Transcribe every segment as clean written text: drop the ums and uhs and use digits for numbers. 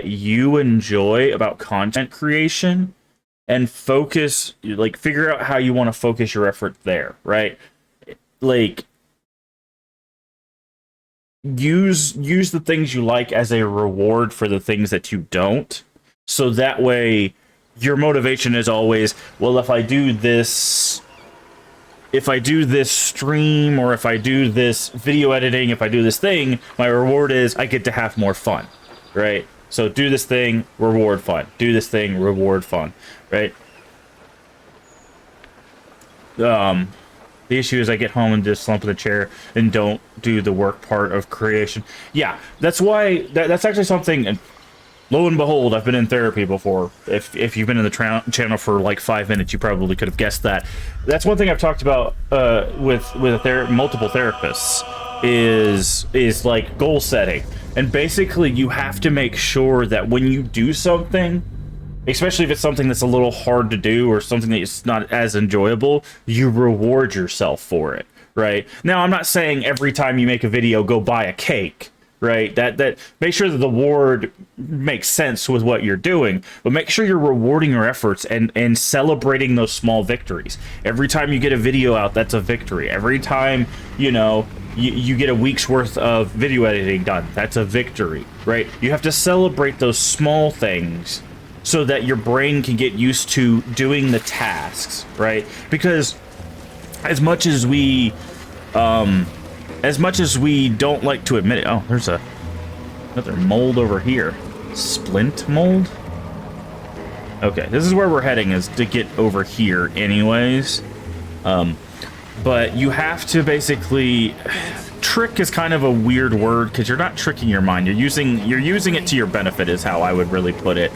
you enjoy about content creation and focus, like, figure out how you want to focus your effort there, right? Like, use the things you like as a reward for the things that you don't. So that way your motivation is always, well, if I do this stream, or if I do this video editing, if I do this thing, my reward is I get to have more fun, right? So do this thing, reward fun. Do this thing, reward fun, right? The issue is I get home and just slump in the chair and don't do the work part of creation. Yeah, that's why, that's actually something, and lo and behold, I've been in therapy before. If you've been in the channel for like 5 minutes, you probably could have guessed that. That's one thing I've talked about with multiple therapists is like goal setting. And basically, you have to make sure that when you do something, especially if it's something that's a little hard to do or something that's not as enjoyable, you reward yourself for it, right? Now, I'm not saying every time you make a video, go buy a cake, right? That make sure that the reward makes sense with what you're doing, but make sure you're rewarding your efforts and celebrating those small victories. Every time you get a video out, that's a victory. Every time, you know, you get a week's worth of video editing done, that's a victory, right? You have to celebrate those small things so that your brain can get used to doing the tasks, right? Because as much as we don't like to admit it, oh, there's another mold over here. Splint mold? Okay, this is where we're heading, is to get over here anyways. But you have to basically, trick is kind of a weird word because you're not tricking your mind. You're using it to your benefit is how I would really put it.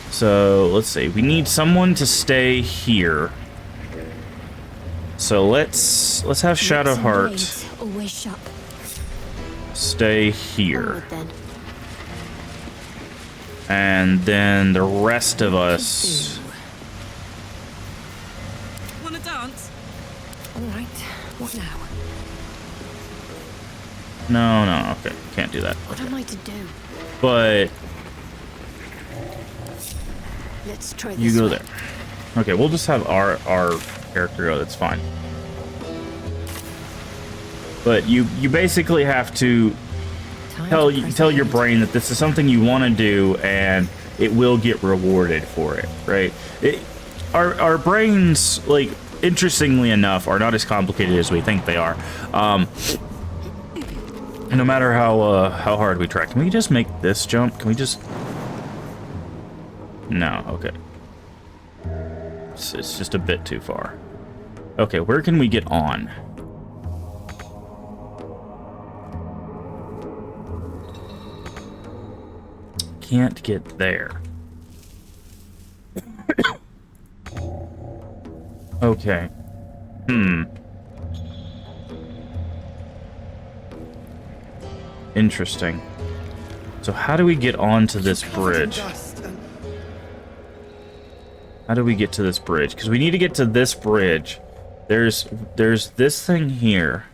So let's see. We need someone to stay here. So let's have Shadowheart stay here. And then the rest of us. Wanna dance? All right. What now? No, okay, can't do that. What am I to do? But Let's try this. you go there. Okay, we'll just have our character go. That's fine. But you basically have to tell your brain that this is something you want to do, and it will get rewarded for it, right? Our brains, like, interestingly enough, are not as complicated as we think they are. No matter how hard we try. Can we just make this jump? Can we just... No, okay. It's just a bit too far. Okay, where can we get on? Can't get there. Okay. Interesting. So how do we get onto this bridge? How do we get to this bridge? Because we need to get to this bridge. There's this thing here.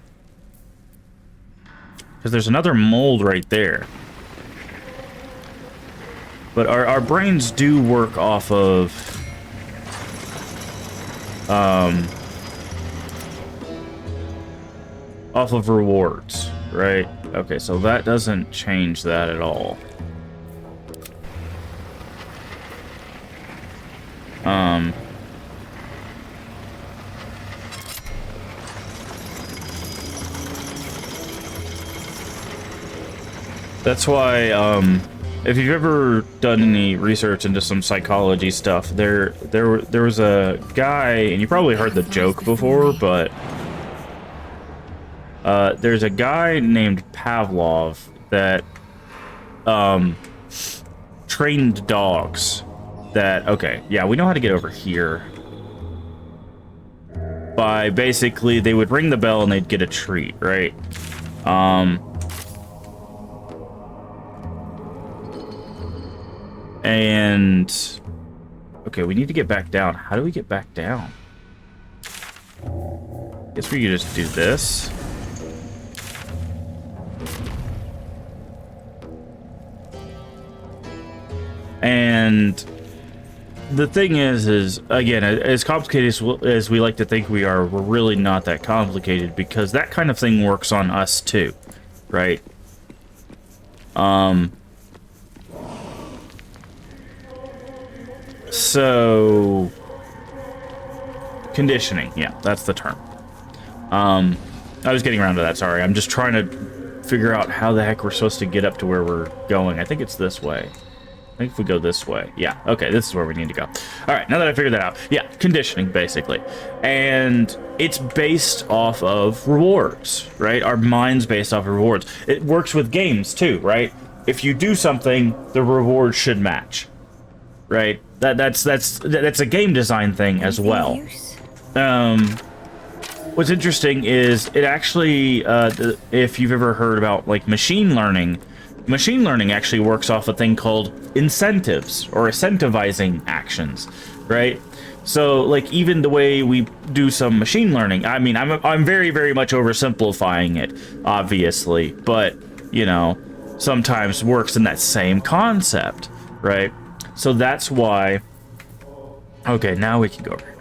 Because there's another mold right there. But our brains do work off of rewards, right? Okay, so that doesn't change that at all. That's why, if you've ever done any research into some psychology stuff, there was a guy, and you probably heard the joke before, but there's a guy named Pavlov that trained dogs that, okay, yeah, we know how to get over here. By basically, they would ring the bell and they'd get a treat, right? And okay, we need to get back down. How do we get back down? Guess we could just do this. And the thing is again, as complicated as we like to think we are, we're really not that complicated, because that kind of thing works on us too, right? So conditioning, yeah, that's the term. I was getting around to that, sorry. I'm just trying to figure out how the heck we're supposed to get up to where we're going. I think it's this way. I think if we go this way. Yeah, okay, this is where we need to go. All right, now that I figured that out. Yeah, conditioning, basically. And it's based off of rewards, right? Our mind's based off of rewards. It works with games, too, right? If you do something, the reward should match, right? That's a game design thing as well. What's interesting is it actually, if you've ever heard about, like, machine learning actually works off a thing called incentives, or incentivizing actions, right? So, like, even the way we do some machine learning, I mean, I'm very, very much oversimplifying it, obviously, but, you know, sometimes works in that same concept, right? So that's why... Okay, now we can go over here.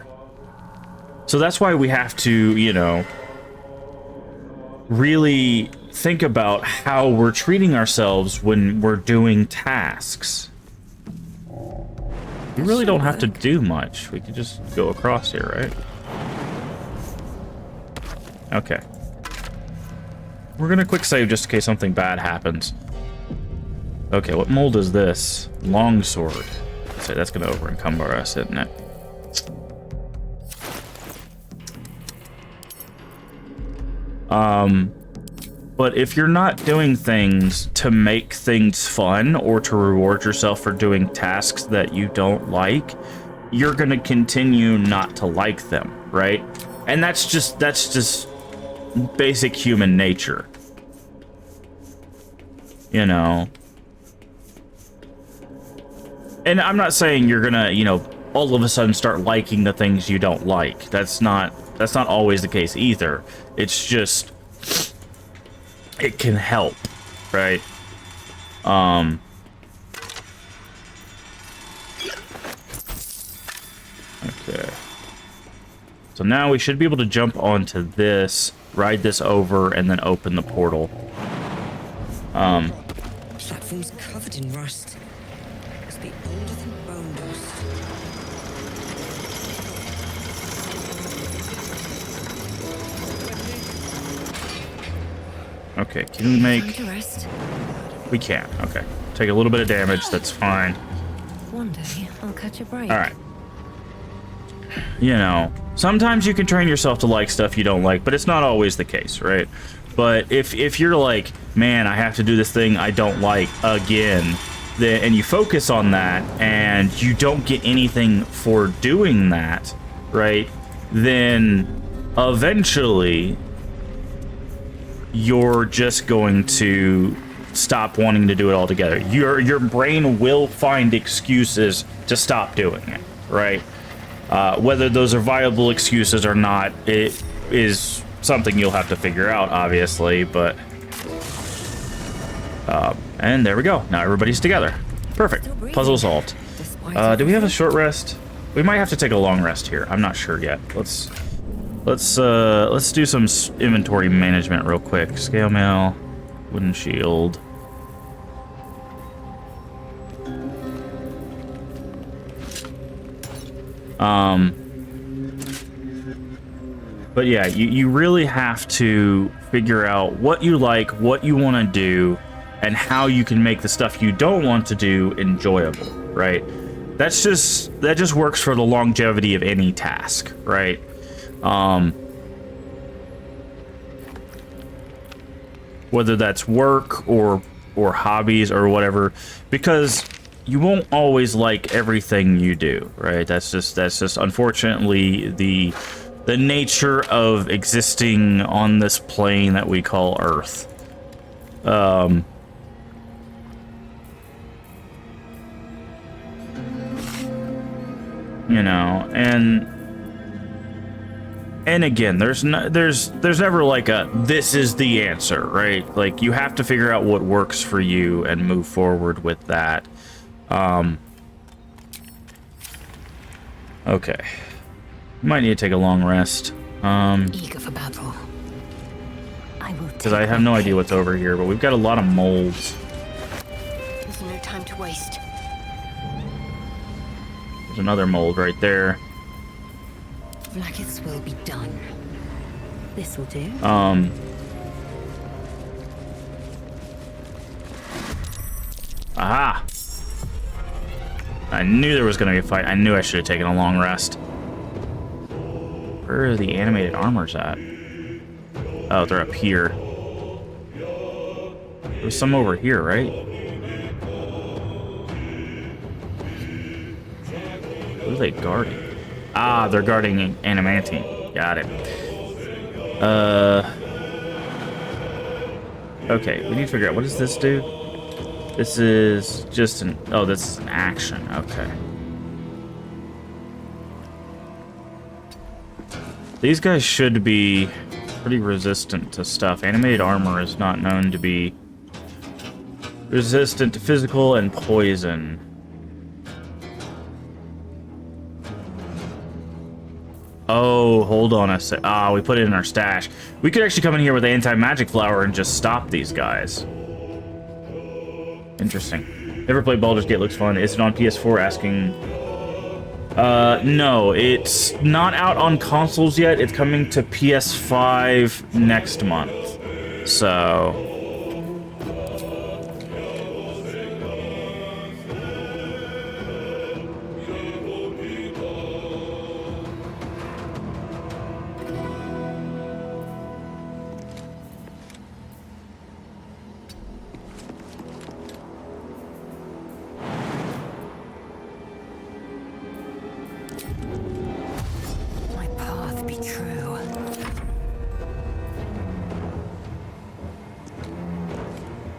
So that's why we have to, you know, really think about how we're treating ourselves when we're doing tasks. We really don't have to do much. We could just go across here, right? Okay. We're gonna quick save just in case something bad happens. Okay, what mold is this? Longsword. So that's gonna over encumber us, isn't it? But if you're not doing things to make things fun or to reward yourself for doing tasks that you don't like, you're gonna continue not to like them, right? And that's just basic human nature. You know. And I'm not saying you're gonna, you know, all of a sudden start liking the things you don't like. That's not always the case either. It's just, it can help, right? Okay. So now we should be able to jump onto this, ride this over, and then open the portal. Platform's covered in rust. Must be older than bone dust. Okay, can we make... Time to rest. We can, okay. Take a little bit of damage, that's fine. One day I'll catch a break. Alright. You know, sometimes you can train yourself to like stuff you don't like, but it's not always the case, right? But if you're like, man, I have to do this thing I don't like again, then, and you focus on that, and you don't get anything for doing that, right? Then eventually you're just going to stop wanting to do it altogether. Your brain will find excuses to stop doing it, right? Whether those are viable excuses or not, it is something you'll have to figure out, obviously, but... and there we go. Now everybody's together. Perfect. Puzzle solved. Do we have a short rest? We might have to take a long rest here. I'm not sure yet. Let's do some inventory management real quick. Scale mail, wooden shield. But yeah, you really have to figure out what you like, what you want to do, and how you can make the stuff you don't want to do enjoyable, right? That just works for the longevity of any task, right? Whether that's work or hobbies or whatever, because you won't always like everything you do, right? That's just unfortunately the nature of existing on this plane that we call Earth. You know, and again, there's never like a this is the answer, right? Like, you have to figure out what works for you and move forward with that. Okay. Might need to take a long rest. Eager for battle. I will. Because I have no idea what's over here, but we've got a lot of molds. There's no time to waste. There's another mold right there. Vlaakith's will be done. This will do. Aha! I knew there was going to be a fight. I knew I should have taken a long rest. Where are the animated armors at? Oh, they're up here. There's some over here, right? What are they guarding? Ah, they're guarding Animantine. Got it. Okay, we need to figure out, what does this do? This is just an... Oh, this is an action. Okay. These guys should be pretty resistant to stuff. Animated armor is not known to be resistant to physical and poison. Oh, hold on a sec. Ah, we put it in our stash. We could actually come in here with the anti-magic flower and just stop these guys. Interesting. Never played Baldur's Gate, looks fun. Is it on PS4? Asking. No, it's not out on consoles yet. It's coming to PS5 next month. So... My path be true.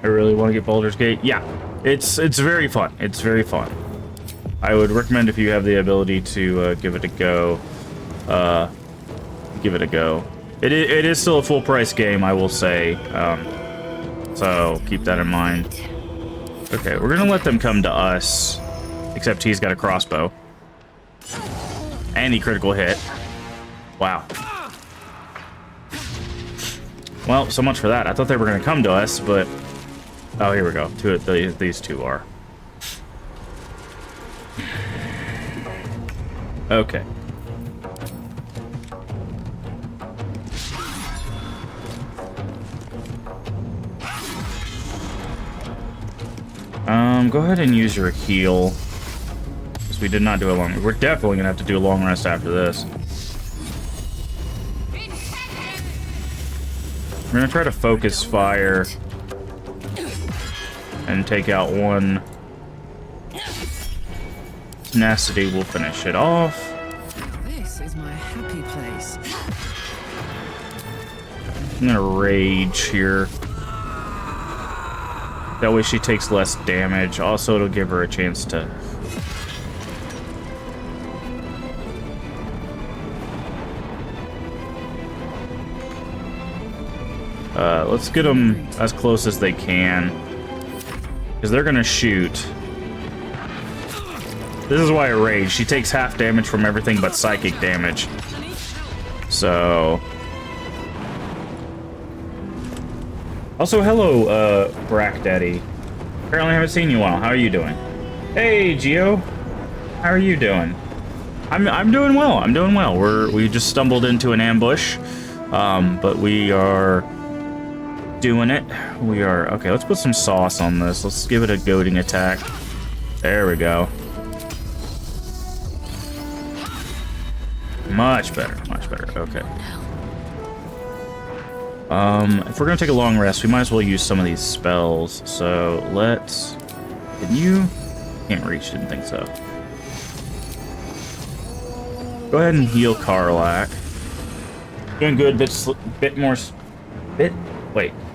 I really want to get Baldur's Gate. Yeah, it's very fun. It's very fun. I would recommend, if you have the ability to give it a go, give it a go. It is still a full price game, I will say. So keep that in mind. Okay, we're gonna let them come to us. Except he's got a crossbow. And he critical hit. Wow. Well, so much for that. I thought they were gonna come to us, but... Oh, here we go. These two are. Okay. Go ahead and use your heal. Because we did not do a long... We're definitely gonna have to do a long rest after this. We're gonna try to focus fire and take out one. Tenacity will finish it off. This is my happy place. I'm gonna rage here. That way she takes less damage. Also, it'll give her a chance to... let's get them as close as they can. Because they're gonna shoot. This is why I rage. She takes half damage from everything but psychic damage. So... Also, hello, Brack Daddy. Apparently I haven't seen you in a while. How are you doing? Hey, Geo. How are you doing? I'm doing well. I'm doing well. We just stumbled into an ambush. But we are doing it. We are... Okay, let's put some sauce on this. Let's give it a goading attack. There we go. Much better. Much better. Okay. If we're gonna take a long rest, we might as well use some of these spells. So let's... Can you... Can't reach, didn't think so. Go ahead and heal Karlak. Doing good,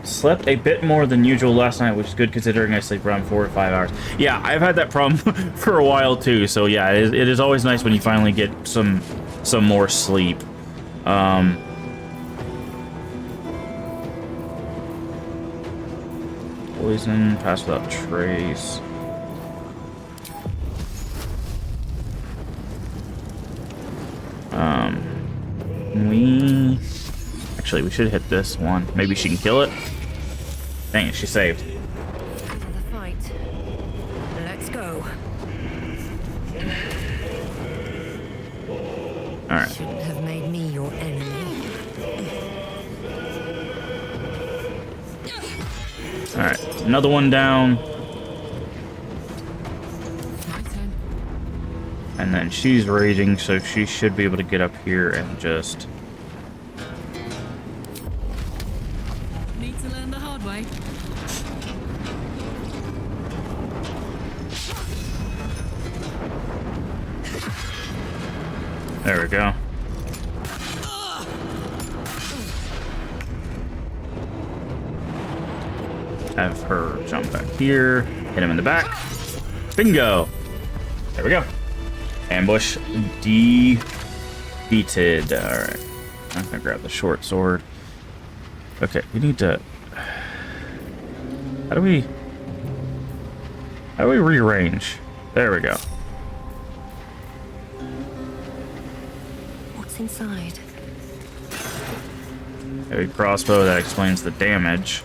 slept a bit more than usual last night, which is good considering I sleep around 4 to 5 hours. Yeah, I've had that problem for a while too, so yeah, it is always nice when you finally get some more sleep. Poison, pass without trace. Actually, we should hit this one. Maybe she can kill it. Dang it, she saved. For the fight. Let's go. Alright. Shouldn't have made me your enemy. Alright. Another one down. My turn. And then she's raging, so she should be able to get up here and just... Need to learn the hard way. There we go. Have her jump back here. Hit him in the back. Bingo! There we go. Ambush defeated. Alright. I'm gonna grab the short sword. Okay, we need to... How do we rearrange? There we go. What's inside? Heavy crossbow, that explains the damage.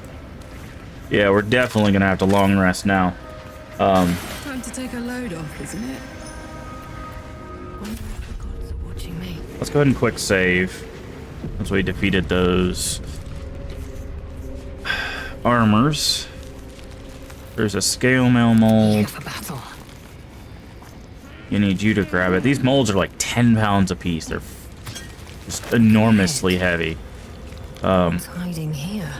Yeah, we're definitely gonna have to long rest now. Time to take a load off, isn't it? Wonder if the gods are watching me. Let's go ahead and quick save. Once we defeated those armors. There's a scale mail Here mold. for battle. You need you to grab it. These molds are like 10 pounds apiece. They're just enormously heavy. What's hiding here?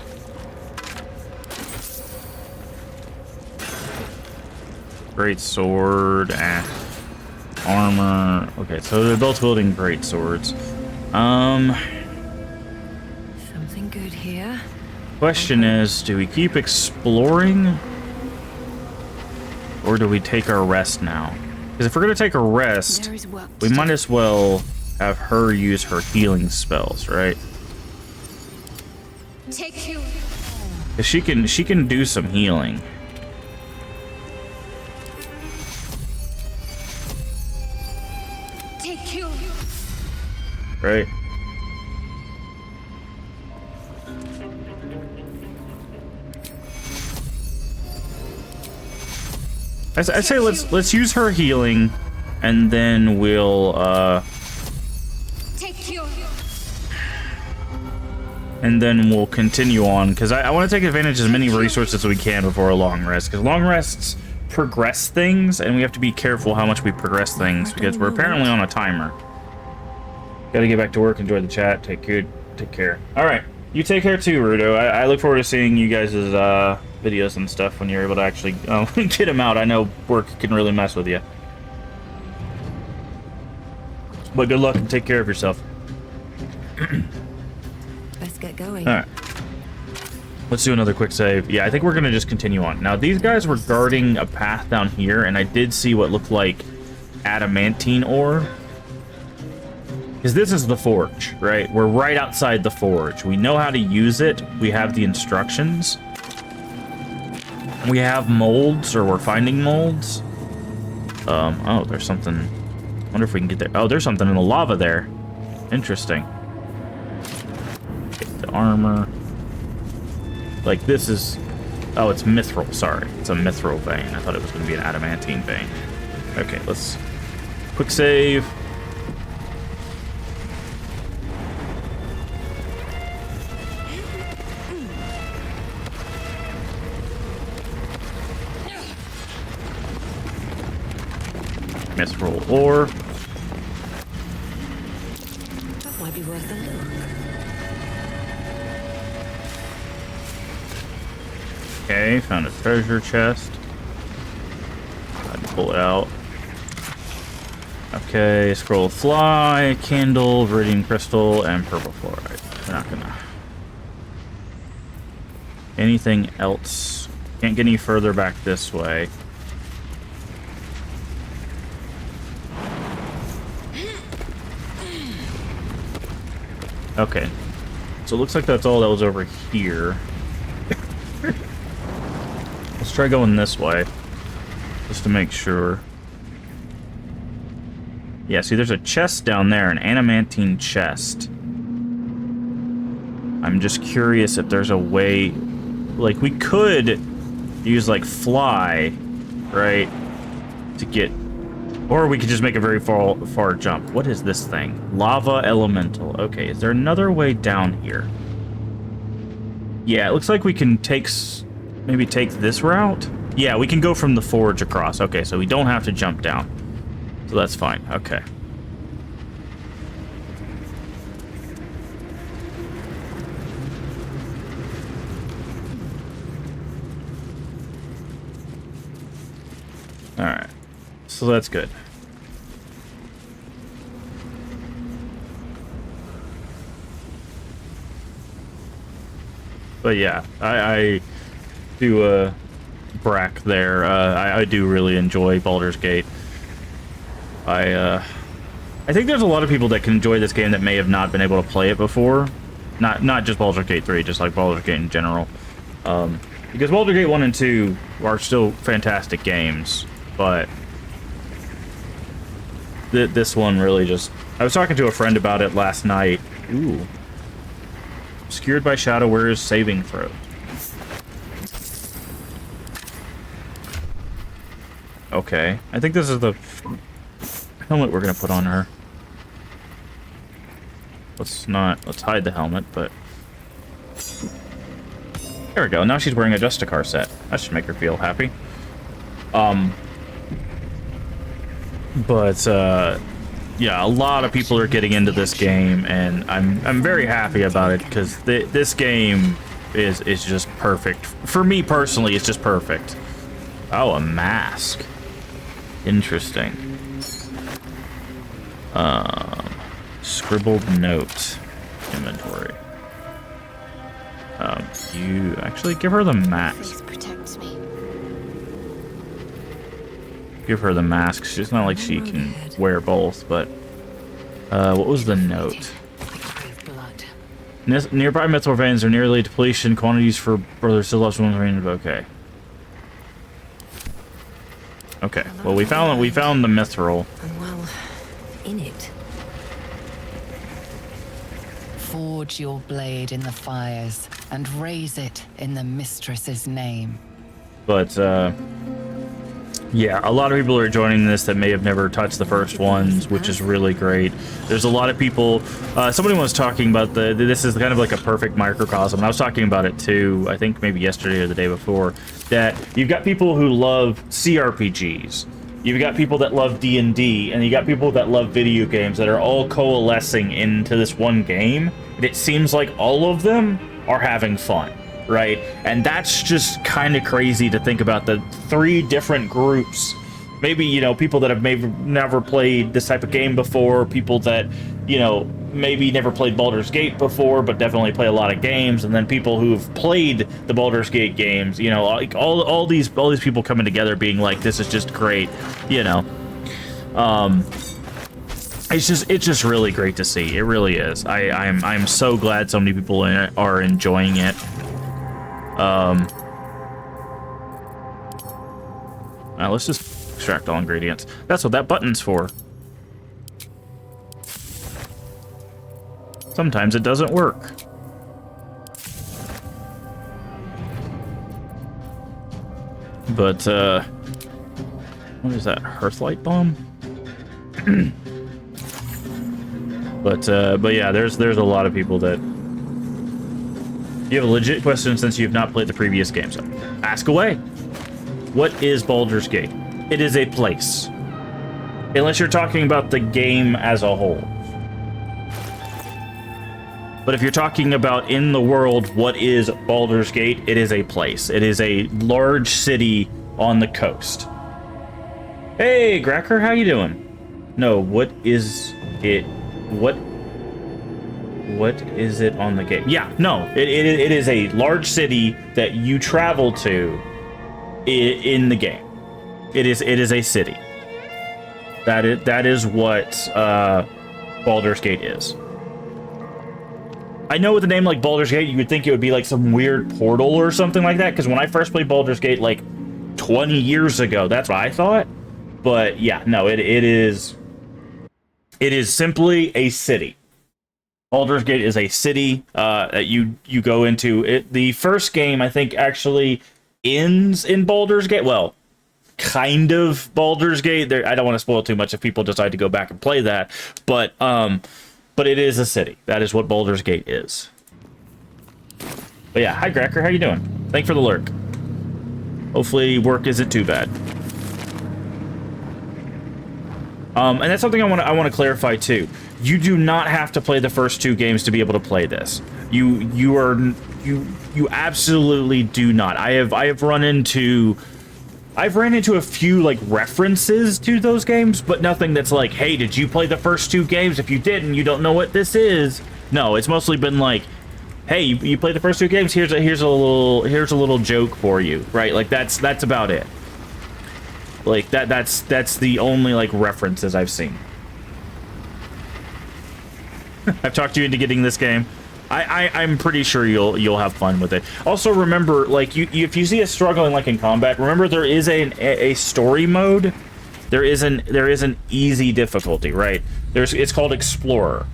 Great sword, armor. Okay, so they're both building great swords. Something good here. Question is, do we keep exploring? Or do we take our rest now? Because if we're gonna take a rest, There is work we to might do. as well have her use her healing spells, right? Take you. 'Cause she can do some healing. Take you. Right? I say let's use her healing, and then we'll Take you. continue on, because I want to take advantage of as many resources as we can before a long rest, because long rests progress things, and we have to be careful how much we progress things, because we're apparently on a timer. Gotta get back to work, enjoy the chat, take care. Alright, you take care too, Rudo. I look forward to seeing you guys' videos and stuff when you're able to actually get them out. I know work can really mess with you. But good luck and take care of yourself. Let's get going. Alright. Let's do another quick save. Yeah, I think we're going to just continue on. Now, these guys were guarding a path down here, and I did see what looked like adamantine ore. Because this is the forge, right? We're right outside the forge. We know how to use it. We have the instructions. We have molds, or we're finding molds. Oh, there's something. I wonder if we can get there. Oh, there's something in the lava there. Interesting. Get the armor. Like, this is... Oh, it's mithril. Sorry. It's a mithril vein. I thought it was going to be an adamantine vein. Okay, let's... Quick save. Mithril ore. That might be worth a look. Okay, found a treasure chest. I'd pull it out. Okay, scroll of fly, candle, viridian crystal, and purple fluorite. We're not gonna... Anything else? Can't get any further back this way. Okay. So it looks like that's all that was over here. Let's try going this way. Just to make sure. Yeah, see there's a chest down there, an adamantine chest. I'm just curious if there's a way, like, we could use, like, fly, right, to get, or we could just make a very far jump. What is this thing? Lava elemental. Okay, is there another way down here? Yeah, it looks like we can maybe take this route. Yeah, we can go from the forge across. Okay, so we don't have to jump down. So that's fine. Okay. Alright. So that's good. But yeah, I do Brack there. I do really enjoy Baldur's Gate. I think there's a lot of people that can enjoy this game that may have not been able to play it before. Not just Baldur's Gate 3, just like Baldur's Gate in general. Because Baldur's Gate 1 and 2 are still fantastic games, but this one really just... I was talking to a friend about it last night. Ooh. Obscured by shadow, where is saving throw? Okay. I think this is the helmet we're gonna put on her. Let's hide the helmet, but... There we go. Now she's wearing a Justicar set. That should make her feel happy. Yeah, a lot of people are getting into this game, and I'm very happy about it because this game is just perfect. For me personally, it's just perfect. Oh, a mask. Interesting. Scribbled note. Inventory. You actually give her the mask. Please protect me. Give her the mask. It's not like she can wear both, but... what was the note? Nearby mithril veins are nearly depletion. Quantities for brother still lost one range. Okay. Okay. Well, we found the mithril. I'm well in it. Forge your blade in the fires and raise it in the mistress's name. But yeah, a lot of people are joining this that may have never touched the first ones, which is really great. There's a lot of people. Somebody was talking about this is kind of like a perfect microcosm, and I was talking about it too. I think maybe yesterday or the day before. That you've got people who love CRPGs, you've got people that love D&D, and you got people that love video games that are all coalescing into this one game. And it seems like all of them are having fun. Right? And that's just kind of crazy to think about, the three different groups. Maybe, you know, people that have maybe never played this type of game before, people that, you know, maybe never played Baldur's Gate before, but definitely play a lot of games, and then people who've played the Baldur's Gate games, you know, like all these people coming together being like, this is just great, you know. It's just really great to see. It really is. I'm so glad so many people are enjoying it. Now let's just extract all ingredients. That's what that button's for. Sometimes it doesn't work. But, what is that? Hearthlight bomb? But yeah, there's a lot of people that... You have a legit question since you've not played the previous game, so ask away. What is Baldur's Gate? It is a place. Unless you're talking about the game as a whole. But if you're talking about in the world, what is Baldur's Gate? It is a place. It is a large city on the coast. Hey, Gracker, how you doing? No, what is it? What is it on the game? Yeah, no, it is a large city that you travel to in the game. It is a city. That is what Baldur's Gate is. I know with a name like Baldur's Gate, you would think it would be like some weird portal or something like that, because when I first played Baldur's Gate like 20 years ago, that's what I thought. But yeah, no, it is simply a city. Baldur's Gate is a city that you go into. The first game, I think, actually ends in Baldur's Gate. Well, kind of Baldur's Gate. There, I don't want to spoil too much if people decide to go back and play that, but it is a city. That is what Baldur's Gate is. But yeah, hi Gracker, how you doing? Thanks for the lurk. Hopefully work isn't too bad. And that's something I want to clarify too. You do not have to play the first 2 games to be able to play this. You absolutely do not. I've ran into a few like references to those games, but nothing that's like, hey, did you play the first 2 games? If you didn't, you don't know what this is. No, it's mostly been like, hey, you played the first 2 games. Here's a little joke for you, right? Like that's about it. Like that's the only like references I've seen. I've talked you into getting this game. I'm pretty sure you'll have fun with it. Also, remember, like if you see us struggling like in combat, remember there is a story mode. There is an easy difficulty, right? It's called Explorer.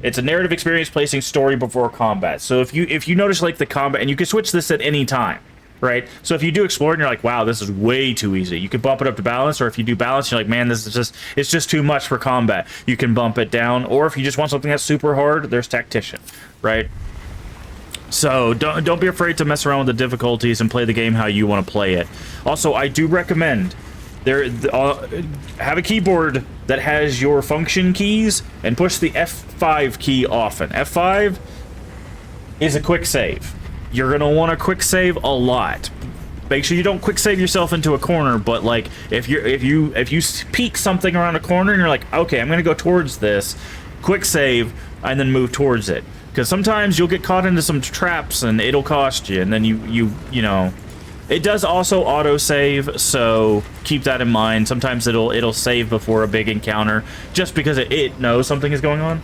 It's a narrative experience placing story before combat. So if you notice like the combat, and you can switch this at any time, right? So if you do Explorer and you're like, wow, this is way too easy, you can bump it up to balance. Or if you do balance, you're like, man, it's just too much for combat. You can bump it down. Or if you just want something that's super hard, there's Tactician, right? So don't be afraid to mess around with the difficulties and play the game how you want to play it. Also, I do recommend have a keyboard that has your function keys and push the F5 key often. F5 is a quick save. You're gonna want to quick save a lot. Make sure you don't quick save yourself into a corner, but like if you peek something around a corner and you're like, okay, I'm gonna go towards this, quick save and then move towards it. Because sometimes you'll get caught into some traps and it'll cost you, and then you know. It does also auto-save, so keep that in mind. Sometimes it'll save before a big encounter, just because it knows something is going on.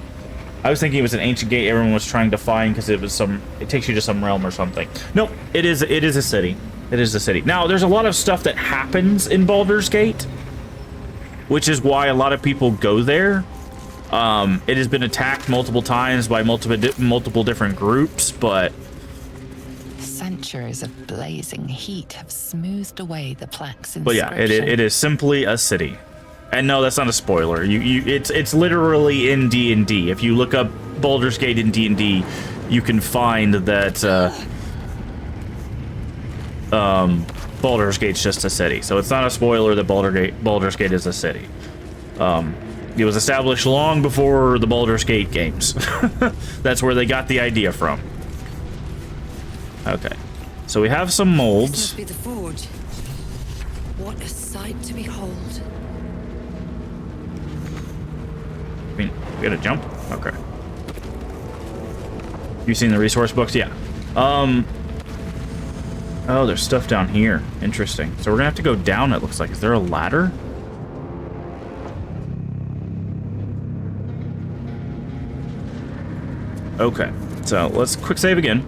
I was thinking it was an ancient gate everyone was trying to find because it takes you to some realm or something. Nope, it is a city. It is a city. Now, there's a lot of stuff that happens in Baldur's Gate, which is why a lot of people go there. It has been attacked multiple times by multiple different groups, but centuries of blazing heat have smoothed away the plaque's inscription. But yeah, it is simply a city. And no, that's not a spoiler. It's literally in D&D. If you look up Baldur's Gate in D&D, you can find that Baldur's Gate's just a city. So it's not a spoiler that Baldur's Gate is a city. It was established long before the Baldur's Gate games. That's where they got the idea from. Okay, so we have some molds. This must be the forge. What a sight to behold. I mean, we gotta jump? Okay. You seen the resource books? Yeah. Oh, there's stuff down here. Interesting. So we're gonna have to go down, it looks like. Is there a ladder? Okay, so let's quick save again.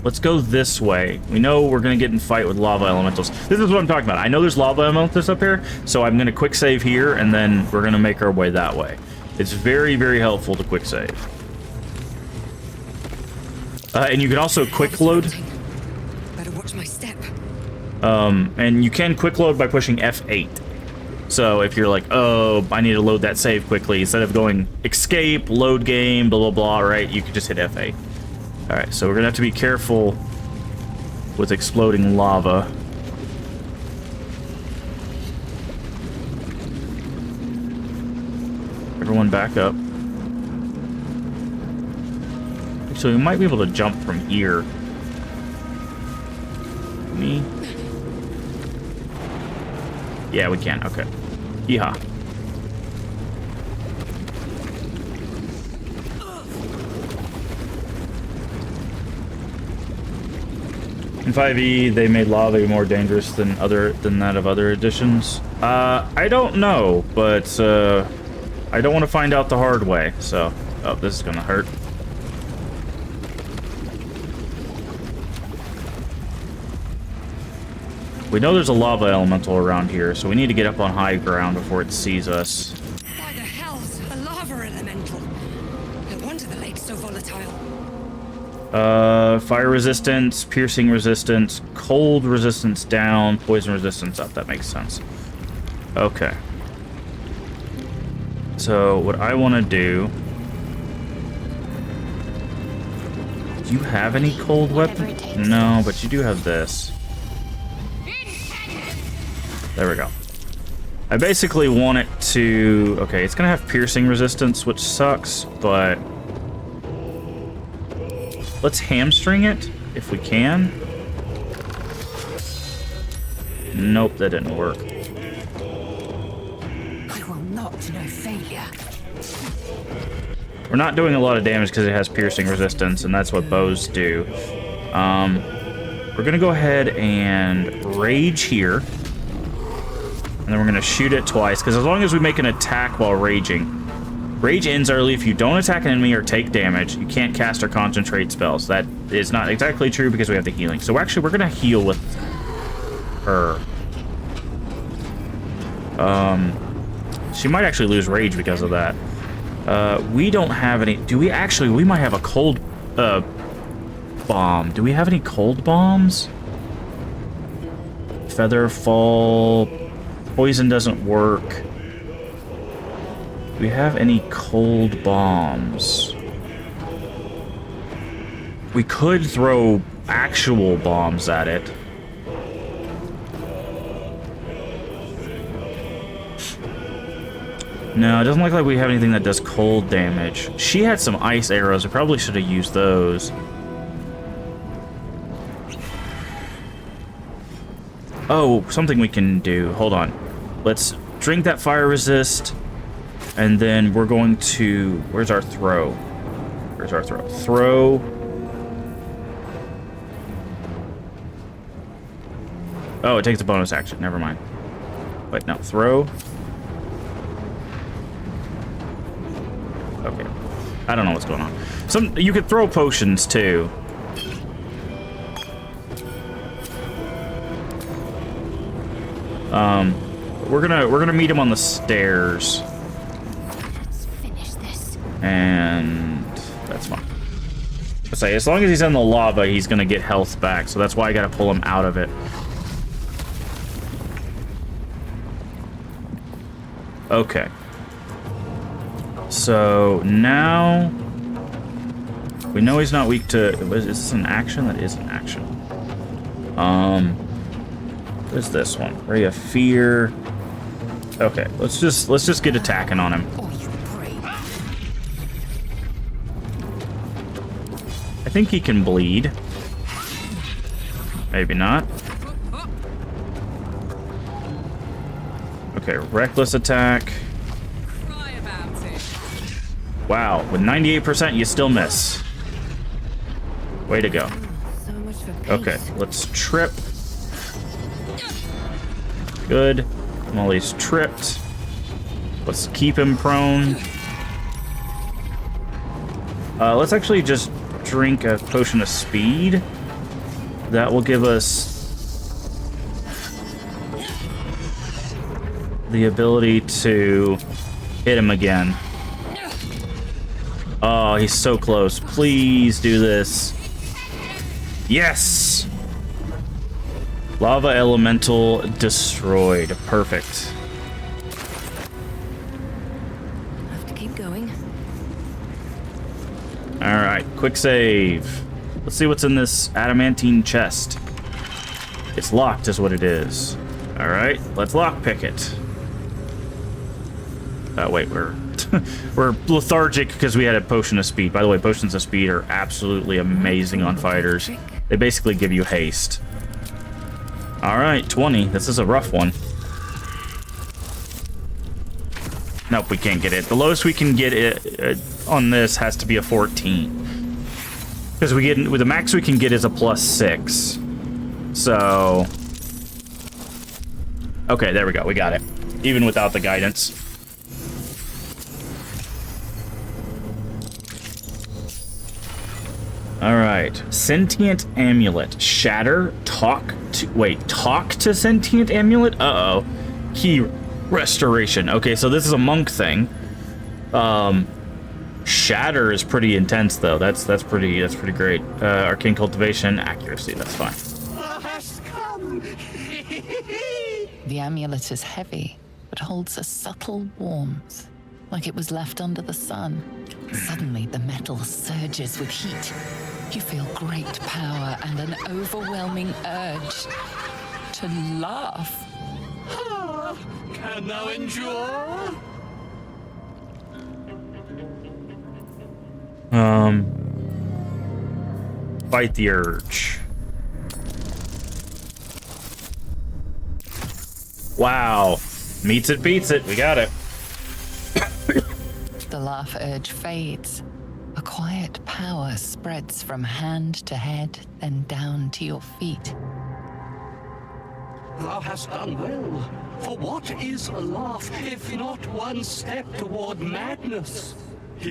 Let's go this way. We know we're gonna get in fight with lava elementals. This is what I'm talking about. I know there's lava elementals up here, so I'm gonna quick save here, and then we're gonna make our way that way. It's very, very helpful to quick save. And you can also quick load. Better watch my step. And you can quick load by pushing F8. So if you're like, oh, I need to load that save quickly, instead of going escape, load game, blah, blah, blah, right? You can just hit F8. All right, so we're gonna have to be careful with exploding lava. Everyone back up. So we might be able to jump from here. Me? Yeah, we can. Okay. Yeehaw. In 5e, they made lava more dangerous than that of other editions. I don't know, but I don't want to find out the hard way. So, oh, this is gonna hurt. We know there's a lava elemental around here, so we need to get up on high ground before it sees us. Why the hell's a lava elemental? Fire resistance, piercing resistance, cold resistance down, poison resistance up. That makes sense. Okay. So what I want to do... Do you have any cold weapon? No, but you do have this. There we go. I basically want it to... Okay, it's going to have piercing resistance, which sucks, but... Let's hamstring it, if we can. Nope, that didn't work. I will not know failure. We're not doing a lot of damage because it has piercing resistance, and that's what bows do. We're going to go ahead and rage here. And then we're going to shoot it twice, because as long as we make an attack while raging... Rage ends early if you don't attack an enemy or take damage. You can't cast or concentrate spells. That is not exactly true because we have the healing. So actually, we're going to heal with her. She might actually lose rage because of that. We don't have any... Do we actually... We might have a cold bomb. Do we have any cold bombs? Feather fall. Poison doesn't work. Do we have any cold bombs? We could throw actual bombs at it. No, it doesn't look like we have anything that does cold damage. She had some ice arrows. I probably should have used those. Oh, something we can do. Hold on. Let's drink that fire resist. And then we're going to... Where's our throw? Where's our throw? Throw. Oh, it takes a bonus action. Never mind. Wait, no. Throw. Okay. I don't know what's going on. You could throw potions, too. We're gonna meet him on the stairs. And that's fine. I say, as long as he's in the lava, he's gonna get health back, so that's why I gotta pull him out of it. Okay. So now we know he's not weak to... Is this an action? That is an action. What is this one? Ray of Fear. Okay, let's just get attacking on him. I think he can bleed. Maybe not. Okay, reckless attack. Wow, with 98%, you still miss. Way to go. Okay, let's trip. Good. Molly's tripped. Let's keep him prone. Let's actually just drink a potion of speed. That will give us the ability to hit him again. Oh, he's so close. Please do this. Yes! Lava elemental destroyed. Perfect. Have to keep going. Alright, quick save. Let's see what's in this adamantine chest. It's locked is what it is. Alright, let's lockpick it. Wait, we're lethargic because we had a potion of speed. By the way, potions of speed are absolutely amazing on fighters. They basically give you haste. Alright, 20. This is a rough one. Nope, we can't get it. The lowest we can get it on this has to be a 14. Because we get with the max we can get is a +6. So... Okay, there we go. We got it. Even without the guidance. Alright. Sentient Amulet. Shatter. Talk to Sentient Amulet? Uh-oh. Key Restoration. Okay, so this is a monk thing. Shatter is pretty intense though. That's pretty great. Arcane cultivation, accuracy. That's fine. The amulet is heavy, but holds a subtle warmth, like it was left under the sun. Suddenly, the metal surges with heat. You feel great power and an overwhelming urge to laugh. Can thou endure? Fight the urge. Wow. Meets it, beats it. We got it. The laugh urge fades. A quiet power spreads from hand to head, then down to your feet. Thou hast done well. For what is a laugh if not one step toward madness? Thou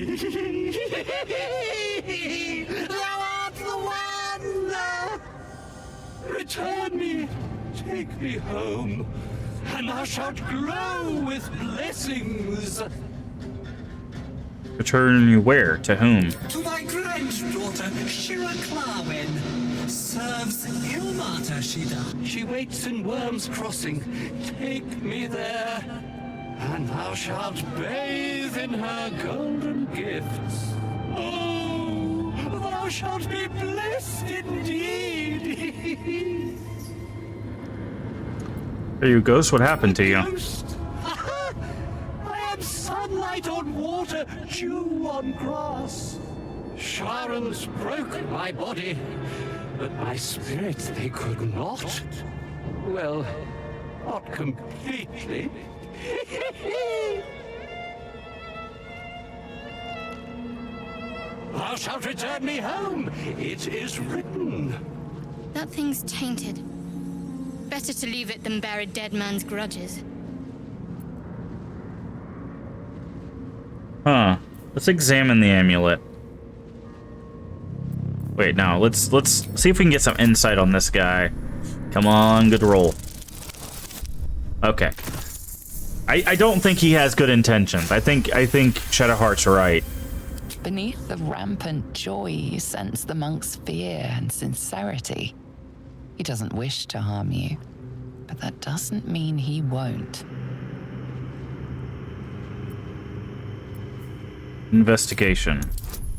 art the one! Return me, take me home, and thou shalt glow with blessings. Return you where? To whom? To thy granddaughter, Shira Clarwen. Serves Ilmata, she does. She waits in Worm's Crossing. Take me there, and thou shalt bathe in her golden gifts. Oh, thou shalt be blessed indeed. Are you a ghost? What happened to you? Ghost. I am sunlight on water, dew on grass. Sharon's broken my body, but my spirit they could not. Well, not completely. Thou shalt return me home. It is written. That thing's tainted. Better to leave it than bear a dead man's grudges. Huh. Let's examine the amulet. Wait, no. Let's see if we can get some insight on this guy. Come on, good roll. Okay. I don't think he has good intentions. I think Shadowheart's right. Beneath the rampant joy, you sense the monk's fear and sincerity. He doesn't wish to harm you, but that doesn't mean he won't. Investigation.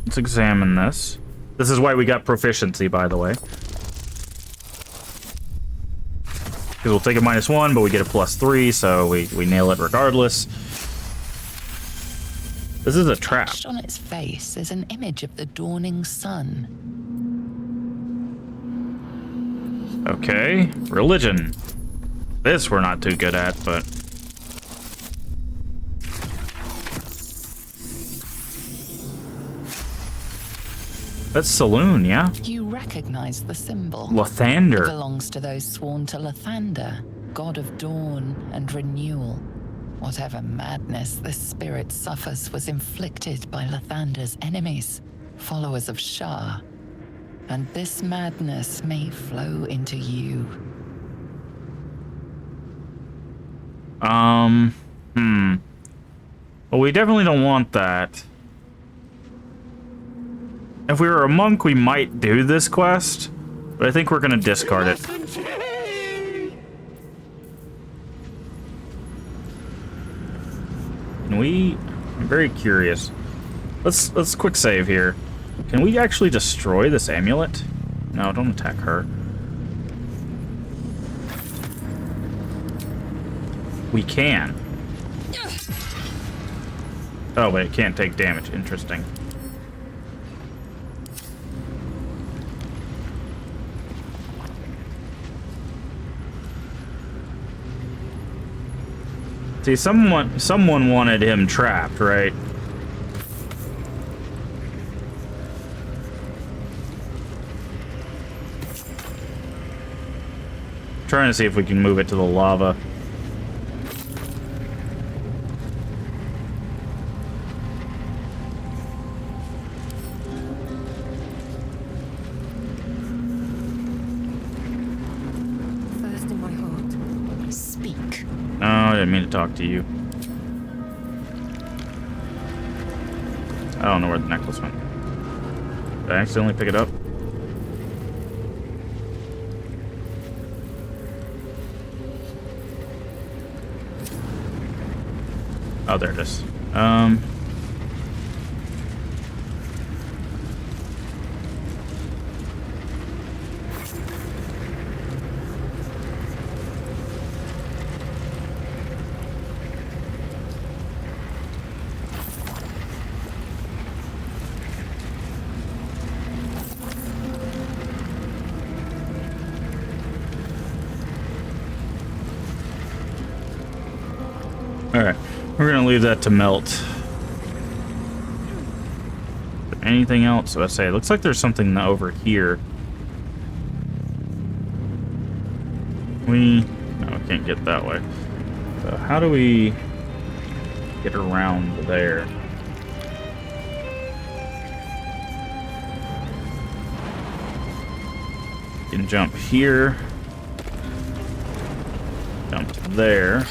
Let's examine this. This is why we got proficiency, by the way. Because we'll take a -1, but we get a +3, so we nail it regardless. This is a trap. Etched on its face is an image of the dawning sun. Okay, religion. This we're not too good at, but... That's Saloon, yeah? You recognize the symbol. It Lathander. belongs to those sworn to Lathander, god of dawn and renewal. Whatever madness this spirit suffers was inflicted by Lathander's enemies, followers of Shah. And this madness may flow into you. Well, we definitely don't want that. If we were a monk, we might do this quest, but I think we're gonna discard it. Can we... I'm very curious. Let's quick save here. Can we actually destroy this amulet? No, don't attack her. We can. Oh, but it can't take damage. Interesting. See, someone wanted him trapped, right? Trying to see if we can move it to the lava. First in my heart. Speak. Oh, I didn't mean to talk to you. I don't know where the necklace went. Did I accidentally pick it up? Oh, there it is. Alright, we're gonna leave that to melt. Anything else? I say, it looks like there's something over here. No, we can't get that way. So how do we get around there? You can jump here. Jump there.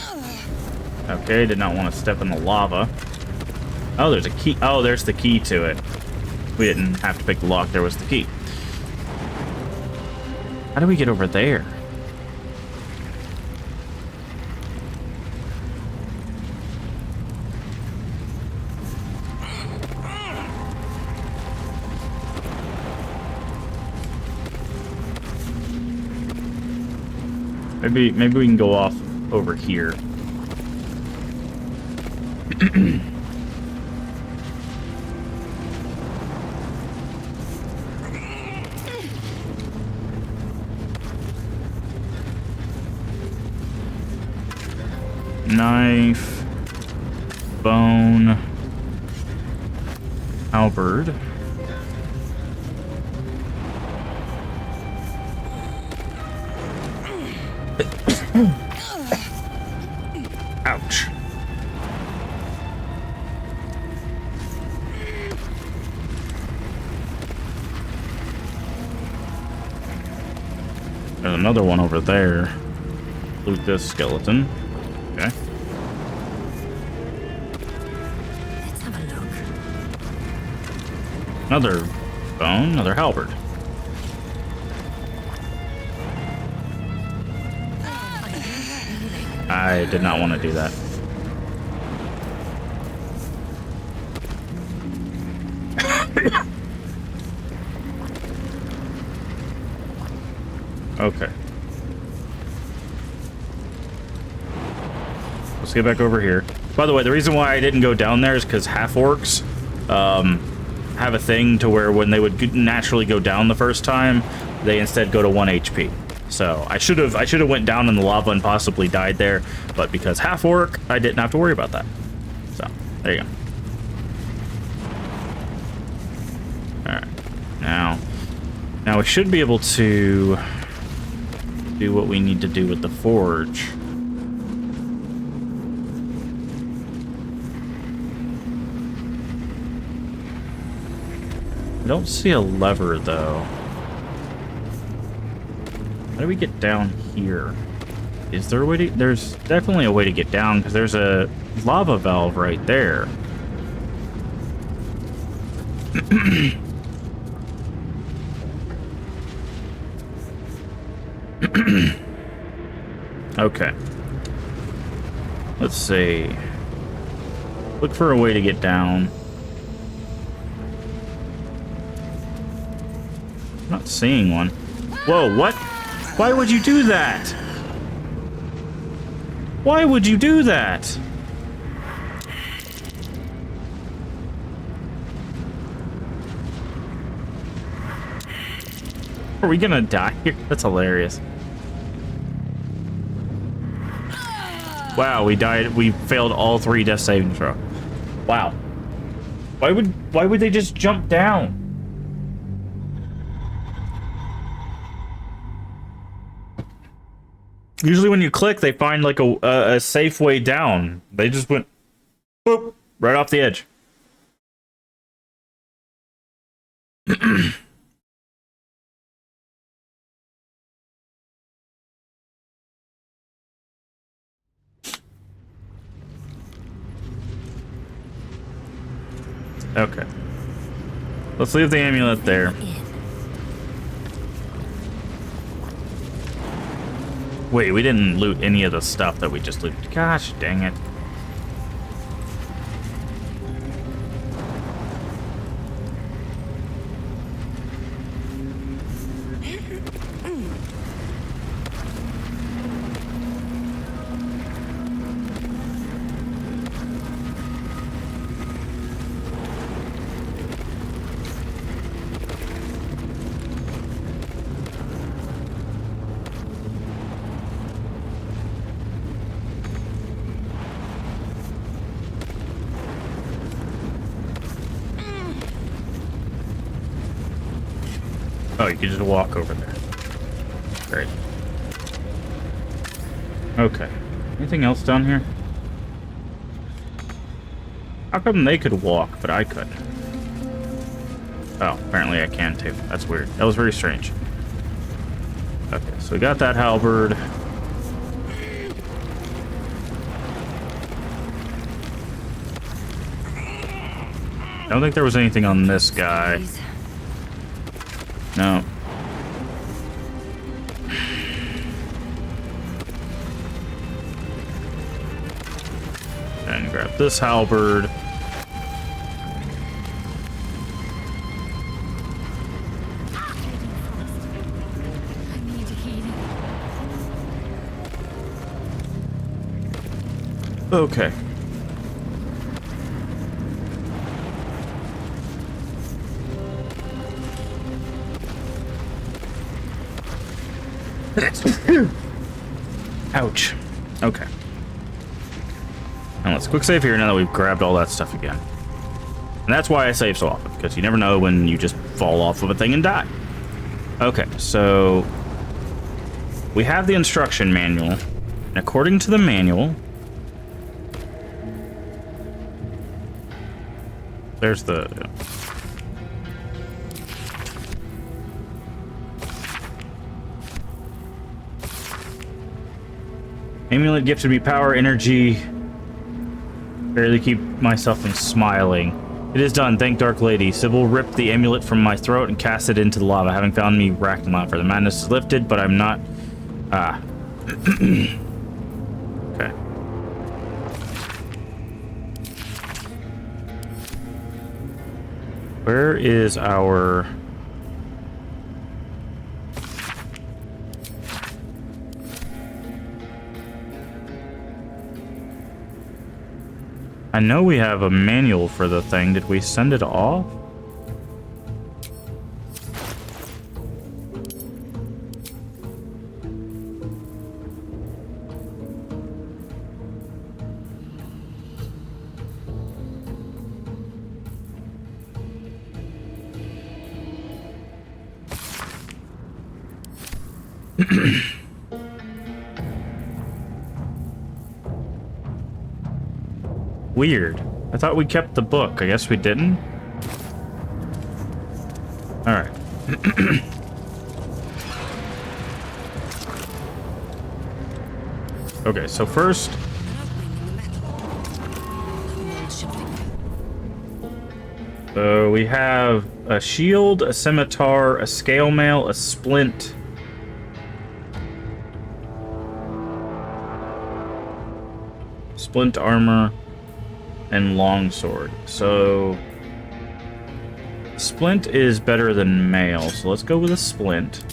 Okay, did not want to step in the lava. Oh, there's a key. Oh, there's the key to it. We didn't have to pick the lock. There was the key. How do we get over there? Maybe we can go off over here. Knife, bone, halberd. Ouch. There's another one over there. Loot this skeleton. Okay. Let's have a look. Another bone, another halberd. I did not want to do that. Okay. Let's get back over here. By the way, the reason why I didn't go down there is because half-orcs have a thing to where when they would naturally go down the first time, they instead go to 1 HP. So I should have went down in the lava and possibly died there, but because half-orc, I didn't have to worry about that. So, there you go. Alright. Now we should be able to do what we need to do with the forge. I don't see a lever, though. How do we get down here? Is there a way to... There's definitely a way to get down, because there's a lava valve right there. Okay. Let's see. Look for a way to get down. Not seeing one. Whoa, what? Why would you do that? Why would you do that? Are we gonna die here? That's hilarious. Wow, we died. We failed all 3 death saving throws. Wow. Why would they just jump down? Usually when you click, they find like a safe way down. They just went boop, right off the edge. Okay. Let's leave the amulet there. Wait, we didn't loot any of the stuff that we just looted. Gosh dang it. Oh, you can just walk over there. Great. Okay. Anything else down here? How come they could walk, but I couldn't? Oh, apparently I can too. That's weird. That was very strange. Okay, so we got that halberd. I don't think there was anything on this guy. No. And grab this halberd. Okay. Ouch. Okay. And let's quick save here now that we've grabbed all that stuff again. And that's why I save so often, because you never know when you just fall off of a thing and die. Okay, so we have the instruction manual. And according to the manual, there's the... Amulet gifted me power, energy. Barely keep myself from smiling. It is done, thank Dark Lady. Sybil ripped the amulet from my throat and cast it into the lava, having found me racked in lava. The madness is lifted, but I'm not... Ah. Okay. Where is our... I know we have a manual for the thing. Did we send it off? Weird. I thought we kept the book. I guess we didn't. All right. Okay, so first... So we have a shield, a scimitar, a scale mail, a splint. Splint armor. And longsword. So splint is better than mail, so let's go with a splint.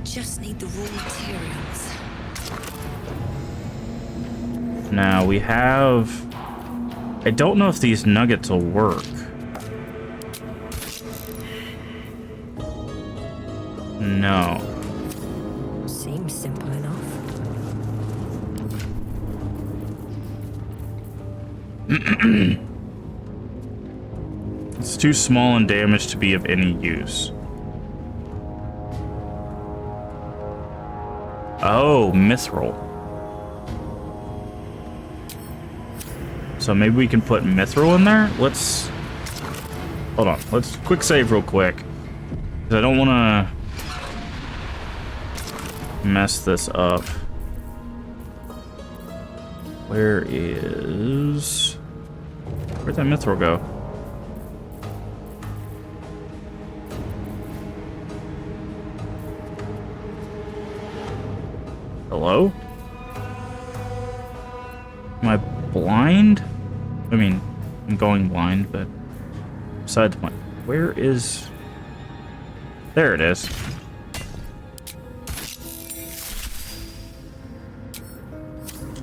Just need the raw materials. Now we have... I don't know if these nuggets will work. No. Seems simple enough. It's too small and damaged to be of any use. Oh, mithril. So maybe we can put mithril in there? Let's... Hold on. Let's quick save real quick. Because I don't want to mess this up. Where is... Where'd that mithril go? Hello? Am I blind? I mean, I'm going blind, but besides the point. Where is... There it is.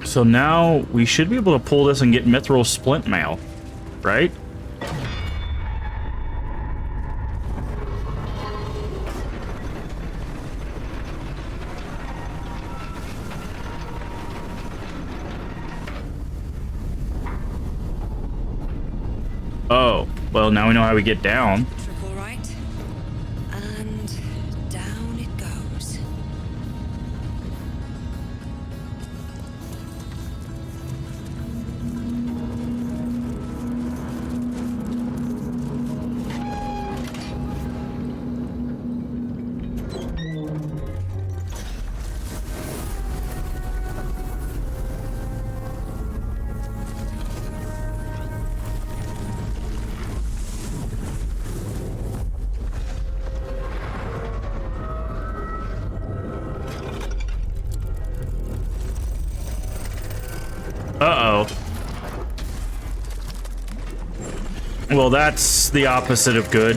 So now we should be able to pull this and get mithril splint mail, right? Oh, well, now we know how we get down. Trickle right. And down it goes. Uh-oh. Well, that's the opposite of good.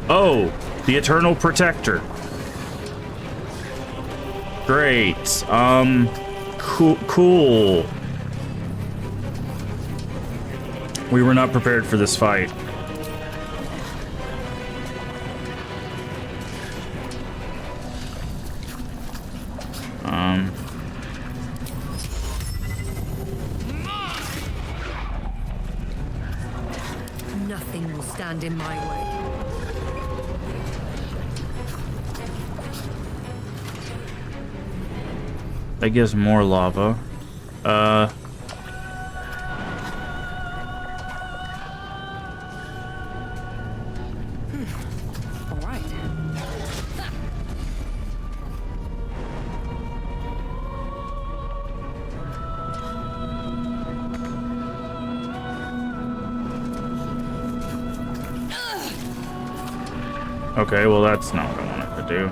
Oh, the Eternal Protector. Great. Cool. We were not prepared for this fight. Nothing will stand in my way. That gives more lava. All right. Okay, well that's not what I wanted to do.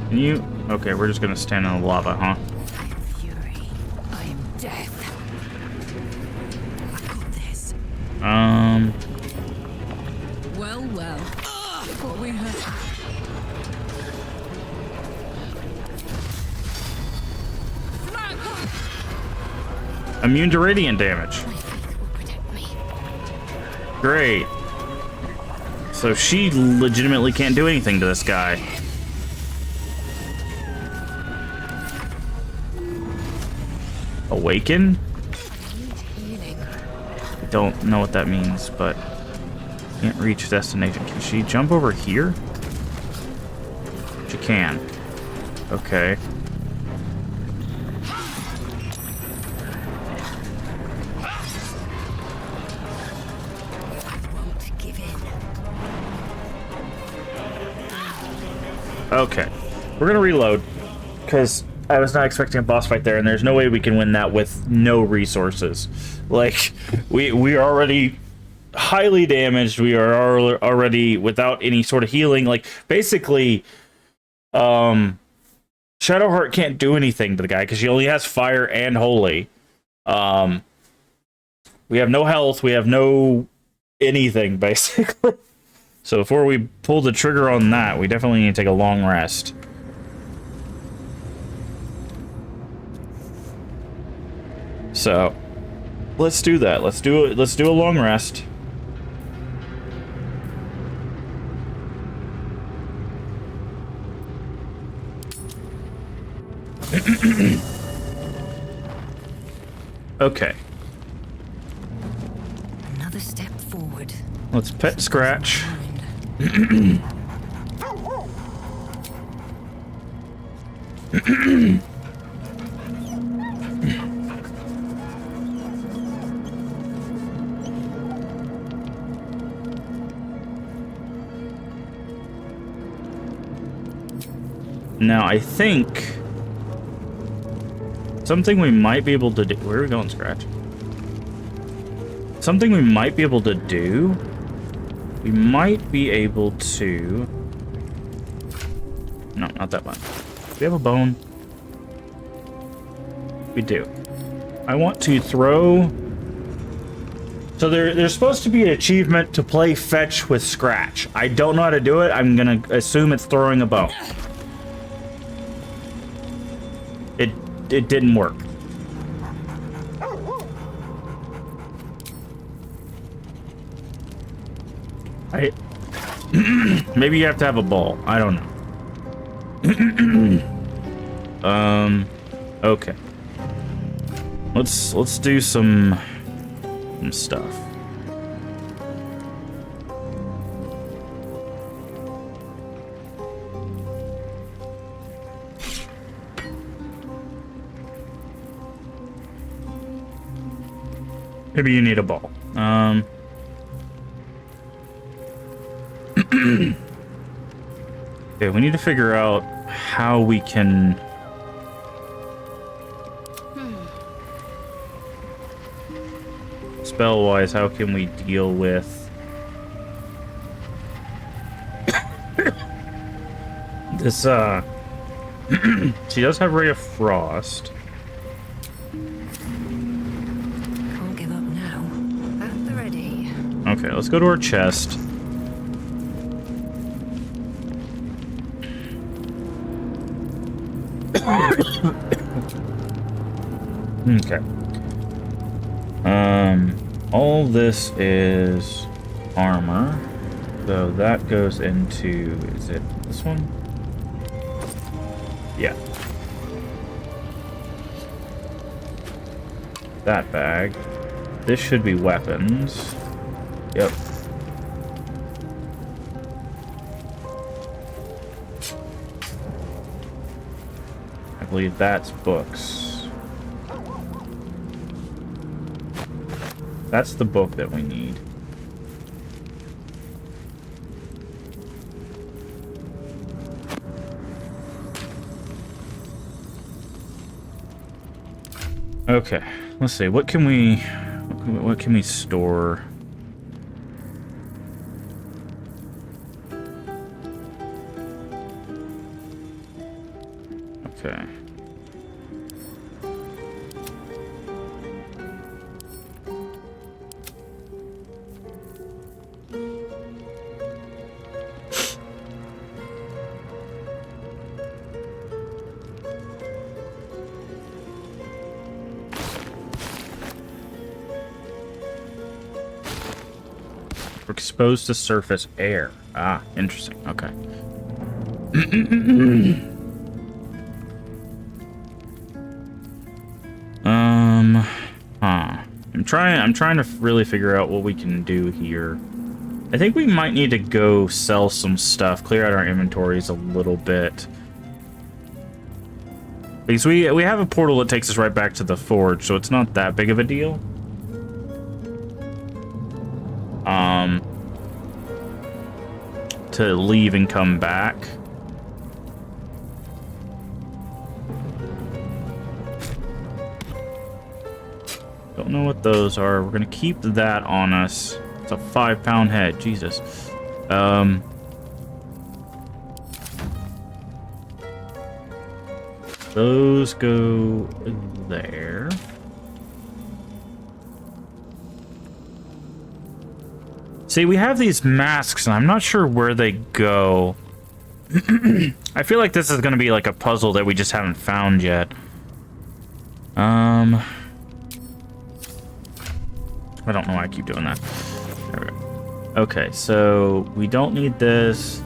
Can you? Okay, we're just gonna stand in the lava, huh? I am fury. I am death. I got this. Well, well. What we have. Immune to radiant damage. My faith will protect me. Great. So she legitimately can't do anything to this guy. Awaken? I don't know what that means, but can't reach destination. Can she jump over here? She can. Okay. Won't give in. Okay. We're gonna reload, because I was not expecting a boss fight there, and there's no way we can win that with no resources. Like, we are already highly damaged. We are already without any sort of healing. Like, basically, Shadowheart can't do anything to the guy because she only has fire and holy. We have no health. We have no anything, basically. So before we pull the trigger on that, we definitely need to take a long rest. So let's do that. Let's do it. Let's do a long rest. Okay. Another step forward. Let's pet Scratch. Now, I think something we might be able to do... Where are we going, Scratch? Something we might be able to do... We might be able to... No, not that one. Do we have a bone? We do. I want to throw... So there's supposed to be an achievement to play fetch with Scratch. I don't know how to do it. I'm gonna assume it's throwing a bone. It didn't work. Maybe you have to have a ball. I don't know. Okay. Let's do some stuff. Maybe you need a ball. Okay, we need to figure out how we can... Spell-wise, how can we deal with... this, She does have Ray of Frost. Can't give up now. At the ready. Okay, let's go to our chest. Okay. All this is armor. So that goes into, is it this one? Yeah. That bag. This should be weapons. Yep. I believe that's books. That's the book that we need. Okay, let's see. What can we store? Okay. Exposed to surface air. Ah, interesting. Okay. I'm trying to really figure out what we can do here. I think we might need to go sell some stuff, clear out our inventories a little bit. Because we have a portal that takes us right back to the forge, so it's not that big of a deal. To leave and come back. Don't know what those are. We're gonna keep that on us. It's a 5-pound head. Jesus. Those go there. See, we have these masks, and I'm not sure where they go. I feel like this is going to be like a puzzle that we just haven't found yet. I don't know why I keep doing that. There we go. Okay, so we don't need this.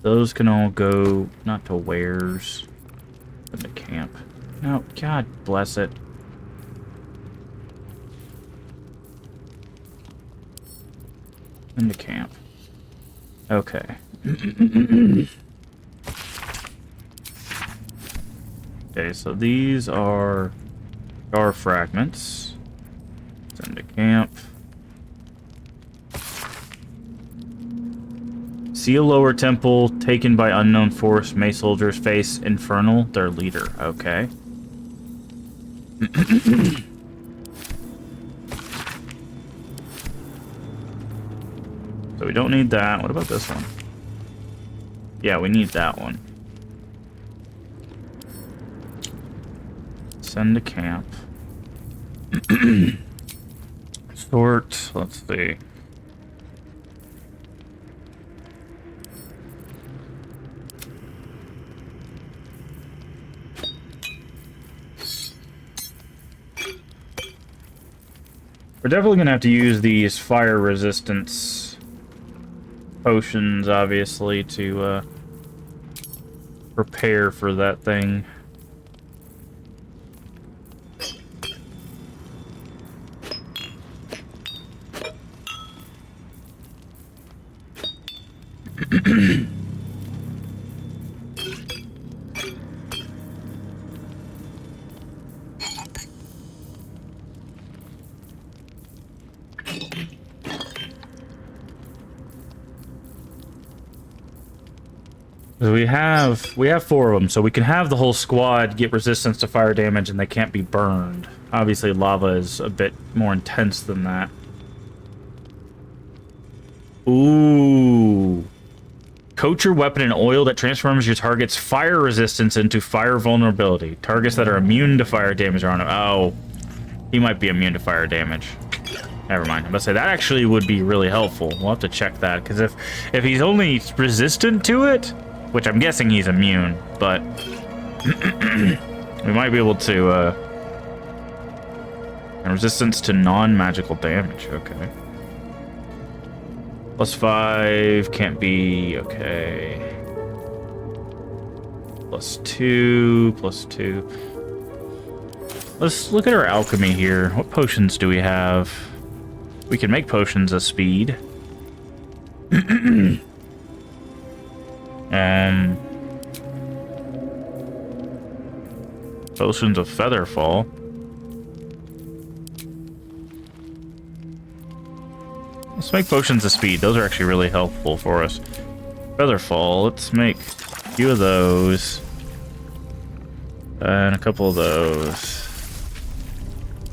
Those can all go, not to wares, but to camp. No, God bless it. Into camp. Okay. Okay, so these are star fragments. Send to camp. See a lower temple taken by unknown force. May soldiers face Infernal, their leader. Okay. So we don't need that. What about this one? Yeah, we need that one. Send to camp. Sort. Let's see. We're definitely going to have to use these fire resistance potions, obviously, to prepare for that thing. We have 4 of them, so we can have the whole squad get resistance to fire damage and they can't be burned. Obviously, lava is a bit more intense than that. Ooh. Coat your weapon in oil that transforms your target's fire resistance into fire vulnerability. Targets that are immune to fire damage are on it. Oh, he might be immune to fire damage. Never mind. I'm about to say that actually would be really helpful. We'll have to check that, because if he's only resistant to it, which I'm guessing he's immune, but we might be able to resistance to non-magical damage. Okay. +5 can't be. Okay. +2, +2. Let's look at our alchemy here. What potions do we have? We can make potions of speed. Potions of Featherfall. Let's make potions of speed. Those are actually really helpful for us. Featherfall, let's make a few of those. And a couple of those.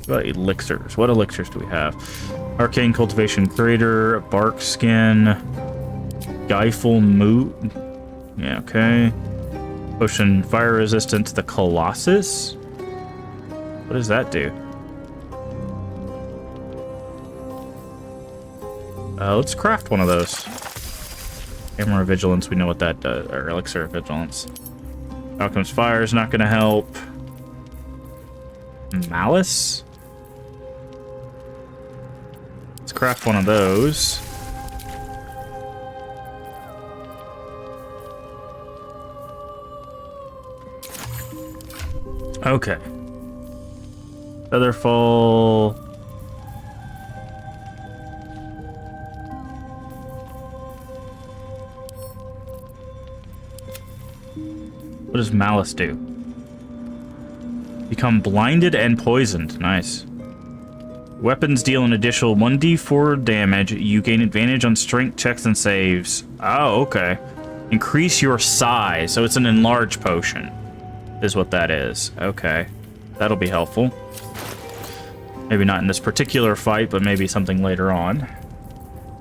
What about elixirs? What elixirs do we have? Arcane Cultivation Crater, Bark Skin, Geifel Moot. Yeah, okay. Potion Fire Resistance, the Colossus. What does that do? Let's craft one of those. Hammer of Vigilance, we know what that does. Or Elixir of Vigilance. Alchemist's Fire is not going to help. Malice? Let's craft one of those. Okay. Featherfall. What does Malice do? Become blinded and poisoned. Nice. Weapons deal an additional 1d4 damage. You gain advantage on strength checks and saves. Oh, okay. Increase your size. So it's an enlarge potion, is what that is. Okay. That'll be helpful. Maybe not in this particular fight, but maybe something later on.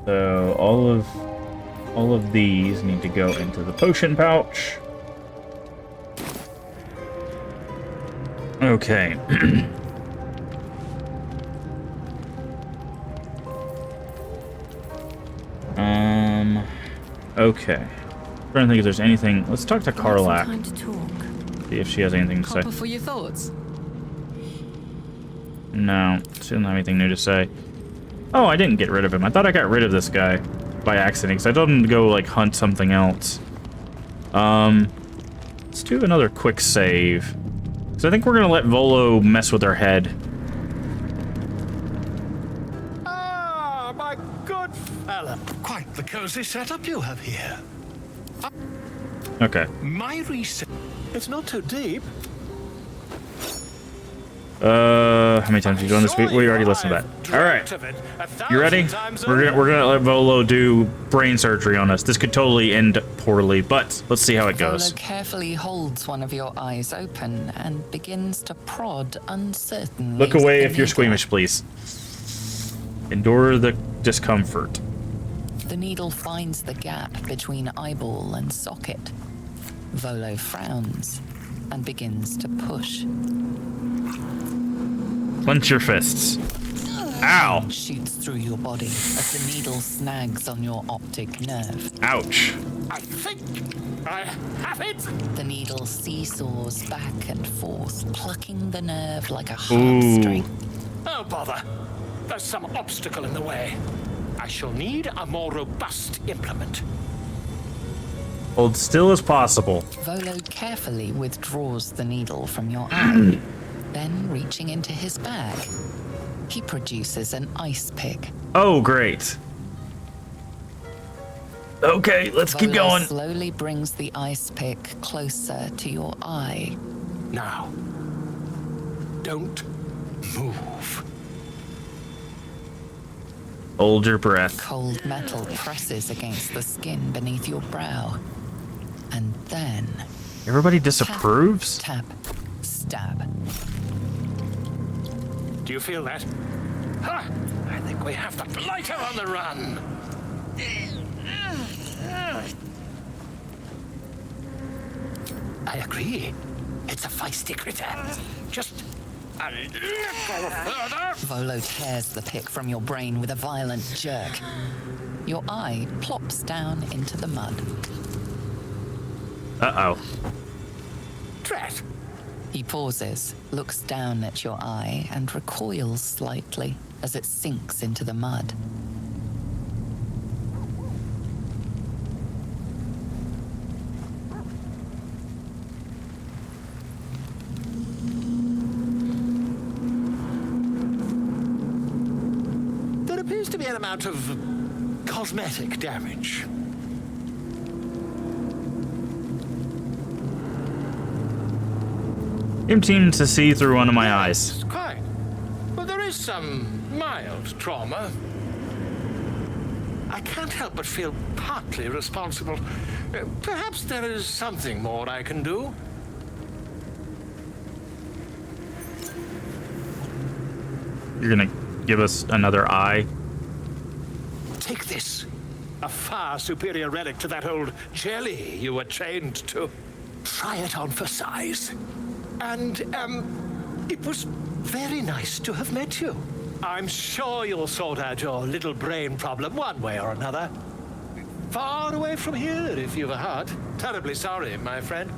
So all of these need to go into the potion pouch. Okay. Okay. I'm trying to think if there's anything. Let's talk to Karlak. Time to talk. See if she has anything to say. Copper for your thoughts. No, she doesn't have anything new to say. Oh, I didn't get rid of him. I thought I got rid of this guy by accident, because I told him to go, like, hunt something else. Let's do another quick save. So I think we're gonna let Volo mess with her head. Ah, my good fella. Quite the cozy setup you have here. Okay. My research. It's not too deep. How many times have you done this? We already listened to that. All right, you ready? We're gonna let Volo do brain surgery on us. This could totally end poorly, but let's see how it goes. Volo carefully holds one of your eyes open and begins to prod uncertainly. Look away with if the you're needle. squeamish, please. Endure the discomfort. The needle finds the gap between eyeball and socket. Volo frowns and begins to push. Clench your fists. Ow! Shoots through your body as the needle snags on your optic nerve. Ouch. I think I have it. The needle seesaws back and forth, plucking the nerve like a Ooh. heartstring. Oh, bother. There's some obstacle in the way. I shall need a more robust implement. Hold still as possible. Volo carefully withdraws the needle from your eye. Then, reaching into his bag, he produces an ice pick. Oh, great. Okay, let's keep Volo going. slowly brings the ice pick closer to your eye. Now, don't move. Hold your breath. Cold metal presses against the skin beneath your brow. And then, Everybody disapproves? tap, stab. Do you feel that? Ha! I think we have the blighter on the run. I agree. It's a feisty critter. Just a little further. Volo tears the pick from your brain with a violent jerk. Your eye plops down into the mud. Uh-oh. Drat. He pauses, looks down at your eye, and recoils slightly as it sinks into the mud. There appears to be an amount of cosmetic damage. Him seems to see through one of my eyes. It's quite. Well, there is some mild trauma. I can't help but feel partly responsible. Perhaps there is something more I can do. You're gonna give us another eye? Take this. A far superior relic to that old jelly you were trained to. Try it on for size. And, it was very nice to have met you. I'm sure you'll sort out your little brain problem one way or another. Far away from here, if you've a heart. Terribly sorry, my friend.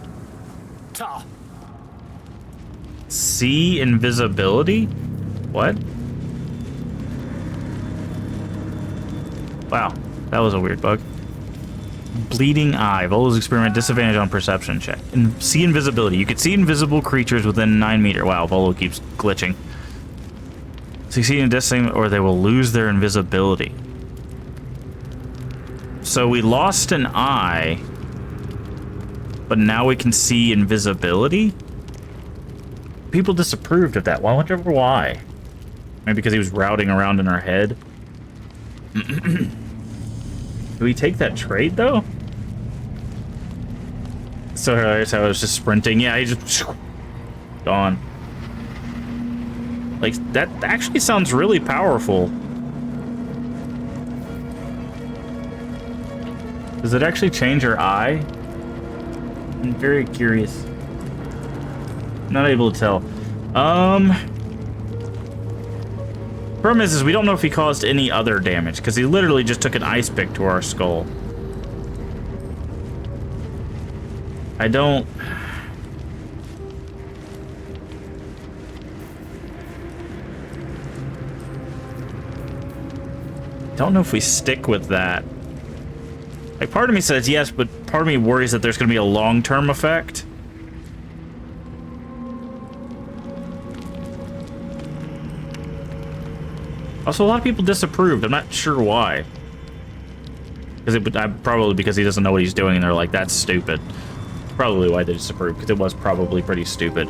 Ta. See invisibility? What? Wow, that was a weird bug. Bleeding eye. Volo's experiment disadvantage on perception check. And see invisibility. You could see invisible creatures within 9 meters. Wow, Volo keeps glitching. Succeed in distance or they will lose their invisibility. So we lost an eye, but now we can see invisibility? People disapproved of that. Well, I wonder why. Maybe because he was routing around in our head. Do we take that trade, though? So I was just sprinting. Yeah, he just... gone. Like, that actually sounds really powerful. Does it actually change her eye? I'm very curious. Not able to tell. Problem is we don't know if he caused any other damage, because he literally just took an ice pick to our skull. I don't... don't know if we stick with that. Like, part of me says yes, but part of me worries that there's going to be a long-term effect. Also, a lot of people disapproved. I'm not sure why. Probably because he doesn't know what he's doing, and they're like, that's stupid. Probably why they disapproved, because it was probably pretty stupid.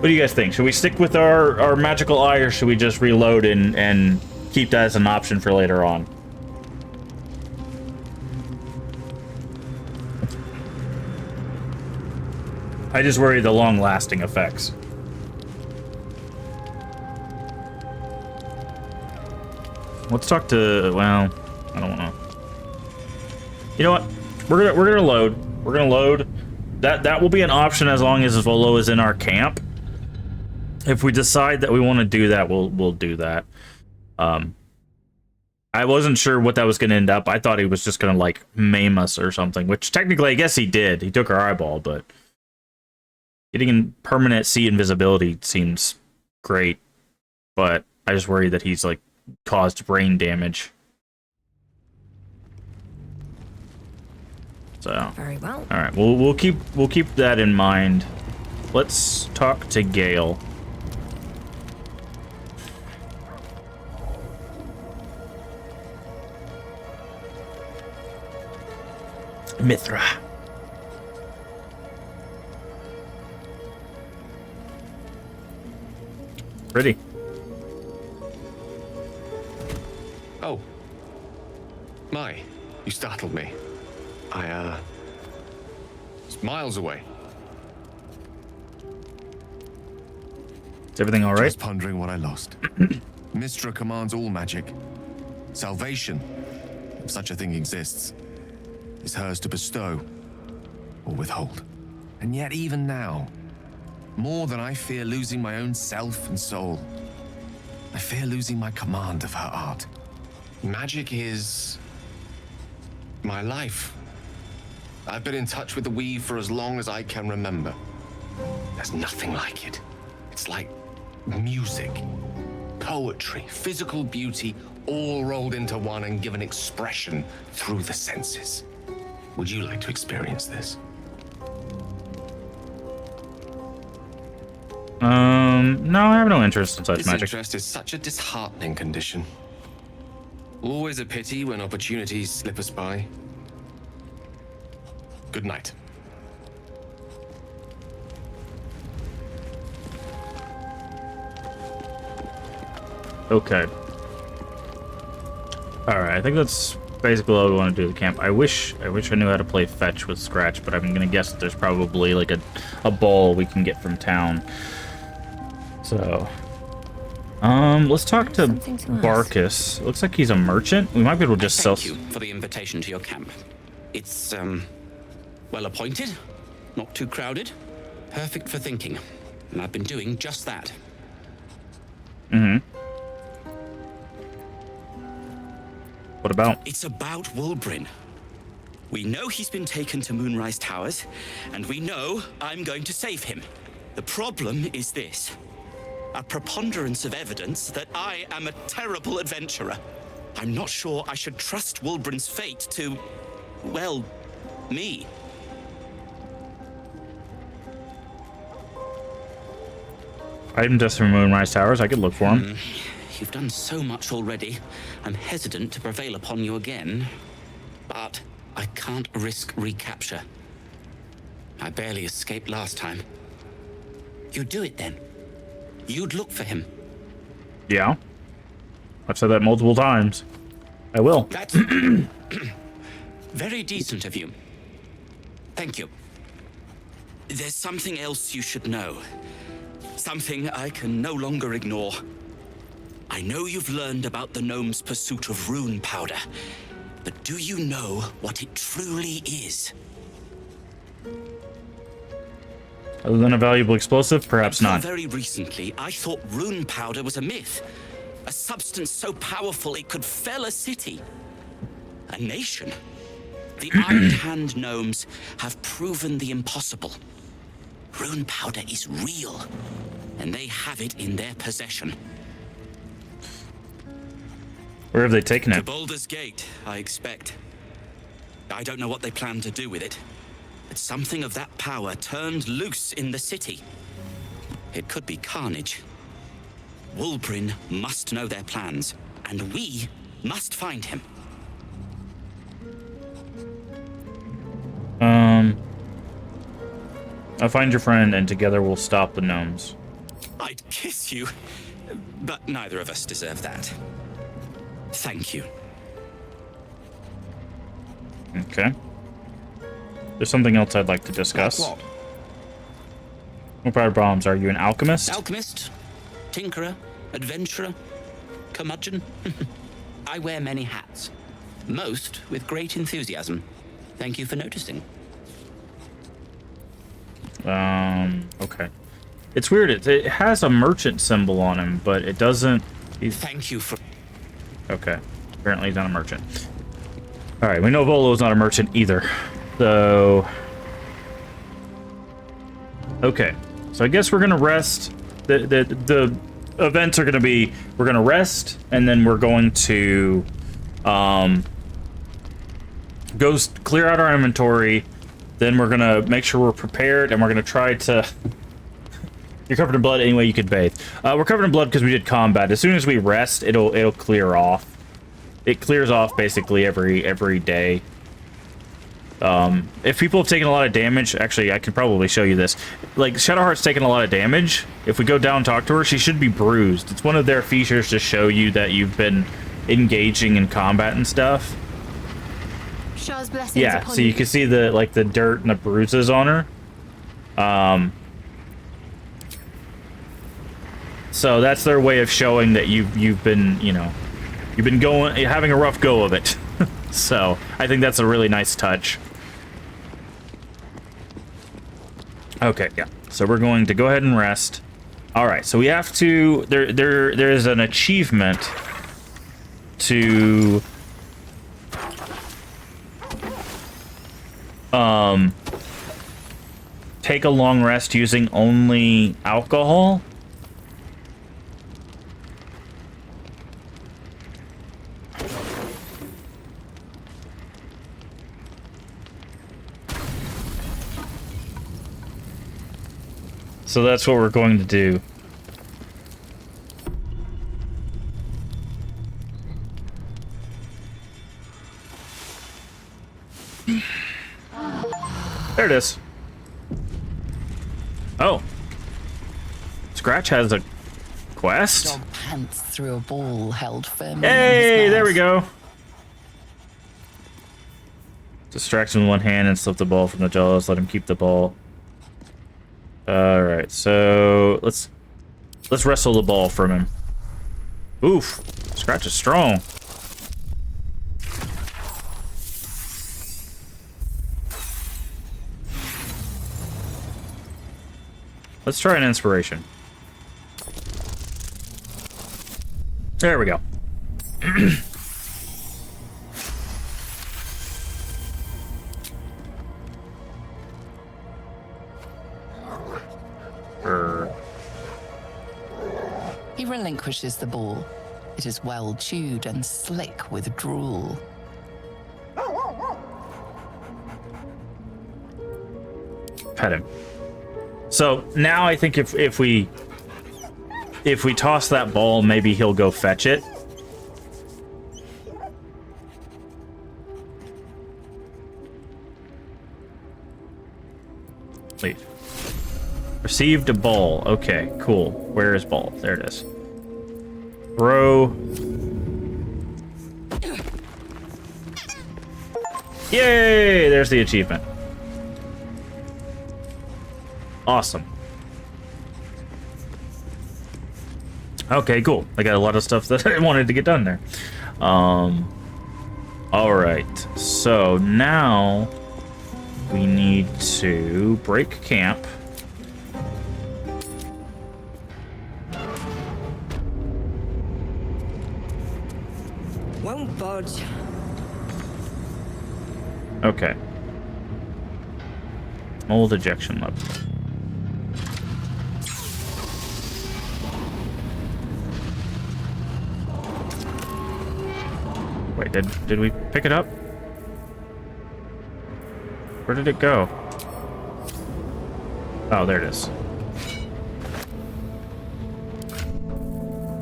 What do you guys think? Should we stick with our magical eye, or should we just reload and keep that as an option for later on? I just worry the long-lasting effects. Let's talk to, well, I don't want to. You know what? We're gonna load. We're gonna load. That will be an option as long as Volo is in our camp. If we decide that we want to do that, we'll do that. I wasn't sure what that was going to end up. I thought he was just going to, like, maim us or something, which technically I guess he did. He took our eyeball, but getting in permanent sea invisibility seems great. But I just worry that he's, like, caused brain damage. So Very well. all right, we'll keep that in mind. Let's talk to Gale. Mithra. Pretty. Oh. My, you startled me. It's miles away. Is everything all right? Just pondering what I lost. Mistra commands all magic. Salvation, if such a thing exists, is hers to bestow or withhold. And yet even now, more than I fear losing my own self and soul, I fear losing my command of her art. Magic is my life. I've been in touch with the weave for as long as I can remember. There's nothing like it. It's like music, poetry, physical beauty, all rolled into one and given expression through the senses. Would you like to experience this? No, I have no interest in such This magic. interest is such a disheartening condition. Always a pity when opportunities slip us by. Good night. Okay. Alright, I think that's basically all we want to do at the camp. I wish I knew how to play fetch with Scratch, but I'm gonna guess that there's probably like a ball we can get from town. So let's talk to Something to ask. Barkus. Looks like he's a merchant. We might be able to just sell. Thank you for the invitation to your camp. It's, well appointed, not too crowded, perfect for thinking. And I've been doing just that. What about? It's about Wulbrin. We know he's been taken to Moonrise Towers, and we know I'm going to save him. The problem is this. A preponderance of evidence that I am a terrible adventurer. I'm not sure I should trust Wulbrin's fate to, well, me. Item test from Moonrise Towers. I could look for him. You've done so much already. I'm hesitant to prevail upon you again, but I can't risk recapture. I barely escaped last time. You'd do it then. You'd look for him. Yeah. I've said that multiple times. I will. That's very decent of you. Thank you. There's something else you should know. Something I can no longer ignore. I know you've learned about the gnome's pursuit of rune powder, but do you know what it truly is? Other than a valuable explosive, perhaps Until not. very recently, I thought rune powder was a myth. A substance so powerful it could fell a city. A nation. The Iron Hand gnomes have proven the impossible. Rune powder is real, and they have it in their possession. Where have they taken To it? Baldur's Gate, I expect. I don't know what they plan to do with it, but something of that power turned loose in the city. It could be carnage. Wulbrin must know their plans, and we must find him. I'll find your friend, and together we'll stop the gnomes. I'd kiss you, but neither of us deserve that. Thank you. Okay. There's something else I'd like to discuss. Like What part of bombs? Are you an alchemist? Alchemist, tinkerer, adventurer, curmudgeon. I wear many hats, most with great enthusiasm. Thank you for noticing. Okay. It's weird. It has a merchant symbol on him, but it doesn't... Thank you for... Okay. Apparently he's not a merchant. Alright, we know Volo's not a merchant either. So... Okay. So I guess we're gonna rest. The events are gonna be... We're gonna rest, and then we're going to... Go clear out our inventory. Then we're gonna make sure we're prepared, and we're gonna try to... You're covered in blood any way you could bathe. We're covered in blood because we did combat. As soon as we rest, it'll clear off. It clears off basically every day. If people have taken a lot of damage, actually, I could probably show you this. Like, Shadowheart's taken a lot of damage. If we go down and talk to her, she should be bruised. It's one of their features to show you that you've been engaging in combat and stuff. Shah's blessings Yeah, upon so you can see the dirt and the bruises on her. So that's their way of showing that you've been, you know, you've been having a rough go of it. So I think that's a really nice touch. Okay, yeah. So we're going to go ahead and rest. All right, so we have to. There is an achievement to. Take a long rest using only alcohol. So that's what we're going to do. There it is. Oh. Scratch has a quest? Dog pants through a ball held firmly. Hey, there we go. Distract him with one hand and slip the ball from the jaws. Let him keep the ball. Alright, so let's wrestle the ball from him. Oof. Scratch is strong. Let's try an inspiration. There we go. He relinquishes the ball. It is well chewed and slick with drool. Pet him. So now I think if we toss that ball, maybe he'll go fetch it. Leave. Received a ball. Okay, cool. Where is ball? There it is. Throw. Yay! There's the achievement. Awesome. Okay, cool. I got a lot of stuff that I wanted to get done there. Alright. So now we need to break camp. Won't budge. Okay. Mold ejection level. Wait, did we pick it up? Where did it go? Oh, there it is.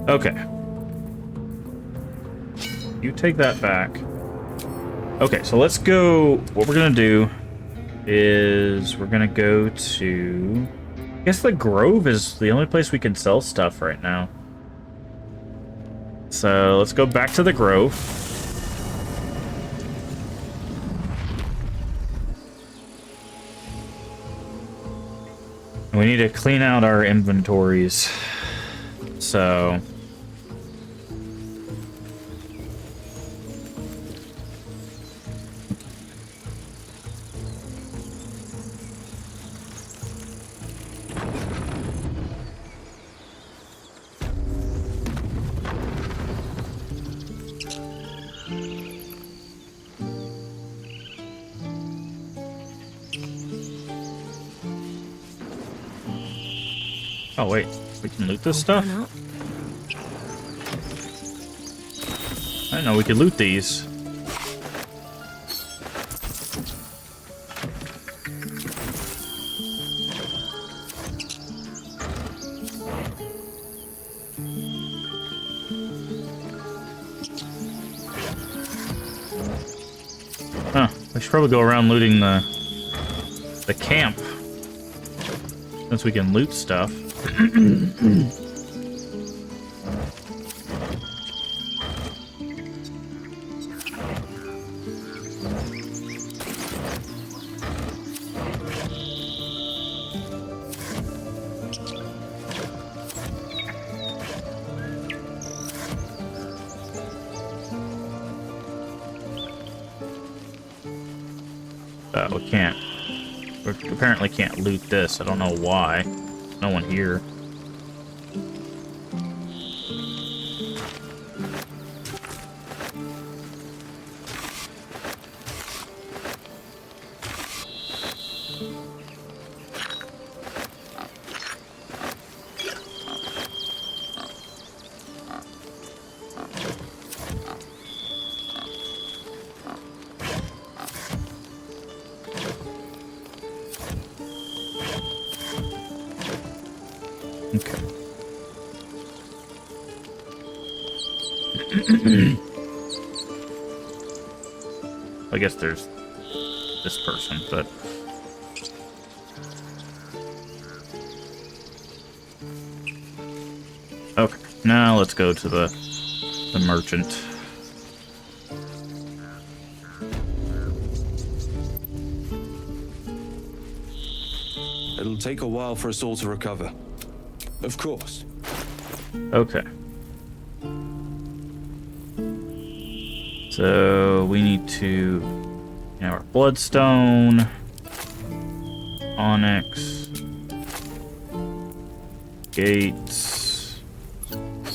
Okay. You take that back. Okay, so let's go. What we're gonna do is we're gonna go to. I guess the Grove is the only place we can sell stuff right now. So let's go back to the Grove. We need to clean out our inventories. So... Oh wait, we can loot this stuff? I didn't know we could loot these. Huh, we should probably go around looting the camp. Since we can loot stuff. We can't. We apparently can't loot this. I don't know why. No one here. Okay. I guess there's this person, but... Okay, now let's go to the merchant. It'll take a while for us all to recover. Of course. Okay. So we need to our bloodstone, onyx, gates,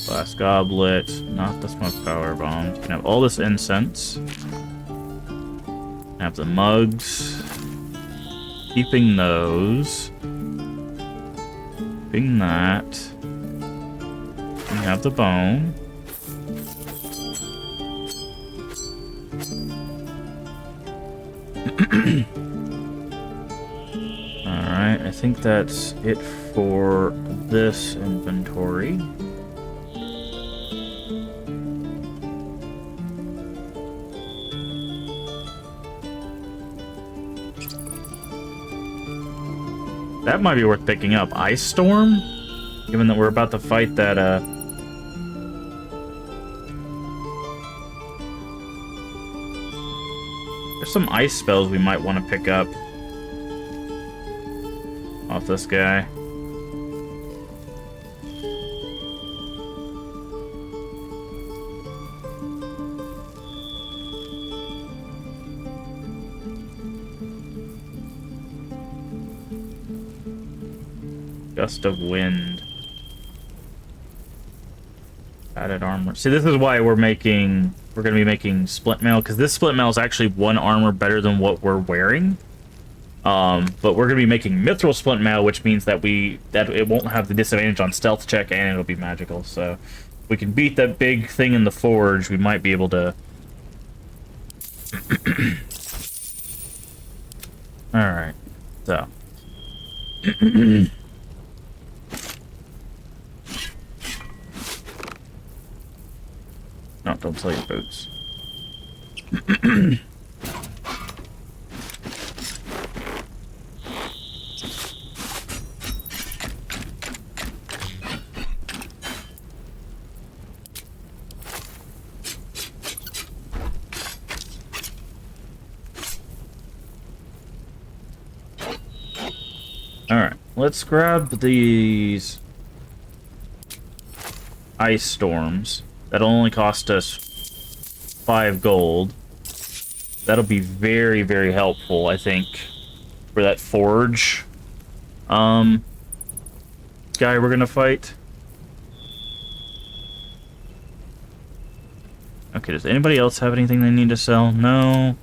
glass goblet, not the smoke power bomb. You can have all this incense. Have the mugs. Keeping those. Keeping that. We have the bone. Alright, I think that's it for this inventory. That might be worth picking up. Ice Storm? Given that we're about to fight that, There's some ice spells we might want to pick up. Off this guy. Gust of wind. Added armor. See, this is why we're going to be making splint mail, because this splint mail is actually one armor better than what we're wearing. But we're going to be making mithril splint mail, which means that it won't have the disadvantage on stealth check, and it'll be magical. So if we can beat that big thing in the forge, we might be able to. Alright. So. No, don't sell your boots. Alright, let's grab these ice storms. That'll only cost us 5 gold. That'll be very, very helpful, I think, for that forge guy we're gonna fight. Okay, does anybody else have anything they need to sell? No.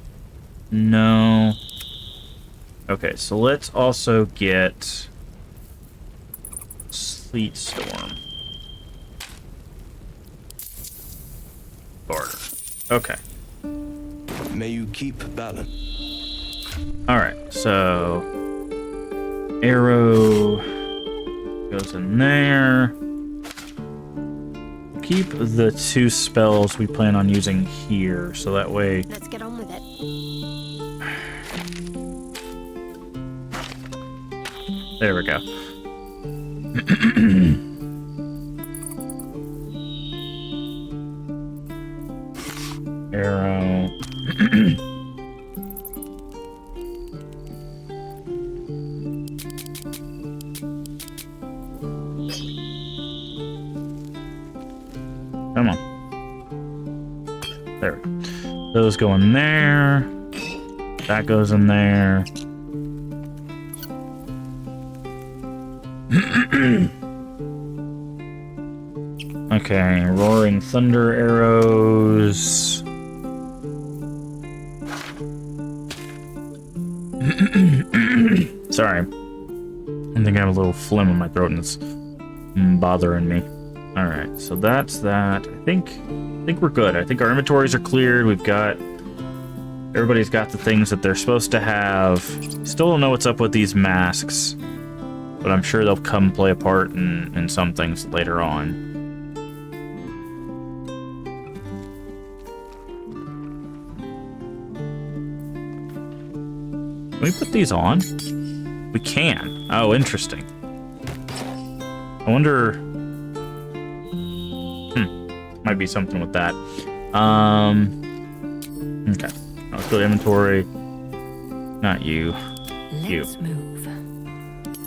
No. Okay, so let's also get Sleet Storm. Barter. Okay. May you keep balance. Alright, so arrow goes in there. Keep the 2 spells we plan on using here, so that way... Let's get on with it. There we go. Arrow. Come on. There. Those go in there. That goes in there. Okay, roaring thunder arrows. Sorry. I think I have a little phlegm in my throat and it's bothering me. Alright, so that's that. I think we're good. I think our inventories are cleared. We've got... Everybody's got the things that they're supposed to have. Still don't know what's up with these masks, but I'm sure they'll come play a part in some things later on. Can we put these on? We can. Oh, interesting. I wonder... Might be something with that. Okay. Let's go to inventory. Not you. Let's move.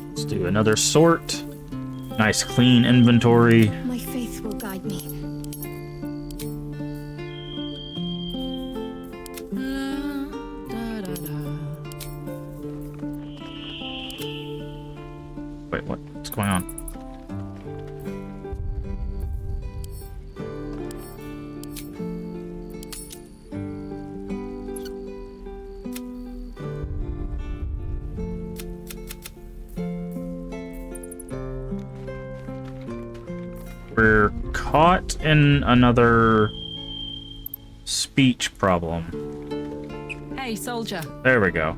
Let's do another sort. Nice clean inventory. My faith will guide me. Wait, what? What's going on? We're caught in another speech problem. Hey, soldier. There we go.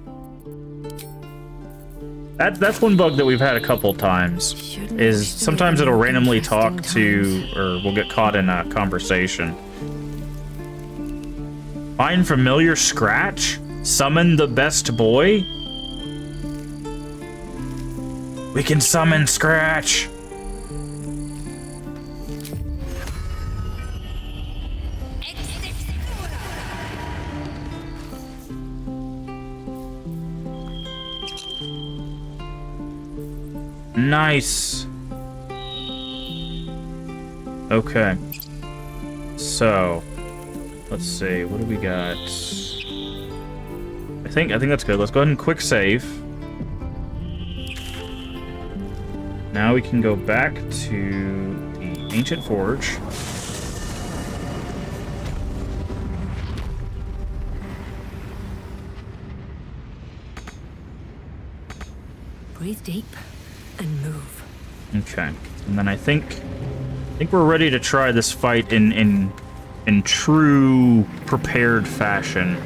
That's one bug that we've had a couple times. Is sometimes it'll randomly talk to, or we'll get caught in a conversation. Find familiar scratch? Summon the best boy? We can summon Scratch! Nice. Okay. So, let's see. What do we got? I think that's good. Let's go ahead and quick save. Now we can go back to the ancient forge. Breathe deep and move. Okay, and then I think we're ready to try this fight in true prepared fashion.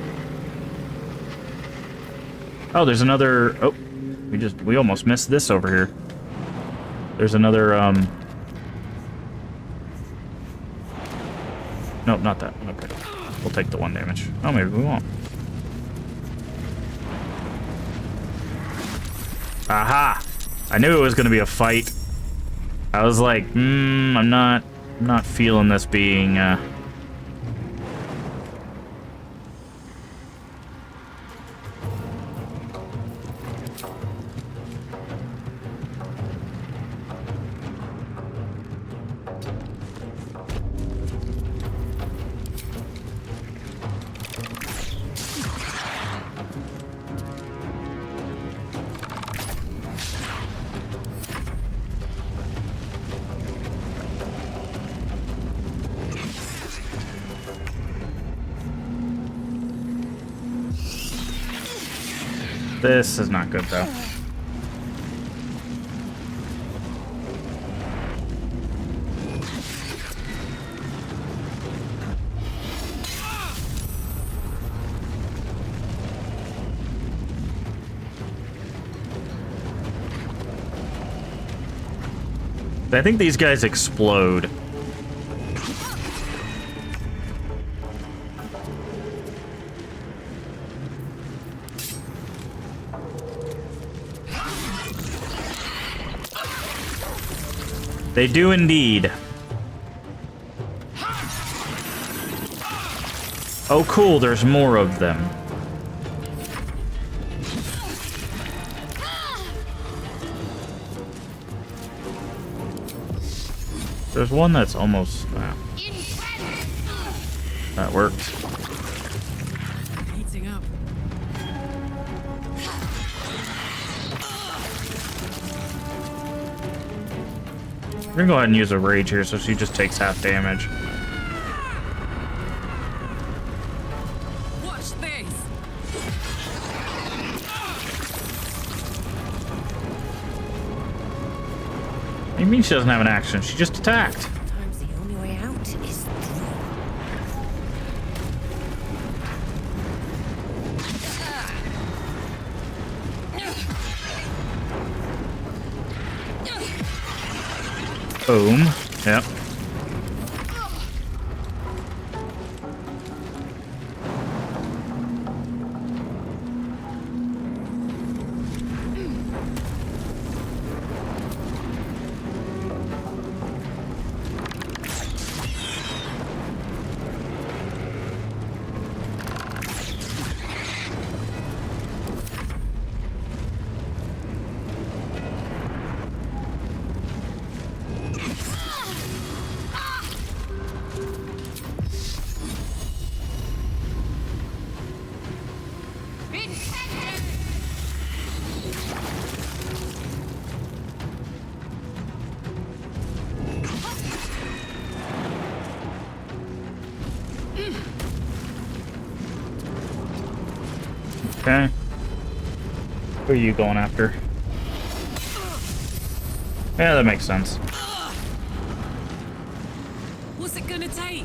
Oh, there's another. Oh, we almost missed this over here. There's another. Nope, not that. Okay. We'll take the 1 damage. Oh, maybe we won't. Aha! I knew it was going to be a fight. I was like, I'm not feeling this being, This is not good, though. I think these guys explode. They do indeed. Oh, cool, there's more of them. There's one that's almost... that worked. Heating up. We're gonna go ahead and use a rage here so she just takes half damage. Watch this. What do you mean she doesn't have an action? She just attacked. Sometimes the only way out is through. Boom. Yep. Okay. Who are you going after? Yeah, that makes sense. What's it gonna take?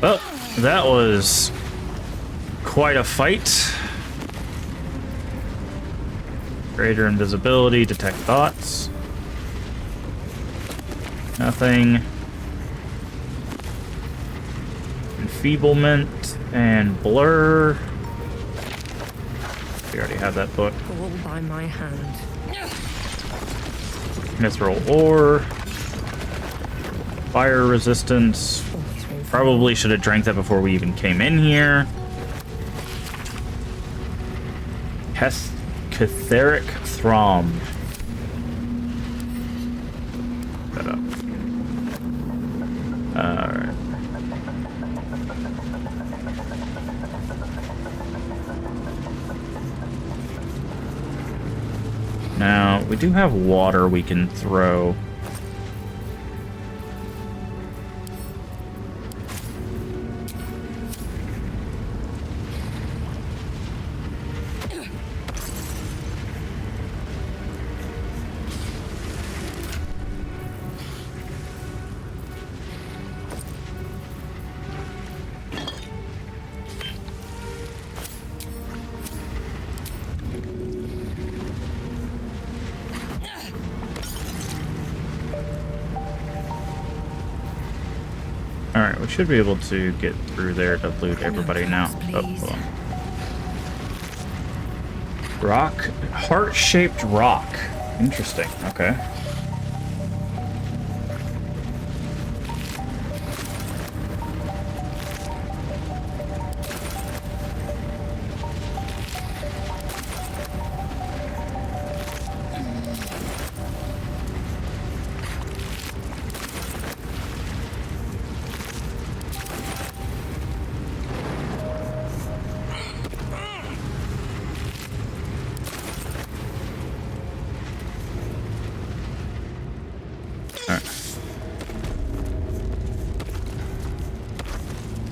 Well, that was quite a fight. Greater invisibility, detect thoughts. Nothing. Enfeeblement and blur. We already have that book. All by my hand. Mithril ore. Fire resistance. Probably should have drank that before we even came in here. Catheric Throm. Shut up. Alright. Now, we do have water we can throw. Alright, we should be able to get through there to loot everybody now. Oh, hold on. Rock? Heart-shaped rock. Interesting. Okay.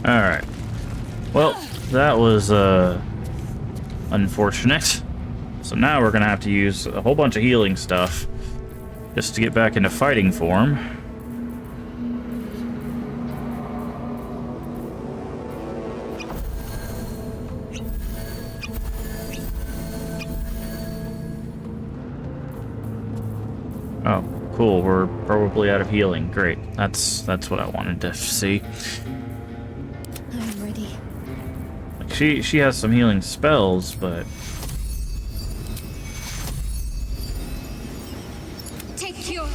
Alright. Well, that was, unfortunate. So now we're gonna have to use a whole bunch of healing stuff just to get back into fighting form. Oh, cool. We're probably out of healing. Great. That's what I wanted to see. I'm ready. Like she has some healing spells, but Take cure.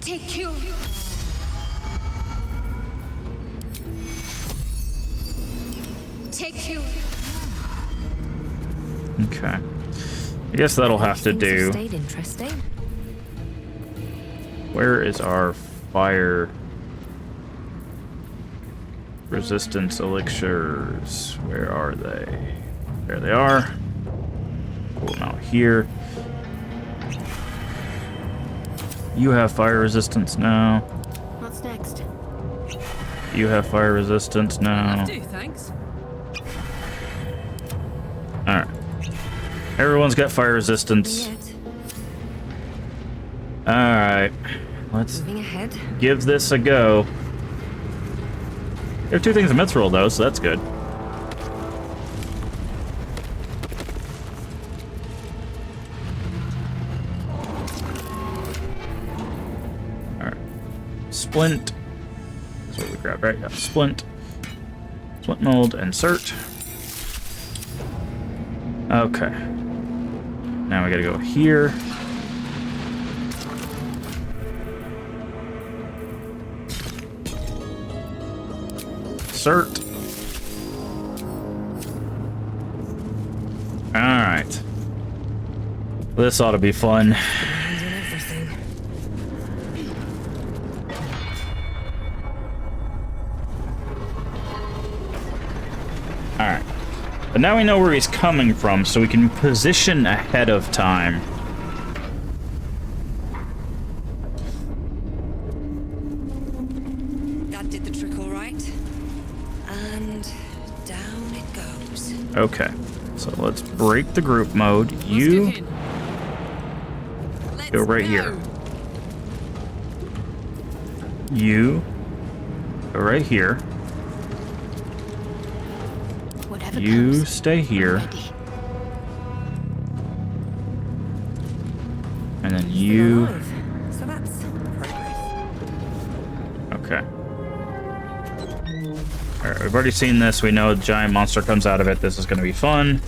Take cure. Take cure. okay. I guess that'll have to Things do. have stayed interesting. Where is our fire resistance elixirs? Where are they? There they are. Pull them out here. You have fire resistance now. What's next? You have fire resistance now. Do, thanks. Alright. Everyone's got fire resistance. Yet. Alright. Let's Moving ahead. give this a go. There are 2 things in Mithril, though, so that's good. Alright. Splint. That's what we grabbed, right? Yeah, splint. Splint mold, insert. Okay. Now we gotta go here. Insert. Alright. This ought to be fun. Hands on everything. Alright. But now we know where he's coming from, so we can position ahead of time. That did the trick all right. And down it goes. Okay. So let's break the group mode. You go right here. You go right here. Whatever You comes, stay here. ready. And then you... Alive. So that's progress. Okay. Alright, we've already seen this. We know a giant monster comes out of it. This is going to be fun.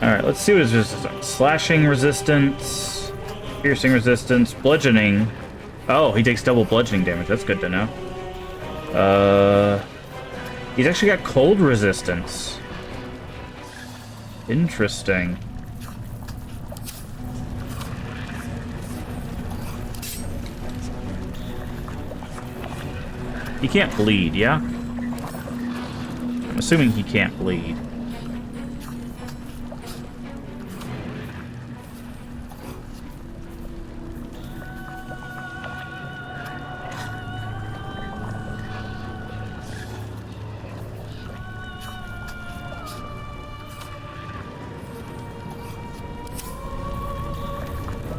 Alright, let's see what his resistance. Slashing resistance, piercing resistance, bludgeoning. Oh, he takes double bludgeoning damage. That's good to know. He's actually got cold resistance. Interesting. He can't bleed, yeah? I'm assuming he can't bleed.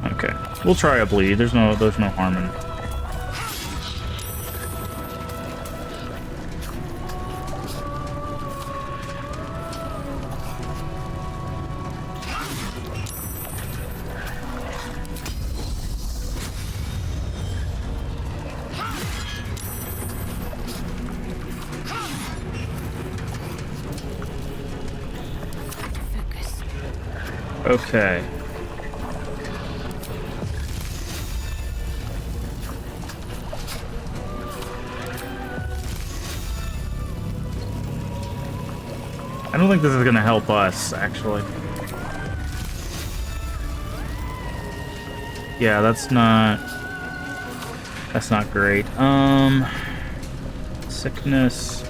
Okay, we'll try a bleed. There's no harm in. Okay. I don't think this is gonna help us, actually. Yeah, that's not great. Sickness,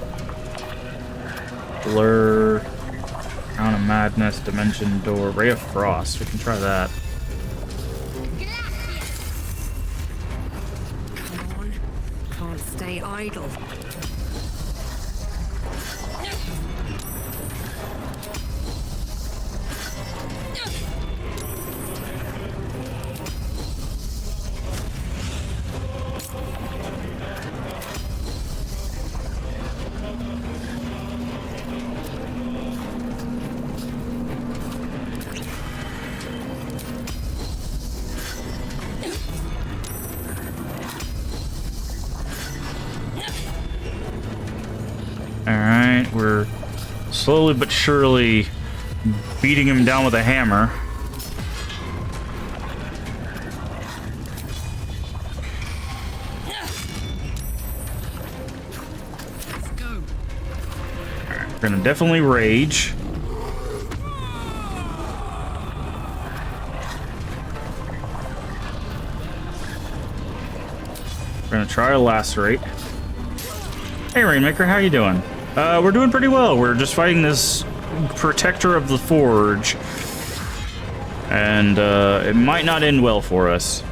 blur, Crown of Madness, Dimension Door, Ray of Frost. We can try that. Come on. Can't stay idle. Alright, we're slowly but surely beating him down with a hammer. Alright, we're gonna definitely rage. We're gonna try to lacerate. Hey Rainmaker, how you doing? We're doing pretty well. We're just fighting this protector of the forge. And, it might not end well for us.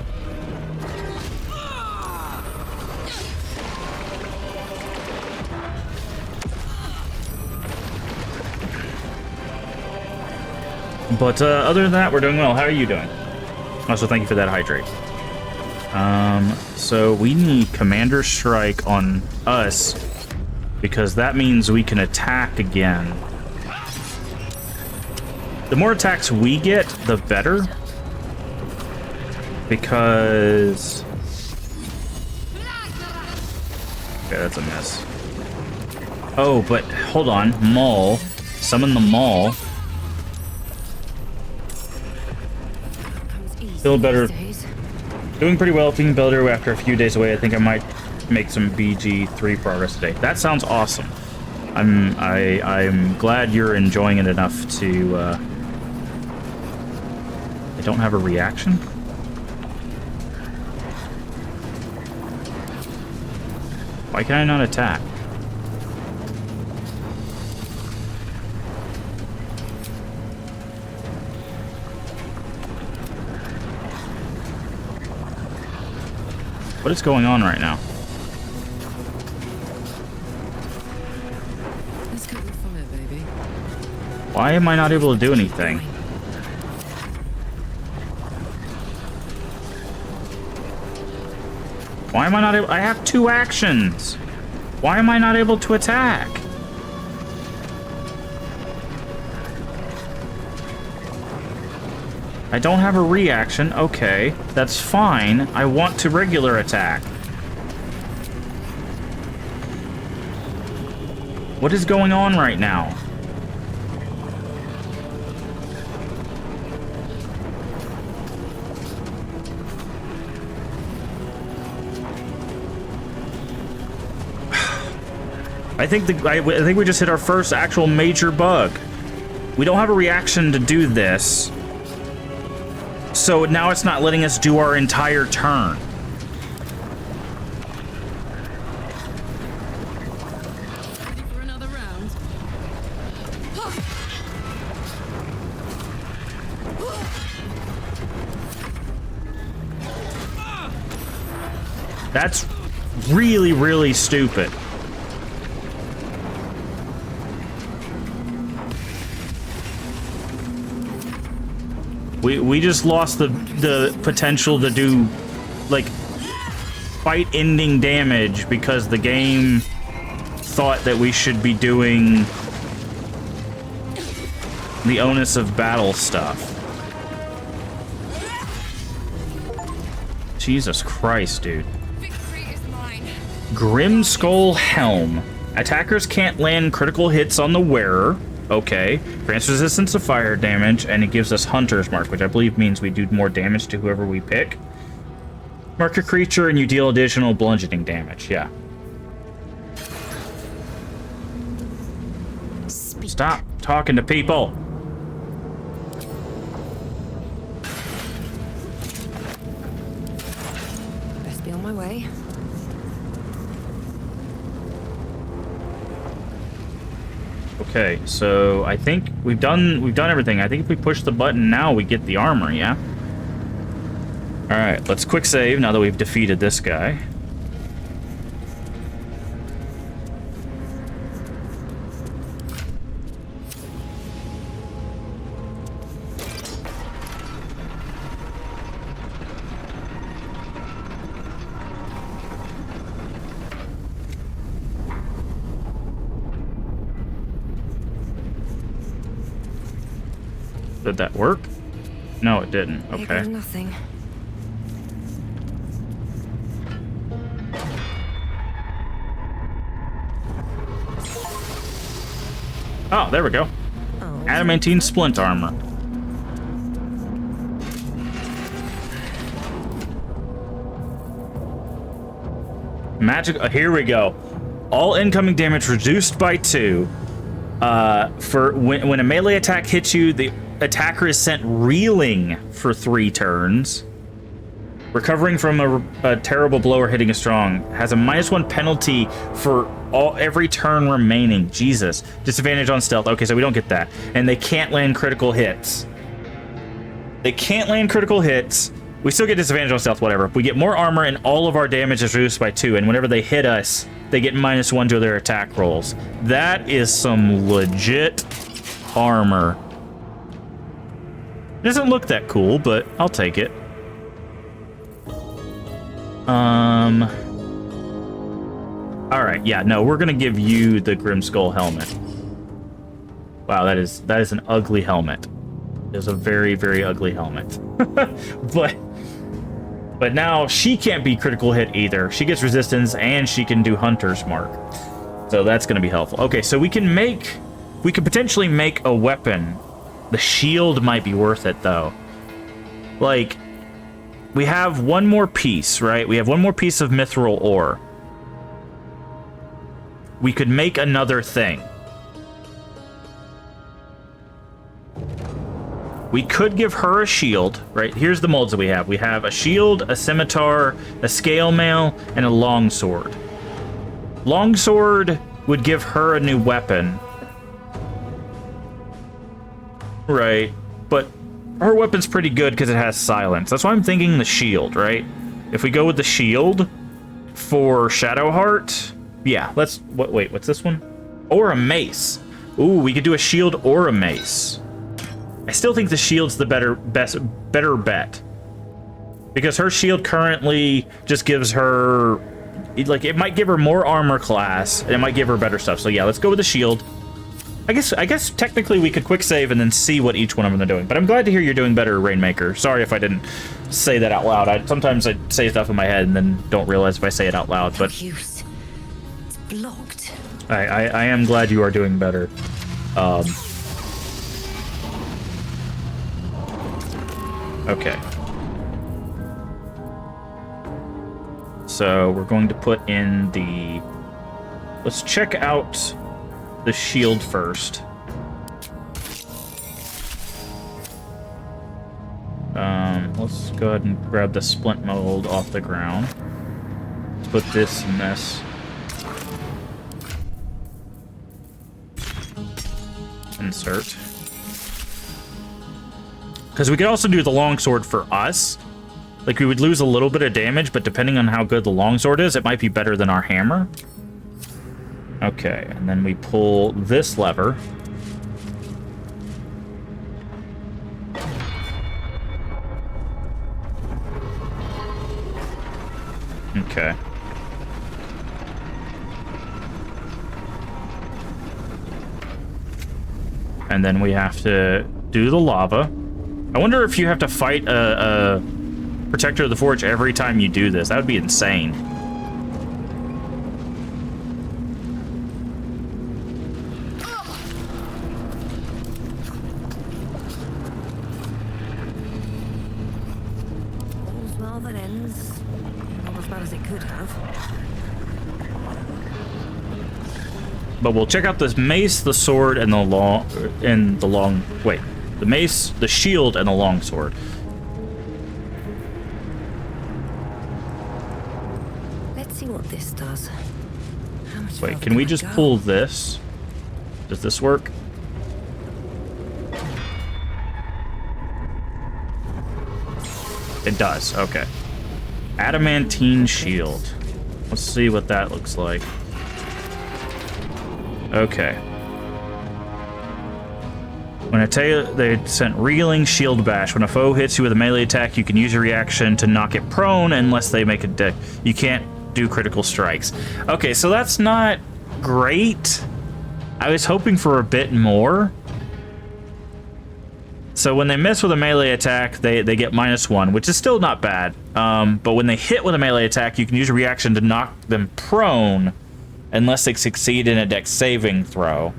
But, other than that, we're doing well. How are you doing? Also, thank you for that hydrate. So we need Commander Strike on us, because that means we can attack again. The more attacks we get, the better. Because... okay, that's a miss. Oh, but hold on. Maul. Summon the Maul. Feel better. Doing pretty well, feeling better after a few days away. I think I might make some BG3 progress today. That sounds awesome. I'm glad you're enjoying it enough to I don't have a reaction? Why can I not attack? What is going on right now? Let's go with fire, baby. Why am I not able to do anything? Why am I not able? I have 2 actions. Why am I not able to attack? I don't have a reaction. Okay, that's fine. I want to regular attack. What is going on right now? I think we just hit our first actual major bug. We don't have a reaction to do this. So now it's not letting us do our entire turn. Ready for another round? That's really, really stupid. We just lost the potential to do, like, fight-ending damage because the game thought that we should be doing the onus of battle stuff. Jesus Christ, dude. Victory is mine. Grim Skull Helm. Attackers can't land critical hits on the wearer. Okay. Grants resistance to fire damage, and it gives us Hunter's Mark, which I believe means we do more damage to whoever we pick. Mark a creature, and you deal additional bludgeoning damage. Yeah. Stop talking to people. Best be on my way. Okay, so I think we've done everything. I think if we push the button now, we get the armor, yeah? All right, let's quick save now that we've defeated this guy. Did that work? No, it didn't. Here Okay. goes nothing. Oh, there we go. Oh, Adamantine splint armor. Magic. Here we go. All incoming damage reduced by 2. For when a melee attack hits you, the attacker is sent reeling for 3 turns. Recovering from a terrible blow or hitting a strong. Has a -1 penalty for every turn remaining. Jesus. Disadvantage on stealth. Okay, so we don't get that. And they can't land critical hits. They can't land critical hits. We still get disadvantage on stealth, whatever. We get more armor and all of our damage is reduced by 2. And whenever they hit us, they get -1 to their attack rolls. That is some legit armor. It doesn't look that cool, but I'll take it. All right, yeah, no, we're gonna give you the Grim Skull helmet. Wow, that is an ugly helmet. It is a very, very ugly helmet. But now she can't be critical hit either. She gets resistance and she can do Hunter's Mark. So that's gonna be helpful. Okay, so we could potentially make a weapon. The shield might be worth it though. Like, we have one more piece, right? We have one more piece of mithril ore. We could make another thing. We could give her a shield, right? Here's the molds that we have. We have a shield, a scimitar, a scale mail, and a longsword. Longsword would give her a new weapon. Right, but her weapon's pretty good because it has silence. That's why I'm thinking the shield, right? If we go with the shield for Shadowheart, yeah, wait, what's this one? Or a mace. Ooh, we could do a shield or a mace. I still think the shield's the better bet. Because her shield currently just gives her, like, it might give her more armor class, and it might give her better stuff. So yeah, let's go with the shield. I guess technically we could quick save and then see what each one of them are doing. But I'm glad to hear you're doing better, Rainmaker. Sorry if I didn't say that out loud. Sometimes I say stuff in my head and then don't realize if I say it out loud. But It's blocked. I am glad you are doing better. Okay. So we're going to put in the... Let's check out the shield first. Let's go ahead and grab the splint mold off the ground. Put this in this. Insert. Because we could also do the longsword for us. Like, we would lose a little bit of damage, but depending on how good the longsword is, it might be better than our hammer. Okay, and then we pull this lever. Okay. And then we have to do the lava. I wonder if you have to fight a Protector of the Forge every time you do this. That would be insane. But we'll check out this mace, the sword, and the mace, the shield, and the long sword. Let's see what this does. How much Wait, further can we I just go? pull this? Does this work? It does, okay. Adamantine shield. Let's see what that looks like. Okay. When I tell you they sent Reeling Shield Bash. When a foe hits you with a melee attack, you can use a reaction to knock it prone unless they make a deck. You can't do critical strikes. Okay, so that's not great. I was hoping for a bit more. So when they miss with a melee attack, they get -1, which is still not bad. But when they hit with a melee attack, you can use a reaction to knock them prone unless they succeed in a dex saving throw.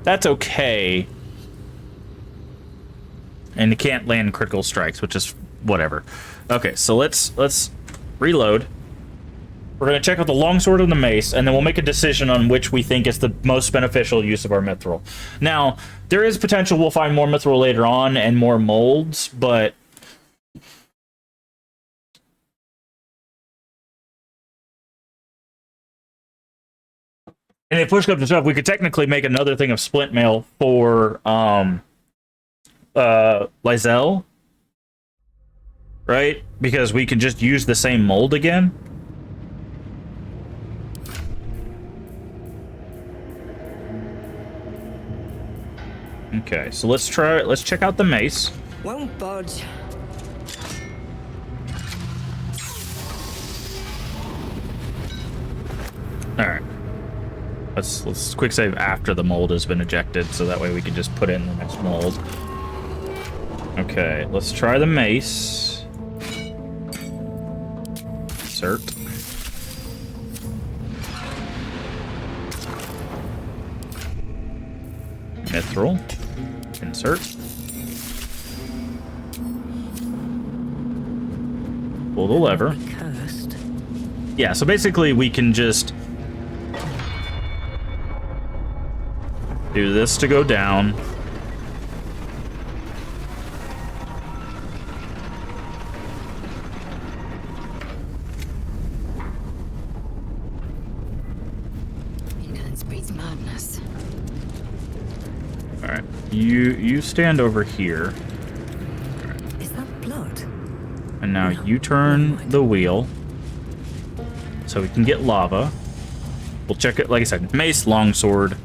That's okay. And you can't land critical strikes, which is whatever. Okay, so let's reload. We're going to check out the longsword and the mace, and then we'll make a decision on which we think is the most beneficial use of our mithril. Now, there is potential we'll find more mithril later on and more molds, but... And if push comes to shove, we could technically make another thing of splint mail for Lysel, right? Because we can just use the same mold again. Okay, so let's check out the mace. Won't budge. All right. Let's quick save after the mold has been ejected, so that way we can just put in the next mold. Okay, let's try the mace. Insert. Mithril. Insert. Pull the lever. Cursed. Yeah, so basically we can just do this to go down. Ignorance breeds madness. All right, you stand over here, Is that blood? and now you turn the wheel so we can get lava. We'll check it, like I said, mace, longsword.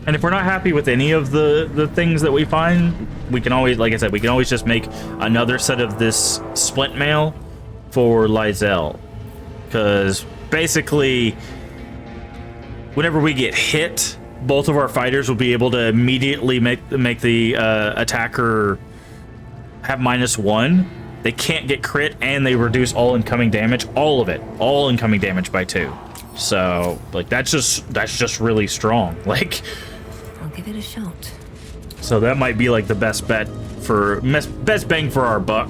And if we're not happy with any of the things that we find, we can always, like I said, we can always just make another set of this splint mail for Lysel. Because basically, whenever we get hit, both of our fighters will be able to immediately make the attacker have -1. They can't get crit, and they reduce all incoming damage, all of it, all incoming damage by 2. So, like, that's just really strong. Like, I'll give it a shot. so that might be like the best bet for best bang for our buck.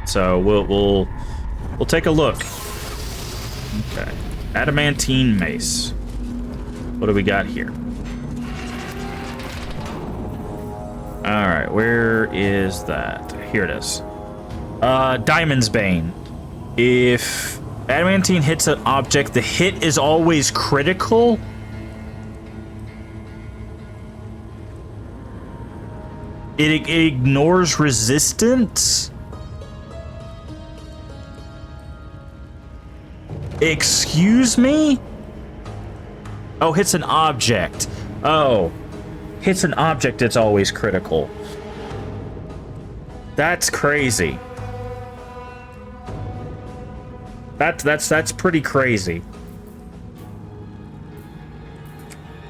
So we'll take a look. Okay, adamantine mace. What do we got here? All right, where is that? Here it is. Diamond's Bane. If adamantine hits an object, the hit is always critical. It ignores resistance. Excuse me? Oh, hits an object. Oh, hits an object, it's always critical. That's crazy. That's pretty crazy.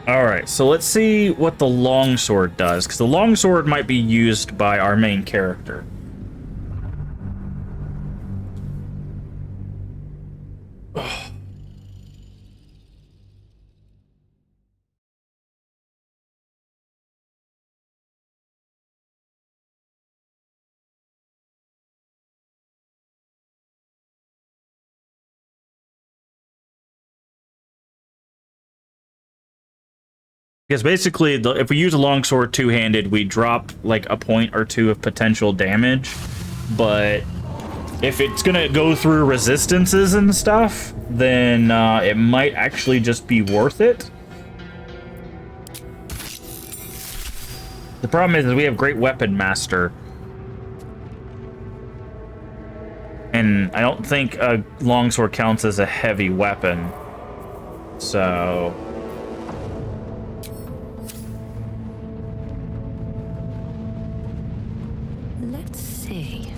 Alright, so let's see what the longsword does, because the longsword might be used by our main character. Because basically, if we use a longsword two-handed, we drop like a point or two of potential damage. But if it's gonna go through resistances and stuff, then it might actually just be worth it. The problem is we have Great Weapon Master. And I don't think a longsword counts as a heavy weapon. So... Let's see.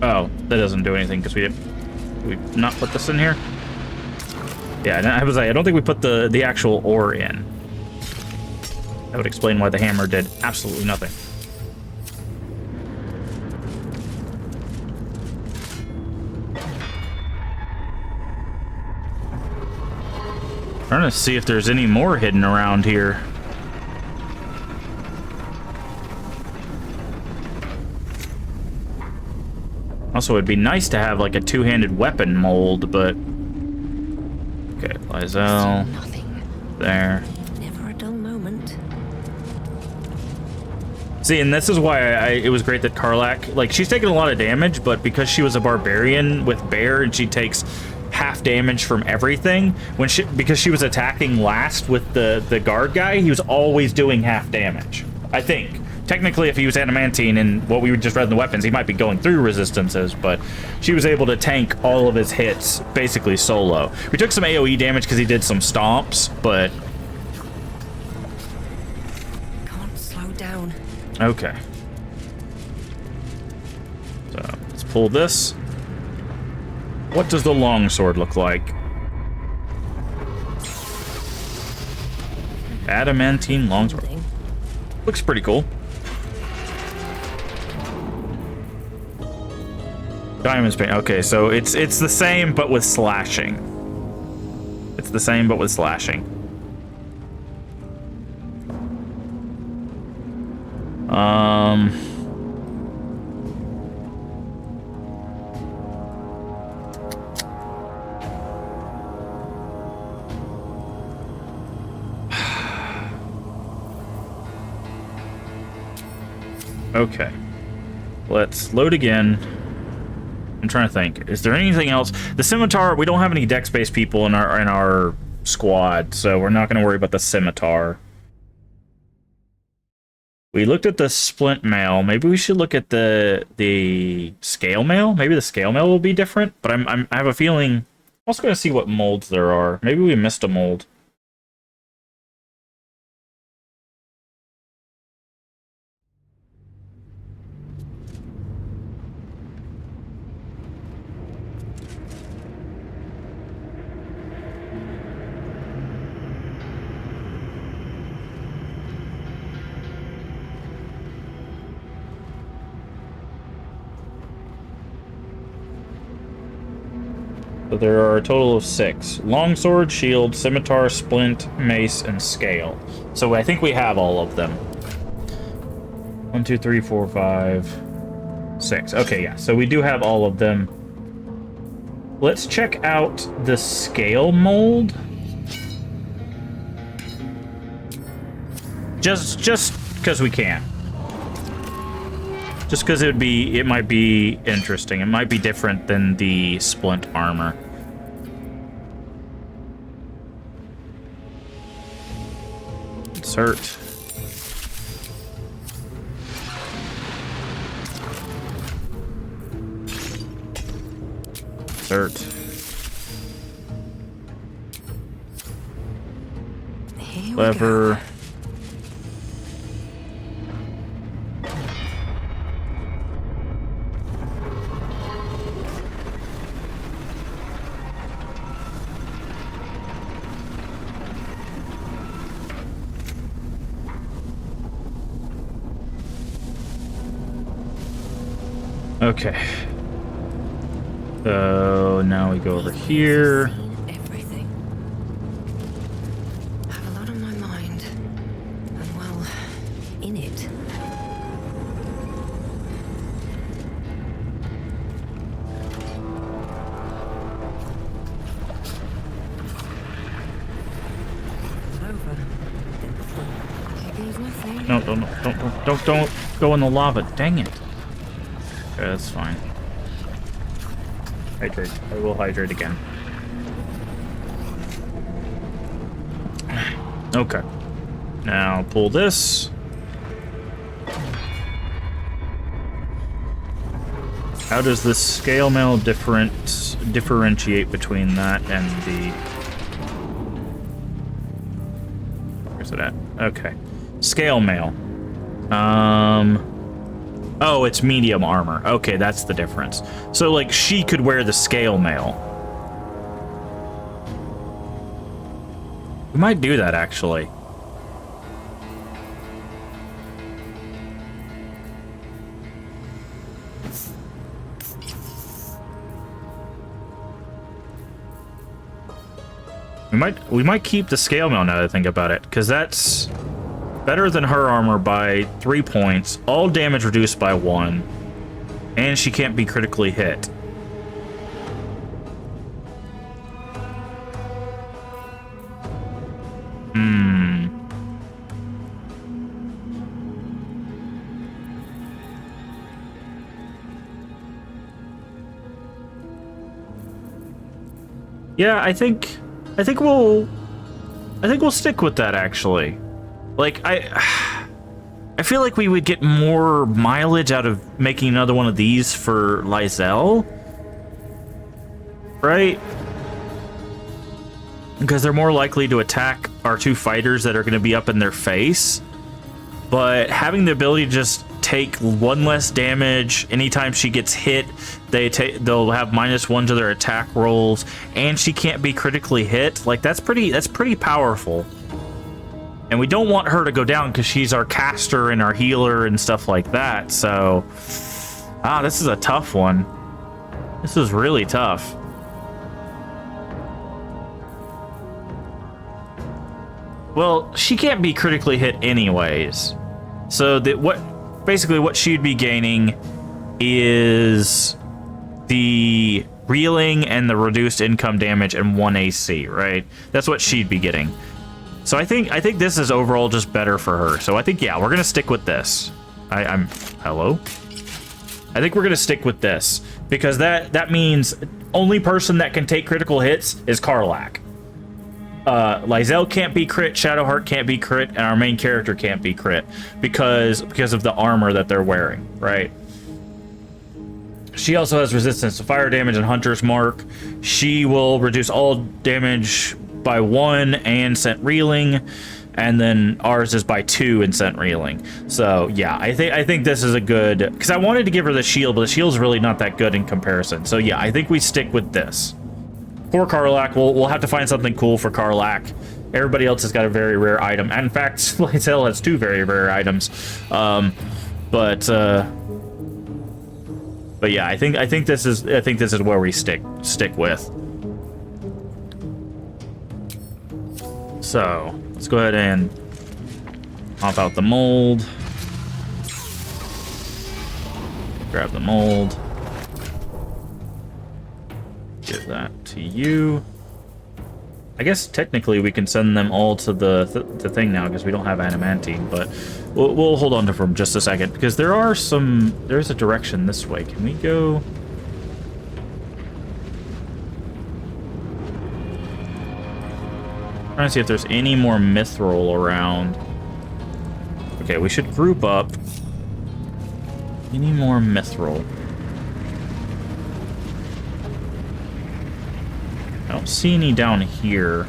Oh, that doesn't do anything because we not put this in here. Yeah, I was like, I don't think we put the actual ore in. That would explain why the hammer did absolutely nothing. Trying to see if there's any more hidden around here. Also, it'd be nice to have like a two-handed weapon mold, but okay, Lizelle. Nothing. There. Never a dull moment. See, and this is why it was great that Karlach, like, she's taking a lot of damage, but because she was a barbarian with Bear and she takes half damage from everything, because she was attacking last with the guard guy, he was always doing half damage. I think. Technically, if he was adamantine and what we just read in the weapons, he might be going through resistances, but she was able to tank all of his hits basically solo. We took some AoE damage because he did some stomps, but... Can't slow down. Okay. So, let's pull this. What does the longsword look like? Adamantine longsword. Looks pretty cool. Diamond paint. Okay, so it's the same but with slashing. It's the same but with slashing. Okay. Let's load again. I'm trying to think. Is there anything else? The scimitar, we don't have any dex-based people in our squad, so we're not going to worry about the scimitar. We looked at the splint mail. Maybe we should look at the scale mail. Maybe the scale mail will be different, but I have a feeling. I'm also going to see what molds there are. Maybe we missed a mold. So there are a total of 6. Longsword, shield, scimitar, splint, mace, and scale. So I think we have all of them. 1, 2, 3, 4, 5, 6. Okay, yeah. So we do have all of them. Let's check out the scale mold. Just because we can. Just because it might be interesting. It might be different than the splint armor. Insert. Insert. Here we Lever. go. Okay. So now we go over here. Everything. Have a lot on my mind. And well, in it. Over. Then before. Here goes nothing. No, don't go in the lava. Dang it. Okay, that's fine. Hydrate. I will hydrate again. Okay. Now pull this. How does the scale mail differentiate between that and the... Where's it at? Okay. Scale mail. Oh, it's medium armor. Okay, that's the difference. So, like, she could wear the scale mail. We might do that, actually. We might keep the scale mail now that I think about it, because that's better than her armor by 3 points, all damage reduced by 1, and she can't be critically hit. Yeah, I think we'll stick with that, actually. Like, I feel like we would get more mileage out of making another one of these for Lysel, right? Because they're more likely to attack our two fighters that are going to be up in their face. But having the ability to just take 1 less damage anytime she gets hit, they'll have -1 to their attack rolls, and she can't be critically hit. Like, that's pretty powerful. And we don't want her to go down because she's our caster and our healer and stuff like that. So, this is a tough one. This is really tough. Well, she can't be critically hit anyways. So basically what she'd be gaining is the reeling and the reduced income damage and 1 AC, right? That's what she'd be getting. So I think this is overall just better for her. So I think, yeah, we're gonna stick with this. Hello? I think we're gonna stick with this because that means only person that can take critical hits is Karlach. Lysel can't be crit, Shadowheart can't be crit, and our main character can't be crit because of the armor that they're wearing, right? She also has resistance to fire damage and Hunter's Mark. She will reduce all damage by 1 and scent reeling, and then ours is by 2 and scent reeling. So yeah, I think this is a good, because I wanted to give her the shield, but the shield's really not that good in comparison. So yeah, I think we stick with this. For Karlach, we'll have to find something cool for Karlach. Everybody else has got a very rare item. And in fact, Lysel has 2 very rare items. But yeah, I think this is where we stick with. So let's go ahead and pop out the mold. Grab the mold. Give that to you. I guess technically we can send them all to the thing now because we don't have adamantine, but we'll hold on to them just a second because there's a direction this way. Can we go? Trying to see if there's any more mithril around. Okay, we should group up. Any more mithril? I don't see any down here.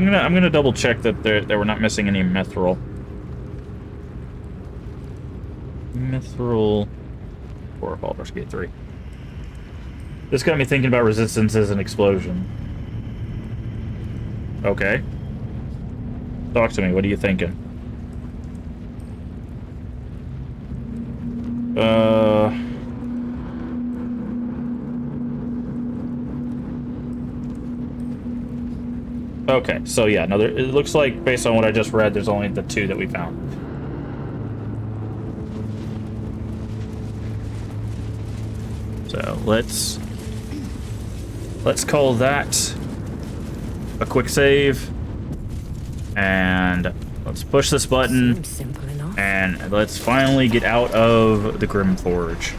I'm gonna double check that they were not missing any mithril. Mithril for Baldur's Gate 3. This got me thinking about resistance as an explosion. Okay. Talk to me. What are you thinking? Okay, so yeah, no, it looks like, based on what I just read, there's only the 2 that we found. So, let's call that a quick save. And let's push this button. Seems simple enough. And let's finally get out of the Grim Forge.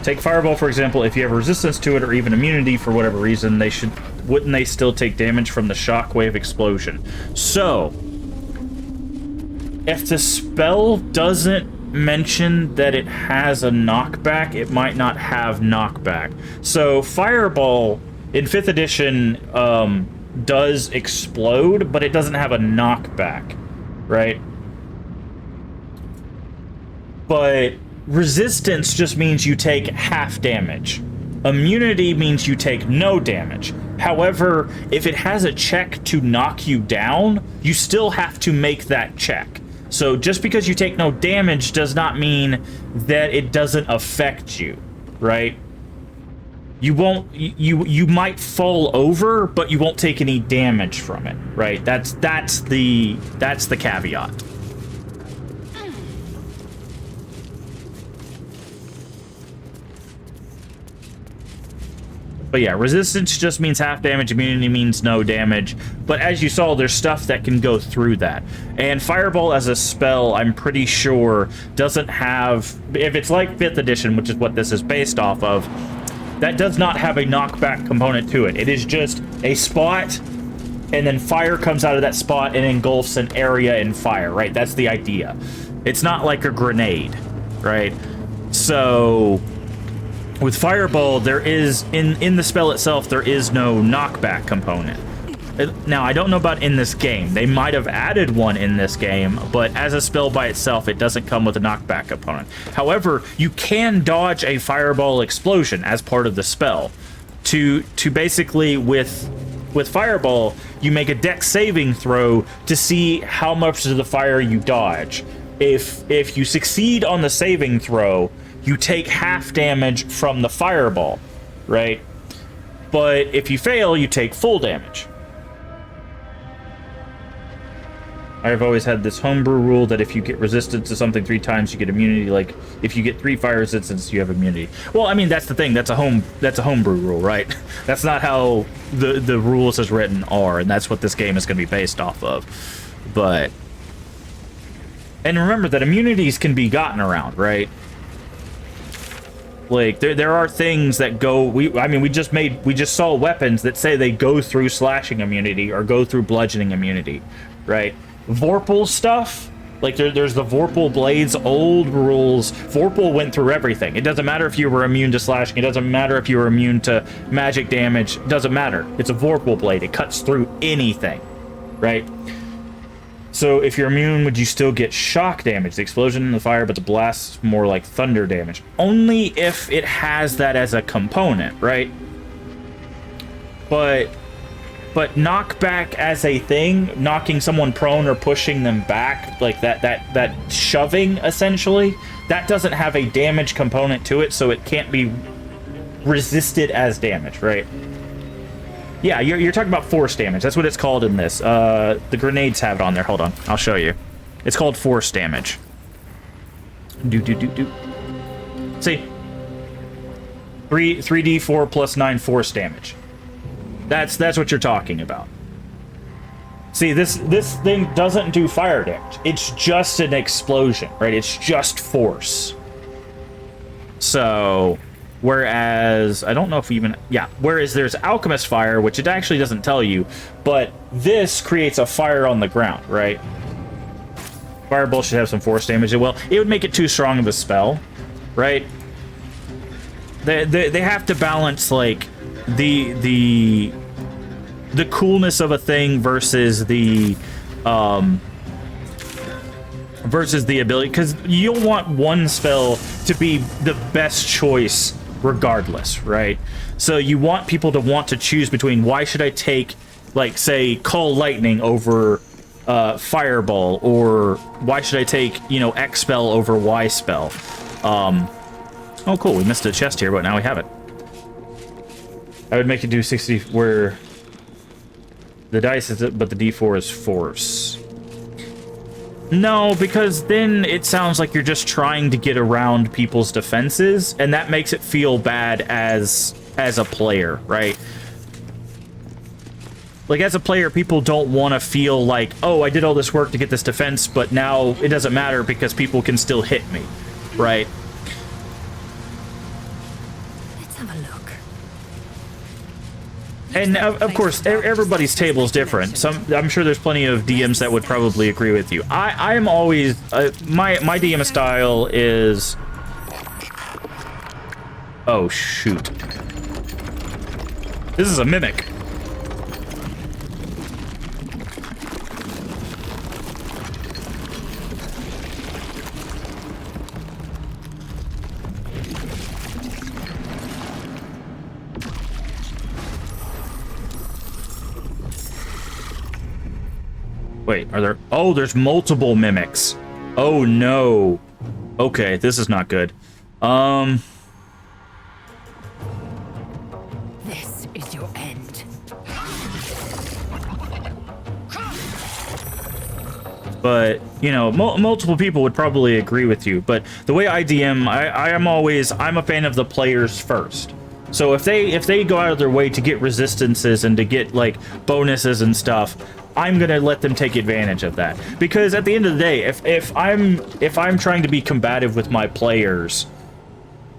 Take Fireball, for example. If you have resistance to it or even immunity for whatever reason, wouldn't they still take damage from the shockwave explosion? So, if the spell doesn't mention that it has a knockback, it might not have knockback. So, Fireball in 5th edition does explode, but it doesn't have a knockback, right? But resistance just means you take half damage. Immunity means you take no damage. However, if it has a check to knock you down, you still have to make that check. So just because you take no damage does not mean that it doesn't affect you, right? You won't, you might fall over, but you won't take any damage from it, right? That's the caveat. But yeah, resistance just means half damage, immunity means no damage. But as you saw, there's stuff that can go through that. And Fireball as a spell, I'm pretty sure, doesn't have... If it's like 5th edition, which is what this is based off of, that does not have a knockback component to it. It is just a spot, and then fire comes out of that spot and engulfs an area in fire, right? That's the idea. It's not like a grenade, right? So... with Fireball, there is, in the spell itself, there is no knockback component. Now, I don't know about in this game. They might have added one in this game, but as a spell by itself, it doesn't come with a knockback component. However, you can dodge a Fireball explosion as part of the spell. To basically, with Fireball, you make a dex saving throw to see how much of the fire you dodge. If you succeed on the saving throw, you take half damage from the Fireball, right? But if you fail, you take full damage. I've always had this homebrew rule that if you get resistant to something 3 times, you get immunity. Like, if you get 3 fire resistance, you have immunity. Well, I mean, that's the thing. That's a homebrew rule, right? That's not how the rules as written are, and that's what this game is going to be based off of. But... and remember that immunities can be gotten around, right? Like, there are things that go... we just saw weapons that say they go through slashing immunity or go through bludgeoning immunity, right? Vorpal stuff, like there's the Vorpal blades, old rules. Vorpal went through everything. It doesn't matter if you were immune to slashing. It doesn't matter if you were immune to magic damage. It doesn't matter. It's a Vorpal blade. It cuts through anything, right? So if you're immune, would you still get shock damage? The explosion and the fire, but the blast more like thunder damage. Only if it has that as a component, right? But knockback as a thing, knocking someone prone or pushing them back, like that shoving, essentially, that doesn't have a damage component to it, so it can't be resisted as damage, right? Yeah, you're talking about force damage. That's what it's called in this. The grenades have it on there. Hold on. I'll show you. It's called force damage. See? 3d4 plus 9 force damage. That's what you're talking about. See, this thing doesn't do fire damage. It's just an explosion, right? It's just force. So... whereas, I don't know if we even... yeah, whereas there's Alchemist Fire, which it actually doesn't tell you, but this creates a fire on the ground, right? Fireball should have some force damage. Well, it would make it too strong of a spell, right? They have to balance, like, the coolness of a thing versus the ability, because you'll want one spell to be the best choice regardless, right? So you want people to want to choose between, why should I take, like, say, Call Lightning over Fireball, or why should I take, you know, X spell over Y spell? Oh, cool, we missed a chest here, but now we have it. I would make it do 60 where the dice is it, but the D4 is force. No, because then it sounds like you're just trying to get around people's defenses, and that makes it feel bad as a player, right? Like, as a player, people don't want to feel like, oh, I did all this work to get this defense, but now it doesn't matter because people can still hit me, right? Let's have a look. And of course, everybody's table is different. I'm sure there's plenty of DMs that would probably agree with you. I am always my DM style is. Oh shoot! This is a mimic. Wait, are there... Oh, there's multiple mimics. Oh, no. Okay, this is not good. This is your end. But, you know, multiple people would probably agree with you. But the way I DM, I'm a fan of the players first. So if they go out of their way to get resistances and to get, like, bonuses and stuff, I'm gonna let them take advantage of that, because at the end of the day, if I'm trying to be combative with my players,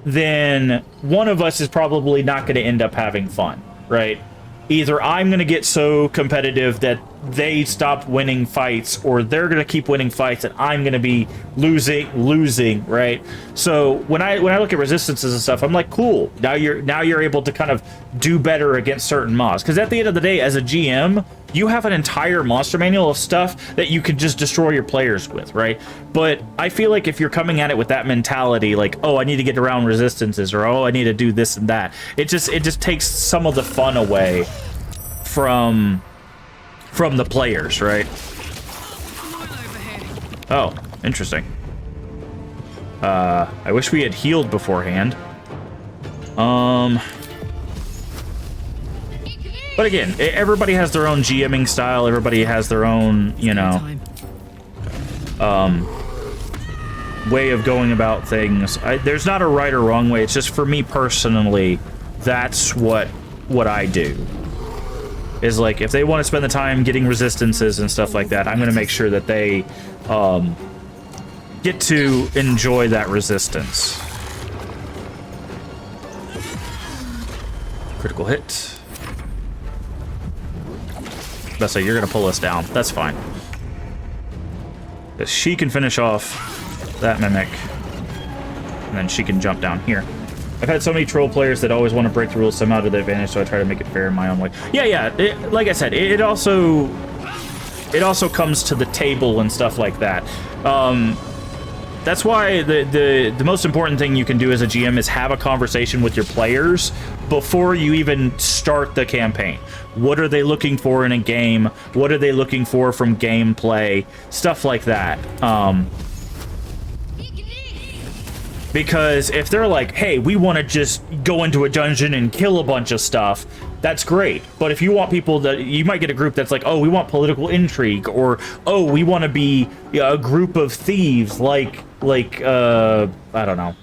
then one of us is probably not going to end up having fun, right? Either I'm going to get so competitive that they stop winning fights, or they're going to keep winning fights and I'm going to be losing, right? So when I look at resistances and stuff, I'm like, cool. Now you're able to kind of do better against certain mobs, because at the end of the day, as a GM, you have an entire monster manual of stuff that you could just destroy your players with, right? But I feel like if you're coming at it with that mentality, like, oh, I need to get around resistances, or oh, I need to do this and that, it just takes some of the fun away from the players, right? Oh, interesting. I wish we had healed beforehand. But again, everybody has their own GMing style. Everybody has their own, you know, way of going about things. There's not a right or wrong way. It's just, for me personally, that's what I do. Is like, if they want to spend the time getting resistances and stuff like that, I'm going to make sure that they get to enjoy that resistance. Critical hit. That's like, you're gonna pull us down. That's fine. Because she can finish off that mimic, and then she can jump down here. I've had so many troll players that always want to break the rules somehow to their advantage, so I try to make it fair in my own way. Yeah. Like I said, it also comes to the table and stuff like that. That's why the most important thing you can do as a GM is have a conversation with your players before you even start the campaign. What are they looking for in a game? What are they looking for from gameplay? Stuff like that. Because if they're like, hey, we want to just go into a dungeon and kill a bunch of stuff, that's great. But if you want people that, you might get a group that's like, oh, we want political intrigue, or oh, we want to be a group of thieves, like I don't know.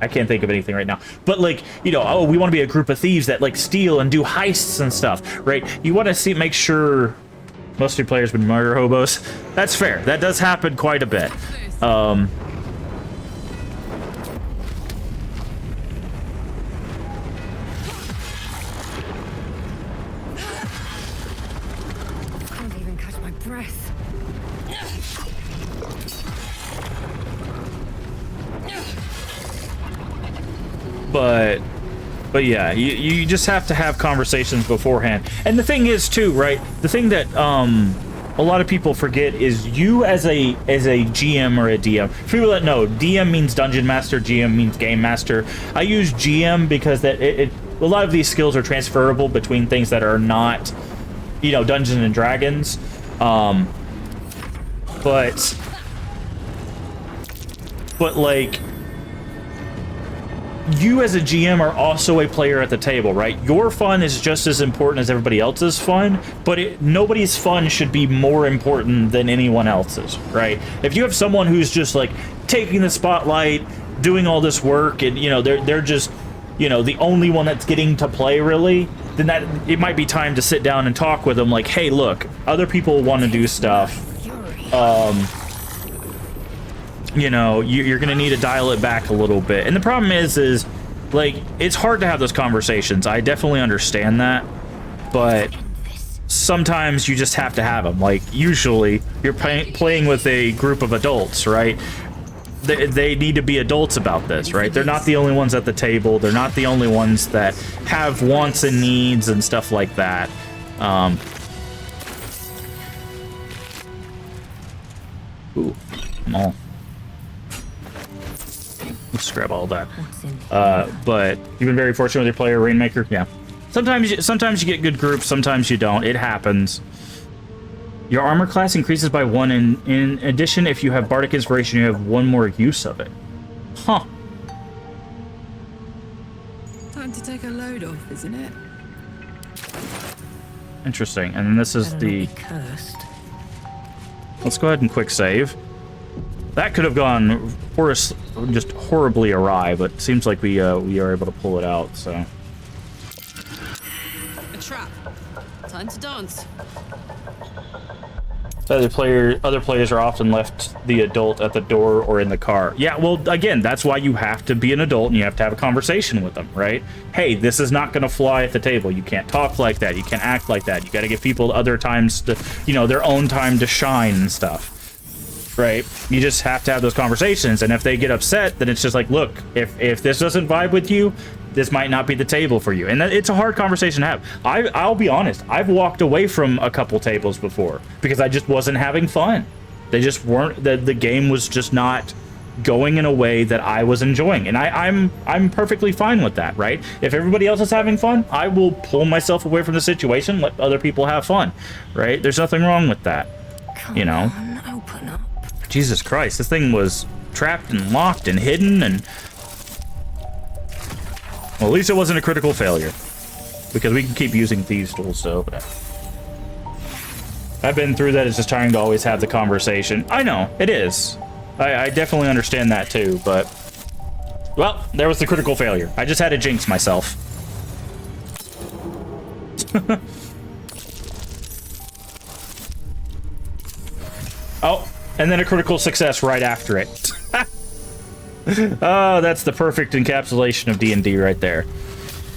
I can't think of anything right now. But like, you know, oh, we want to be a group of thieves that like steal and do heists and stuff, right? You want to make sure most of your players have been murder hobos. That's fair. That does happen quite a bit. But yeah, you just have to have conversations beforehand. And the thing is too, right? The thing that a lot of people forget is you as a GM or a DM. For people that know, DM means Dungeon Master, GM means Game Master. I use GM because that a lot of these skills are transferable between things that are not, you know, Dungeons and Dragons. But like, you as a GM are also a player at the table, right? Your fun is just as important as everybody else's fun, but nobody's fun should be more important than anyone else's, right? If you have someone who's just like taking the spotlight, doing all this work, and you know they're just, you know, the only one that's getting to play really, then that it might be time to sit down and talk with them like, hey, look, other people want to do stuff. You know, you're gonna need to dial it back a little bit. And the problem is like, it's hard to have those conversations. I definitely understand that, but sometimes you just have to have them. Like, usually you're playing with a group of adults, right? They need to be adults about this, right? They're not the only ones at the table. They're not the only ones that have wants and needs and stuff like that. Ooh, no. Let's grab all that. But you've been very fortunate with your player, Rainmaker. Yeah. Sometimes you get good groups, sometimes you don't. It happens. Your armor class increases by 1, and in addition, if you have Bardic Inspiration, you have 1 more use of it. Huh. Time to take a load off, isn't it? Interesting. And then this is the... Let's go ahead and quick save. That could have gone just horribly awry, but it seems like we are able to pull it out, so... A trap. Time to dance. Other players are often left the adult at the door or in the car. Yeah, well, again, that's why you have to be an adult and you have to have a conversation with them, right? Hey, this is not going to fly at the table. You can't talk like that. You can't act like that. You got to give people other times to, you know, their own time to shine and stuff, right? You just have to have those conversations. And if they get upset, then it's just like, look, if this doesn't vibe with you, this might not be the table for you. And it's a hard conversation to have. I'll be honest, I've walked away from a couple tables before because I just wasn't having fun. They just weren't, the game was just not going in a way that I was enjoying. And I'm perfectly fine with that, right? If everybody else is having fun, I will pull myself away from the situation, let other people have fun, right? There's nothing wrong with that, you know? Open up. Jesus Christ, this thing was trapped and locked and hidden and... Well, at least it wasn't a critical failure, because we can keep using thieves' tools to open it. I've been through that. It's just trying to always have the conversation. I know, it is. I definitely understand that too, but... Well, there was the critical failure. I just had to jinx myself. Oh, and then a critical success right after it. Oh, that's the perfect encapsulation of D&D right there.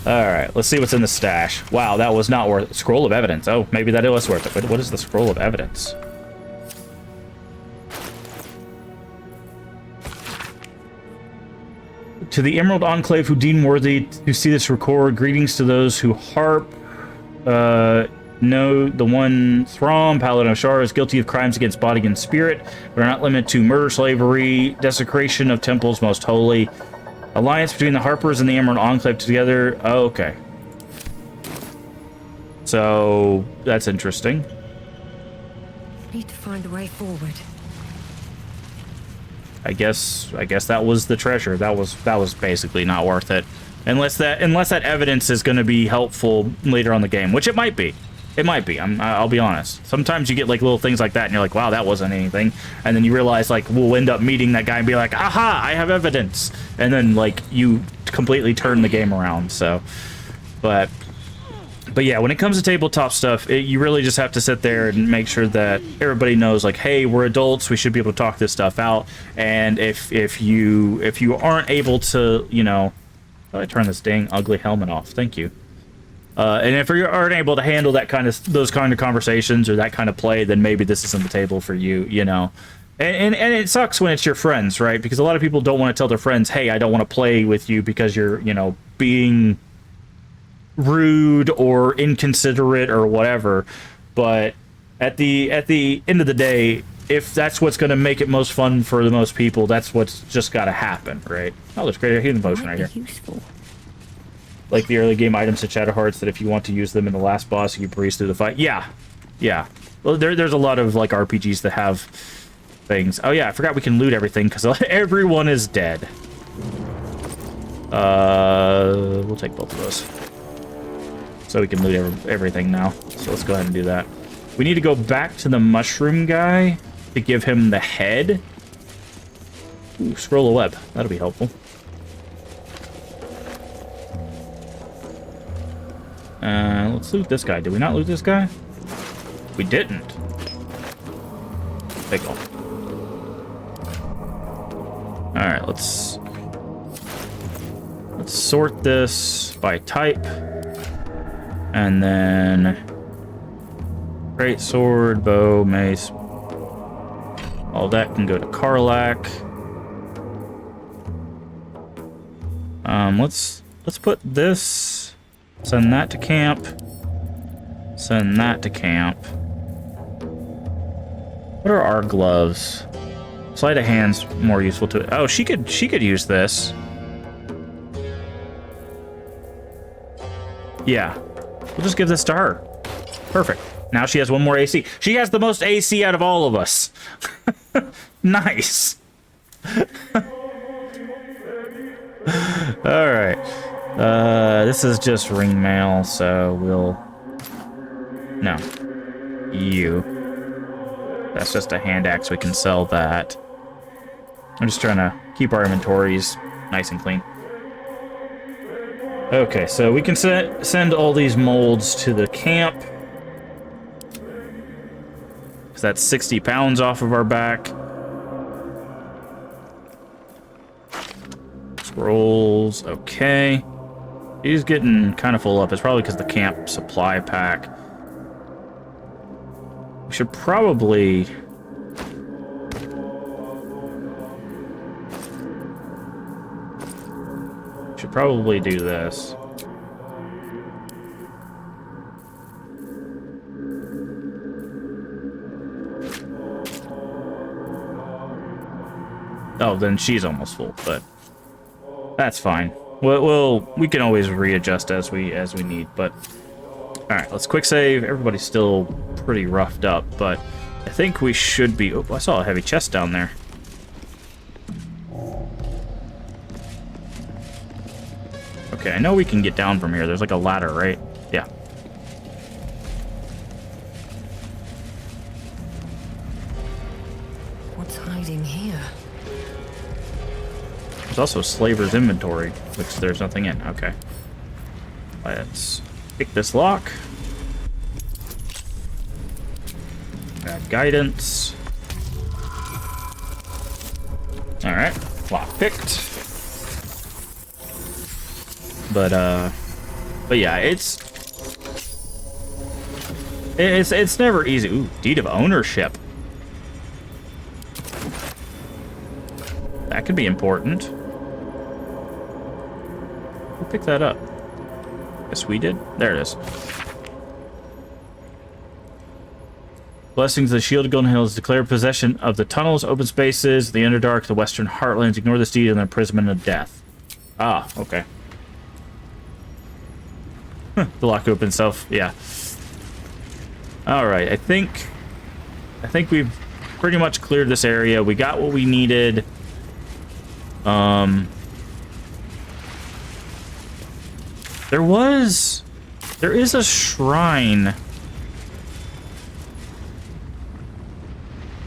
Alright, let's see what's in the stash. Wow, that was not worth it. Scroll of evidence. Oh, maybe that was worth it. But what is the scroll of evidence? To the Emerald Enclave who deem worthy to see this record, greetings to those who harp. No, the one Throm, Paladin of Shar, is guilty of crimes against body and spirit, but are not limited to murder, slavery, desecration of temples most holy. Alliance between the Harpers and the Emerald Enclave together. Oh, okay. So, that's interesting. Need to find a way forward. I guess that was the treasure. That was basically not worth it. Unless that evidence is going to be helpful later on in the game, which it might be. It might be. I'll be honest. Sometimes you get like little things like that, and you're like, "Wow, that wasn't anything," and then you realize like we'll end up meeting that guy and be like, "Aha! I have evidence," and then like you completely turn the game around. So, but yeah, when it comes to tabletop stuff, you really just have to sit there and make sure that everybody knows like, "Hey, we're adults. We should be able to talk this stuff out." And if you aren't able to, you know, oh, I turn this dang ugly helmet off. Thank you. And if you aren't able to handle those kind of conversations or that kind of play, then maybe this isn't the table for you, you know. And it sucks when it's your friends, right? Because a lot of people don't want to tell their friends, hey, I don't want to play with you because you're, you know, being rude or inconsiderate or whatever. But At the end of the day, if that's what's going to make it most fun for the most people, that's what's just got to happen, right? Oh, there's great healing potion right here. Useful. Like the early game items at Shadow Hearts that if you want to use them in the last boss, you breeze through the fight. Yeah. Well, there's a lot of like RPGs that have things. Oh yeah, I forgot we can loot everything because everyone is dead. We'll take both of those. So we can loot everything now. So let's go ahead and do that. We need to go back to the mushroom guy to give him the head. Ooh, scroll of web. That'll be helpful. Let's loot this guy. Did we not loot this guy? We didn't. Pickle. Alright, let's sort this by type. And then great sword, bow, mace. All that can go to Karlak. Let's put this, send that to camp. Send that to camp. What are our gloves? Sleight of hand's more useful to it. Oh, she could use this. Yeah. We'll just give this to her. Perfect. Now she has one more AC. She has the most AC out of all of us. Nice. Alright. This is just ring mail, so we'll... No. You. That's just a hand axe. We can sell that. I'm just trying to keep our inventories nice and clean. Okay, so we can send all these molds to the camp. Because that's 60 pounds off of our back. Scrolls, okay. He's getting kind of full up. It's probably because the camp supply pack. We should probably... do this. Oh, then she's almost full, but that's fine. We can always readjust as we need, but all right, let's quick save. Everybody's still pretty roughed up, but I think we should be... Oh, I saw a heavy chest down there. Okay, I know we can get down from here. There's like a ladder, right? Yeah. What's hiding here? There's also Slaver's inventory, which there's nothing in. Okay. Let's pick this lock. Add guidance. Alright, lock picked. But yeah, it's never easy. Ooh, deed of ownership. That could be important. Who picked that up? Guess we did. There it is. Blessings of the Shielded Golden Hills declare possession of the tunnels, open spaces, the Underdark, the Western Heartlands. Ignore this deed and the imprisonment of death. Ah, okay. The lock open itself, yeah. Alright, I think we've pretty much cleared this area. We got what we needed. There is a shrine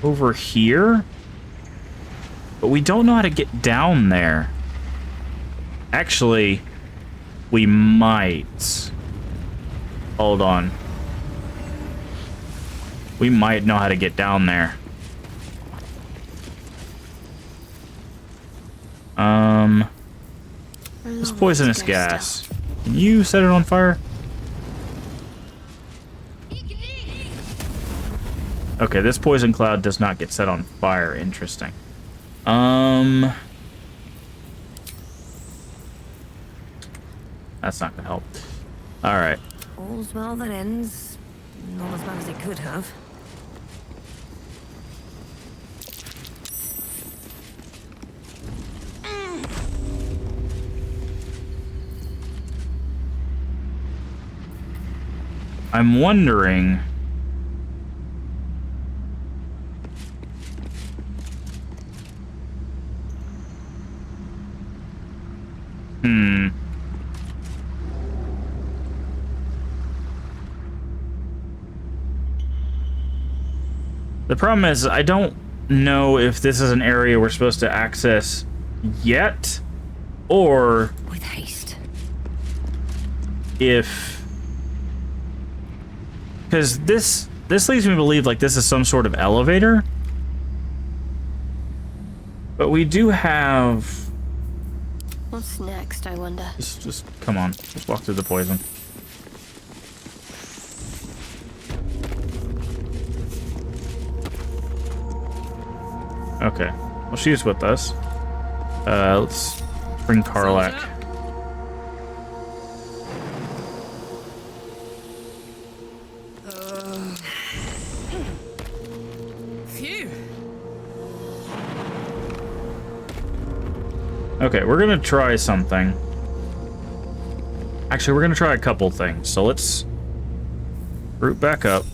over here, but we don't know how to get down there. Actually, we might. Hold on. We might know how to get down there. This poisonous gas. Can you set it on fire? Okay, this poison cloud does not get set on fire. Interesting. That's not gonna help. All right. All's well that ends. Not as bad as it could have. I'm wondering... The problem is, I don't know if this is an area we're supposed to access yet, or... With haste. If... Because this leads me to believe like this is some sort of elevator. But we do have... What's next, I wonder? Just come on. Just walk through the poison. Okay. Well, she's with us. Let's bring Karlak. Phew. Okay, we're gonna try something. Actually, we're gonna try a couple things. So let's root back up.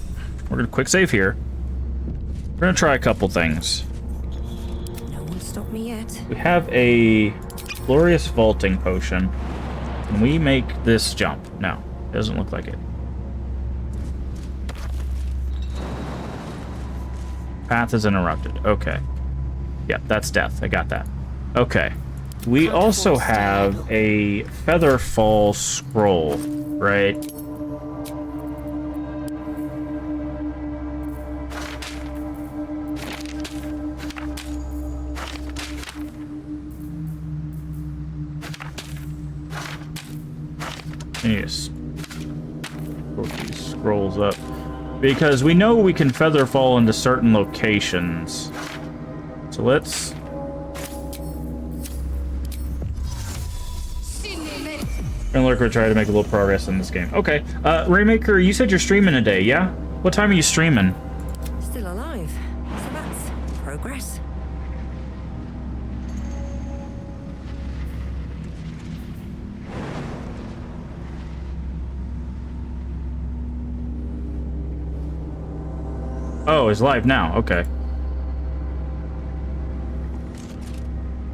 We're gonna quick save here. We're gonna try a couple things. No one stopped me yet. We have a glorious vaulting potion. Can we make this jump? No, it doesn't look like it. Path is interrupted. Okay. Yep, that's death. I got that. Okay. We also have a Featherfall scroll, right? Yes. Put these scrolls up. Because we know we can Featherfall into certain locations. So let's... And we're trying to make a little progress in this game. Okay, Raymaker, you said you're streaming today, yeah? What time are you streaming? Still alive. So that's progress. Oh, it's live now. Okay.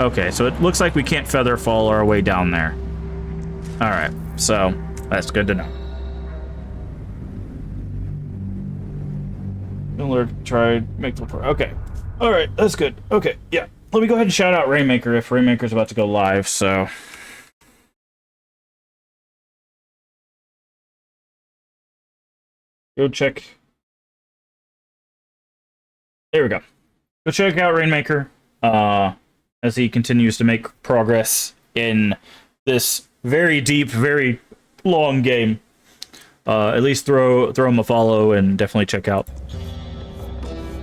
Okay, so it looks like we can't Featherfall our way down there. Alright, so that's good to know. Miller tried make the okay. Alright, that's good. Okay, yeah. Let me go ahead and shout out Raymaker if Raymaker's about to go live, so. Go check. There we go. Go check out Rainmaker as he continues to make progress in this very deep, very long game. At least throw him a follow and definitely check out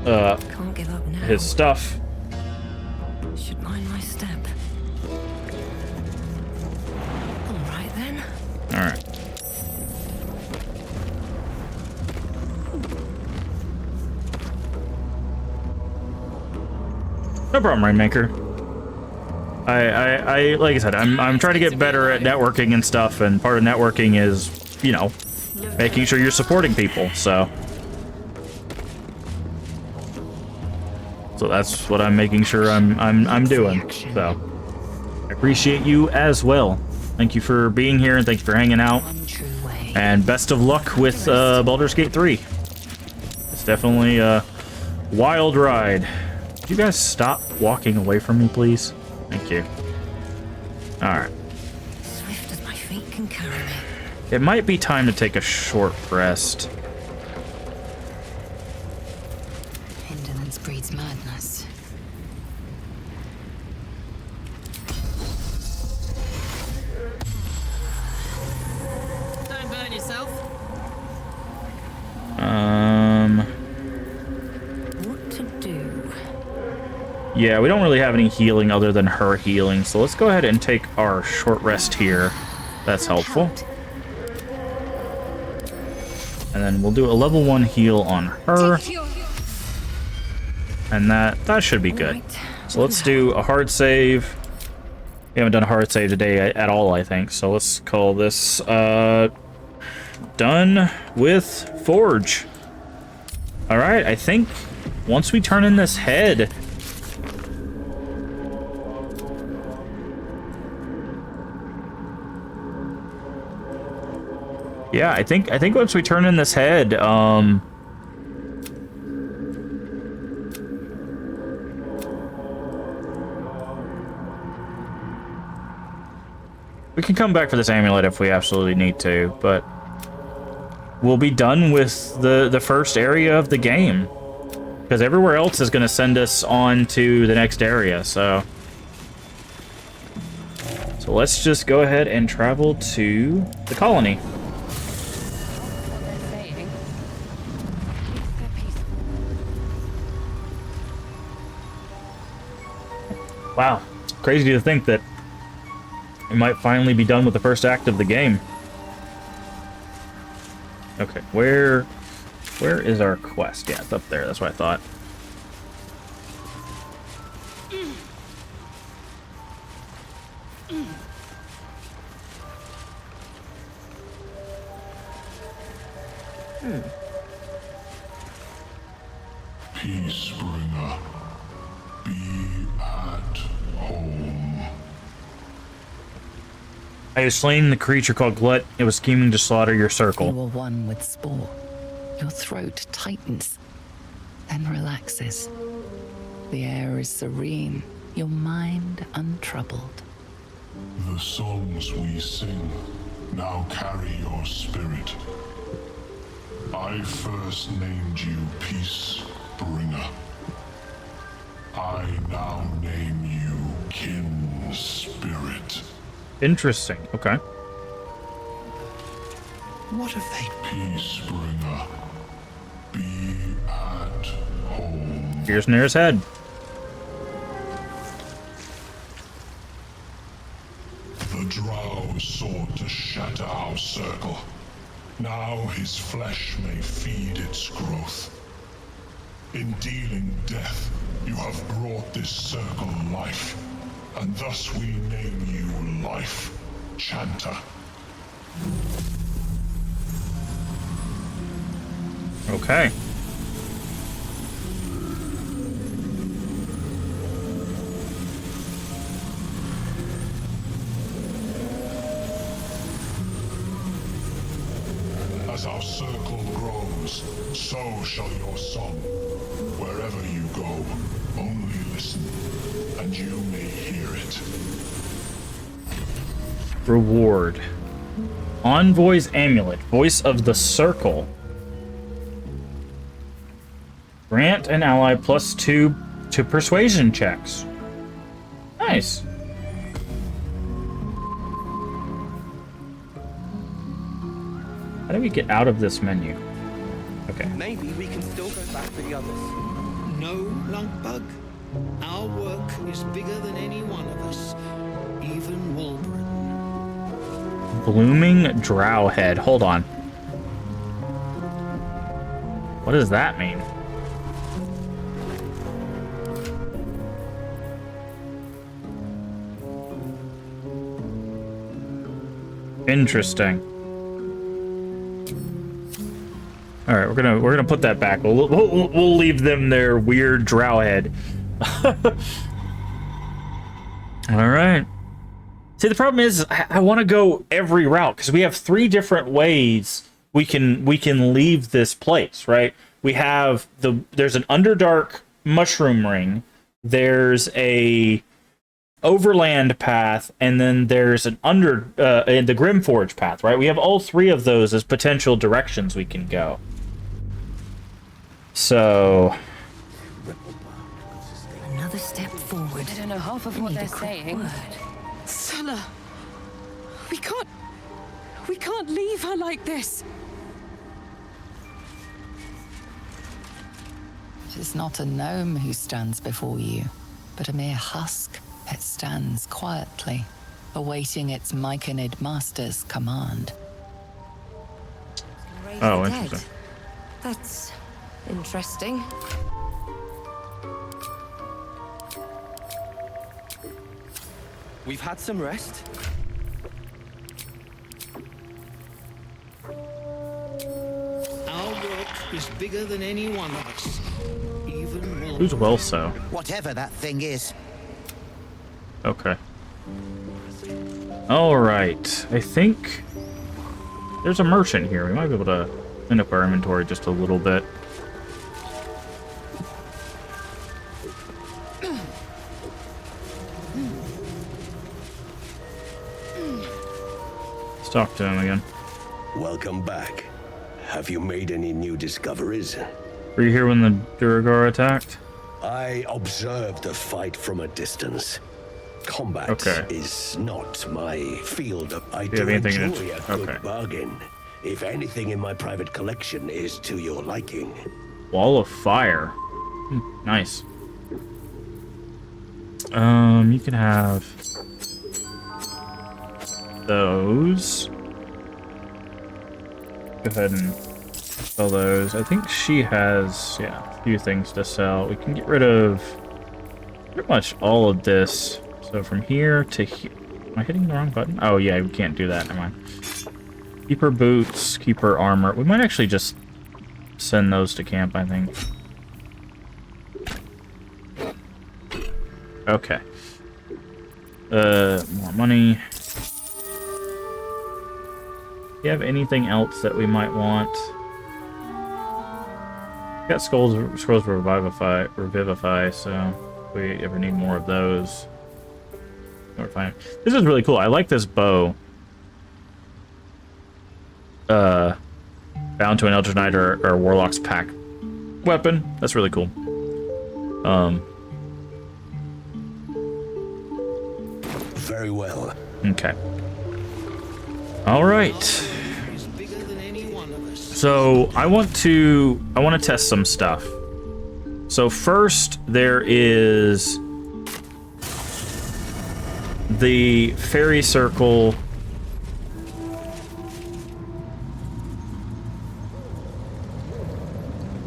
Can't give up now. his stuff. Should mind my step. All right then. All right. No problem, Rainmaker. I like I said, I'm trying to get better at networking and stuff, and part of networking is, you know, making sure you're supporting people. So that's what I'm making sure I'm doing. So I appreciate you as well. Thank you for being here and thank you for hanging out. And best of luck with Baldur's Gate 3. It's definitely a wild ride. Could you guys stop walking away from me, please? Thank you. Alright. Swift as my feet can carry me. It might be time to take a short rest. Indolence breeds madness. Don't burn yourself. What to do? Yeah, we don't really have any healing other than her healing, so let's go ahead and take our short rest here. That's helpful. And then we'll do a level 1 heal on her. And that should be good. So let's do a hard save. We haven't done a hard save today at all, I think. So let's call this done with Forge. All right, I think once we turn in this head, yeah, I think once we turn in this head, we can come back for this amulet if we absolutely need to, but we'll be done with the first area of the game, because everywhere else is going to send us on to the next area. So let's just go ahead and travel to the colony. Wow, it's crazy to think that we might finally be done with the first act of the game. Okay, where is our quest? Yeah, it's up there. That's what I thought. Peacebringer, be at home. I have slain the creature called Glut. It was scheming to slaughter your circle. You were one with Spore. Your throat tightens, then relaxes. The air is serene, your mind untroubled. The songs we sing now carry your spirit. I first named you Peacebringer. I now name you Kin Spirit. Interesting. Okay. What have they... Peacebringer, be at home. Here's near his head. The drow sought to shatter our circle. Now his flesh may feed its growth. In dealing death, you have brought this circle life, and thus we name you Life Chanter. Okay. As our circle grows, so shall your song. Wherever you go, only listen, and you may hear it. Reward. Envoy's Amulet. Voice of the Circle. Grant an ally +2 to persuasion checks. Nice. How do we get out of this menu? Okay. Maybe we can still go back to the others. No, Lunkbug. Our work is bigger than any one of us. Even Walbrin. Blooming Drow Head. Hold on. What does that mean? Interesting. All right, we're gonna put that back. We'll leave them their weird drow head. All right. See, the problem is I want to go every route because we have 3 different ways we can leave this place. Right? We have there's an Underdark mushroom ring. There's a overland path, and then there's an the Grimforge path, right? We have all 3 of those as potential directions we can go. So Another step forward. I don't know half of what they're saying. Sulla, we can't leave her like this. It is not a gnome who stands before you, but a mere husk that stands quietly, awaiting its Myconid master's command. Oh, interesting. That's interesting. We've had some rest. is bigger than any one of us. Even more. Who's well so? Whatever that thing is. Okay. Alright. I think there's a merchant here. We might be able to clean up our inventory just a little bit. Let's talk to him again. Welcome back. Have you made any new discoveries? Were you here when the Duragar attacked? I observed the fight from a distance. Combat is not my field of... I do enjoy a good bargain. If anything in my private collection is to your liking. Wall of Fire. Nice. You can have those. Go ahead and sell those. I think she has, a few things to sell. We can get rid of pretty much all of this. So from here to here. Am I hitting the wrong button? Oh, yeah, we can't do that. Never mind. Keep her boots, keep her armor. We might actually just send those to camp, I think. Okay. More money. Do you have anything else that we might want? Got scrolls revivify, so if we ever need more of those. We're fine. This is really cool. I like this bow. Bound to an Eldritch Knight or a Warlock's pack weapon. That's really cool. Very well. Okay. All right. So I want to test some stuff. So first there is the fairy circle.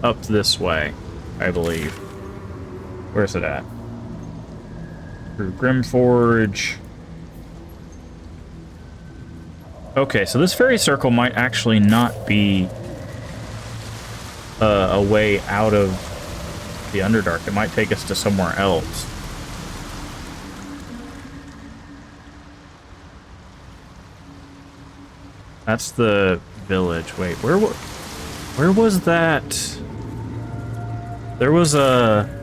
Up this way, I believe. Where's it at? Through Grimforge. Okay, so this fairy circle might actually not be a way out of the Underdark. It might take us to somewhere else. That's the village. Wait, where was that? There was a...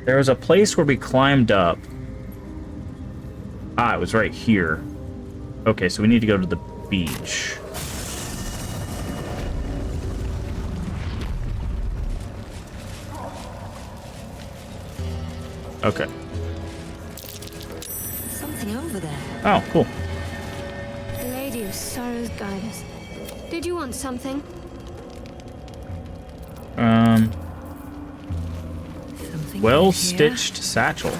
There was a place where we climbed up. Ah, it was right here. Okay, so we need to go to the beach. Okay. Something over there. Oh, cool. The Lady of Sorrows guide us. Did you want something? Well-stitched satchel.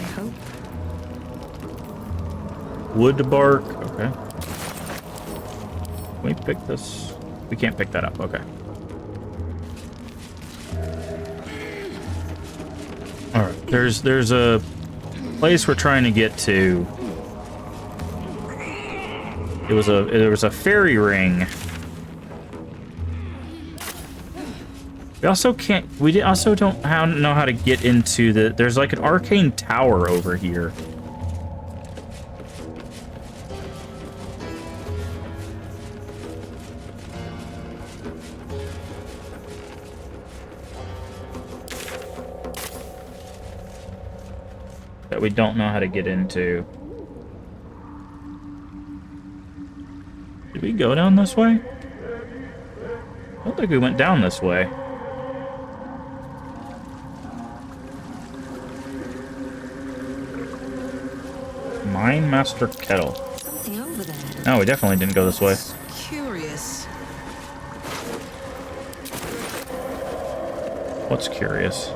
Wood bark. Okay. Can we pick this? We can't pick that up. Okay. All right. There's a place we're trying to get to. There was a fairy ring. We also don't know how to get into there's like an arcane tower over here. That we don't know how to get into. Did we go down this way? I don't think we went down this way. Mine Master Kettle. Something over there. No, we definitely didn't go this way. Curious. What's curious?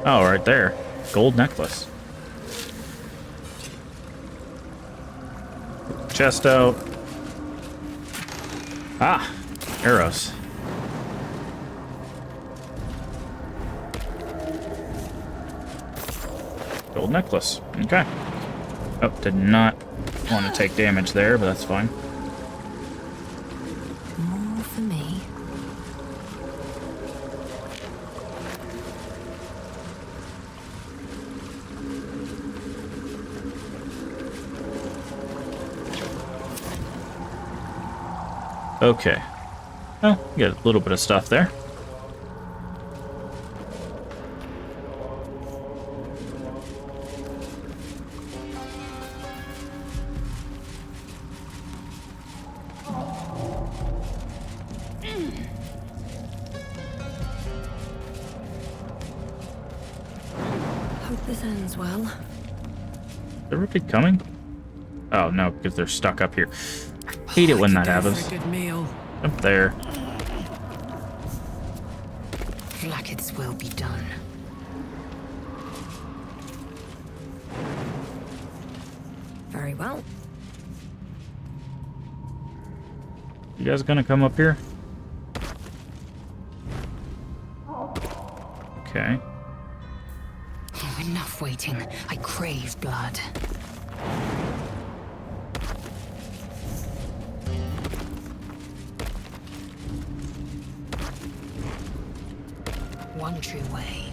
Oh, right there. Gold necklace. Chest out. Ah, arrows. Gold necklace. Okay. Oh, did not want to take damage there, but that's fine. More for me. Okay. Well, get a little bit of stuff there. Hope this ends well. Is everybody coming? Oh, no, because they're stuck up here. Hate it when that happens. Up there. Blackhead's will be done. Very well. You guys gonna come up here? Okay. Oh, enough waiting. I crave blood. One true way.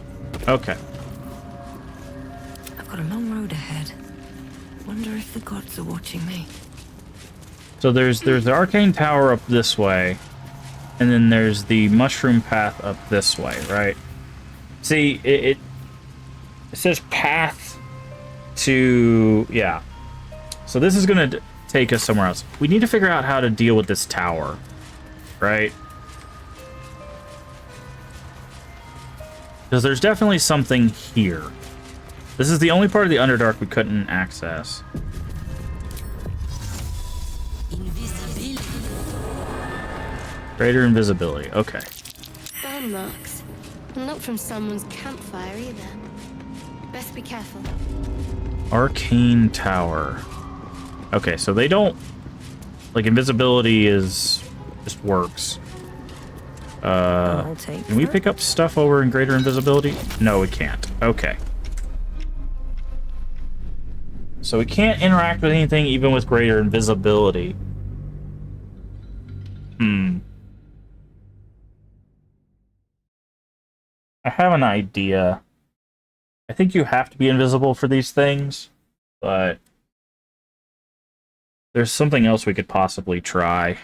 Okay. I've got a long road ahead. Wonder if the gods are watching me. So there's the arcane tower up this way, and then there's the mushroom path up this way, right? See, it says path to, yeah. So this is gonna take us somewhere else. We need to figure out how to deal with this tower, right? Because there's definitely something here. This is the only part of the Underdark we couldn't access. Greater invisibility, okay. Burn marks. Not from someone's campfire either. Best be careful. Arcane tower. Okay, so they don't... Like, invisibility is... just works. Can we pick up stuff over in greater invisibility? No, we can't. Okay. So we can't interact with anything even with greater invisibility. I have an idea. I think you have to be invisible for these things, but there's something else we could possibly try.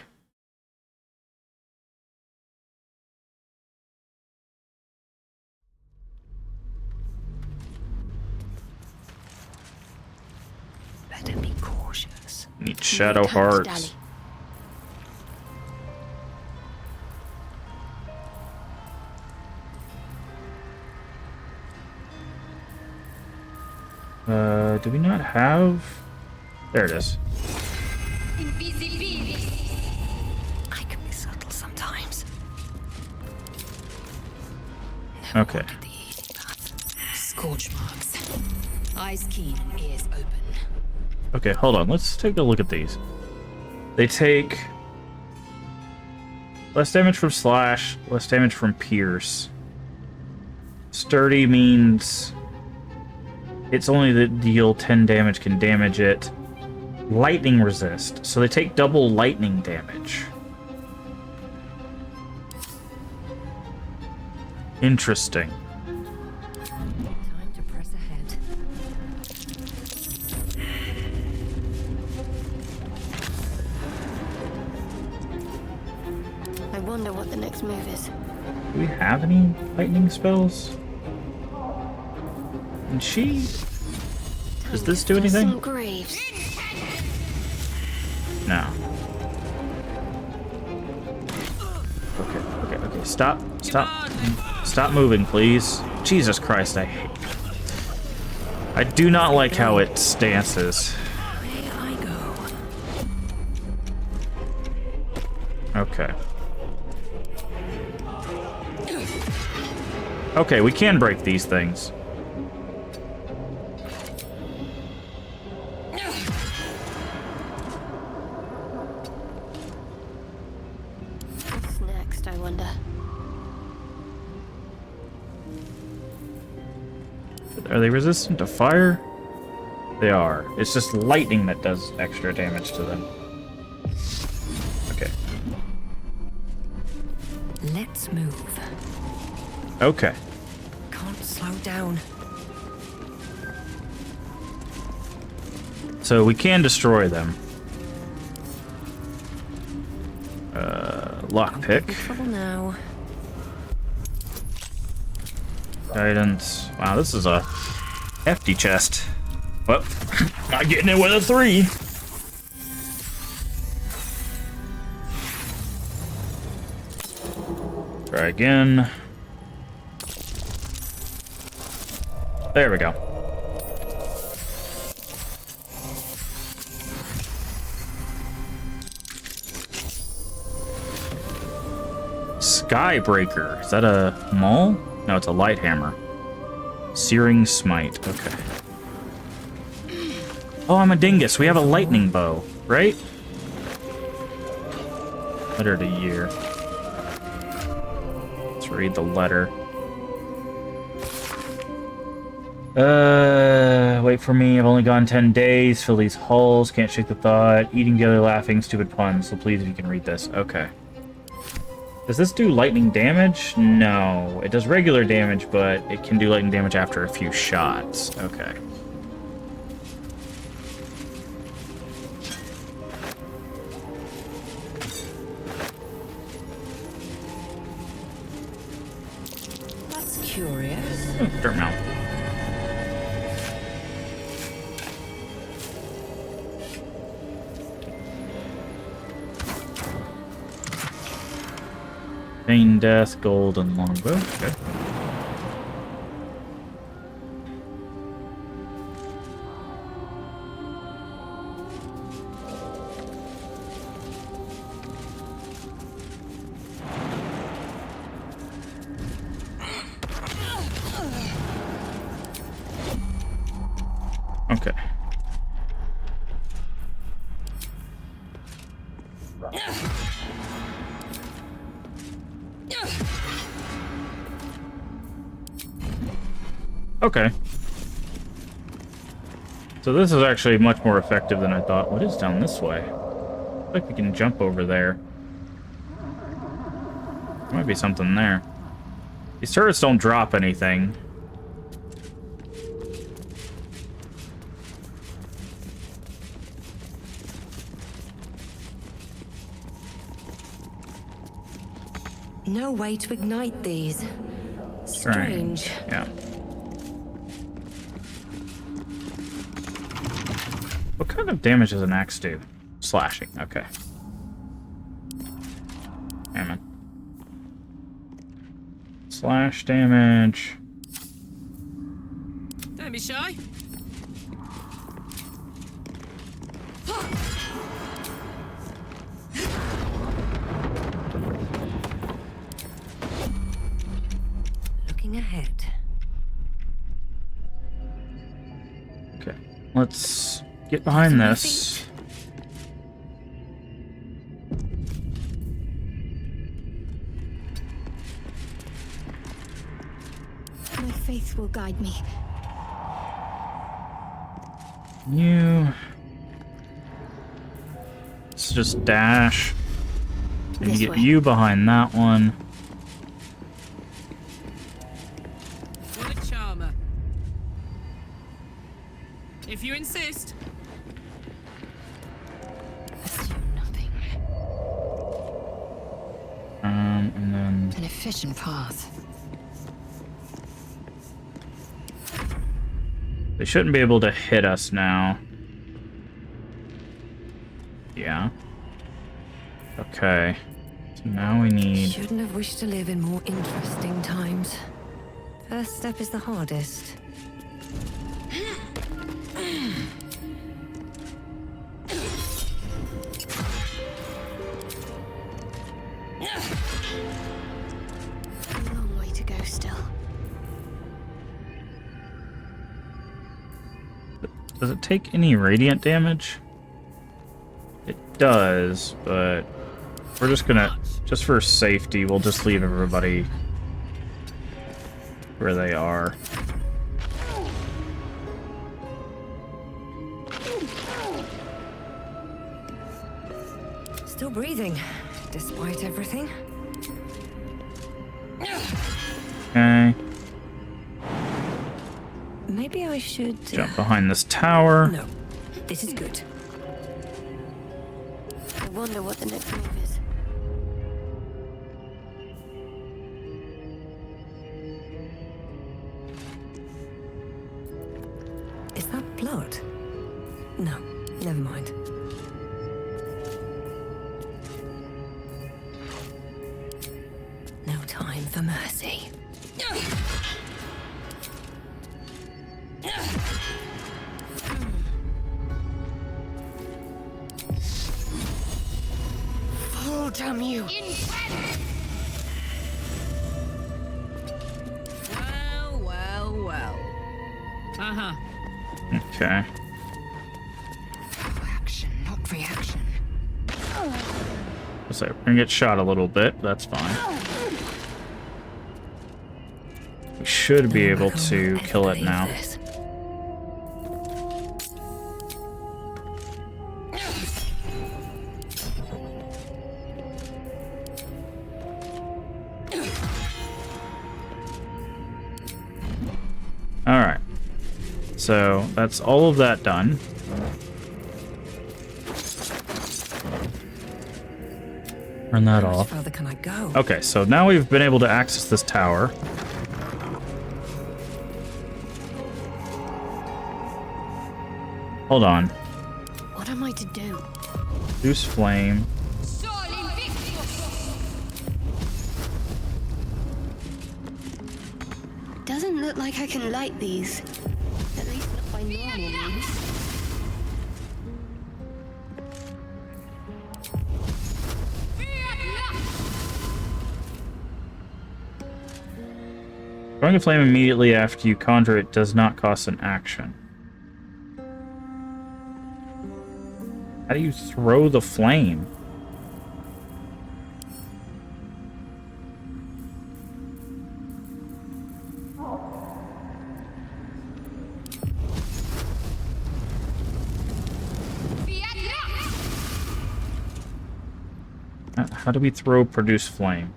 Better be cautious. Need shadow hearts. Do we not have? There it is. I can be subtle sometimes. Okay. Scorch marks. Eyes keen, ears open. Okay, hold on. Let's take a look at these. They take less damage from slash, less damage from pierce. Sturdy means it's only that deal 10 damage can damage it. Lightning resist, so they take double lightning damage. Interesting. Time to press ahead. I wonder what the next move is. Do we have any lightning spells? And she... Does this do anything? Some graves. No. Okay. Stop moving, please. Jesus Christ, I do not like how it stances. Okay. Okay, we can break these things. What's next, I wonder? Are they resistant to fire? They are. It's just lightning that does extra damage to them. Okay. Let's move. Okay. Can't slow down. So we can destroy them. Lockpick. Trouble now. Guidance. Wow, this is a hefty chest. Well, not getting it with a 3. Try again. There we go. Skybreaker. Is that a maul? No, it's a light hammer. Searing smite. Okay. Oh, I'm a dingus. We have a lightning bow, right? Letter to year. Let's read the letter. Wait for me. I've only gone 10 days. Fill these hulls. Can't shake the thought. Eating together, laughing, stupid puns. So please, if you can read this. Okay. Does this do lightning damage? No. It does regular damage, but it can do lightning damage after a few shots. Okay. That's curious. Oh, dirt mount. Pain, death, gold, and longbow. Okay. Okay. Okay. So this is actually much more effective than I thought. What is down this way? Looks like we can jump over there. There might be something there. These turrets don't drop anything. No way to ignite these. Strange. Yeah. What kind of damage does an axe do? Slashing. Okay. Damn it. Slash damage. Don't be shy. Looking ahead. Okay. Let's get behind this. My faith will guide me. Let's just dash. And This get way. you behind that one. What a charmer. If you insist. And then An efficient path. they shouldn't be able to hit us now. Yeah. Okay. So now we need... Shouldn't have wished to live in more interesting times. First step is the hardest. A long way to go still. Does it take any radiant damage? It does, but we're just gonna... Just for safety, we'll just leave everybody where they are. Still breathing, despite everything. Okay. Maybe I should... Jump behind this tower. No, this is good. I wonder what the next move is. Is that blood? No, never mind. No time for mercy. Oh, damn you! Well, well, well. Uh-huh. Okay. Action, not reaction. So we're gonna get shot a little bit. That's fine. We should be able to kill it now. Alright. So that's all of that done. Turn that off. How further can I go? Okay, so now we've been able to access this tower. Hold on. What am I to do? Reduce flame. Doesn't look like I can light these. At least not by normal means. Throwing a flame immediately after you conjure it does not cost an action. How do you throw the flame? How do we throw produce flame?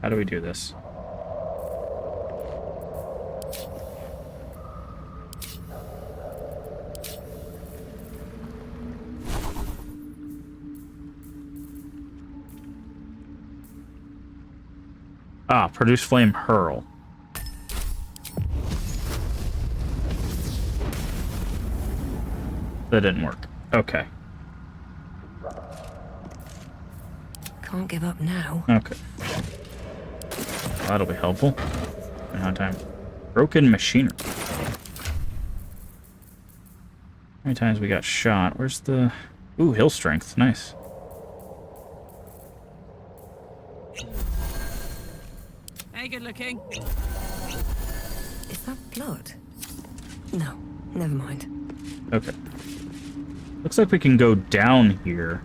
How do we do this? Ah, produce flame hurl. That didn't work. Okay. Can't give up now. Okay. That'll be helpful. Now time. Broken machinery. How many times we got shot? Where's the... Ooh, hill strength. Nice. Hey, good looking. Is that blood? No, never mind. Okay. Looks like we can go down here.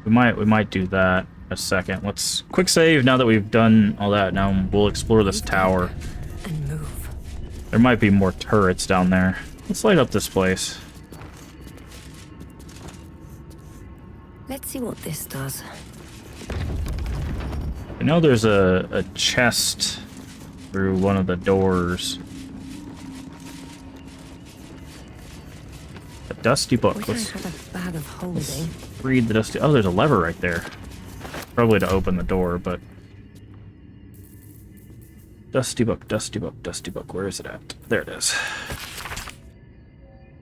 We might do that in a second. Let's quick save now that we've done all that. Now we'll explore this tower. And move. There might be more turrets down there. Let's light up this place. Let's see what this does. I know there's a chest through one of the doors. A dusty book. Let's have a bag of holding. Read the dusty... Oh, there's a lever right there. Probably to open the door, but... Dusty book, dusty book, dusty book. Where is it at? There it is.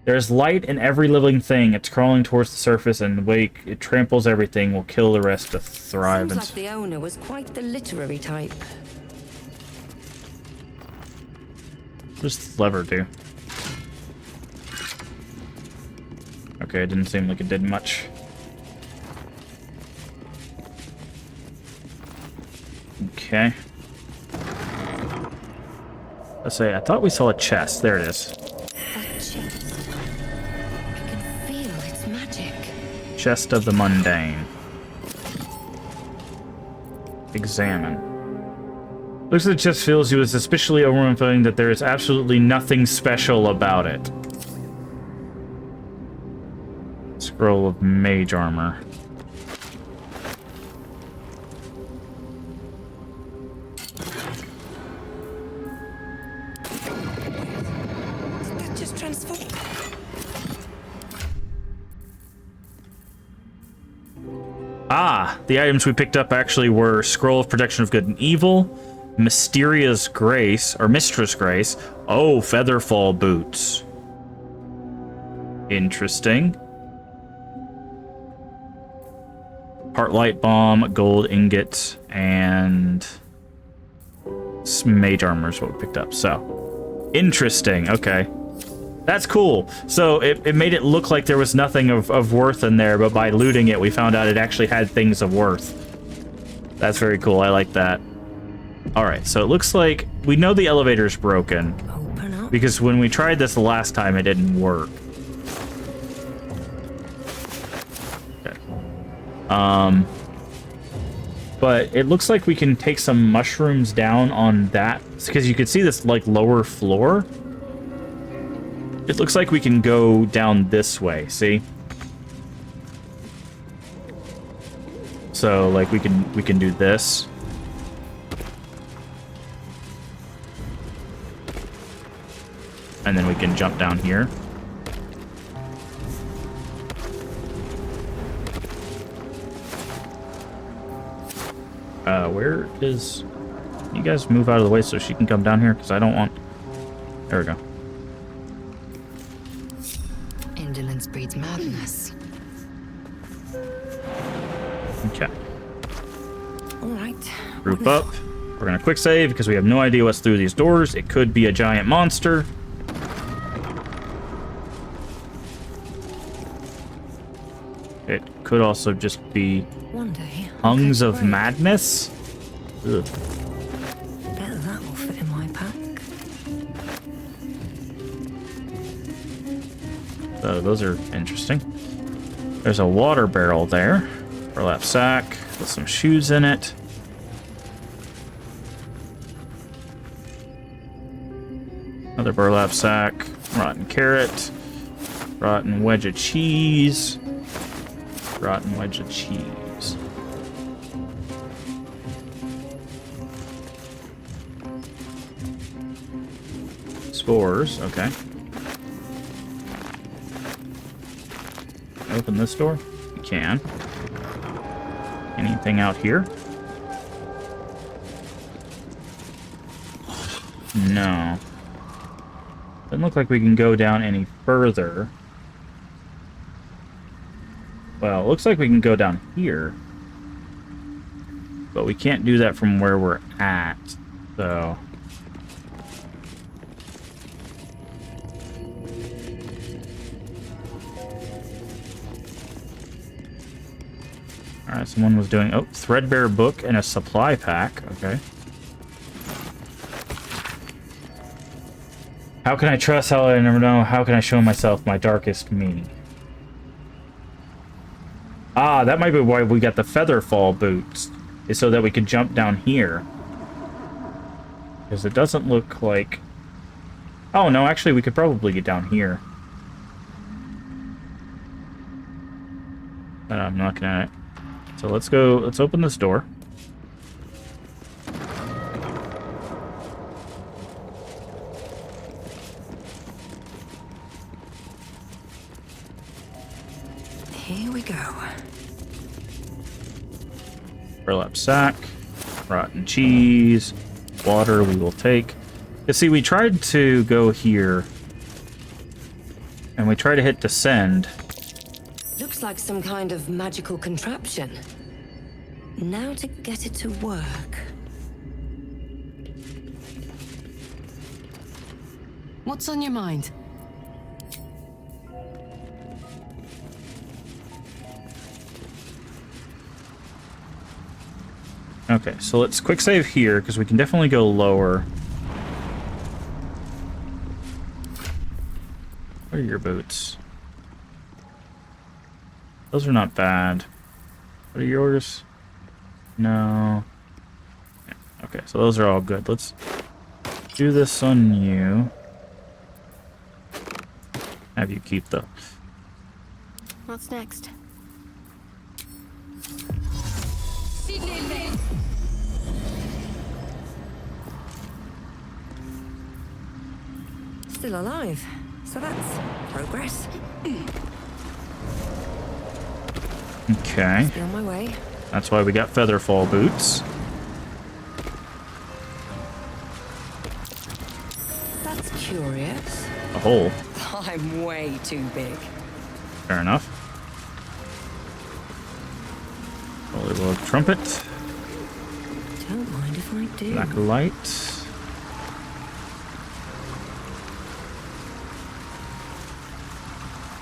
There's light in every living thing. It's crawling towards the surface and wake. It tramples everything, will kill the rest to thrive. Seems like the owner was quite the literary type. What does the lever do? Okay, it didn't seem like it did much. Okay. Let's say, I thought we saw a chest. There it is. Chest of the mundane. Examine. Looks like the chest fills you with suspiciously overwhelming feeling that there is absolutely nothing special about it. Scroll of mage armor. That just transformed. Ah, the items we picked up actually were Scroll of Protection of Good and Evil, Mysterious Grace, or Mistress Grace. Oh, Featherfall Boots. Interesting. Heartlight Bomb, Gold Ingot, and Mage Armor is what we picked up. So, interesting. Okay. That's cool. So it made it look like there was nothing of worth in there, but by looting it, we found out it actually had things of worth. That's very cool. I like that. All right, so it looks like we know the elevator's broken. Open up. Because when we tried this the last time, it didn't work. Okay. But it looks like we can take some mushrooms down on that, because you can see this like lower floor. It looks like we can go down this way, see? So like we can do this. And then we can jump down here. Where is... You guys move out of the way so she can come down here, because I don't want... There we go. Indolence breeds madness. Okay. All right. Group up. We're gonna quick save because we have no idea what's through these doors. It could be a giant monster. It could also just be One day. Hungs of Madness. Ugh. Bet that will fit in my pack. So those are interesting. There's a water barrel there. Burlap sack with some shoes in it. Another burlap sack. Rotten carrot. Rotten wedge of cheese. Rotten wedge of cheese. Spores, okay. Open this door? We can. Anything out here? No. Doesn't look like we can go down any further. Well, it looks like we can go down here. But we can't do that from where we're at, so... Alright, someone was doing... Oh, threadbare book and a supply pack. Okay. How can I trust how I never know? How can I show myself my darkest me? Ah, that might be why we got the Featherfall boots. Is so that we could jump down here. Because it doesn't look like... Oh, no, actually, we could probably get down here. But I'm not gonna... So let's go, let's open this door. Here we go. Burlap sack, rotten cheese, water we will take. You see, we tried to go here, and we tried to hit descend. Looks like some kind of magical contraption. Now to get it to work. What's on your mind? Okay, so let's quick save here, because we can definitely go lower. What are your boots? Those are not bad. What are yours? No. Okay, so those are all good. Let's do this on you. Have you keep the... What's next? Still alive. So that's progress. Okay. Be on my way. That's why we got featherfall boots. That's curious. A hole. I'm way too big. Fair enough. Holy Lord Trumpet. Don't mind if I do. Black light.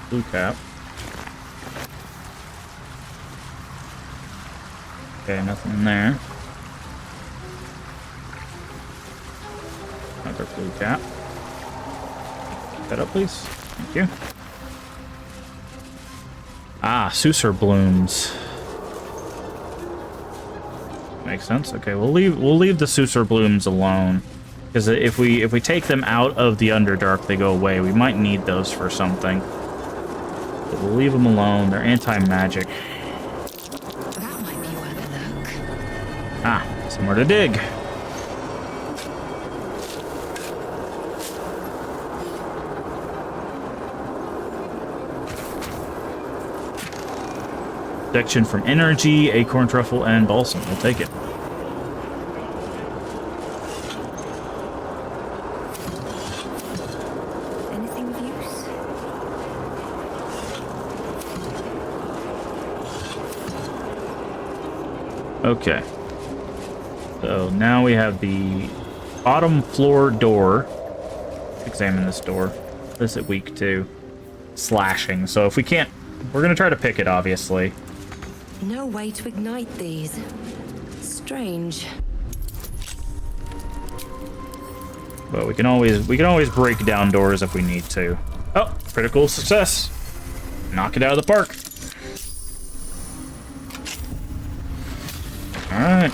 Blue cap. Okay, nothing in there. Another blue cap. Keep that up, please. Thank you. Ah, Susur blooms. Makes sense. Okay, we'll leave the Susur blooms alone, because if we take them out of the Underdark, they go away. We might need those for something. But we'll leave them alone. They're anti-magic. That might be worth a look. Ah, somewhere to dig. Protection from energy, acorn truffle, and balsam. We'll take it. Anything of use? Okay. So now we have the bottom floor door. Examine this door. What is it weak to? Slashing. So if we can't, we're going to try to pick it, obviously. No way to ignite these. Strange. But we can always break down doors if we need to. Oh, critical success. Knock it out of the park. Alright.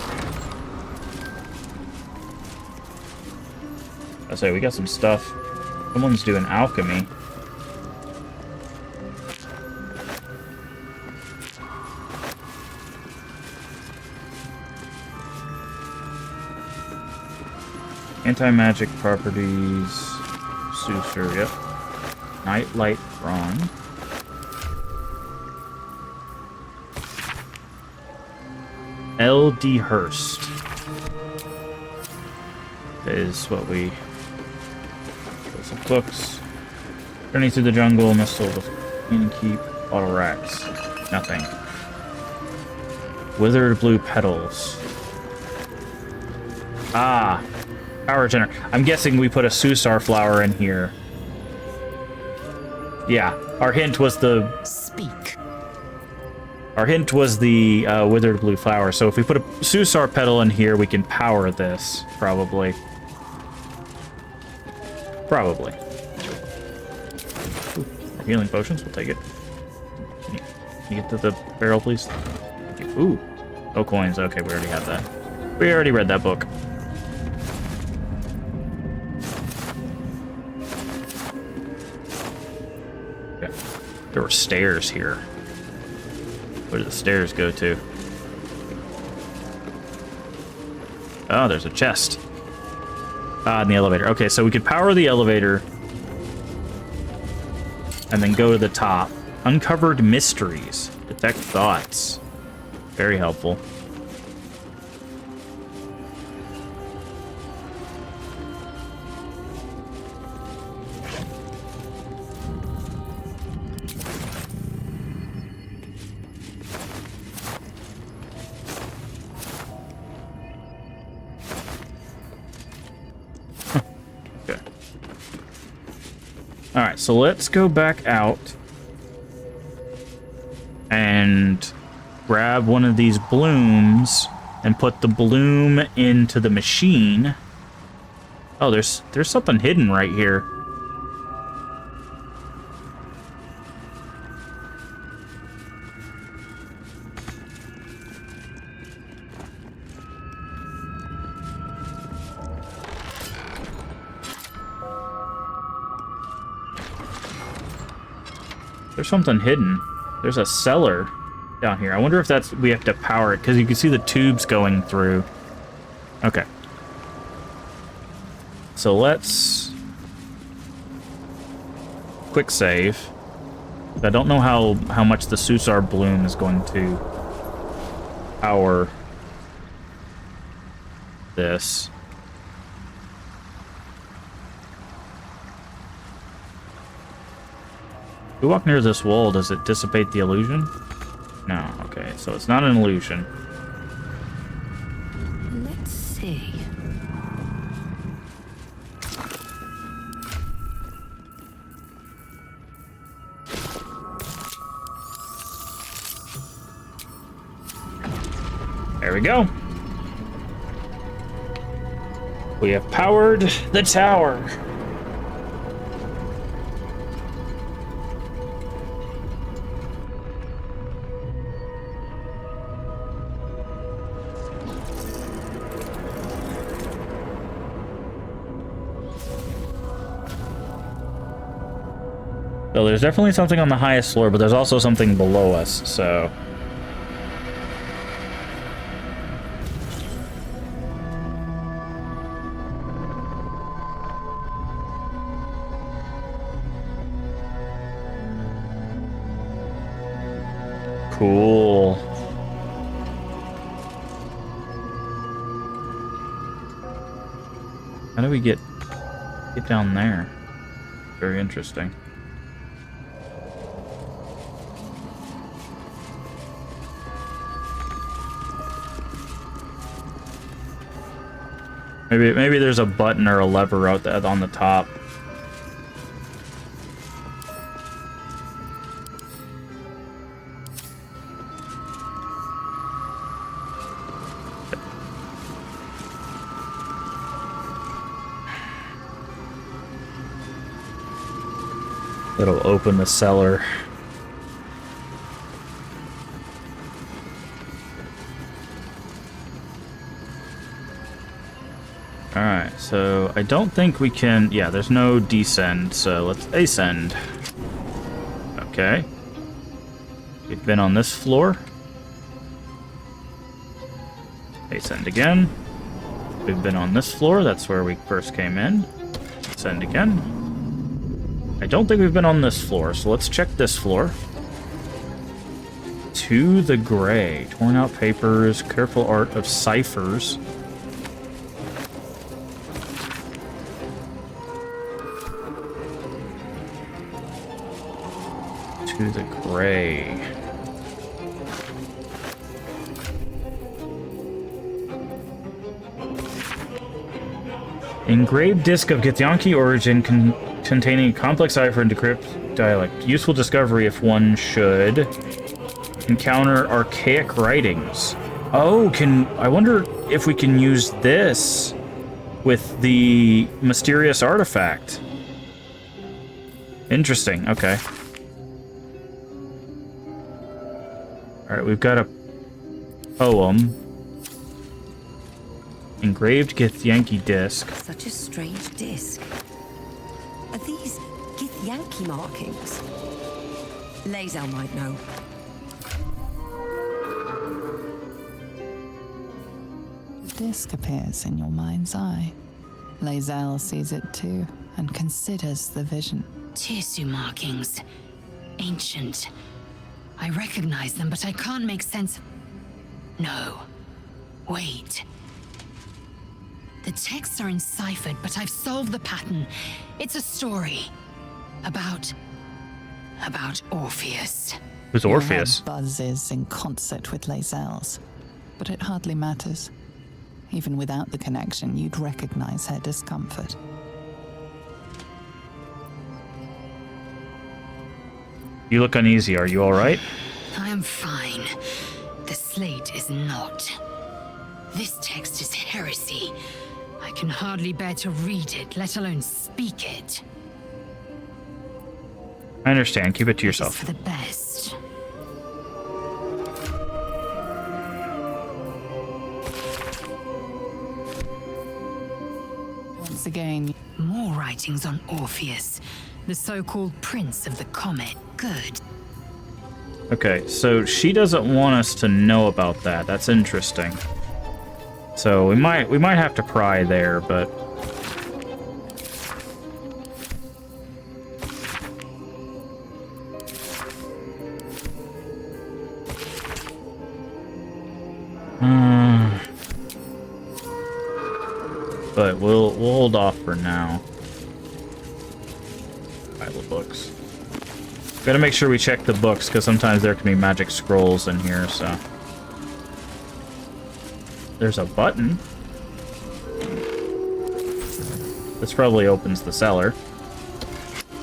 I say we got some stuff. Someone's doing alchemy. Anti-magic properties. Susur, yep. Nightlight Brawn. L.D. Hurst is what we... Some cooks. Journey through the jungle, missile to clean and keep. Auto racks. Nothing. Withered blue petals. Ah. Power generator. I'm guessing we put a Susar flower in here. Yeah. Our hint was the... Speak. Our hint was the withered blue flower. So if we put a Susar petal in here, we can power this, probably. Probably. Ooh, healing potions, we'll take it. Can you get to the barrel, please? Thank you. Ooh. No coins. Okay, we already have that. We already read that book. Okay. There were stairs here. Where do the stairs go to? Oh, there's a chest. Ah, in the elevator. Okay, so we could power the elevator and then go to the top. Uncovered mysteries. Detect thoughts. Very helpful. Alright, so let's go back out and grab one of these blooms and put the bloom into the machine. Oh, there's something hidden right here. There's something hidden. There's a cellar down here. I wonder if that's we have to power it because you can see the tubes going through. Okay. So let's quick save. I don't know how much the Susar bloom is going to power this. If we walk near this wall, does it dissipate the illusion? No, okay, so it's not an illusion. Let's see. There we go. We have powered the tower. So there's definitely something on the highest floor, but there's also something below us, so... Cool. How do we get down there? Very interesting. Maybe there's a button or a lever out there on the top. It'll open the cellar. Alright, so I don't think we can... Yeah, there's no descend, so let's ascend. Okay. We've been on this floor. Ascend again. We've been on this floor, that's where we first came in. Ascend again. I don't think we've been on this floor, so let's check this floor. To the gray. Torn out papers, careful art of ciphers. To the gray. Engraved disc of Githyanki origin containing a complex cipher and decrypt dialect. Useful discovery if one should encounter archaic writings. Oh, I wonder if we can use this with the mysterious artifact. Interesting, okay. Alright, we've got a poem. Engraved Githyanki disc. Such a strange disc. Are these Githyanki markings? Lae'zel might know. The disc appears in your mind's eye. Lae'zel sees it too and considers the vision. Tirsu markings. Ancient. I recognize them, but I can't make sense of... No. Wait. The texts are enciphered, but I've solved the pattern. It's a story. About Orpheus. Who's Orpheus? Your head buzzes in concert with Lae'zel's, but it hardly matters. Even without the connection, you'd recognize her discomfort. You look uneasy. Are you all right? I am fine. The slate is not. This text is heresy. I can hardly bear to read it, let alone speak it. I understand. Keep it to yourself. It's for the best. Once again, more writings on Orpheus, the so-called prince of the comet. Good. Okay, so she doesn't want us to know about that. That's interesting. So we might have to pry there, but we'll hold off for now. Bible books. Gotta make sure we check the books, because sometimes there can be magic scrolls in here, so. There's a button. This probably opens the cellar.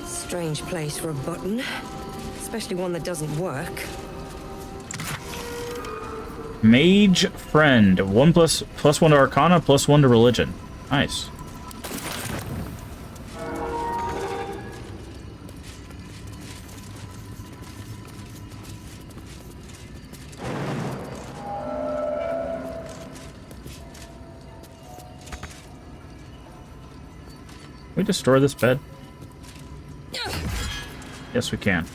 Strange place for a button. Especially one that doesn't work. Mage Friend. +1 to Arcana, +1 to Religion. Nice. Can we destroy this bed? Yes, we can.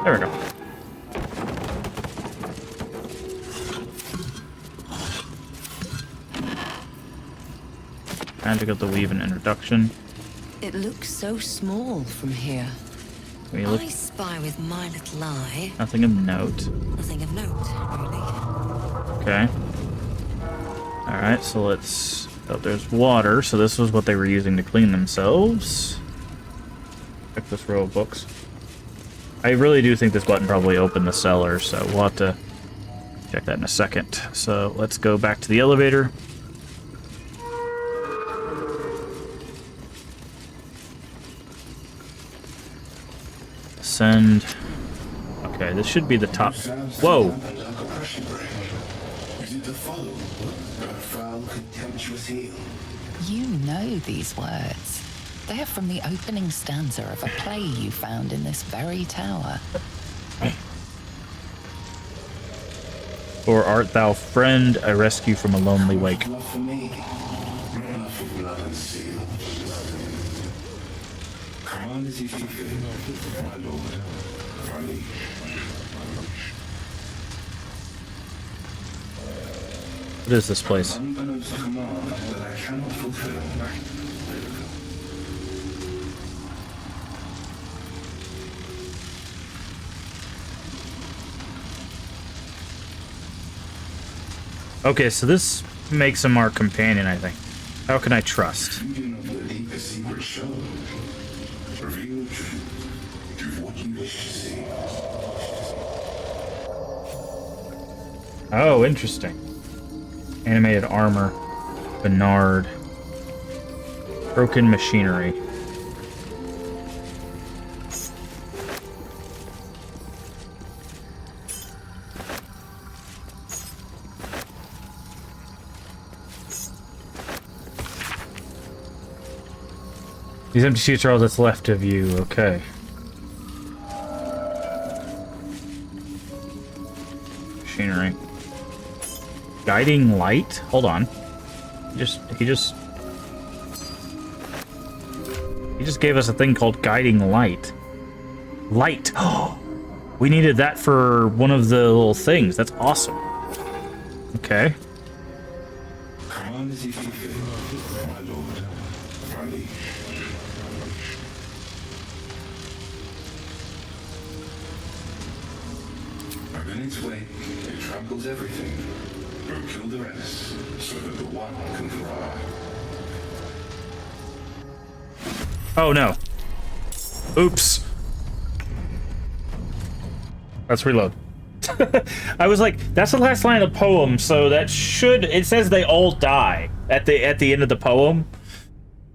There we go. Magic of the Weave and Introduction. It looks so small from here. Can we look? I spy with my little eye. Nothing of note. Nothing of note, really. Okay. Alright, so let's... Oh, there's water, so this was what they were using to clean themselves. Check this row of books. I really do think this button probably opened the cellar, so we'll have to check that in a second. So let's go back to the elevator. Ascend. Okay, this should be the top. Whoa! You know these words. They're from the opening stanza of a play you found in this very tower. Or art thou friend, I rescue from a lonely wake. What is this place? Okay, so this makes him our companion, I think. How can I trust? Oh, interesting. Animated armor. Bernard. Broken machinery. These empty sheets are all that's left of you. Okay. Machinery. Guiding light? Hold on. He just gave us a thing called guiding light. Light. Oh, we needed that for one of the little things. That's awesome. Okay. Its way, it tramples everything. Go kill the rest, so that the one can thrive. Oh no. Oops. Let's reload. I was like, that's the last line of the poem, so that should... It says they all die at the end of the poem.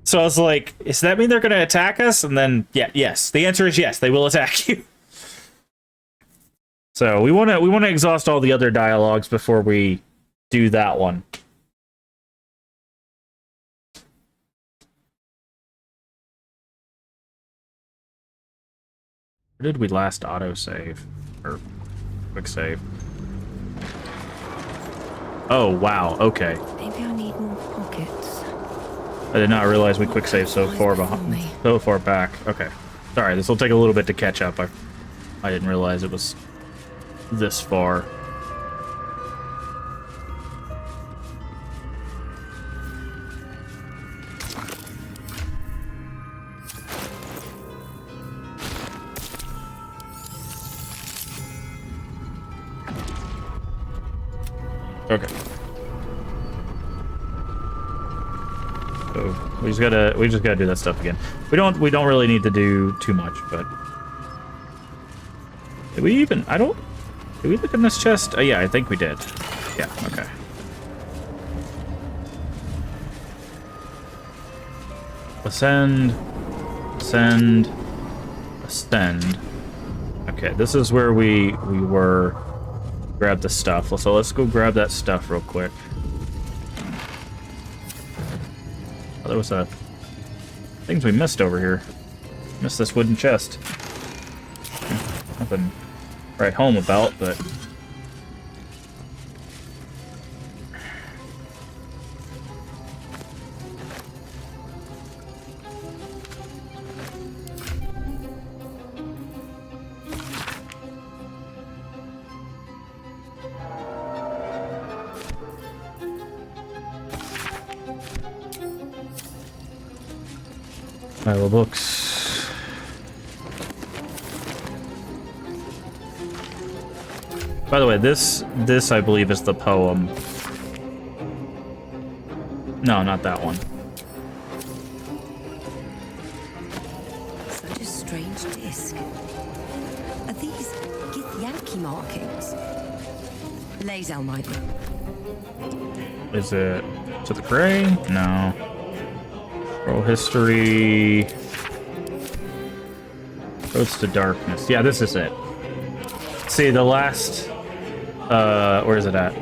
So I was like, does that mean they're going to attack us? And then, yeah, yes. The answer is yes, they will attack you. So we want to exhaust all the other dialogues before we do that one. Where did we last autosave? Or quick save? Oh, wow, okay. Maybe I need more pockets. I did not realize we quick saved so far behind, so far back. Okay. Sorry, this will take a little bit to catch up. I didn't realize it was this far. Okay. So we just gotta do that stuff again. We don't really need to do too much, but did we even? Did we look in this chest? Oh yeah, I think we did. Yeah. Okay. Ascend. Ascend. Okay, this is where we were. Grab the stuff. So let's go grab that stuff real quick. Oh, there was things we missed over here. Missed this wooden chest. Nothing to write home about, but pile of books. By the way, this I believe is the poem. No, not that one. Such a strange disc. Are these Githyanki markings? Lazel might be. Is it to the gray? No. Roll history. Roads to darkness. Yeah, this is it. See, the last... where is it at?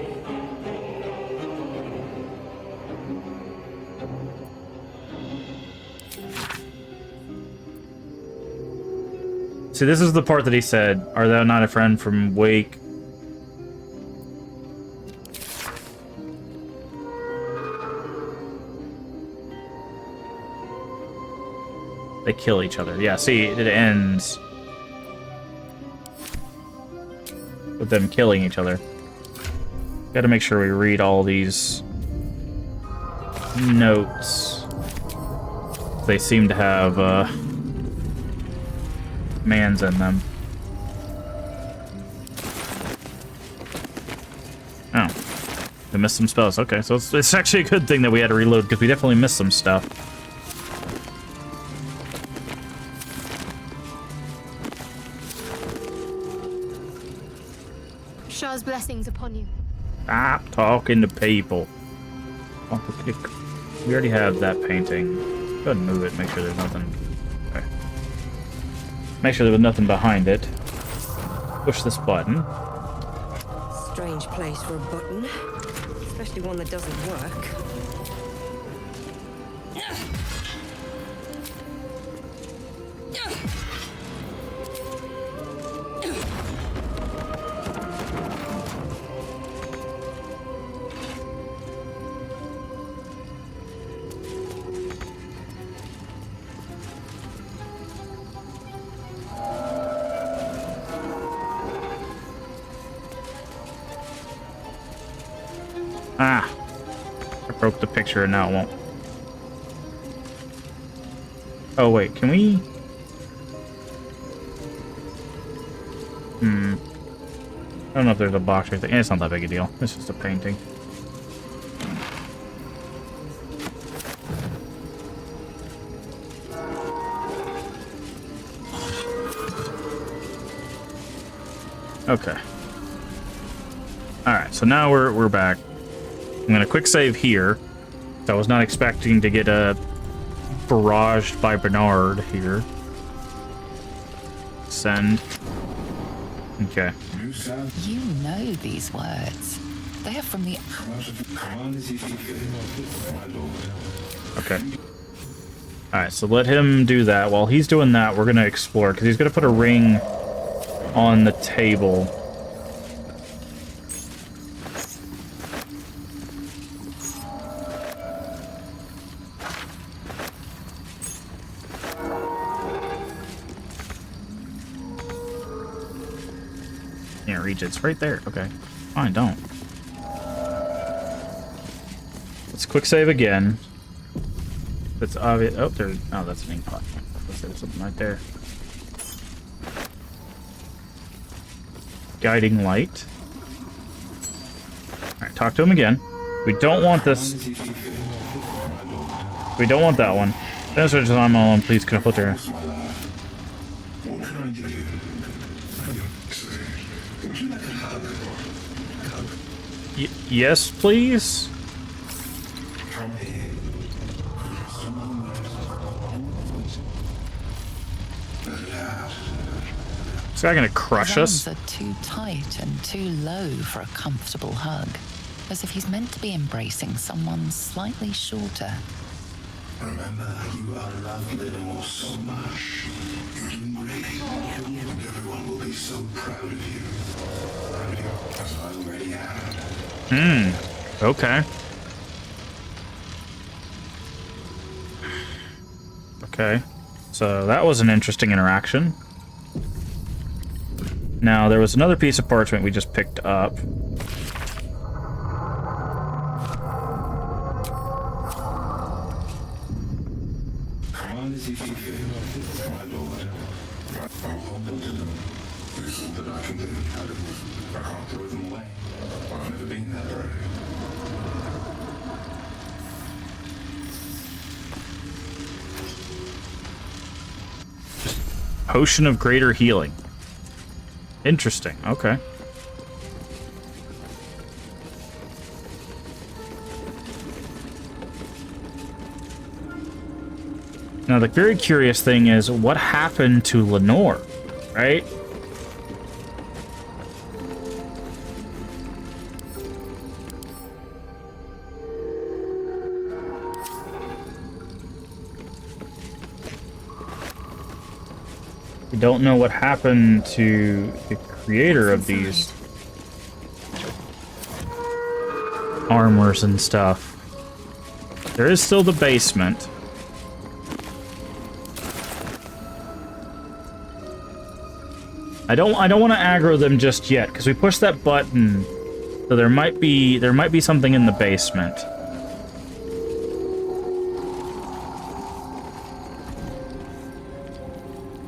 See, this is the part that he said, "Are thou not a friend from Wake?" They kill each other. Yeah, see, it ends with them killing each other. Gotta make sure we read all these notes. They seem to have commands in them. Oh. We missed some spells. Okay, so it's actually a good thing that we had to reload, because we definitely missed some stuff. Shah's blessings upon you. Stop talking to people. We already have that painting. Go ahead and move it. Make sure there's nothing. Okay. Make sure there was nothing behind it. Push this button. Strange place for a button, especially one that doesn't work. Ah! I broke the picture and now it won't. Oh wait, can we? I don't know if there's a box or anything. It's not that big a deal. It's just a painting. Okay. Alright, so now we're back. I'm gonna quick save here. I was not expecting to get barraged by Bernard here. Send. Okay. You know these words. They are from the... Okay. Alright, so let him do that. While he's doing that, we're gonna explore, because he's gonna put a ring on the table. Can't reach it. It's right there. Okay. Fine, don't. Let's quick save again. It's obvious. Oh, there's. Oh, that's an ink pot. There's something right there. Guiding light. Alright, talk to him again. We don't want this. We don't want that one. That's what I'm on. Please, can I put there? Yes, please. Is that gonna crush us? His arms are too tight and too low for a comfortable hug, as if he's meant to be embracing someone slightly shorter. Remember, you are loved anymore so much. You're doing great. And everyone will be so proud of you. As I already am. Okay. Okay. So that was an interesting interaction. Now, there was another piece of parchment we just picked up. Command as if you feel, my lord. I'll hold them to them. There's something I can do. I can't throw them away. I've never been that brave. Potion of greater healing. Interesting. Okay. Now, the very curious thing is, what happened to Lenore, right? We don't know what happened to the creator of these armors and stuff. There is still the basement. I don't want to aggro them just yet because we pushed that button, so there might be something in the basement.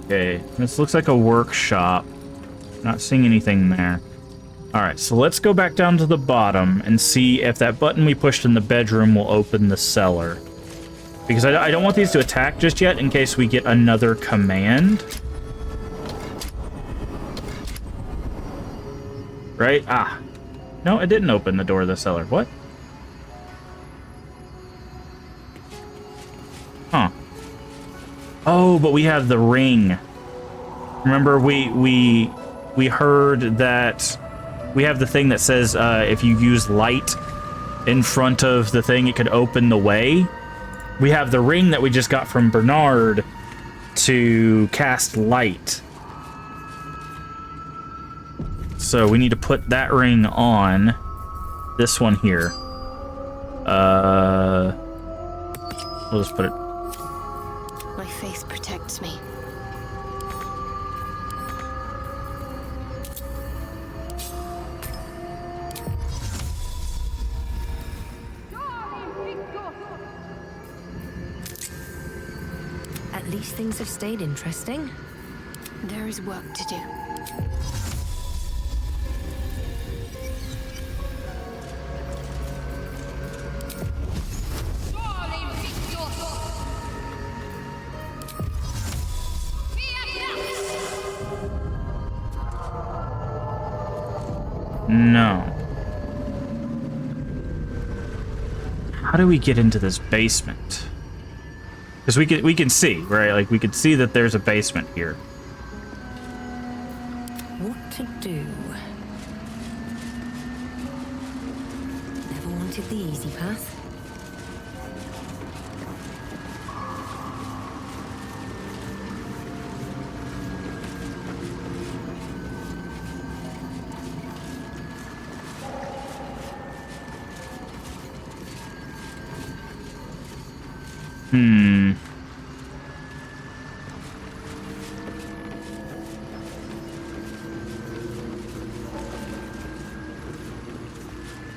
Okay, this looks like a workshop. Not seeing anything there. Alright, so let's go back down to the bottom and see if that button we pushed in the bedroom will open the cellar. Because I don't want these to attack just yet in case we get another command. Right? Ah. No, it didn't open the door of the cellar. What? Huh. Oh, but we have the ring. Remember, we heard that we have the thing that says if you use light in front of the thing, it could open the way. We have the ring that we just got from Bernard to cast light. So we need to put that ring on this one here. We'll just put it. My faith protects me. At least things have stayed interesting. There is work to do. No. How do we get into this basement? Because we can see, right? Like, we can see that there's a basement here. What to do? Never wanted the easy path.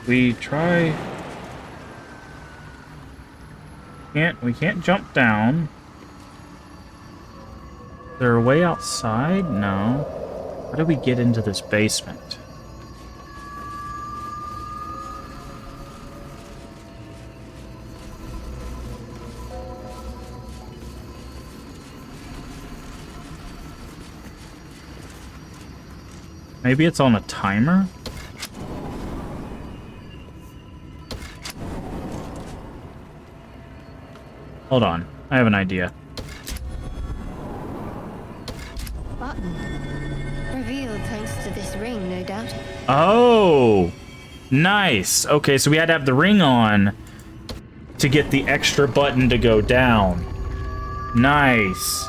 we try... We can't jump down. Is there a way outside? No. How do we get into this basement? Maybe it's on a timer? Hold on. I have an idea. Button. Revealed thanks to this ring, no doubt. Oh! Nice! Okay, so we had to have the ring on to get the extra button to go down. Nice.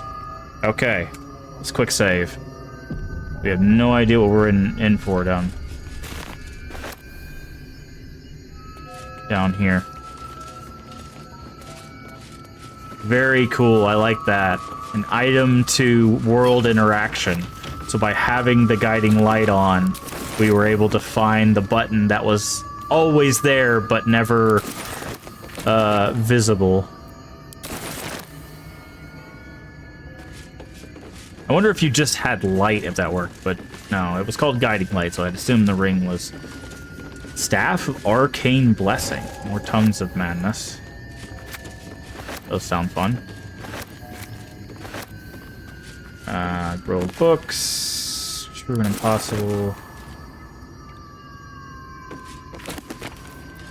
Okay. Let's quick save. We have no idea what we're in for down here. Very cool. I like that. An item to world interaction. So by having the guiding light on, we were able to find the button that was always there but never visible. I wonder if you just had light if that worked, but no, it was called guiding light, so I'd assume the ring was Staff of Arcane Blessing. More Tongues of Madness. Those sound fun. Roll books. True and Impossible.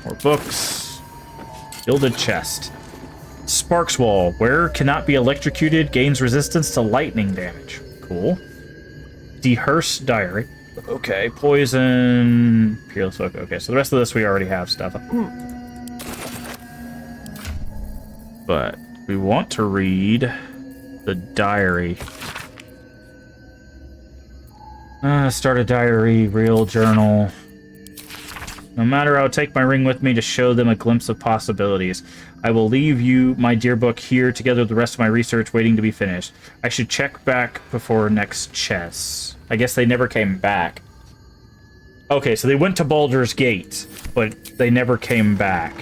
More books. Gilded Chest. Sparks Wall. Wearer cannot be electrocuted. Gains resistance to lightning damage. Cool. Dehearse Diary. Okay. Poison. Peerless Hook. Okay, so the rest of this we already have stuff. But we want to read the diary. Start a diary, real journal. No matter, I'll take my ring with me to show them a glimpse of possibilities. I will leave you, my dear book, here together with the rest of my research waiting to be finished. I should check back before next chess. I guess they never came back. Okay, so they went to Baldur's Gate, but they never came back.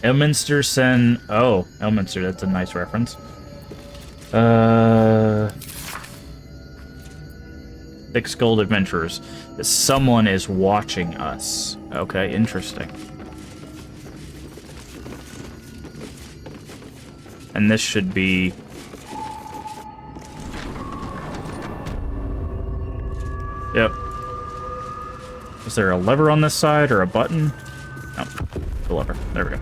Elminster send... Oh, Elminster, that's a nice reference. Thick-skulled adventurers. Someone is watching us. Okay, interesting. And this should be... Yep. Is there a lever on this side or a button? No, the lever. There we go.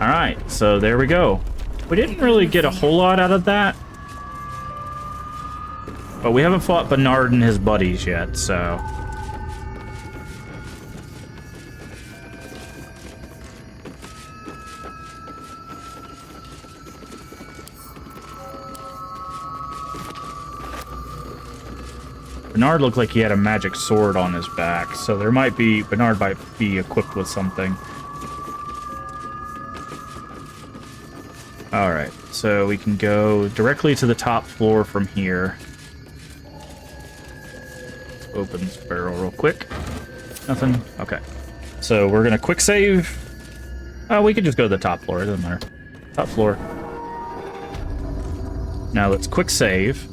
Alright, so there we go. We didn't really get a whole lot out of that. But we haven't fought Bernard and his buddies yet, so... Bernard looked like he had a magic sword on his back, so there might be... Bernard might be equipped with something. Alright, so we can go directly to the top floor from here. Open this barrel real quick. Nothing? Okay. So we're gonna quick save. We could just go to the top floor, it doesn't matter. Top floor. Now let's quick save.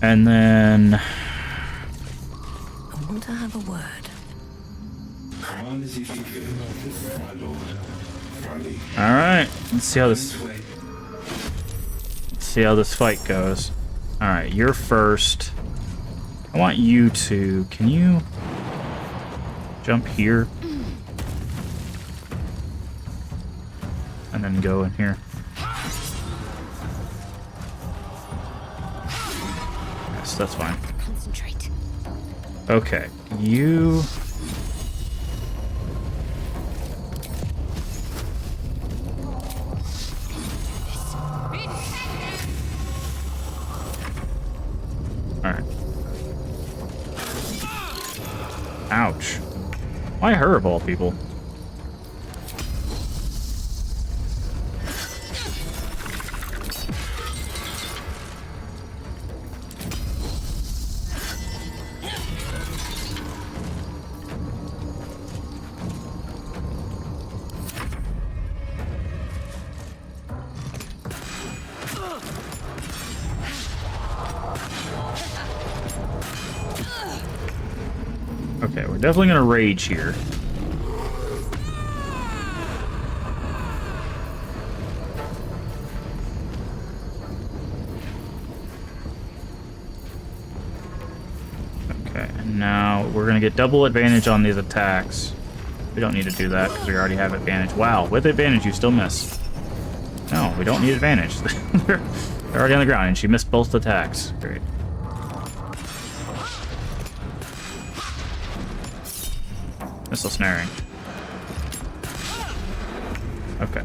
And then... I want to have a word. Alright, let's see how this... Let's see how this fight goes. Alright, you're first. I want you to... Can you... jump here? And then go in here. Yes, that's fine. Concentrate. Okay, you... Alright. Ouch. Why her of all people? definitely gonna rage here. Okay, and now we're gonna get double advantage on these attacks. We don't need to do that because we already have advantage. Wow, with advantage you still miss. No, we don't need advantage. They're already on the ground and she missed both attacks. Great. Missile snaring. Okay.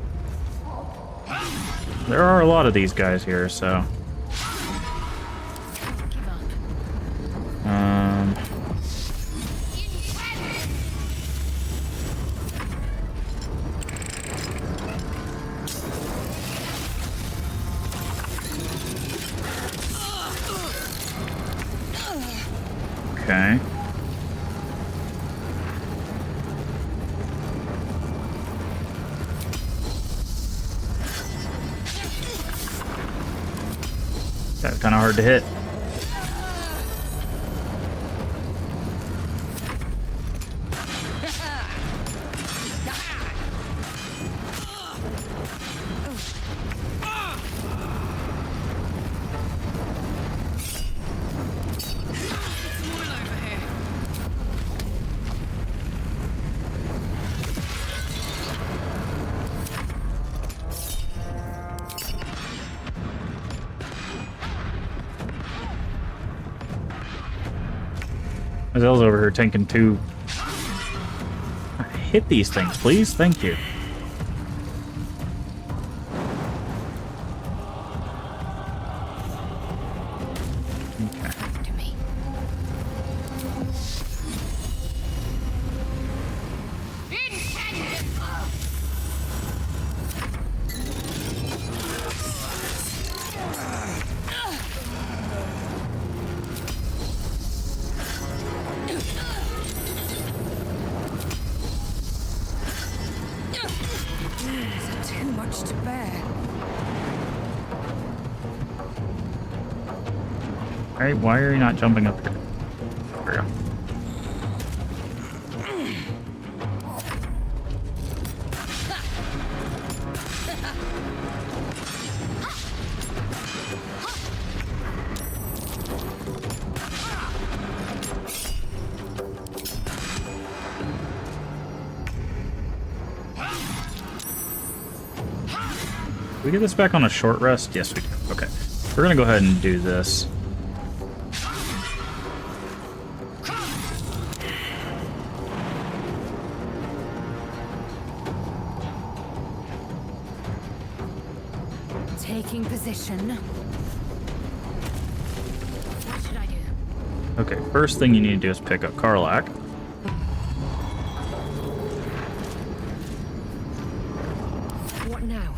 There are a lot of these guys here, so... Okay. That's kind of hard to hit. Azell's over here tanking two. Hit these things, please. Thank you. Okay. Too much to bear. Alright, why are you not jumping up here? There we go. Did we get this back on a short rest? Yes, we do. Okay. We're gonna go ahead and do this. Taking position. What should I do? Okay, first thing you need to do is pick up Karlach. What now?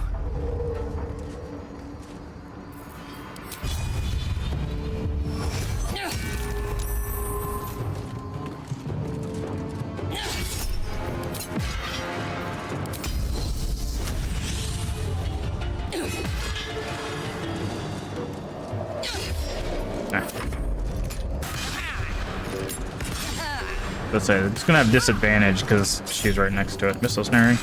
Let's say it's gonna have disadvantage because she's right next to it. Missile snaring.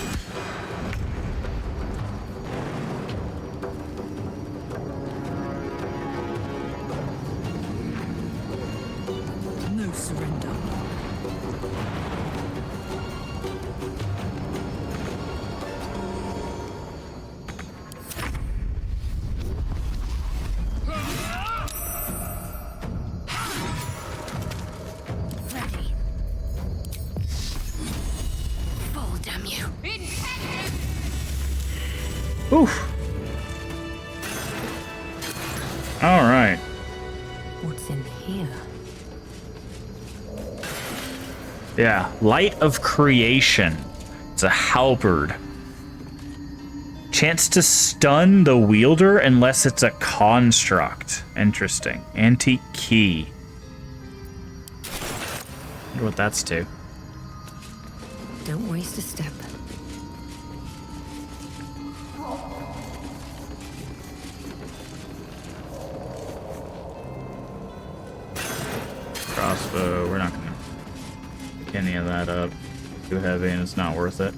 No surrender. Oof. All right. What's in here? Yeah, Light of Creation. It's a halberd. Chance to stun the wielder unless it's a construct. Interesting. Antique key. Wonder what that's to. Don't waste a step. Crossbow. We're not gonna. any of that up. Too heavy and it's not worth it.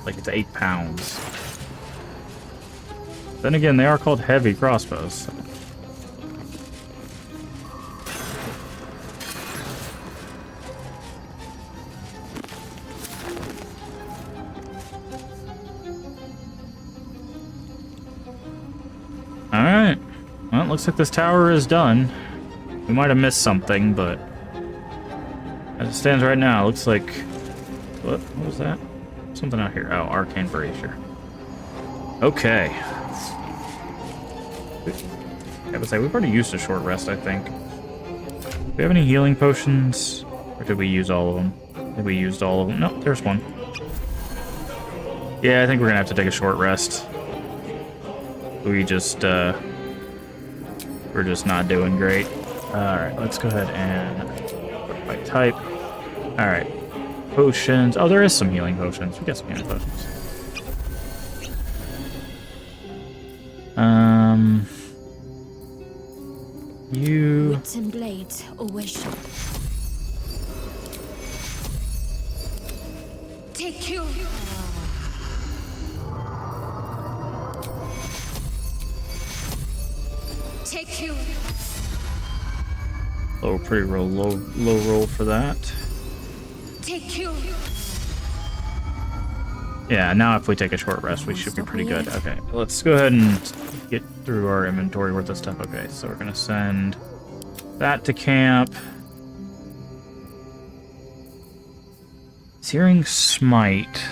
Like it's 8 pounds. Then again, they are called heavy crossbows. So. Alright. Well, it looks like this tower is done. We might have missed something, but as it stands right now, it looks like... What was that? Something out here. Oh, arcane brazier. Okay. I would say we've already used a short rest, I think. Do we have any healing potions? Or did we use all of them? I think we used all of them. No, there's one. Yeah, I think we're gonna have to take a short rest. We're just not doing great. Alright, let's go ahead and by type. Alright. Potions. Oh, there is some healing potions. We got some healing potions. You... Wits and blades always sharp. Take cure. Take cure. Oh, pretty low roll for that. Take cure. Yeah, now if we take a short rest, we should be pretty good. Okay, let's go ahead and get through our inventory worth of stuff. Okay, so we're gonna send that to camp. Searing Smite.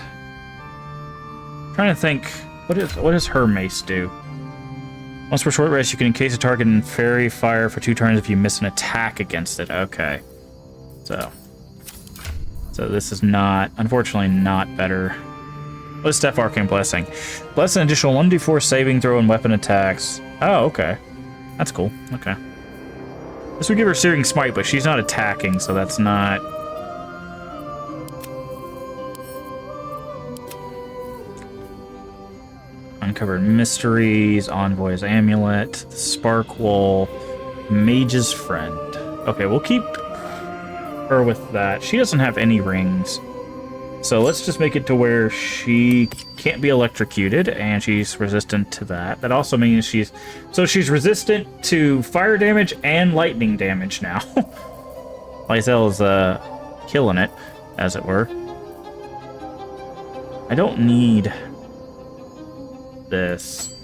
I'm trying to think, what does her mace do? Once per short rest, you can encase a target in fairy fire for 2 turns if you miss an attack against it. Okay, so this is not, unfortunately, not better. What is Steph Arcane Blessing? Bless an additional 1d4 saving throw and weapon attacks. Oh, okay. That's cool. Okay. This would give her Searing Smite, but she's not attacking, so that's not... Uncovered Mysteries, Envoy's Amulet, the Spark Wall, Mage's Friend. Okay, we'll keep her with that. She doesn't have any rings. So let's just make it to where she can't be electrocuted, and she's resistant to that. That also means she's resistant to fire damage and lightning damage now. Lysel's killing it, as it were. I don't need this.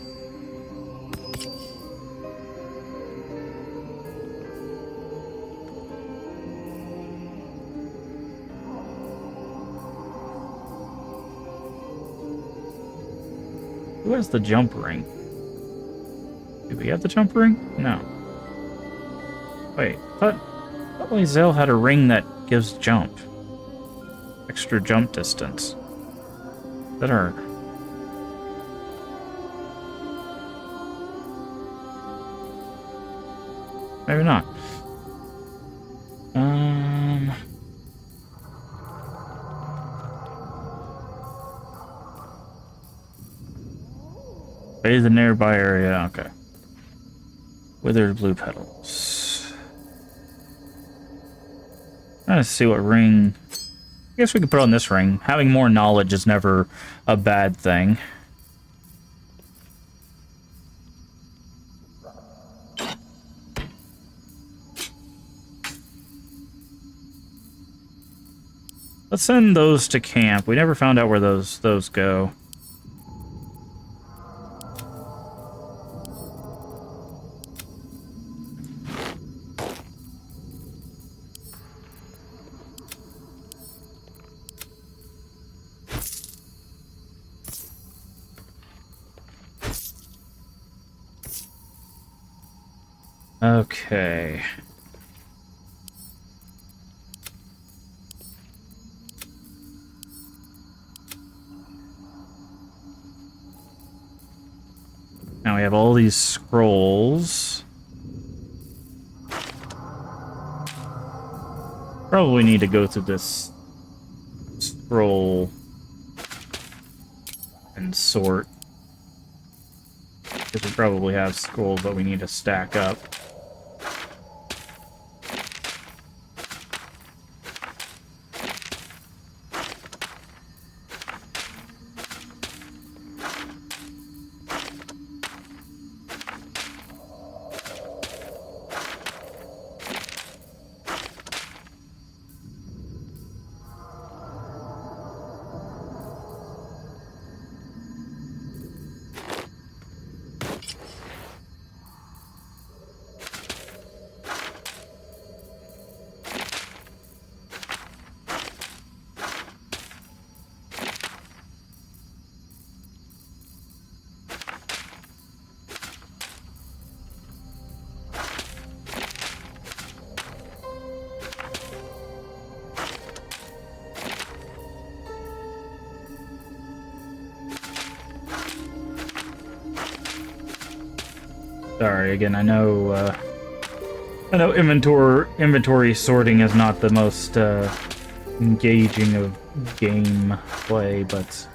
Who has the jump ring? Do we have the jump ring? No. Wait, I thought Lysel had a ring that gives jump. Extra jump distance. Is that her? Maybe not. Bathe the nearby area. Okay. Withered blue petals. Trying to see what ring. I guess we could put on this ring. Having more knowledge is never a bad thing. Let's send those to camp. We never found out where those go. Okay. Now we have all these scrolls. Probably need to go through this scroll and sort. Because we probably have scrolls that we need to stack up. Sorry, again, I know inventory sorting is not the most engaging of game play, but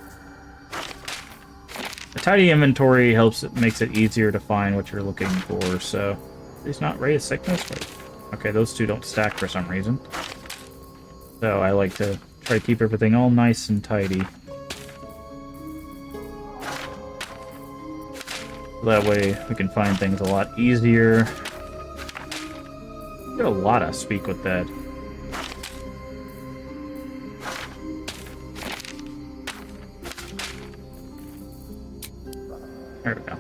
a tidy inventory makes it easier to find what you're looking for. So, it's not Ray of Sickness. Wait. Okay, those two don't stack for some reason. So I like to try to keep everything all nice and tidy. That way we can find things a lot easier. Get a lot of speak with that. There we go.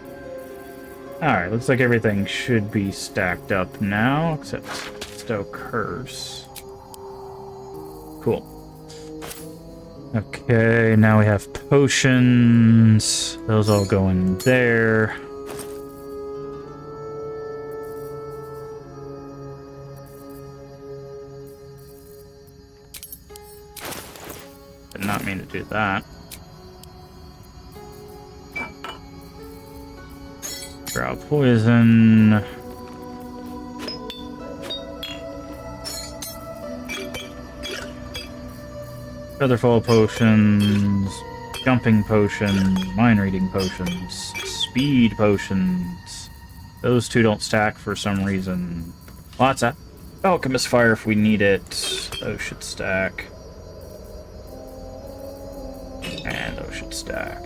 Alright, looks like everything should be stacked up now, except Stow Curse. Cool. Okay, now we have potions. Those all go in there. Did not mean to do that. Draw poison. Featherfall potions, jumping potions, mind reading potions, speed potions. Those two don't stack for some reason. Lots of alchemist fire if we need it. Those should stack. And those should stack.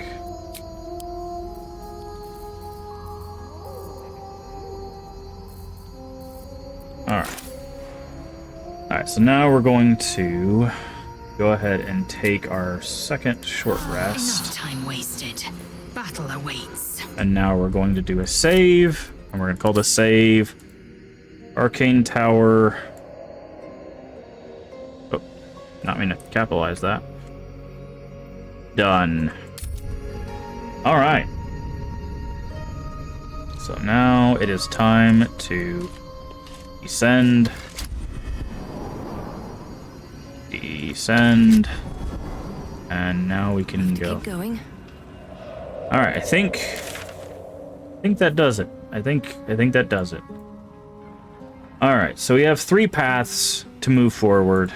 Alright. Alright, so now we're going to go ahead and take our second short rest. Enough time wasted. Battle awaits. And now we're going to do a save. And we're going to call this save Arcane Tower. Oh, not mean to capitalize that. Done. Alright. So now it is time to descend. Descend. And now we can go. Keep going. Alright, I think that does it. I think that does it. Alright, so we have 3 paths to move forward.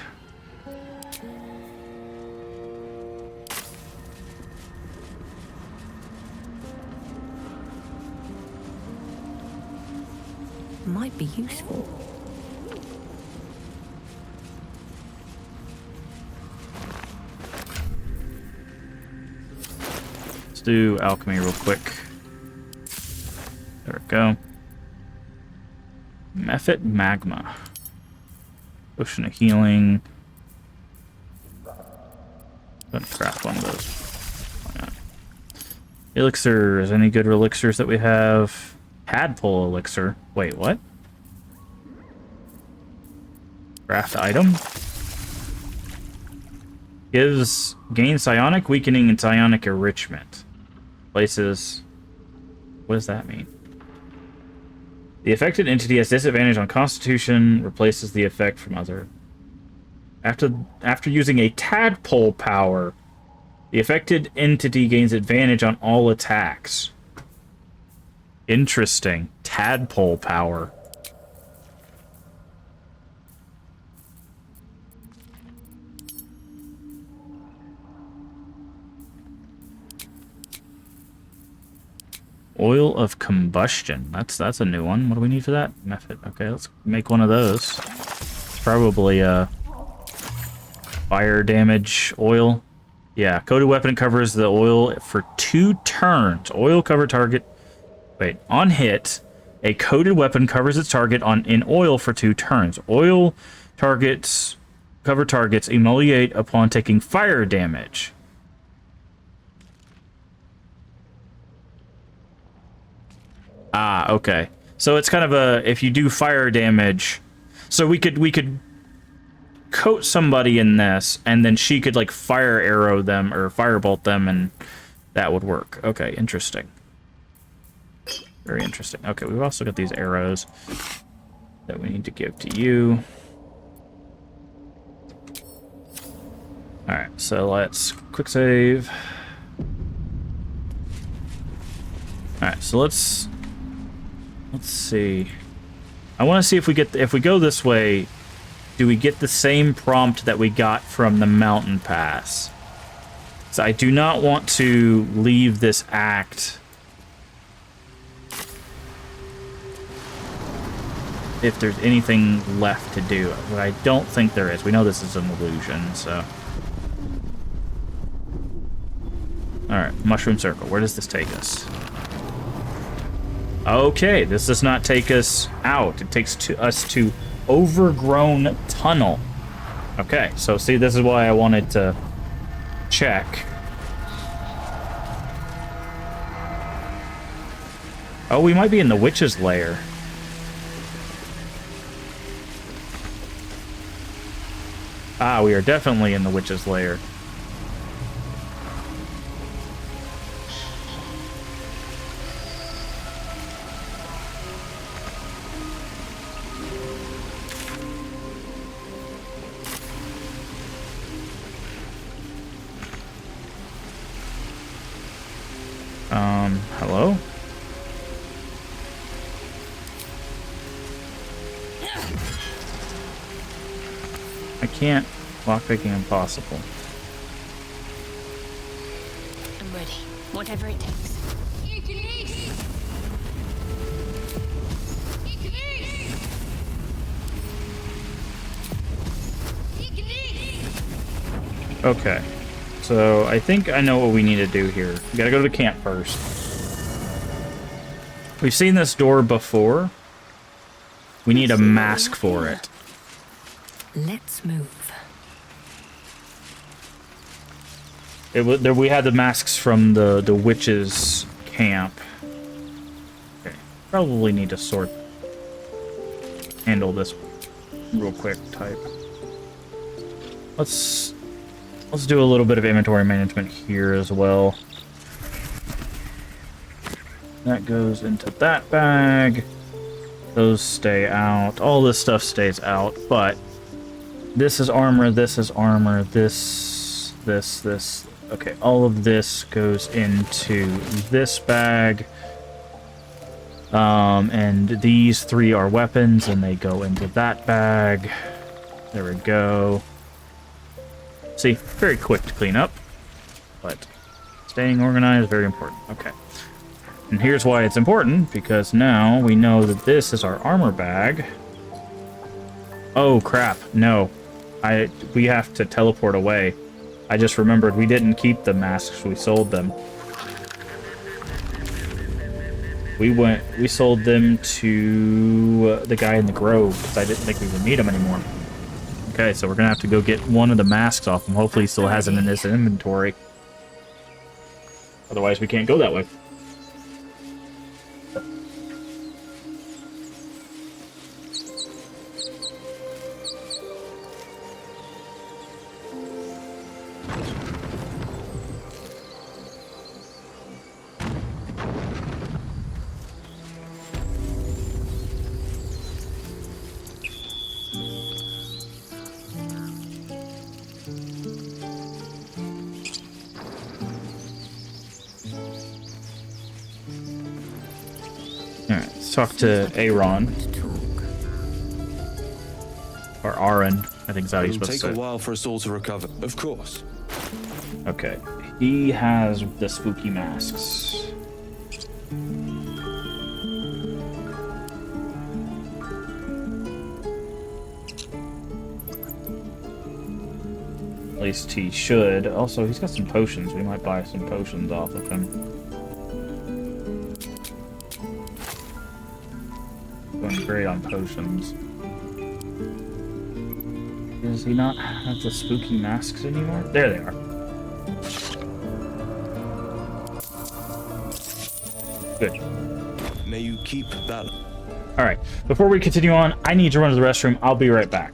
Might be useful. Let's do alchemy real quick. There we go. Mephit Magma. Ocean of Healing. Gonna craft one of those. Why not? Elixirs. Any good elixirs that we have? Tadpole elixir. Wait, what? Craft item? Gains psionic weakening and psionic enrichment. Places. What does that mean? The affected entity has disadvantage on Constitution, replaces the effect from other. After using a tadpole power, the affected entity gains advantage on all attacks. Interesting. Tadpole power. Oil of combustion. That's a new one. What do we need for that? Method. Okay, let's make one of those. It's probably fire damage oil. Yeah, coated weapon covers the oil for 2 turns. Oil cover target. Wait, on hit, a coated weapon covers its target in oil for 2 turns. Oil targets cover targets emoliate upon taking fire damage. Ah, okay. So it's kind of a if you do fire damage, so we could coat somebody in this, and then she could like fire arrow them or firebolt them, and that would work. Okay, interesting. Very interesting. Okay, we've also got these arrows that we need to give to you. All right, so let's quick save. All right, so let's Let's see. I want to see if we get if we go this way, do we get the same prompt that we got from the mountain pass? So I do not want to leave this act if there's anything left to do. But I don't think there is. We know this is an illusion, so. Alright, mushroom circle. Where does this take us? Okay, this does not take us out. It takes us to overgrown tunnel. Okay, so see, this is why I wanted to check. Oh, we might be in the witch's lair. Ah, we are definitely in the witch's lair. Hello? I can't. Lockpicking impossible. I'm ready. Whatever it takes. Okay. So I think I know what we need to do here. We gotta go to the camp first. We've seen this door before. We need a mask for it. Let's move. We had the masks from the witches' camp. Okay, probably need to handle this real quick. Type. Let's do a little bit of inventory management here as well. That goes into that bag. Those stay out. All this stuff stays out, but this is armor, this is armor, this. Okay, all of this goes into this bag. And these three are weapons, and they go into that bag. There we go. See, very quick to clean up, but staying organized is very important. Okay. And here's why it's important, because now we know that this is our armor bag. Oh, crap. No. We have to teleport away. I just remembered we didn't keep the masks, we sold them. We sold them to the guy in the grove, because I didn't think we would need them anymore. Okay, so we're gonna have to go get one of the masks off him. Hopefully he still has it in his inventory. Otherwise we can't go that way. Talk to Aaron. Or Aaron, I think is how you're supposed to say it. It'll take a while for us all to recover, of course. Okay. He has the spooky masks. At least he should. Also, he's got some potions. We might buy some potions off of him. Going great on potions. Does he not have the spooky masks anymore? There they are. Good. May you keep balance. Alright, before we continue on, I need to run to the restroom. I'll be right back.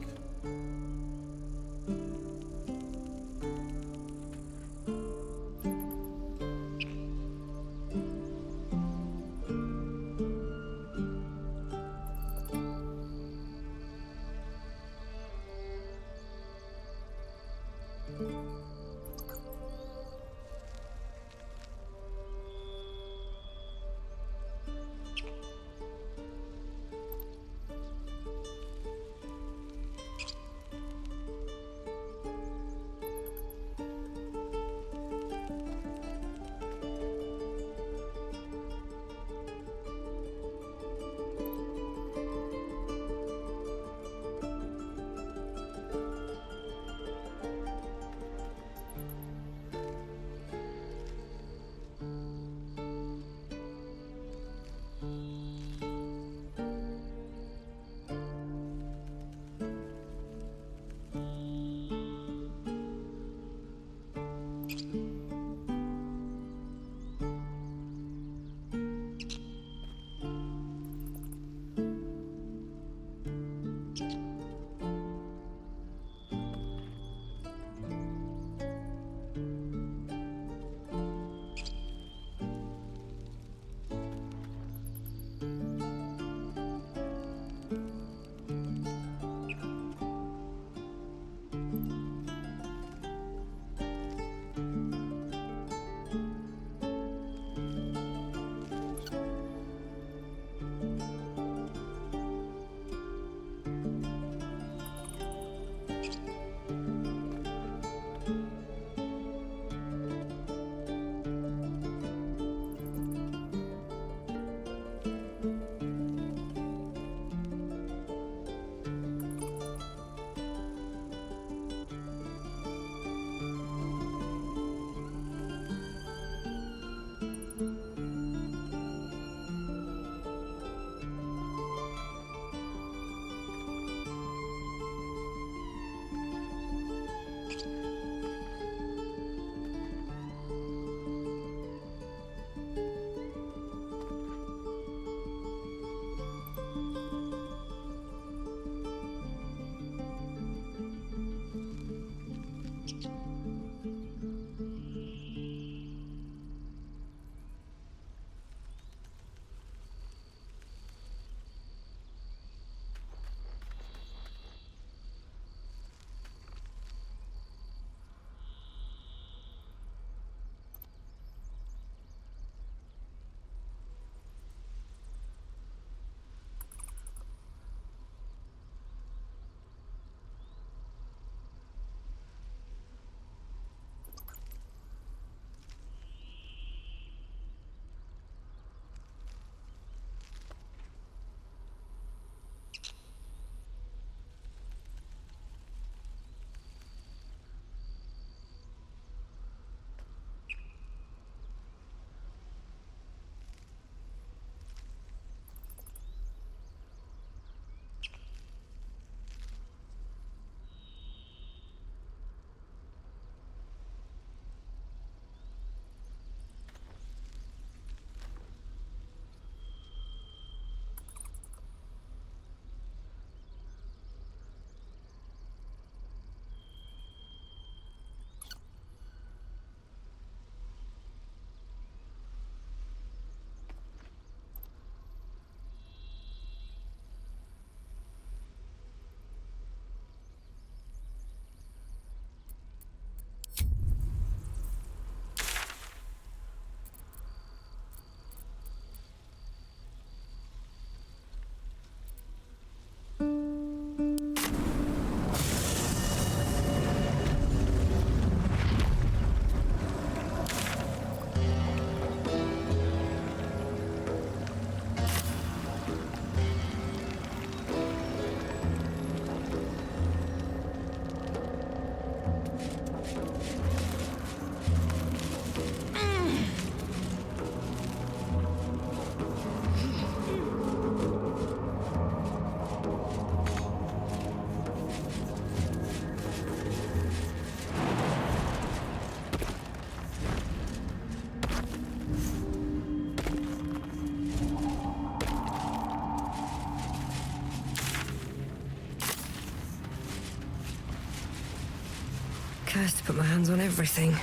Cursed to put my hands on everything.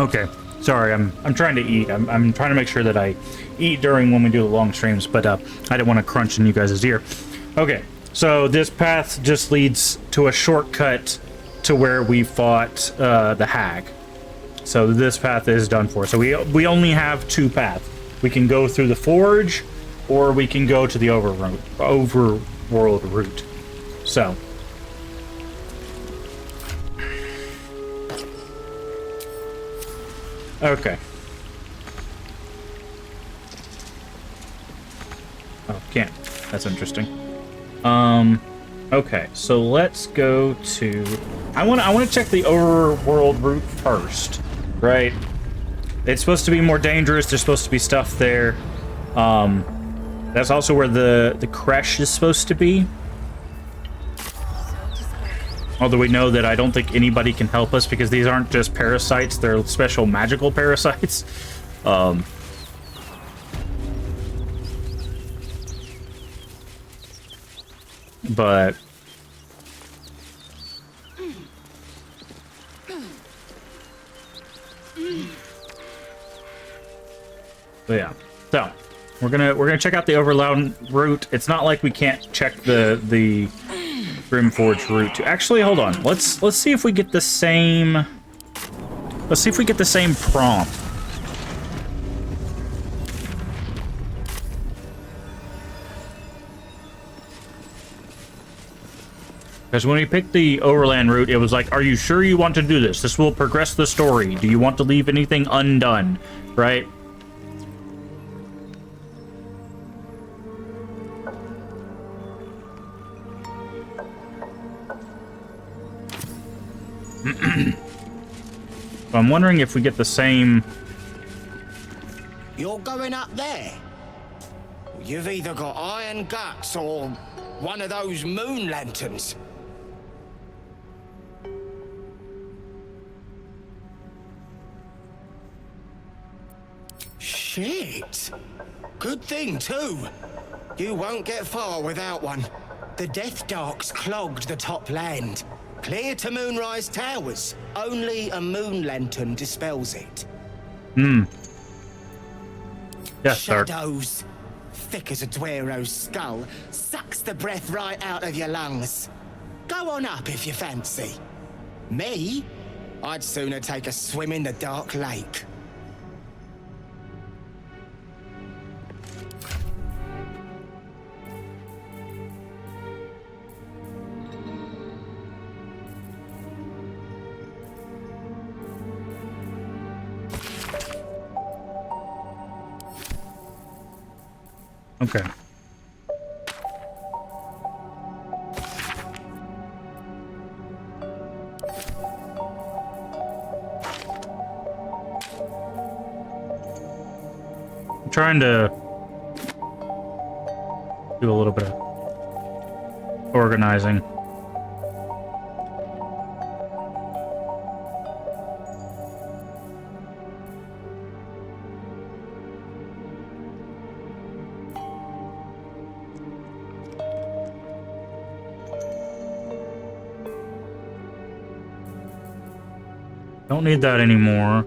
Okay, sorry, I'm trying to eat. I'm trying to make sure that I eat during when we do the long streams, but I didn't want to crunch in you guys' ear. Okay, so this path just leads to a shortcut to where we fought the hag. So this path is done for. So we only have two paths. We can go through the forge, or we can go to the overworld route. So. Okay. Oh, can't. That's interesting. Okay, so let's go to... I want to check the overworld route first, right? It's supposed to be more dangerous. There's supposed to be stuff there. That's also where the creche is supposed to be. Although we know that I don't think anybody can help us because these aren't just parasites, they're special magical parasites. But yeah. So we're gonna check out the overworld route. It's not like we can't check the Grimforge route. Actually, hold on. Let's see if we get the same. Let's see if we get the same prompt. Because when we picked the overland route, it was like, "Are you sure you want to do this? This will progress the story. Do you want to leave anything undone?" Right? So I'm wondering if we get the same... You're going up there? You've either got iron guts or one of those moon lanterns. Shit! Good thing, too. You won't get far without one. The Death Dark's clogged the top land. Clear to Moonrise Towers. Only a moon lantern dispels it. Yes, sir. Shadows, thick as a Dwero's skull, sucks the breath right out of your lungs. Go on up if you fancy. Me? I'd sooner take a swim in the dark lake. Okay. I'm trying to do a little bit of organizing. Don't need that anymore.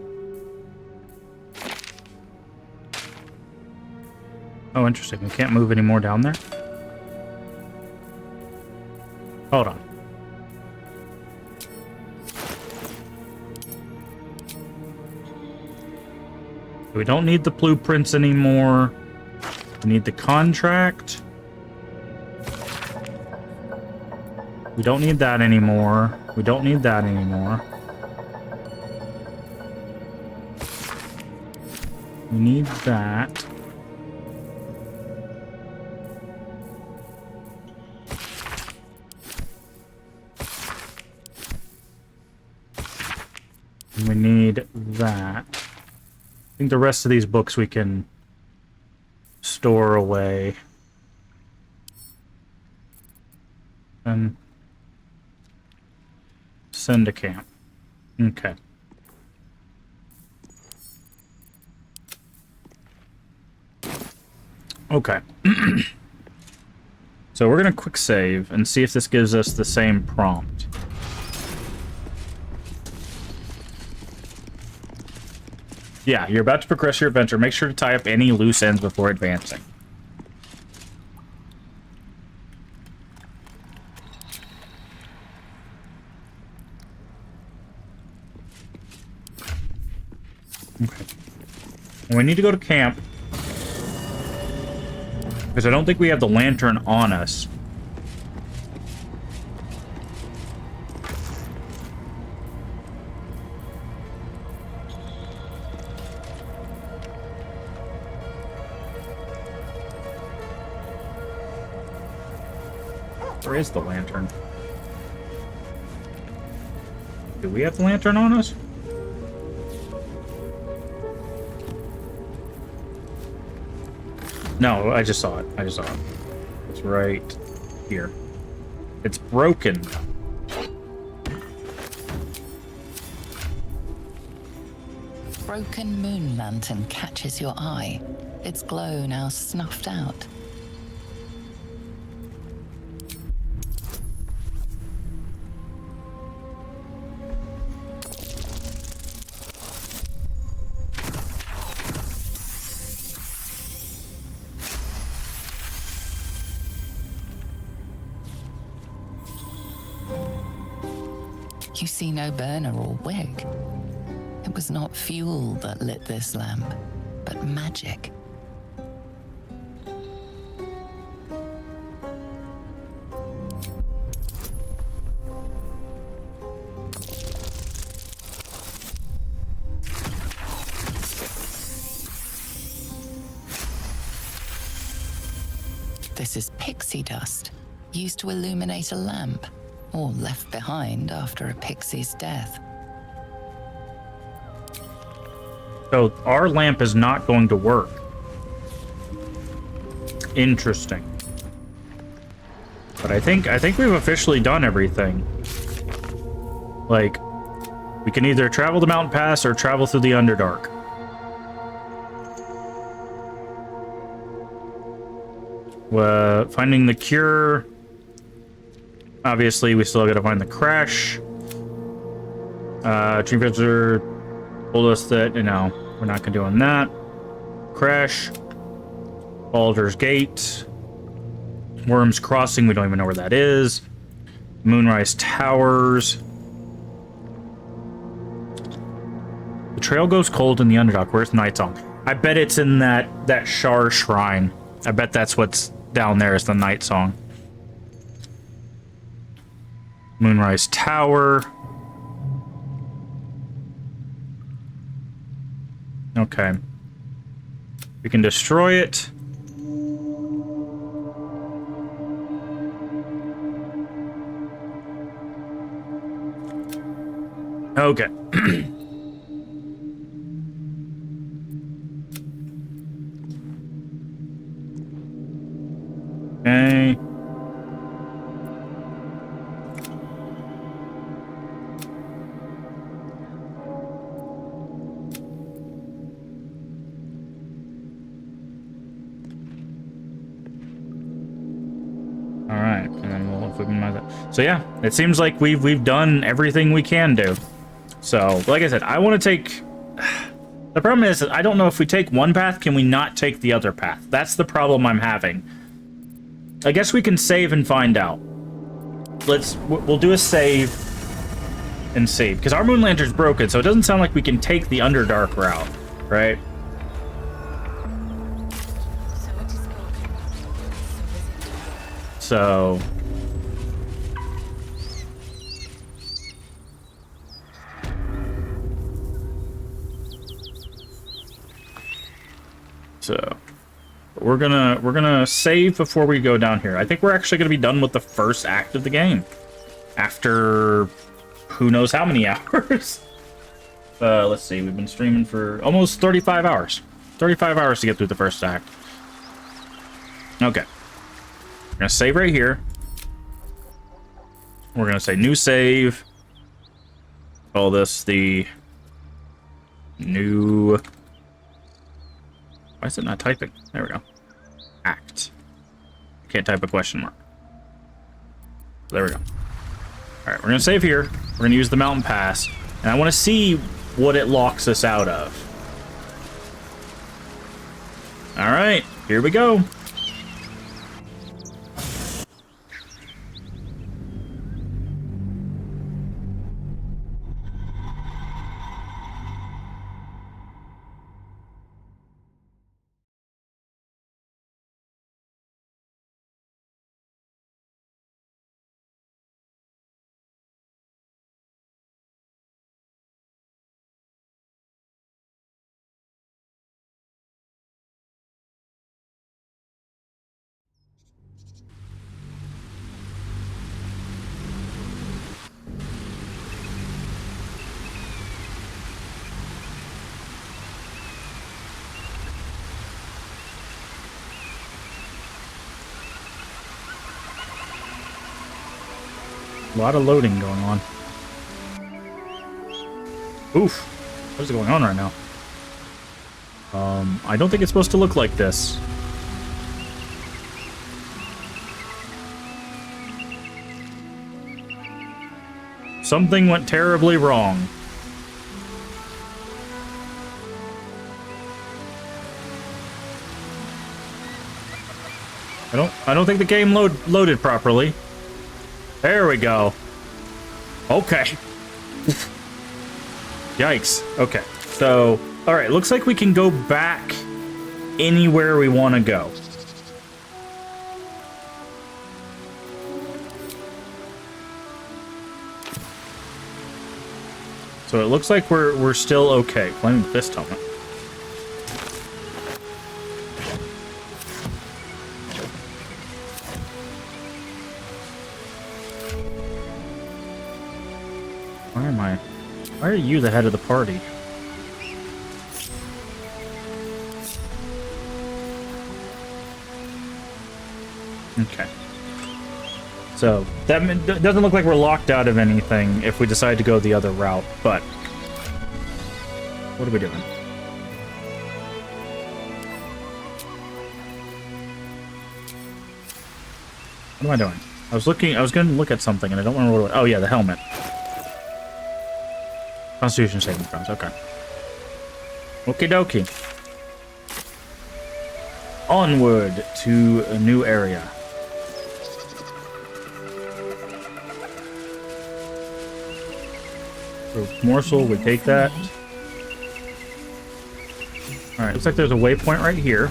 Oh, interesting. We can't move any more down there? Hold on. We don't need the blueprints anymore. We need the contract. We don't need that anymore. We don't need that anymore. We need that. We need that. I think the rest of these books we can store away. And send to camp. Okay. Okay. So we're gonna quick save and see if this gives us the same prompt. Yeah, you're about to progress your adventure. Make sure to tie up any loose ends before advancing. Okay. And we need to go to camp. Because I don't think we have the lantern on us. Where is the lantern? Do we have the lantern on us? No, I just saw it. I just saw it. It's right here. It's broken. Broken moon lantern catches your eye. Its glow now snuffed out. You see no burner or wick. It was not fuel that lit this lamp, but magic. This is pixie dust, used to illuminate a lamp, or left behind after a pixie's death. So our lamp is not going to work. Interesting. But I think we've officially done everything. Like, we can either travel the mountain pass or travel through the Underdark. Finding the cure. Obviously, we still got to find the crash. Tree Professor told us that, you know, we're not going to do on that. Crash. Baldur's Gate. Worm's Crossing, we don't even know where that is. Moonrise Towers. The trail goes cold in the Underdark. Where's Night Song? I bet it's in that Shar Shrine. I bet that's what's down there is the Night Song. Moonrise Tower. Okay. We can destroy it. Okay. Okay. Alright, and then we'll flip that. So yeah, it seems like we've done everything we can do. So, like I said, I want to take... The problem is that I don't know if we take one path, can we not take the other path? That's the problem I'm having. I guess we can save and find out. We'll do a save and see. Because our moon lantern's broken, so it doesn't sound like we can take the Underdark route, right? So... we're gonna save before we go down here. I think we're actually gonna be done with the first act of the game after who knows how many hours. Let's see. We've been streaming for almost 35 hours. 35 hours to get through the first act. Okay. We're gonna save right here. We're gonna say new save. Call this the new... Why is it not typing? There we go. Act. Can't type a question mark. There we go. Alright, we're gonna save here. We're gonna use the mountain pass. And I want to see what it locks us out of. Alright, here we go. A lot of loading going on. Oof. What is going on right now? I don't think it's supposed to look like this. Something went terribly wrong. I don't think the game loaded properly. There we go. Okay. Yikes. Okay. So, all right, looks like we can go back anywhere we want to go. So it looks like we're still okay. Playing with this helmet. Why are you the head of the party? Okay. So, that doesn't look like we're locked out of anything if we decide to go the other route, but... What are we doing? What am I doing? I was going to look at something and I don't remember what... Oh yeah, the helmet. Constitution saving throws, okay. Okie dokie. Onward to a new area. Morsel, we take that. Alright, looks like there's a waypoint right here.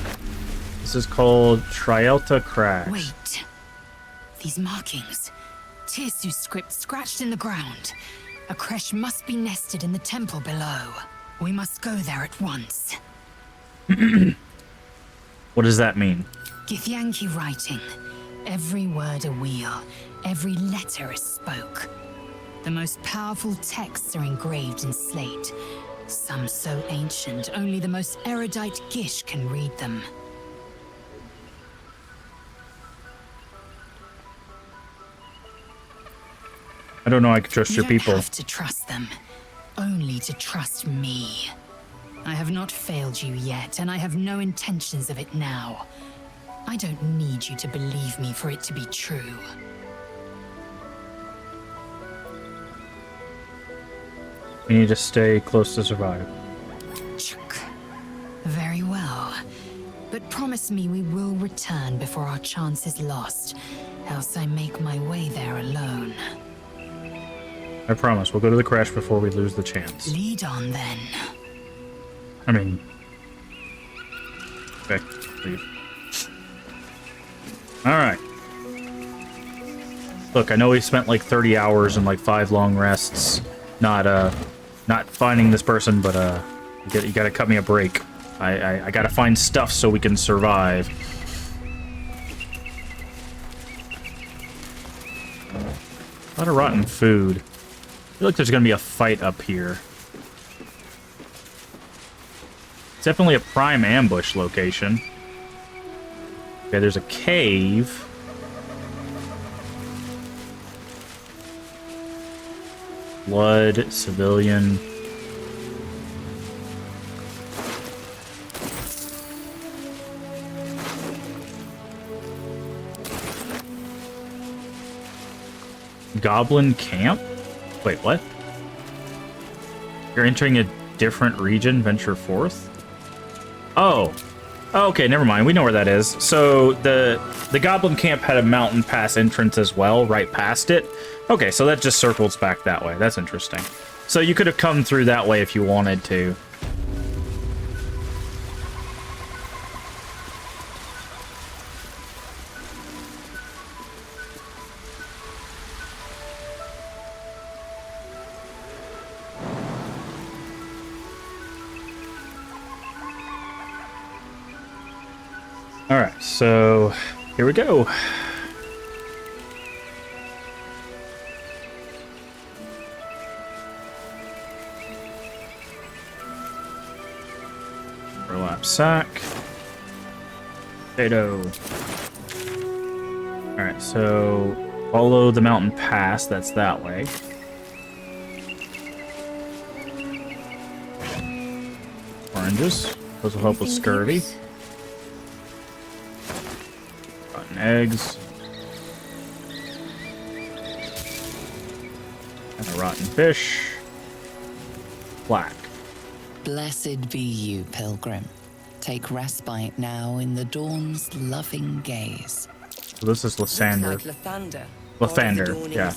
This is called Trielta Crags. Wait. These markings. Tirsu's script scratched in the ground. A creche must be nested in the temple below. We must go there at once. What does that mean? Githyanki writing. Every word a wheel. Every letter is spoke. The most powerful texts are engraved in slate. Some so ancient, only the most erudite Gish can read them. I don't know I can trust your people. You don't have to trust them. Only to trust me. I have not failed you yet, and I have no intentions of it now. I don't need you to believe me for it to be true. We need to stay close to survive. Very well. But promise me we will return before our chance is lost, else I make my way there alone. I promise, we'll go to the crash before we lose the chance. Lead on, then. I mean... Okay, leave. Alright. Look, I know we spent like 30 hours and like 5 long rests not finding this person, but you gotta cut me a break. I gotta find stuff so we can survive. A lot of rotten food. I feel like there's gonna be a fight up here. It's definitely a prime ambush location. Okay, there's a cave. Blood, civilian. Goblin camp? Wait, what? You're entering a different region, venture forth? Oh. Okay, never mind. We know where that is. So the Goblin camp had a mountain pass entrance as well, right past it. Okay, so that just circles back that way. That's interesting. So you could have come through that way if you wanted to. Alright, so here we go. Burlap sack. Potato. Alright, so follow the mountain pass, that's that way. Oranges. Those will help with scurvy. Rotten eggs. And a rotten fish. Black. Blessed be you, pilgrim. Take respite now in the dawn's loving gaze. So this is Lysander. Looks like Lathander. Lathander, yeah.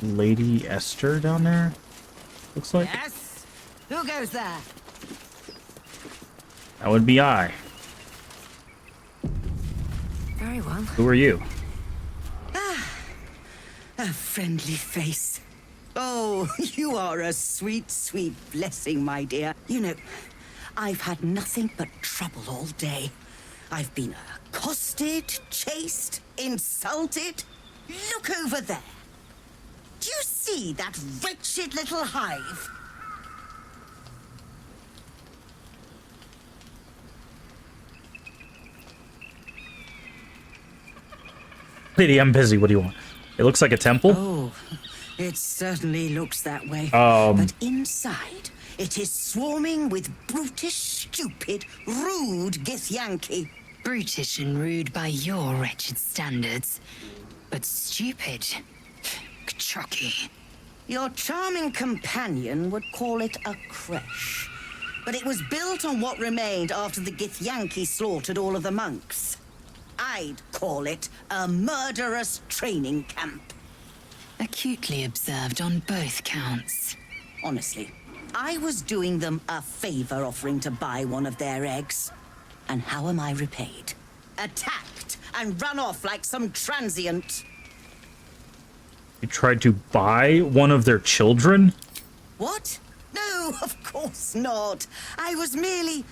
Lady Esther down there, looks like. Yes? Who goes there? That would be I. Very well. Who are you? A friendly face. Oh, you are a sweet, sweet blessing, my dear. You know, I've had nothing but trouble all day. I've been accosted, chased, insulted. Look over there. Do you see that wretched little hive? Lady, I'm busy. What do you want? It looks like a temple. Oh, it certainly looks that way. But inside, it is swarming with brutish, stupid, rude Githyanki. Brutish and rude by your wretched standards, but stupid. Kachaki. Your charming companion would call it a creche, but it was built on what remained after the Githyanki slaughtered all of the monks. I'd call it a murderous training camp. Acutely observed on both counts. Honestly, I was doing them a favor offering to buy one of their eggs. And how am I repaid? Attacked and run off like some transient. You tried to buy one of their children? What? No, of course not. I was merely...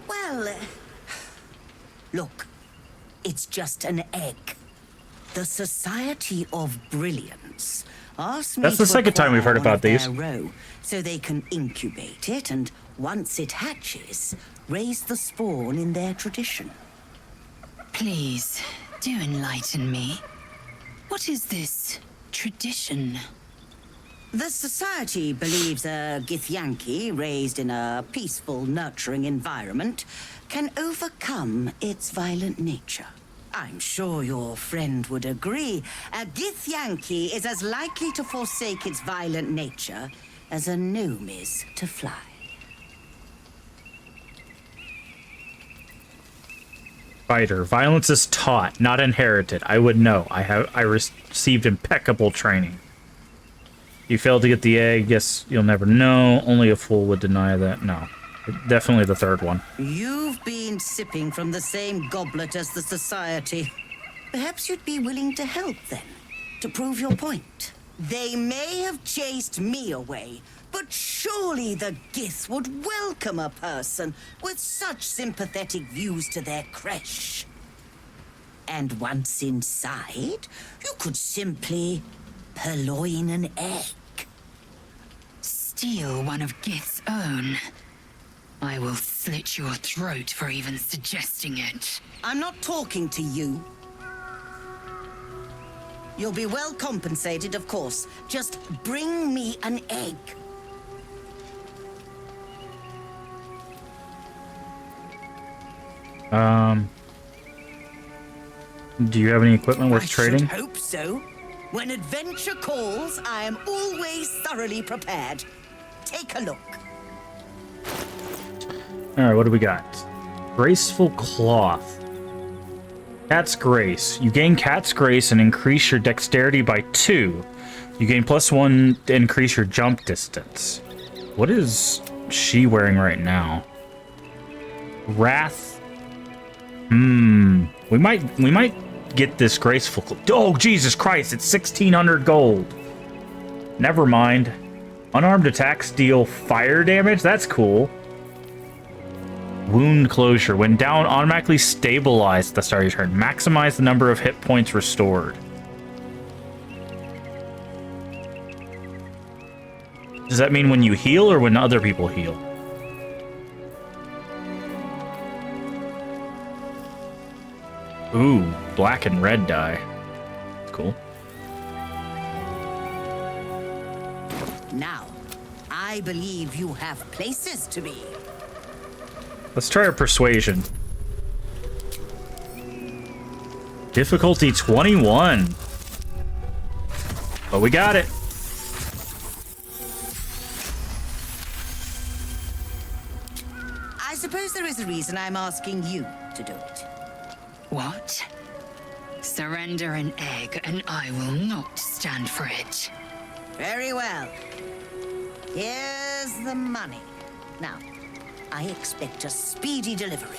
Well... Look, it's just an egg. The Society of Brilliance asked me That's the second time we've heard about these. Row, so they can incubate it and, once it hatches, raise the spawn in their tradition. Please, do enlighten me. What is this tradition? The Society believes a Githyanki raised in a peaceful, nurturing environment can overcome its violent nature. I'm sure your friend would agree. A Githyanki is as likely to forsake its violent nature as a gnome is to fly. Fighter. Violence is taught, not inherited. I would know. I received impeccable training. You failed to get the egg. Guess you'll never know. Only a fool would deny that. No. Definitely the third one. You've been sipping from the same goblet as the Society. Perhaps you'd be willing to help then, to prove your point. They may have chased me away, but surely the Gith would welcome a person with such sympathetic views to their creche. And once inside, you could simply purloin an egg. steal one of Gith's own, I will slit your throat for even suggesting it. I'm not talking to you. You'll be well compensated, of course. Just bring me an egg. Do you have any equipment worth trading? I should hope so. When adventure calls, I am always thoroughly prepared. Take a look. Alright, what do we got? Graceful Cloth. Cat's Grace. You gain Cat's Grace and increase your dexterity by 2. You gain +1 to increase your jump distance. What is she wearing right now? Wrath. We might get this Graceful Cloth. Oh, Jesus Christ, it's 1,600 gold. Never mind. Unarmed attacks deal fire damage? That's cool. Wound Closure. When down, automatically stabilize at the start of your turn. Maximize the number of hit points restored. Does that mean when you heal or when other people heal? Ooh, black and red dye. Cool. Now, I believe you have places to be. Let's try our persuasion. Difficulty 21. But we got it. I suppose there is a reason I'm asking you to do it. What? Surrender an egg, and I will not stand for it. Very well. Here's the money. Now, I expect a speedy delivery.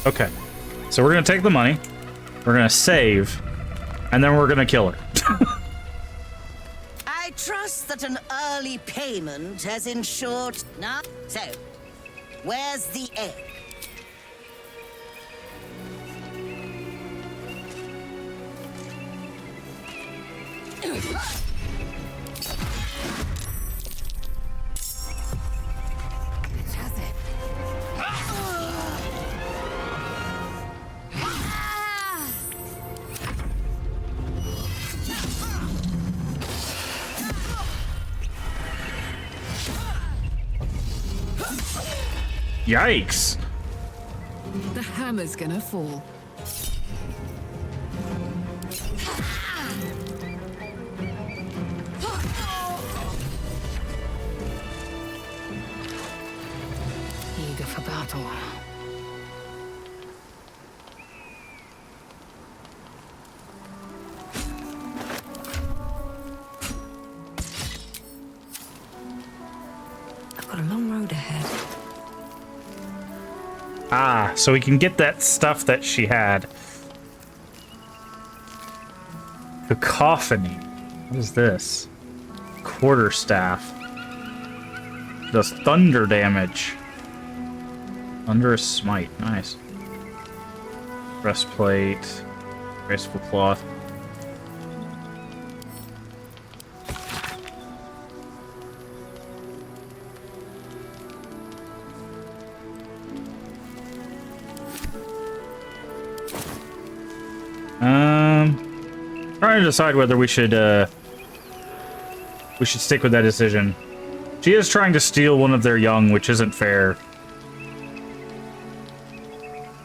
Okay. So we're going to take the money. We're going to save. And then we're going to kill her. I trust that an early payment has ensured... Now, so, where's the egg? Yikes. The hammer's gonna fall. Eager for battle. I've got a long road ahead. Ah, so we can get that stuff that she had. Cacophony. What is this? Quarterstaff. Does thunder damage. Thunderous Smite. Nice. Breastplate. Graceful Cloth. Trying to decide whether we should stick with that decision. She is trying to steal one of their young, which isn't fair.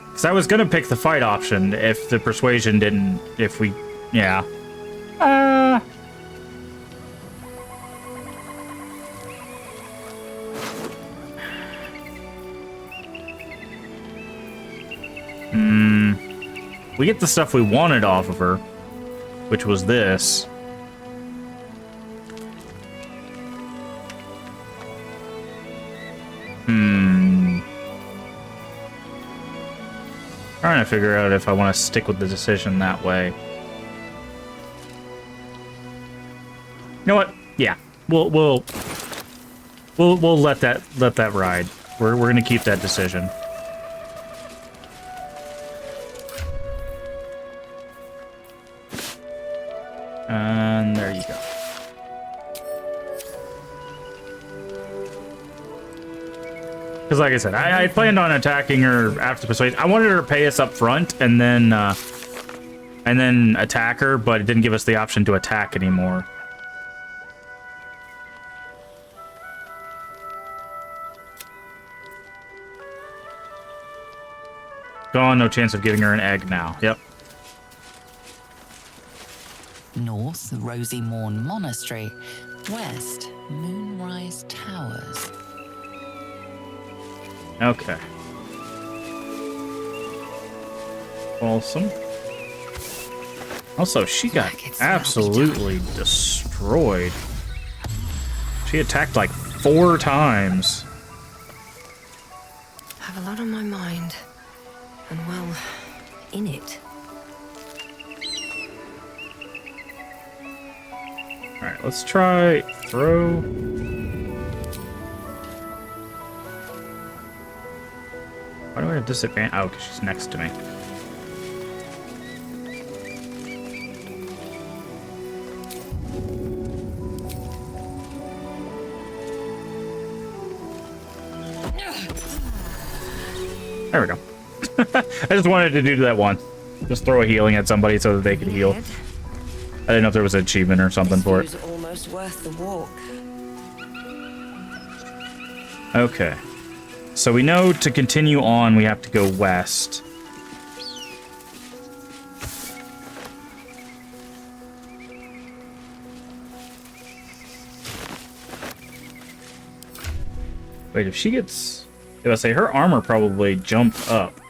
Because I was gonna pick the fight option if the persuasion didn't. If we, yeah. We get the stuff we wanted off of her, which was this. Trying to figure out if I want to stick with the decision that way. You know what? Yeah, we'll let that ride. We're gonna keep that decision. Because like I said, I planned on attacking her after persuasion. I wanted her to pay us up front and then attack her, but it didn't give us the option to attack anymore. Gone, no chance of giving her an egg now. Yep. North, Rosy Morn Monastery. West, Moonrise Towers. Okay. Awesome. Also, she got absolutely destroyed. She attacked like 4 times. I have a lot on my mind. And well, in it. Alright, let's try throw. Why do I have disadvantage? Oh, because she's next to me. There we go. I just wanted to do that one. Just throw a healing at somebody so that they could heal. I didn't know if there was an achievement or something for it. Almost worth the walk. Okay. So we know to continue on, we have to go west. Wait, if she gets... If I say her armor probably jumped up.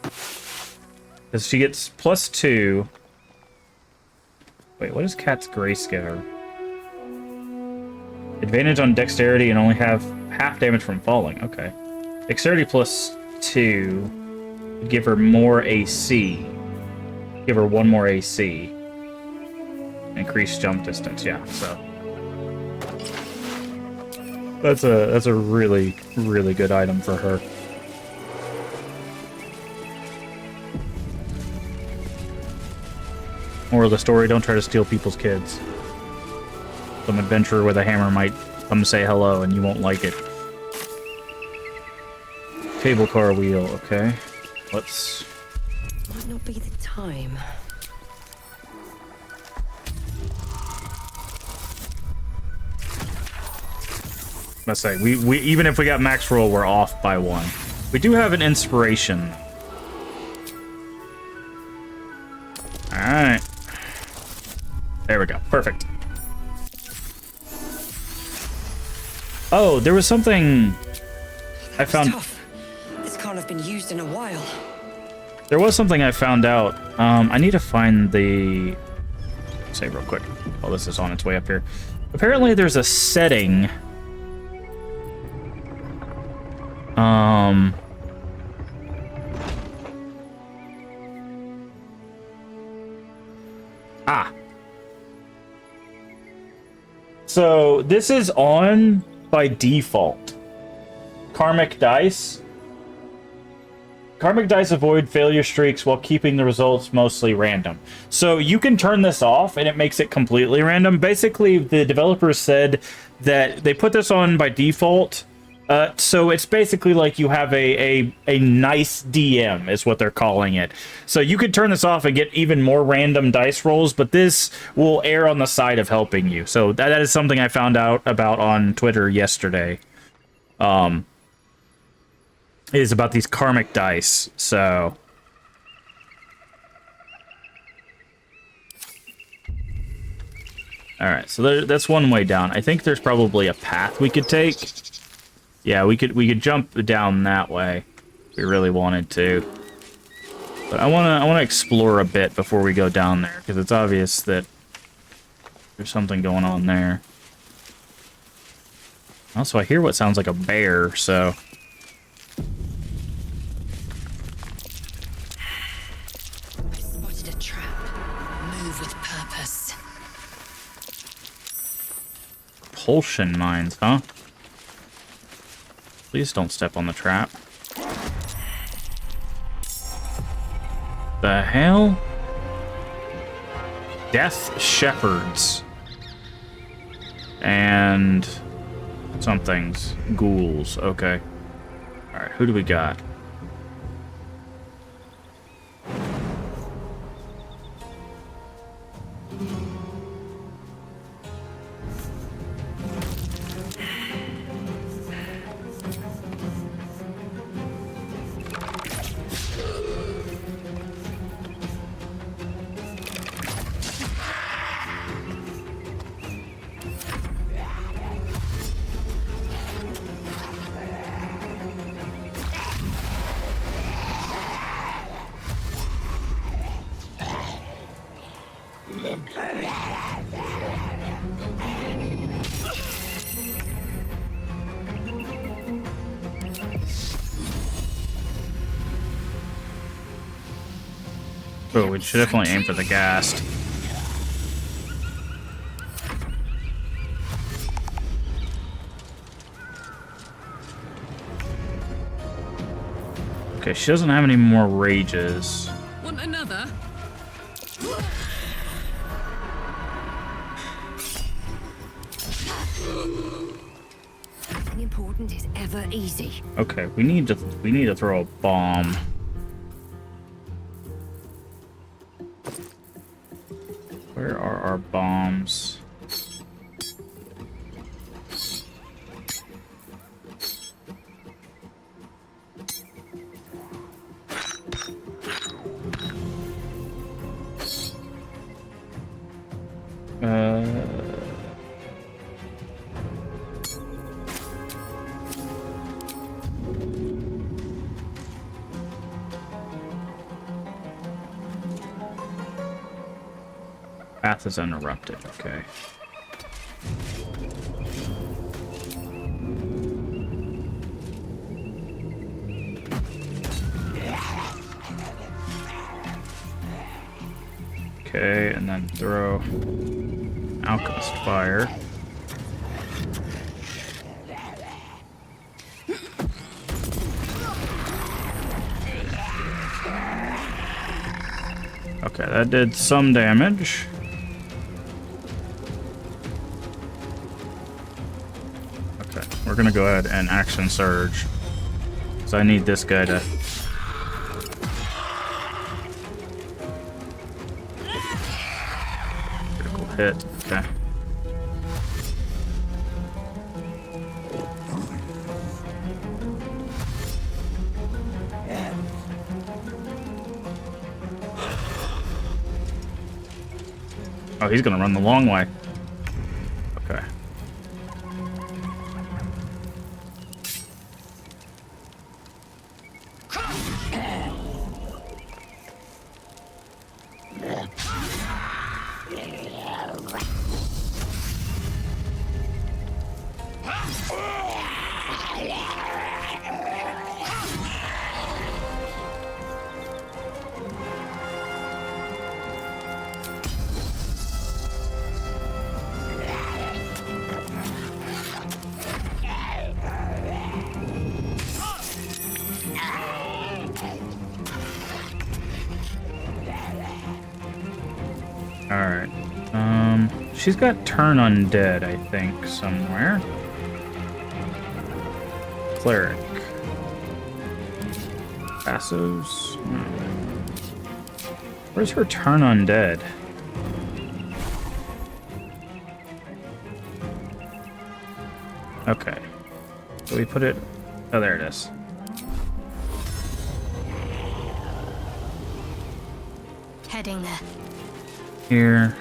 Because she gets +2. Wait, what does Cat's Grace give her? Advantage on dexterity and only have half damage from falling. Okay. Dexterity +2 would give her more AC. Give her 1 more AC. Increased jump distance, yeah, so. That's a really, really good item for her. Moral of the story, don't try to steal people's kids. Some adventurer with a hammer might come say hello and you won't like it. Cable car wheel, okay. Let's... Might not be the time. Let's say, we even if we got max roll, we're off by 1. We do have an inspiration. Alright. There we go. Perfect. Oh, there was something I found. Tough. This can't have been used in a while. There was something I found out. I need to find the... Say real quick. Oh, this is on its way up here. Apparently there's a setting... So, this is on by default. Karmic Dice. Karmic Dice avoid failure streaks while keeping the results mostly random. So, you can turn this off and it makes it completely random. Basically, the developers said that they put this on by default. So it's basically like you have a nice DM is what they're calling it. So you could turn this off and get even more random dice rolls, but this will err on the side of helping you. So that is something I found out about on Twitter yesterday. Is about these karmic dice. So all right, so that's one way down. I think there's probably a path we could take. Yeah, we could jump down that way if we really wanted to. But I wanna explore a bit before we go down there, because it's obvious that there's something going on there. Also, I hear what sounds like a bear, so... I spotted a trap. Move with purpose. Propulsion mines, huh? Please don't step on the trap. The hell? Death Shepherds. And... somethings. Ghouls. Okay. Alright, who do we got? Oh, we should definitely aim for the ghast. Okay, she doesn't have any more rages. Want another? Nothing important is ever easy. Okay, we need to throw a bomb. Where are our bombs? Path is uninterrupted, okay. Okay, and then throw Alchemist Fire. Okay, that did some damage. Okay, we're gonna go ahead and action surge. Because I need this guy to... Critical hit, okay. Oh, he's gonna run the long way. Okay. Alright. She's got Turn Undead, I think, somewhere. Cleric. Passives. Where's her Turn Undead? Okay. So we put it... Oh, there it is. Heading there. Here.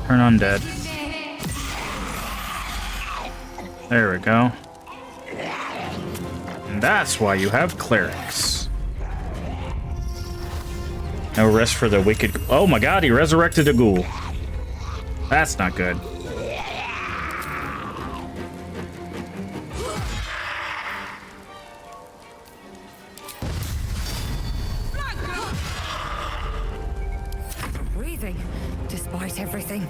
Turn Undead. There we go. And that's why you have clerics. No rest for the wicked. Oh my god, he resurrected a ghoul. That's not good. Breathing, despite everything.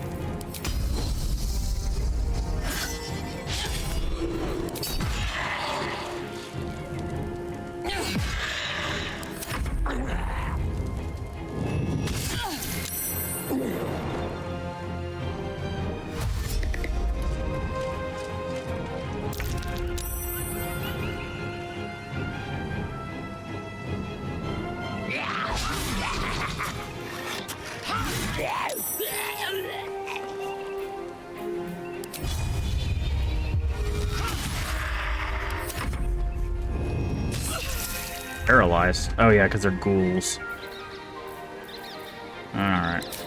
Paralyzed. Oh yeah, because they're ghouls. Alright.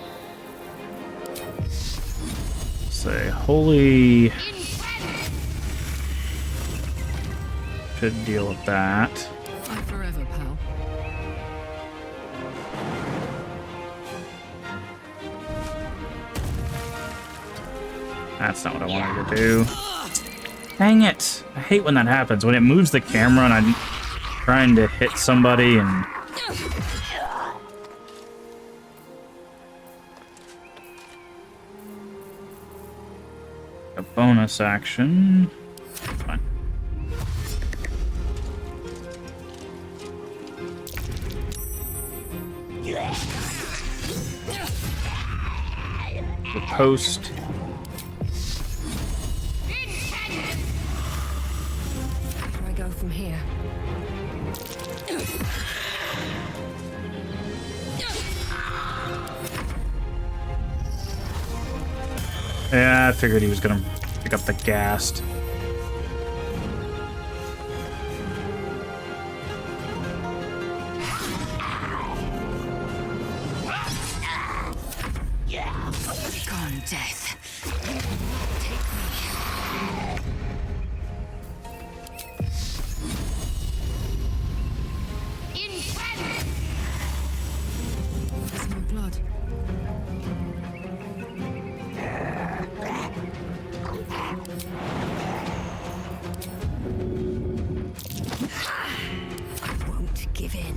Say, holy... Should deal with that. Fight forever, pal. That's not what I wanted to do. Dang it! I hate when that happens. When it moves the camera and I'm trying to hit somebody and... A bonus action. Fine. The post. Where do I go from here? Yeah, I figured he was gonna pick up the ghast. Gone, death. There's more blood. I won't give in.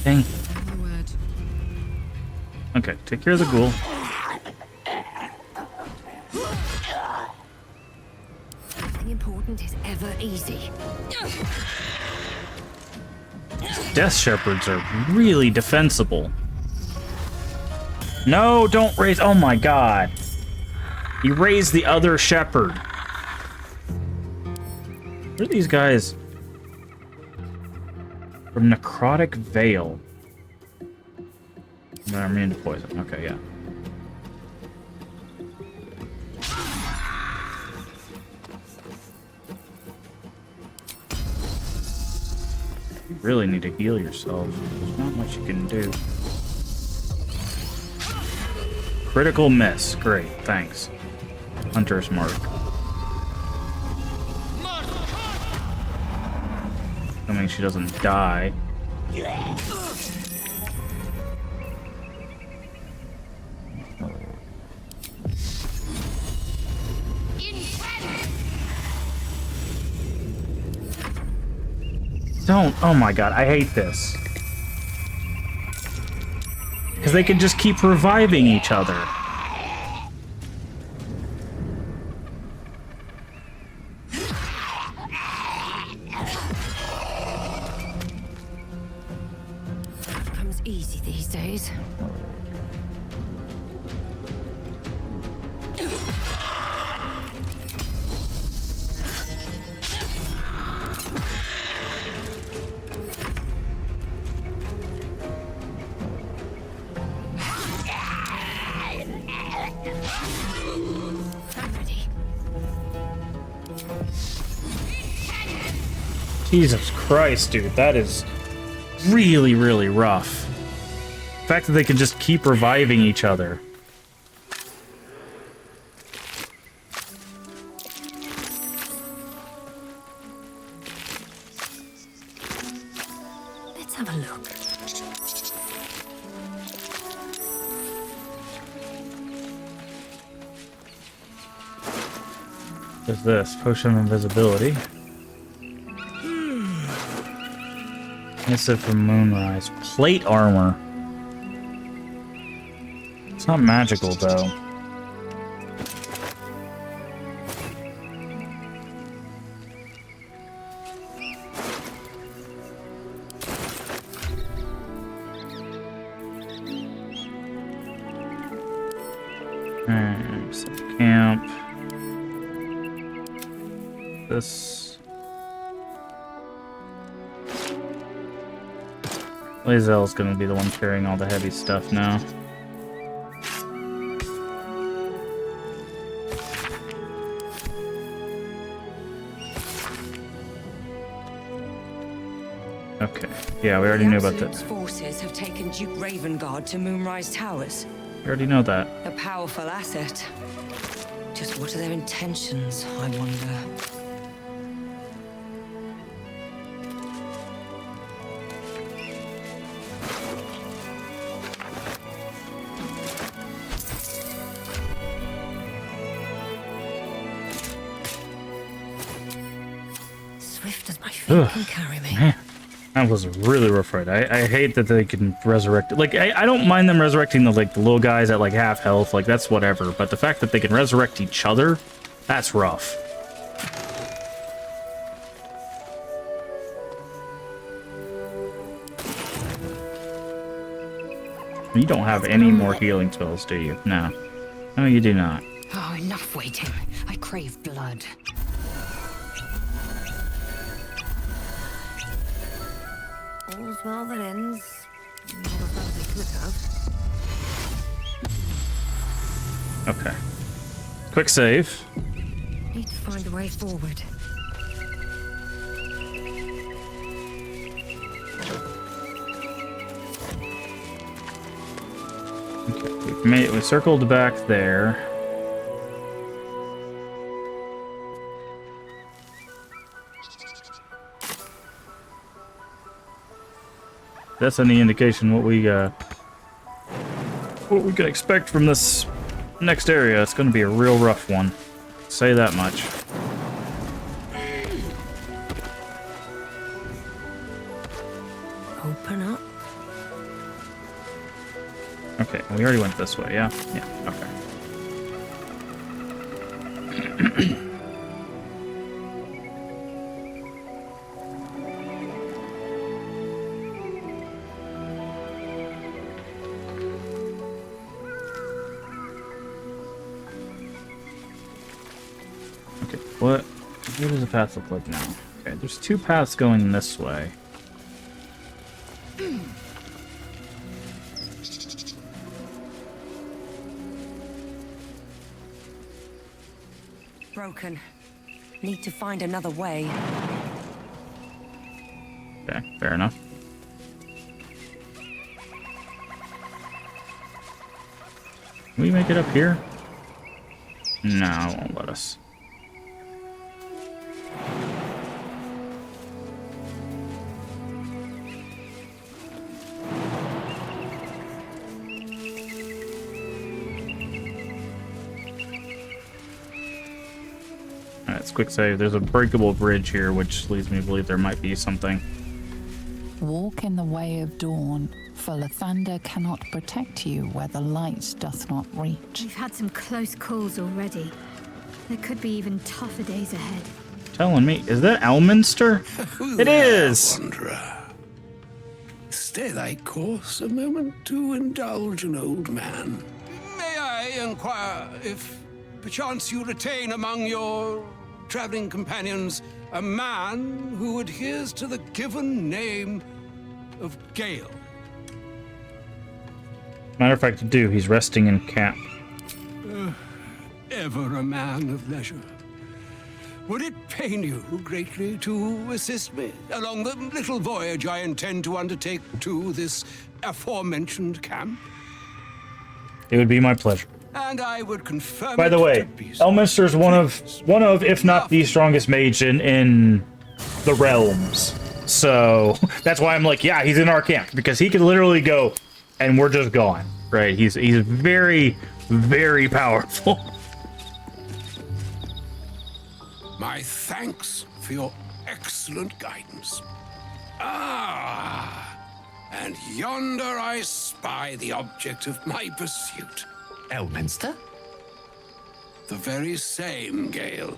Dang. My word. Okay, take care of the ghoul. Nothing important is ever easy. Death Shepherds are really defensible. No, don't raise... Oh my god. You raised the other shepherd. Where are these guys? From Necrotic Veil. They're immune to poison. Okay, yeah. You really need to heal yourself. There's not much you can do. Critical miss. Great, thanks. Hunter's Mark. Assuming she doesn't die. Don't. Oh my god, I hate this. Because they can just keep reviving each other. Comes easy these days. Jesus Christ, dude, that is really, really rough. The fact that they can just keep reviving each other. Let's have a look. What's this? Potion of invisibility. Missive from Moonrise. Plate armor. It's not magical, though. Set camp. This. Lae'zel's gonna be the one carrying all the heavy stuff now. Okay. Yeah, we already knew about that. Absolute's forces have taken Duke Ravengard to Moonrise Towers. We already know that. A powerful asset. Just what are their intentions, I wonder? Swift as my feet can carry me. Man. That was a really rough fight. I hate that they can resurrect. Like, I don't mind them resurrecting the little guys at like half health. Like, that's whatever. But the fact that they can resurrect each other, that's rough. You don't have any more healing spells, do you? No. No, you do not. Oh, enough waiting. I crave blood. All's well that ends. Not as well as they could have. Okay. Quick save. Need to find a way forward. Okay, we circled back there. That's any indication what we can expect from this next area. It's going to be a real rough one. Say that much. Open up. Okay, we already went this way, yeah? Yeah, okay. What does the path look like now? Okay, there's two paths going this way. Broken. Need to find another way. Okay, fair enough. Can we make it up here? No, it won't let us. Alright, quick save. There's a breakable bridge here, which leads me to believe there might be something. Walk in the way of dawn, for Lathander cannot protect you where the light doth not reach. We've had some close calls already. There could be even tougher days ahead. Telling me, is that Elminster? It is! Wanderer. Stay thy course a moment to indulge an old man. May I inquire if perchance you retain among your traveling companions a man who adheres to the given name of Gale? Matter of fact, I do. He's resting in camp. Ever a man of leisure. Would it pain you greatly to assist me along the little voyage I intend to undertake to this aforementioned camp? It would be my pleasure. And I would confirm. By the way, Elminster's one of, if not the strongest mage in the realms. So that's why I'm like, yeah, he's in our camp, because he could literally go, and we're just gone. Right? He's very, very powerful. My thanks for your excellent guidance. Ah, and yonder I spy the object of my pursuit. Elminster? The very same, Gale.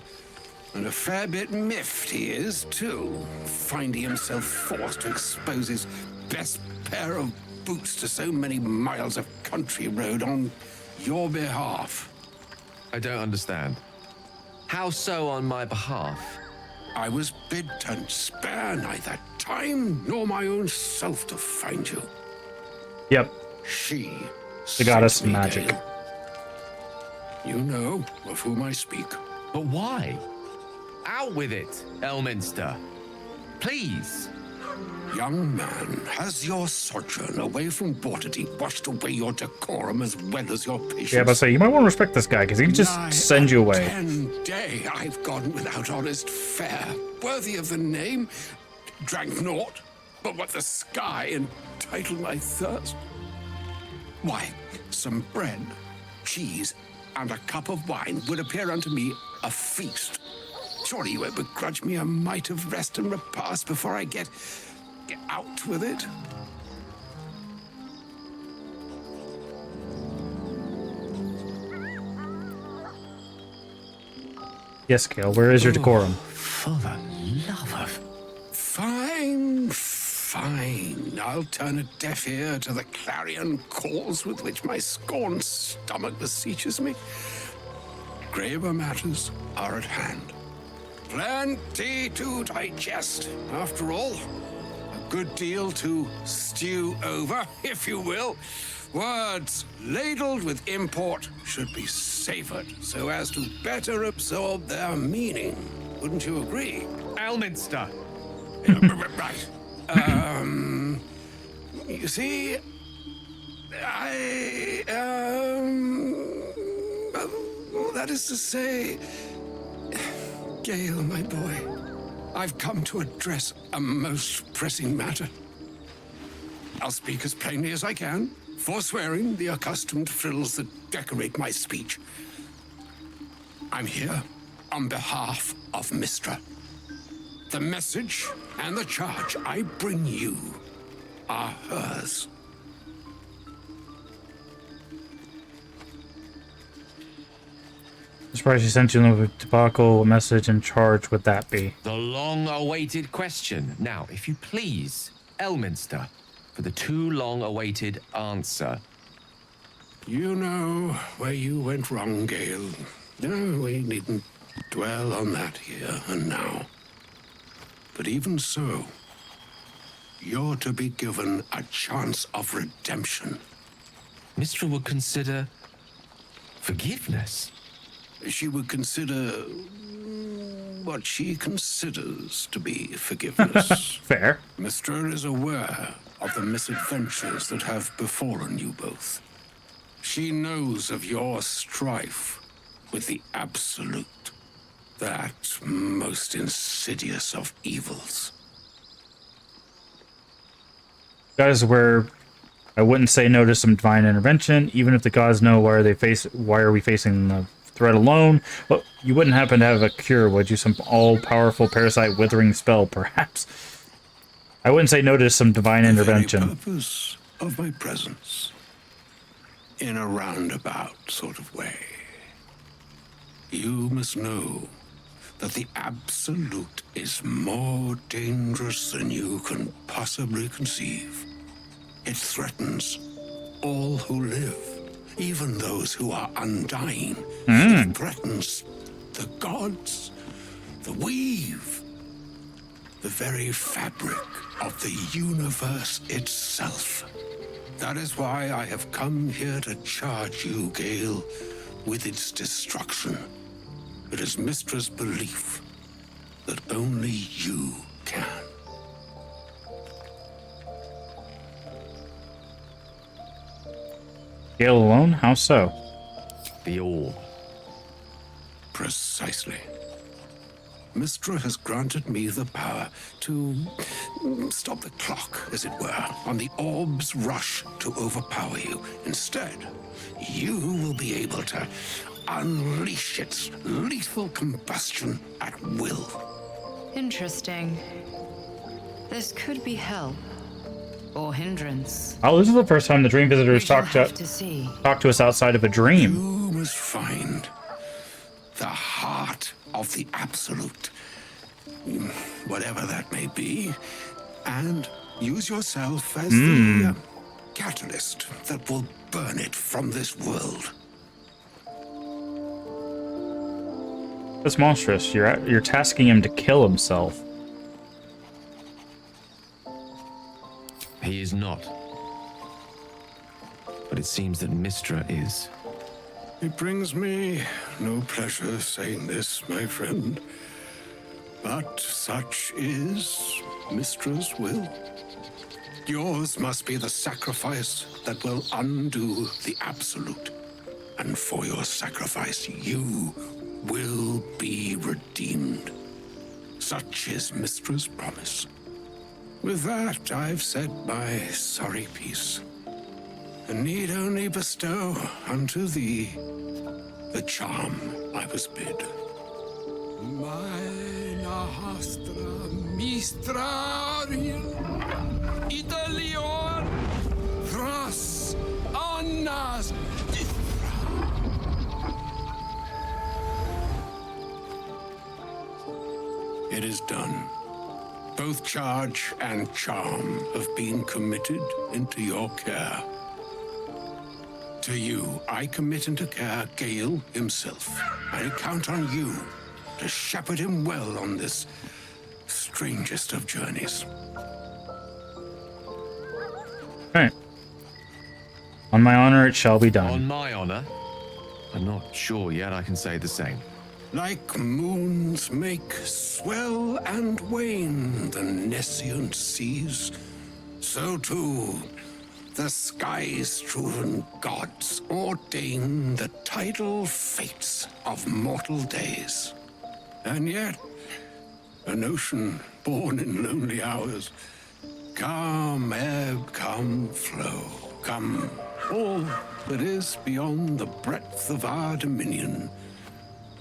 And a fair bit miffed he is, too, finding himself forced to expose his best pair of boots to so many miles of country road on your behalf. I don't understand. How so on my behalf? I was bid to spare neither time nor my own self to find you. Yep. She The goddess sent of me, magic. Gale. You know of whom I speak. But why? Out with it, Elminster. Please. Young man, has your sojourn away from Waterdeep washed away your decorum as well as your patience? Yeah, but say you might want to respect this guy because he can just send you away. 10 day I've gone without honest fare, worthy of the name. Drank naught, but what the sky entitled my thirst. Why, some bread, cheese, and a cup of wine would appear unto me a feast. Surely you won't begrudge me a mite of rest and repast before I get out with it. Yes, Gale, where is your decorum? For the love of... Fine, fine. I'll turn a deaf ear to the clarion calls with which my scorned stomach beseeches me. Graver matters are at hand. Plenty to digest, after all. A good deal to stew over, if you will. Words ladled with import should be savored so as to better absorb their meaning. Wouldn't you agree? Elminster. Right. You see, that is to say, Gale, my boy, I've come to address a most pressing matter. I'll speak as plainly as I can, forswearing the accustomed frills that decorate my speech. I'm here on behalf of Mystra. The message and the charge I bring you are hers. I'm surprised she sent you a debacle message and charge would that be? The long-awaited question. Now, if you please, Elminster, for the too long-awaited answer. You know where you went wrong, Gale. No, we needn't dwell on that here and now. But even so, you're to be given a chance of redemption. Mystra would consider forgiveness. She would consider what she considers to be forgiveness. Fair. Mystra is aware of the misadventures that have befallen you both. She knows of your strife with the Absolute, that most insidious of evils. That is where I wouldn't say no to some divine intervention, even if the gods know why are we facing the threat alone. But you wouldn't happen to have a cure, would you? Some all-powerful parasite withering spell, perhaps. I wouldn't say no to some divine intervention. The purpose of my presence, in a roundabout sort of way. You must know that the Absolute is more dangerous than you can possibly conceive. It threatens all who live, even those who are undying. It threatens the gods, the weave, the very fabric of the universe itself. That is why I have come here to charge you, Gale, with its destruction. It is Mystra's belief that only you can. Gale alone? How so? The orb. Precisely. Mystra has granted me the power to stop the clock, as it were, on the orb's rush to overpower you. Instead, you will be able to unleash its lethal combustion at will. Interesting. This could be help. Or hindrance. Oh, this is the first time the dream visitors talk to us outside of a dream. You must find the heart of the Absolute, whatever that may be, and use yourself as the catalyst that will burn it from this world. That's monstrous. You're tasking him to kill himself. He is not. But it seems that Mistra is. It brings me no pleasure saying this, my friend. But such is Mistra's will. Yours must be the sacrifice that will undo the absolute. And for your sacrifice, you will be redeemed. Such is Mistra's promise. With that, I've said my sorry piece, and need only bestow unto thee the charm I was bid. Meine Hastra Mistrarian Italion Thras Annas. It is done. Both charge and charm have been committed into your care. To you, I commit into care Gale himself. I count on you to shepherd him well on this strangest of journeys. Alright. On my honor, it shall be done. On my honor? I'm not sure yet I can say the same. Like moons make swell and wane the nescient seas, so too the skies-strewn gods ordain the tidal fates of mortal days. And yet, an ocean born in lonely hours, come ebb, come flow, come all that is beyond the breadth of our dominion.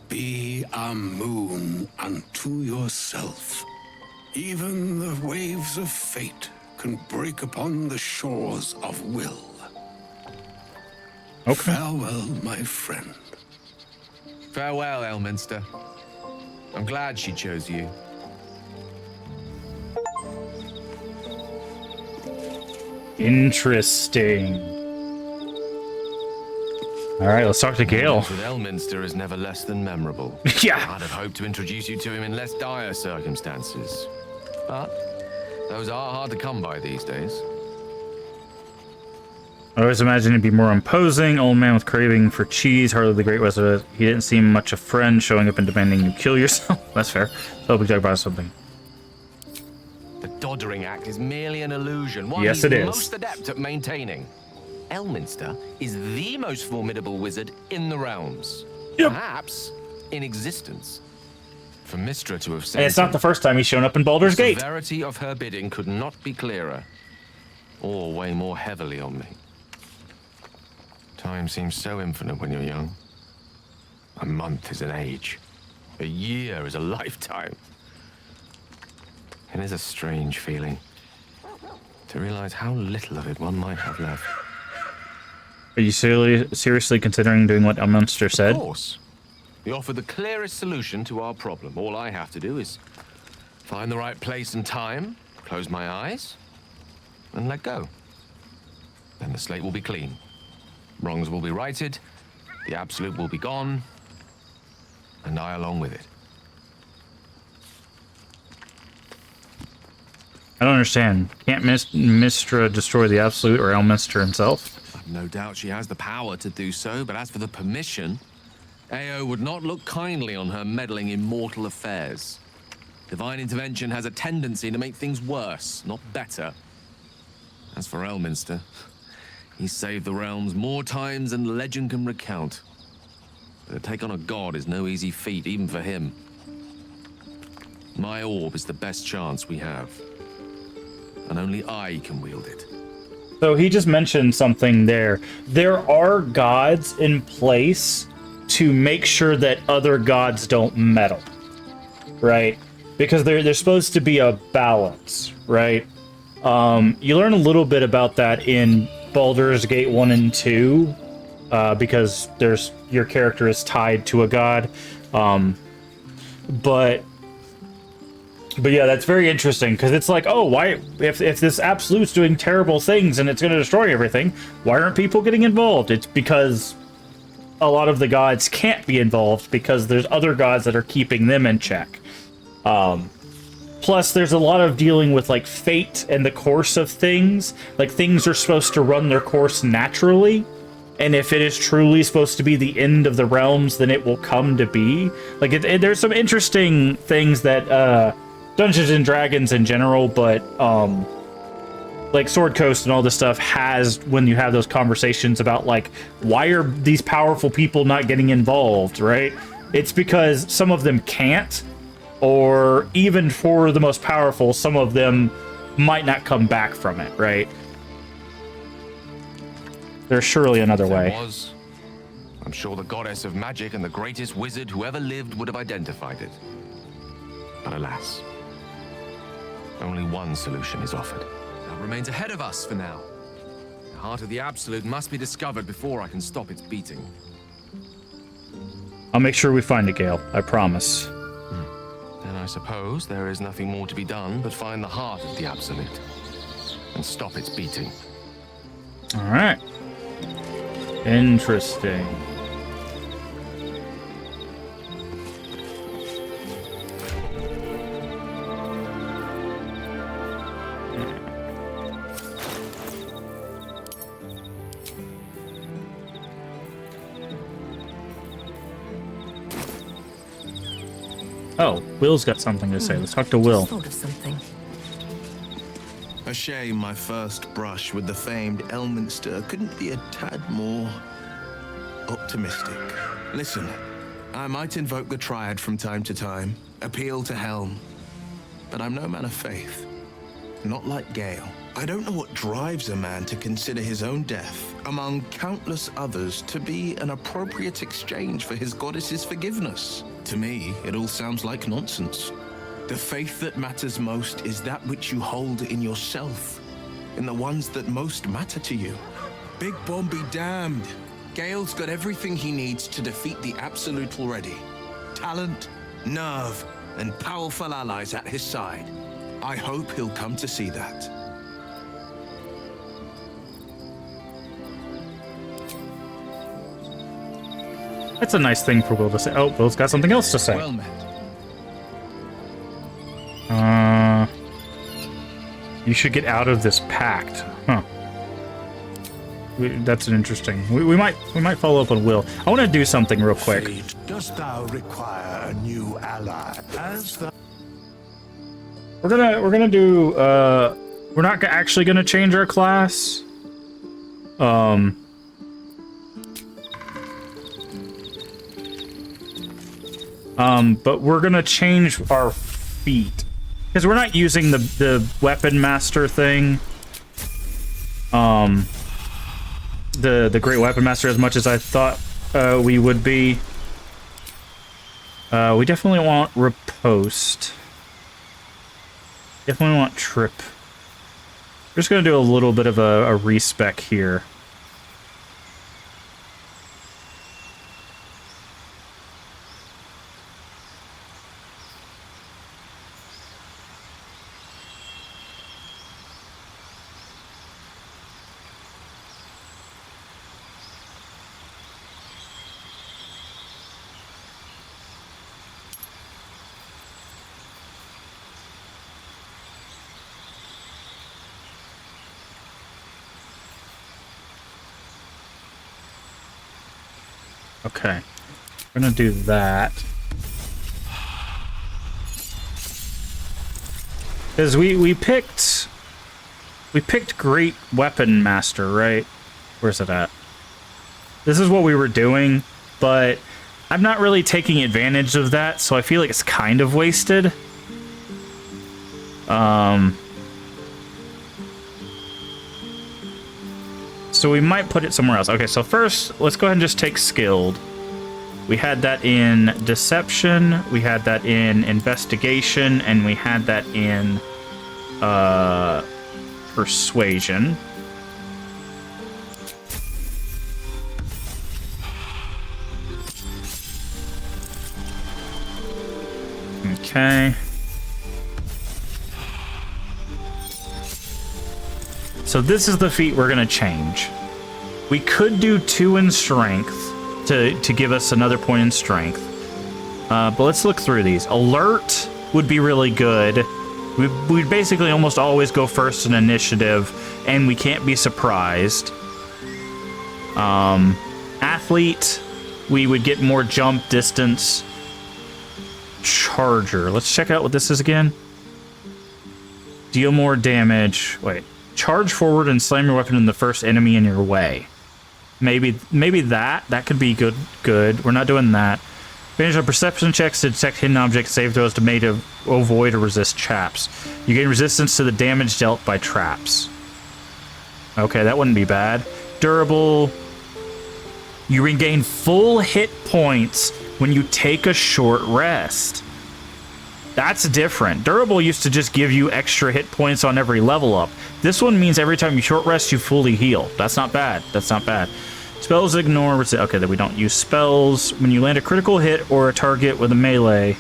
Be a moon unto yourself. Even the waves of fate can break upon the shores of will. Okay. Farewell, my friend. Farewell, Elminster. I'm glad she chose you. Interesting. All right, let's talk to Gale. With Elminster is never less than memorable. Yeah. I'd have hoped to introduce you to him in less dire circumstances. But those are hard to come by these days. I always imagined he'd be more imposing, old man with craving for cheese, hardly the great rest of it. He didn't seem much a friend, showing up and demanding you kill yourself. That's fair. So we talk about something. The Doddering Act is merely an illusion, one Yes, he's it is. most adept at maintaining. Elminster is the most formidable wizard in the realms. Yep. Perhaps in existence. For Mistra to have said, And it's not the first time he's shown up in Baldur's Gate. The severity of her bidding could not be clearer, or weigh more heavily on me. Time seems so infinite when you're young. A month is an age. A year is a lifetime. It is a strange feeling to realize how little of it one might have left. Are you seriously considering doing what Elminster said? Of course. We offer the clearest solution to our problem. All I have to do is find the right place and time, close my eyes, and let go. Then the slate will be clean. Wrongs will be righted, the absolute will be gone, and I along with it. I don't understand. Can't Mistra destroy the Absolute or Elminster himself? I've no doubt she has the power to do so, but as for the permission, Ao would not look kindly on her meddling in mortal affairs. Divine intervention has a tendency to make things worse, not better. As for Elminster, he's saved the realms more times than legend can recount. But to take on a god is no easy feat, even for him. My orb is the best chance we have. And only I can wield it. So he just mentioned something there. There are gods in place to make sure that other gods don't meddle, right? Because there's supposed to be a balance, right? You learn a little bit about that in Baldur's Gate 1 and 2, because your character is tied to a god. But yeah, that's very interesting, because it's like, oh, why, if this Absolute's doing terrible things and it's going to destroy everything, why aren't people getting involved? It's because a lot of the gods can't be involved because there's other gods that are keeping them in check. Plus, there's a lot of dealing with, like, fate and the course of things. Like, things are supposed to run their course naturally. And if it is truly supposed to be the end of the realms, then it will come to be. Like, there's some interesting things that Dungeons and Dragons in general, but like Sword Coast and all this stuff has when you have those conversations about, like, why are these powerful people not getting involved, right? It's because some of them can't, or even for the most powerful, some of them might not come back from it, right? There's surely another way. I'm sure the goddess of magic and the greatest wizard who ever lived would have identified it. But alas, only one solution is offered. That remains ahead of us for now. The heart of the Absolute must be discovered before I can stop its beating. I'll make sure we find it, Gale. I promise. Then I suppose there is nothing more to be done but find the heart of the Absolute and stop its beating. All right. Interesting. Oh, Will's got something to say. Let's talk to Will. Thought of something. A shame my first brush with the famed Elminster couldn't be a tad more optimistic. Listen, I might invoke the Triad from time to time, appeal to Helm, but I'm no man of faith. Not like Gale. I don't know what drives a man to consider his own death, among countless others, to be an appropriate exchange for his goddess's forgiveness. To me, it all sounds like nonsense. The faith that matters most is that which you hold in yourself, in the ones that most matter to you. Big Bomb be damned. Gale's got everything he needs to defeat the Absolute already. Talent, nerve, and powerful allies at his side. I hope he'll come to see that. That's a nice thing for Will to say. Oh, Will's got something else to say. Well met. You should get out of this pact. Huh. That's an interesting. We might follow up on Will. I want to do something real quick. Dost thou require a new ally? As the We're gonna do. We're not actually gonna change our class. But we're gonna change our feat. Because we're not using the weapon master thing. The great weapon master as much as I thought we would be. We definitely want riposte. Definitely want trip. We're just gonna do a little bit of a respec here. Okay, we're gonna do that. Because we picked Great Weapon Master, right? Where's it at? This is what we were doing, but I'm not really taking advantage of that, so I feel like it's kind of wasted. So we might put it somewhere else. Okay, so first, let's go ahead and just take Skilled. We had that in Deception, we had that in Investigation, and we had that in Persuasion. Okay. So this is the feat we're gonna change. We could do 2 in Strength, to give us another point in strength. But let's look through these. Alert would be really good. We'd basically almost always go first in initiative, and we can't be surprised. Athlete, we would get more jump distance. Charger, let's check out what this is again. Deal more damage. Wait, charge forward and slam your weapon in the first enemy in your way. Maybe that could be good. We're not doing that. Advantage on perception checks to detect hidden objects, save throws to make to avoid or resist traps. You gain resistance to the damage dealt by traps. Okay, that wouldn't be bad. Durable. You regain full hit points when you take a short rest. That's different. Durable used to just give you extra hit points on every level up. This one means every time you short rest, you fully heal. That's not bad. That's not bad. Spells ignore. Okay, that we don't use spells. When you land a critical hit or a target with a melee,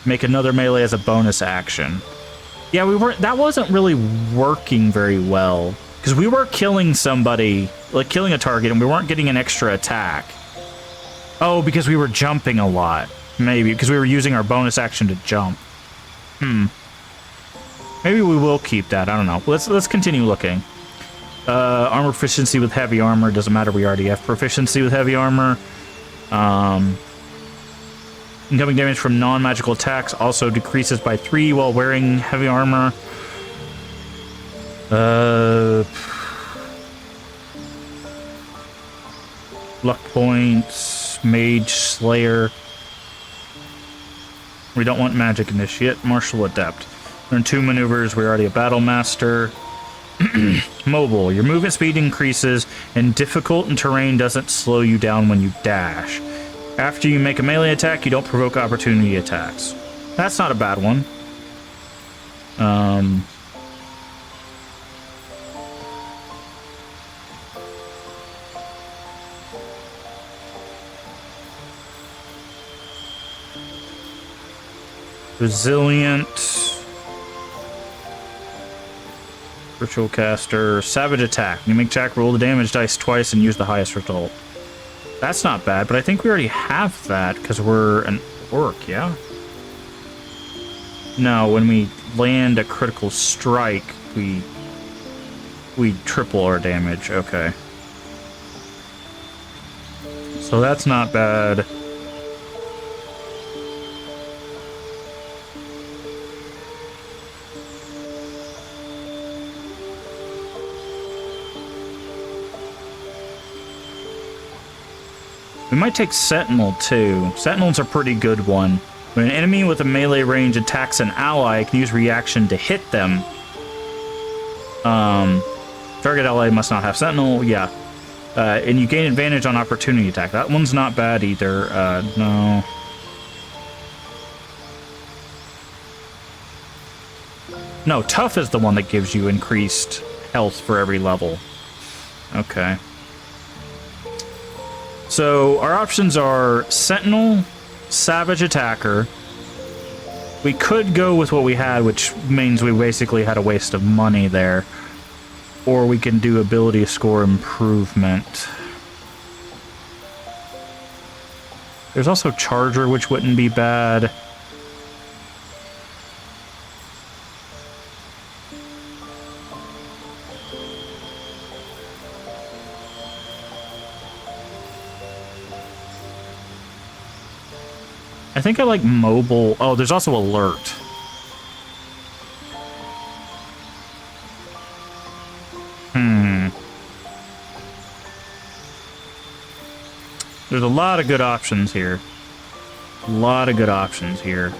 make another melee as a bonus action. Yeah, that wasn't really working very well because we were killing somebody, like killing a target, and we weren't getting an extra attack. Oh, because we were jumping a lot. Maybe because we were using our bonus action to jump. Maybe we will keep that. I don't know. Let's continue looking. Armor proficiency with heavy armor. Doesn't matter. We already have proficiency with heavy armor. Incoming damage from non-magical attacks also decreases by 3 while wearing heavy armor. Luck points. Mage Slayer. We don't want Magic Initiate. Martial Adept. Learn 2 maneuvers. We're already a Battle Master. Mobile. Your movement speed increases, and difficult and terrain doesn't slow you down when you dash. After you make a melee attack, you don't provoke opportunity attacks. That's not a bad one. Resilient. Ritual Caster. Savage Attack. You make attack, roll the damage dice twice, and use the highest result. That's not bad, but I think we already have that because we're an orc, yeah? No, when we land a critical strike, we triple our damage. Okay. So that's not bad. We might take Sentinel, too. Sentinel's a pretty good one. When an enemy with a melee range attacks an ally, it can use reaction to hit them. Target ally must not have Sentinel, yeah. And you gain advantage on opportunity attack. That one's not bad either. No. No, Tough is the one that gives you increased health for every level. Okay. So our options are Sentinel, Savage Attacker. We could go with what we had, which means we basically had a waste of money there. Or we can do ability score improvement. There's also Charger, which wouldn't be bad. I think I like mobile. Oh, there's also alert. There's a lot of good options here. A lot of good options here.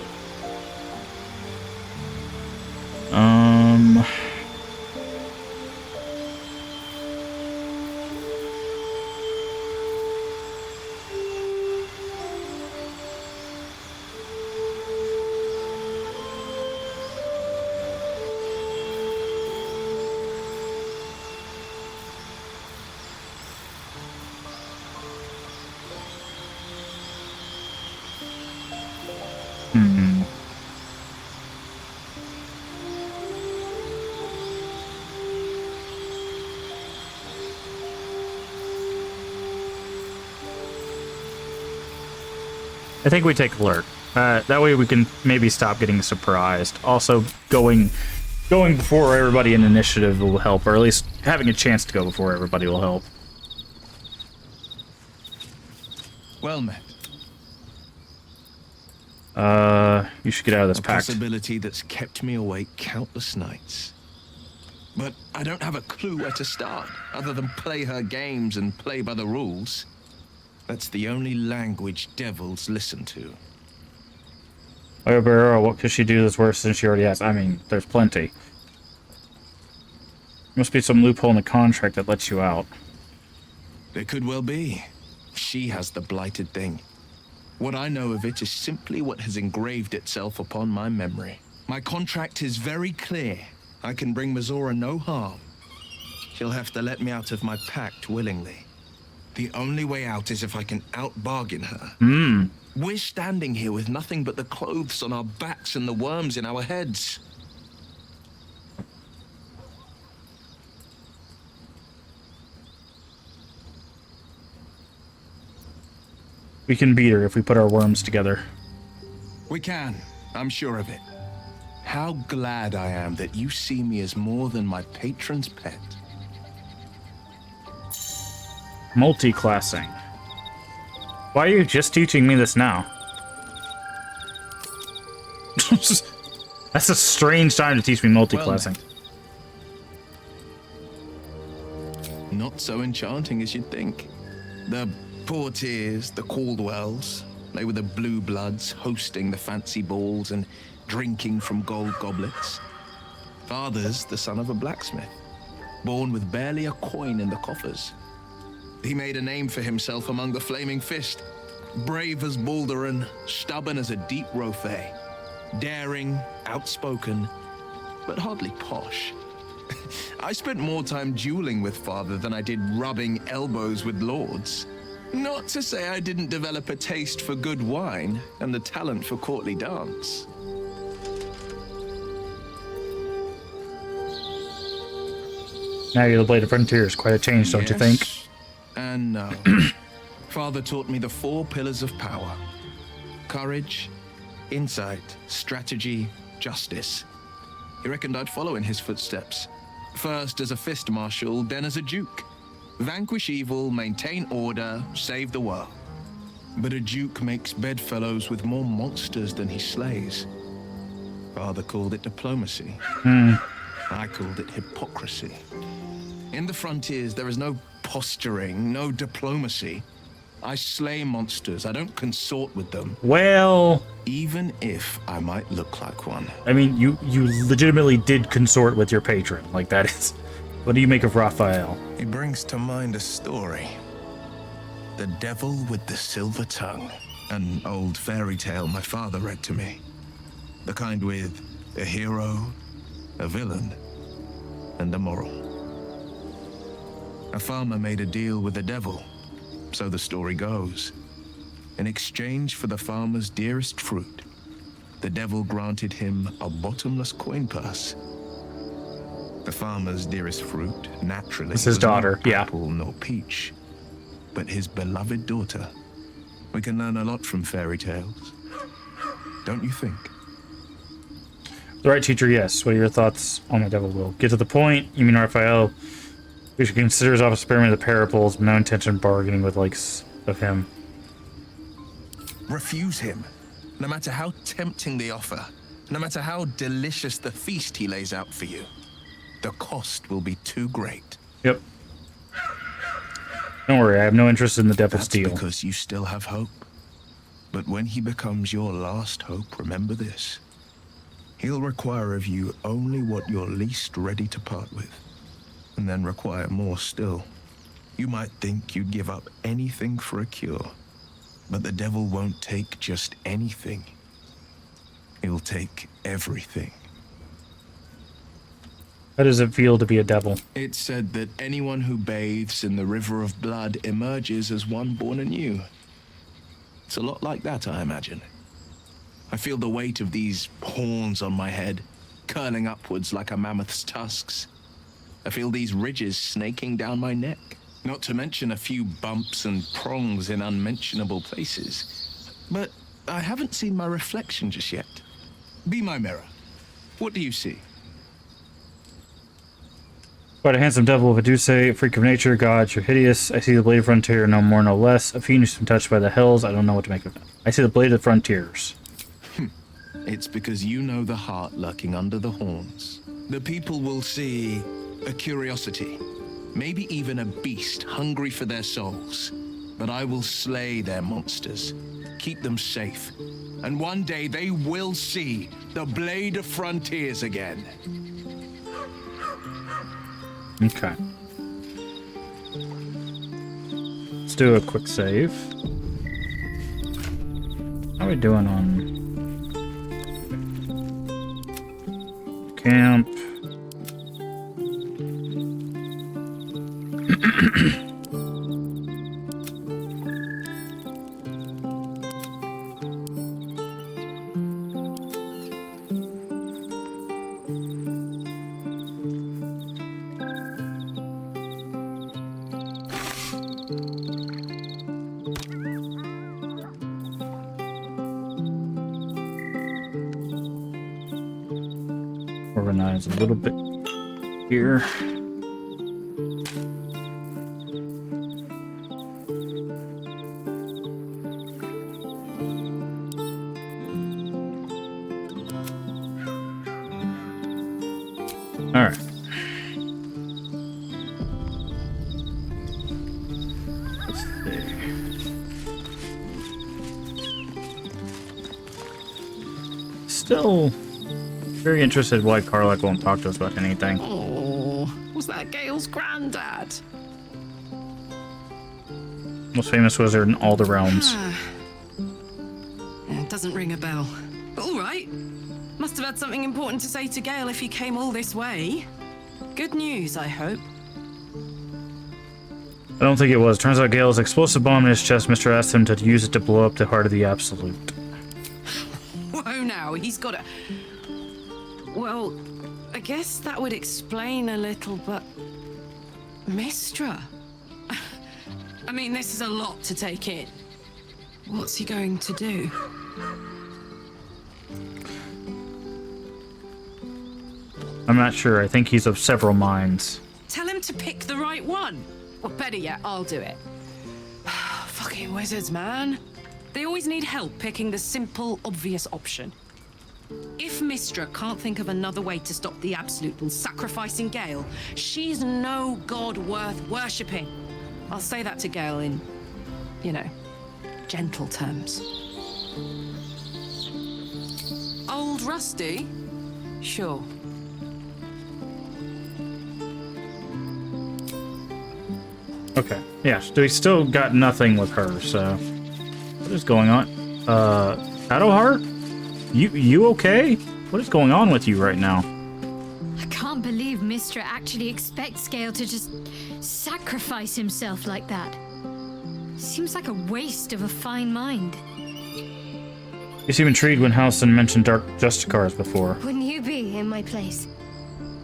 I think we take alert. That way we can maybe stop getting surprised. Also, going before everybody in initiative will help, or at least having a chance to go before everybody will help. Well met. You should get out of this pact. Possibility that's kept me awake countless nights. But I don't have a clue where to start, other than play her games and play by the rules. That's the only language devils listen to. Oh, Barrow, what could she do that's worse than she already has? I mean, there's plenty. Must be some loophole in the contract that lets you out. There could well be. She has the blighted thing. What I know of it is simply what has engraved itself upon my memory. My contract is very clear. I can bring Mizora no harm. She'll have to let me out of my pact willingly. The only way out is if I can out-bargain her. We're standing here with nothing but the clothes on our backs and the worms in our heads. We can beat her if we put our worms together. We can. I'm sure of it. How glad I am that you see me as more than my patron's pet. Multi-classing. Why are you just teaching me this now? That's a strange time to teach me multi-classing. Well, not so enchanting as you'd think. The Portiers, the Caldwells, they were the blue bloods hosting the fancy balls and drinking from gold goblets. Father's the son of a blacksmith, born with barely a coin in the coffers. He made a name for himself among the Flaming Fist, brave as Baldur and stubborn as a deep rothe, daring, outspoken, but hardly posh. I spent more time dueling with Father than I did rubbing elbows with lords. Not to say I didn't develop a taste for good wine and the talent for courtly dance. Now you're the Blade of Frontiers. Quite a change, don't you think? And no. Father taught me the 4 pillars of power. Courage, insight, strategy, justice. He reckoned I'd follow in his footsteps. First as a fist marshal, then as a duke. Vanquish evil, maintain order, save the world. But a duke makes bedfellows with more monsters than he slays. Father called it diplomacy. I called it hypocrisy. In the frontiers, there is no posturing, no diplomacy. I slay monsters. I don't consort with them. Well, even if I might look like one. I mean, you legitimately did consort with your patron. Like, that is... What do you make of Raphael? He brings to mind a story. The Devil with the Silver Tongue. An old fairy tale my father read to me. The kind with a hero, a villain, and a moral. A farmer made a deal with the devil, so the story goes. In exchange for the farmer's dearest fruit, the devil granted him a bottomless coin purse. The farmer's dearest fruit, naturally, it's his daughter, not apple nor peach, but his beloved daughter. We can learn a lot from fairy tales, don't you think? The right teacher, yes. What are your thoughts on the devil will? Get to the point. You mean Raphael? We should consider his office sparing the parables, but no intention of bargaining with likes of him. Refuse him, no matter how tempting the offer, no matter how delicious the feast he lays out for you. The cost will be too great. Yep. Don't worry, I have no interest in the devil's deal. That's because you still have hope. But when he becomes your last hope, remember this. He'll require of you only what you're least ready to part with, and then require more still. You might think you'd give up anything for a cure, but the devil won't take just anything. He'll take everything. How does it feel to be a devil? It's said that anyone who bathes in the river of blood emerges as one born anew. It's a lot like that, I imagine. I feel the weight of these horns on my head, curling upwards like a mammoth's tusks. I feel these ridges snaking down my neck, not to mention a few bumps and prongs in unmentionable places. But I haven't seen my reflection just yet. Be my mirror. What do you see? Quite a handsome devil, if I do say, freak of nature, gods, you're hideous. I see the blade of frontier, no more, no less. A fiend who's been touched by the hells, I don't know what to make of it. I see the blade of frontiers. It's because you know the heart lurking under the horns. The people will see a curiosity, maybe even a beast hungry for their souls. But I will slay their monsters, keep them safe, and one day they will see the blade of frontiers again. Okay. Let's do a quick save. How are we doing on camp? Organize a little bit here. All right. Let's see. Still very interested why Karlach won't talk to us about anything. Oh, was that Gale's granddad? Most famous wizard in all the realms. It doesn't ring a bell. But all right. Must have had something important to say to Gale if he came all this way. Good news, I hope. I don't think it was. Turns out Gale's explosive bomb in his chest, Mr. asked him to use it to blow up the heart of the Absolute. Whoa now, he's got a... Well, I guess that would explain a little, but... Mystra? I mean, this is a lot to take in. What's he going to do? I'm not sure. I think he's of several minds. Tell him to pick the right one. Or better yet, I'll do it. Fucking wizards, man. They always need help picking the simple, obvious option. If Mystra can't think of another way to stop the Absolute than sacrificing Gale, she's no god worth worshipping. I'll say that to Gale in, you know, gentle terms. Old Rusty? Sure. Okay. Yeah, so we still got nothing with her, so... What is going on? Shadowheart? You okay? What is going on with you right now? I can't believe Mystra actually expects Gale to just sacrifice himself like that. Seems like a waste of a fine mind. You seem intrigued when Halson mentioned Dark Justicars before. Wouldn't you be in my place?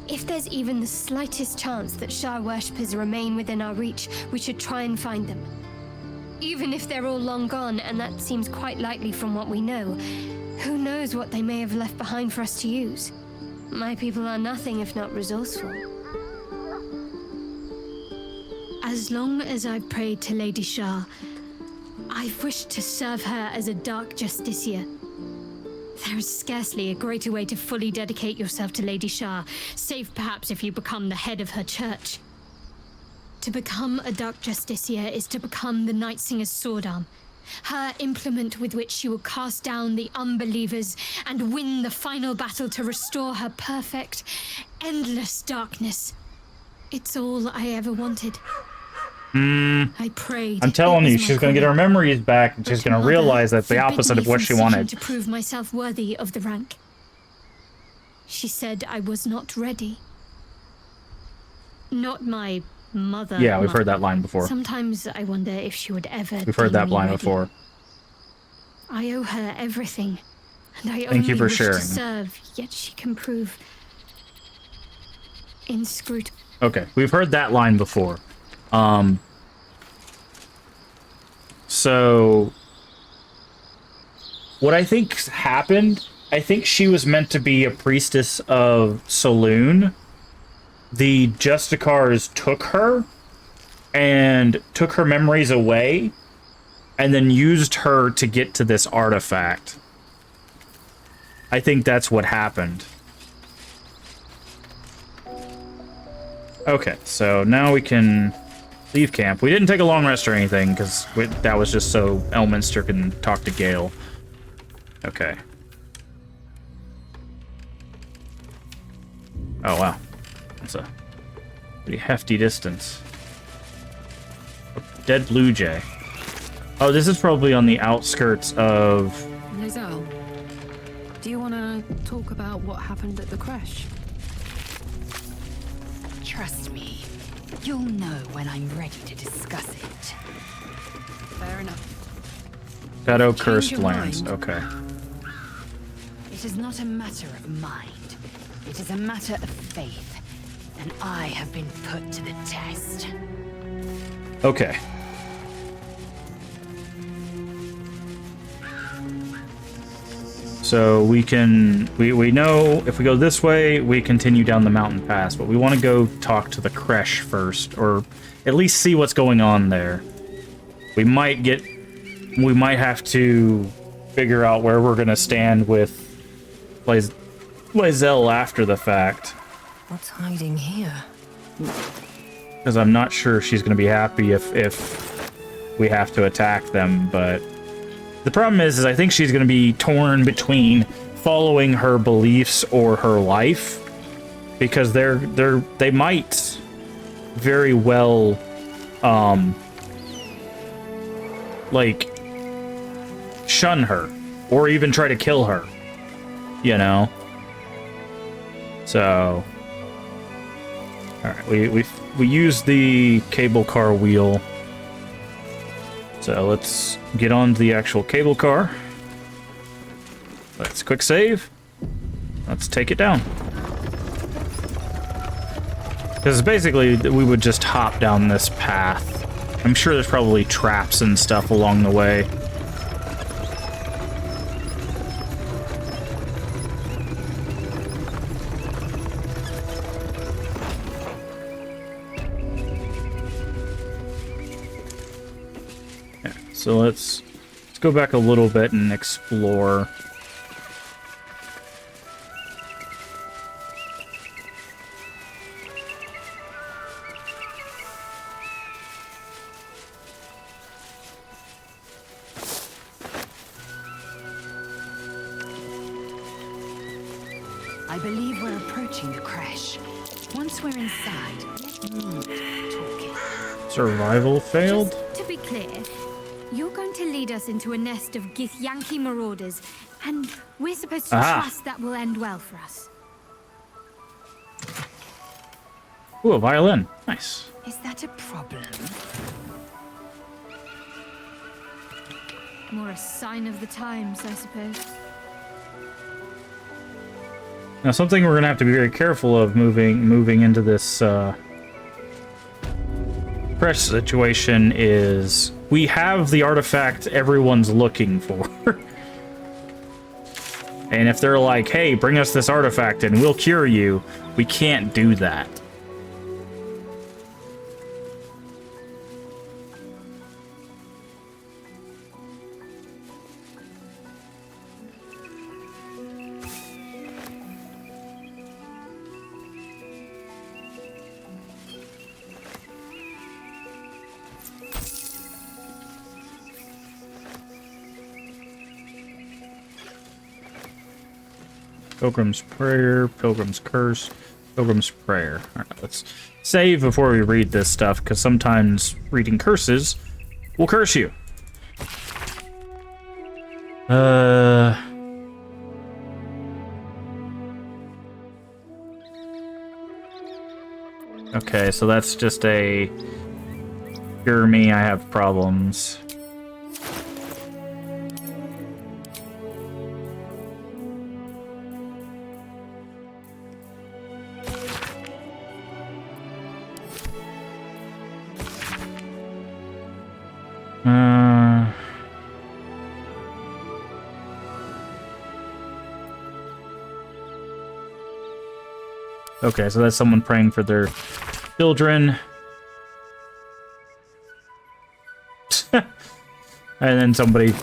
If there's even the slightest chance that Shah worshippers remain within our reach, we should try and find them. Even if they're all long gone, and that seems quite likely from what we know, who knows what they may have left behind for us to use? My people are nothing if not resourceful. As long as I've prayed to Lady Shah, I've wished to serve her as a Dark Justiciar. There is scarcely a greater way to fully dedicate yourself to Lady Shah, save perhaps if you become the head of her church. To become a Dark Justiciar is to become the Night Singer's sword arm, her implement with which she will cast down the unbelievers and win the final battle to restore her perfect, endless darkness. It's all I ever wanted. I prayed. I'm telling you, she's going to get her memories back, and she's going to realize that's the opposite of what she wanted. To prove myself worthy of the rank. She said I was not ready. Not my mother. Yeah, we've heard that line before. Sometimes I wonder if she would ever. We've heard that line ready. before. I owe her everything, and I Thank you for wish sharing. to serve, yet she can prove inscrutable. Okay, we've heard that line before. So what I think happened, I think she was meant to be a priestess of Saloon. The Justicars took her and took her memories away and then used her to get to this artifact. I think that's what happened. Okay, so now we can leave camp. We didn't take a long rest or anything, because that was just so Elminster can talk to Gale. Okay. Oh, wow. That's a pretty hefty distance. Dead blue jay. Oh, this is probably on the outskirts of... Lizelle, do you want to talk about what happened at the crash? Trust me, you'll know when I'm ready to discuss it. Fair enough. Shadow Cursed Change your Lands, mind. okay. It is not a matter of mind. It is a matter of faith. And I have been put to the test. Okay. So we know if we go this way, we continue down the mountain pass, but we want to go talk to the Kresh first, or at least see what's going on there. We might have to figure out where we're gonna stand with Lizelle after the fact. What's hiding here? Because I'm not sure she's gonna be happy if we have to attack them, but the problem is I think she's going to be torn between following her beliefs or her life, because they might very well like shun her or even try to kill her, you know. So all right, we use the cable car wheel. So let's get on to the actual cable car. Let's quick save. Let's take it down. Because basically we would just hop down this path. I'm sure there's probably traps and stuff along the way. So let's go back a little bit and explore. I believe we're approaching the crash. Once we're inside, let's move talking. Survival failed? To be clear, you're going to lead us into a nest of Githyanki marauders, and we're supposed to trust that will end well for us. Ooh, a violin. Nice. Is that a problem? More a sign of the times, I suppose. Now, something we're gonna have to be very careful of moving into this press situation is we have the artifact everyone's looking for. And if they're like, hey, bring us this artifact and we'll cure you, we can't do that. Pilgrim's Prayer, Pilgrim's Curse, Pilgrim's Prayer. All right, let's save before we read this stuff, because sometimes reading curses will curse you. Okay, so that's just a... Cure me, I have problems. Okay, so that's someone praying for their children. And then somebody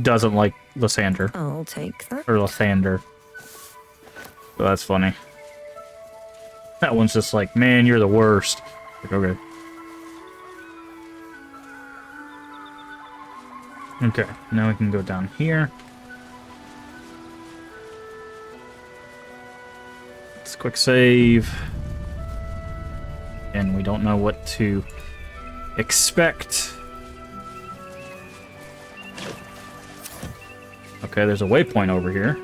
doesn't like Lysander. I'll take that. Or Lysander. So that's funny. That one's just like, man, you're the worst. Like, okay. Okay, now we can go down here. Let's quick save. And we don't know what to expect. Okay, there's a waypoint over here.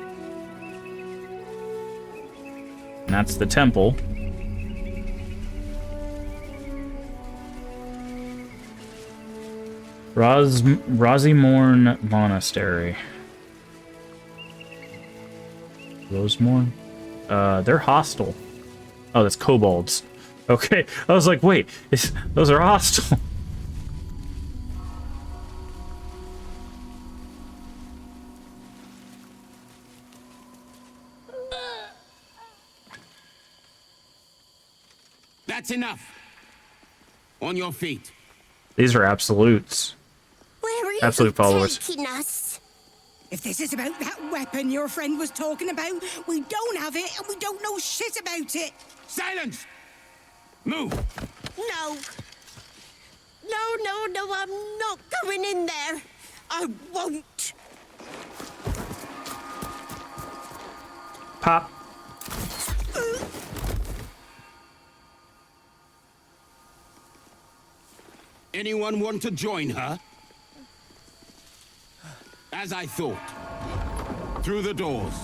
And that's the temple. Rosimorn Monastery. Rosemorn? They're hostile. Oh, that's kobolds. Okay, I was like, wait, those are hostile. That's enough. On your feet. These are absolutes. Where are you Absolute followers. taking us? If this is about that weapon your friend was talking about, we don't have it and we don't know shit about it. Silence! Move! No. No, I'm not going in there. I won't. Pop. Anyone want to join her? As I thought. Through the doors.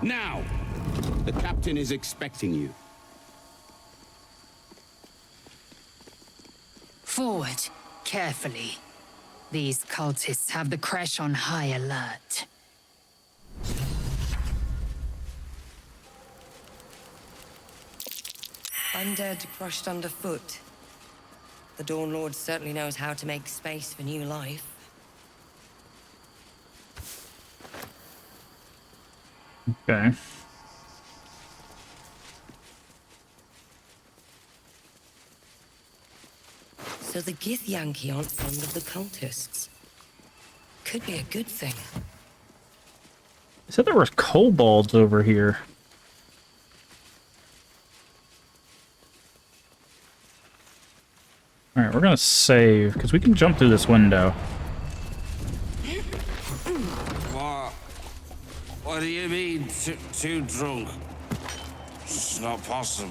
Now! The captain is expecting you. Forward, carefully. These cultists have the crash on high alert. Undead crushed underfoot. The Dawn Lord certainly knows how to make space for new life. Okay. So the Githyanki aren't fond of the cultists. Could be a good thing. I said there were kobolds over here. Alright, we're gonna save, because we can jump through this window. What do you mean, too drunk? It's not possible.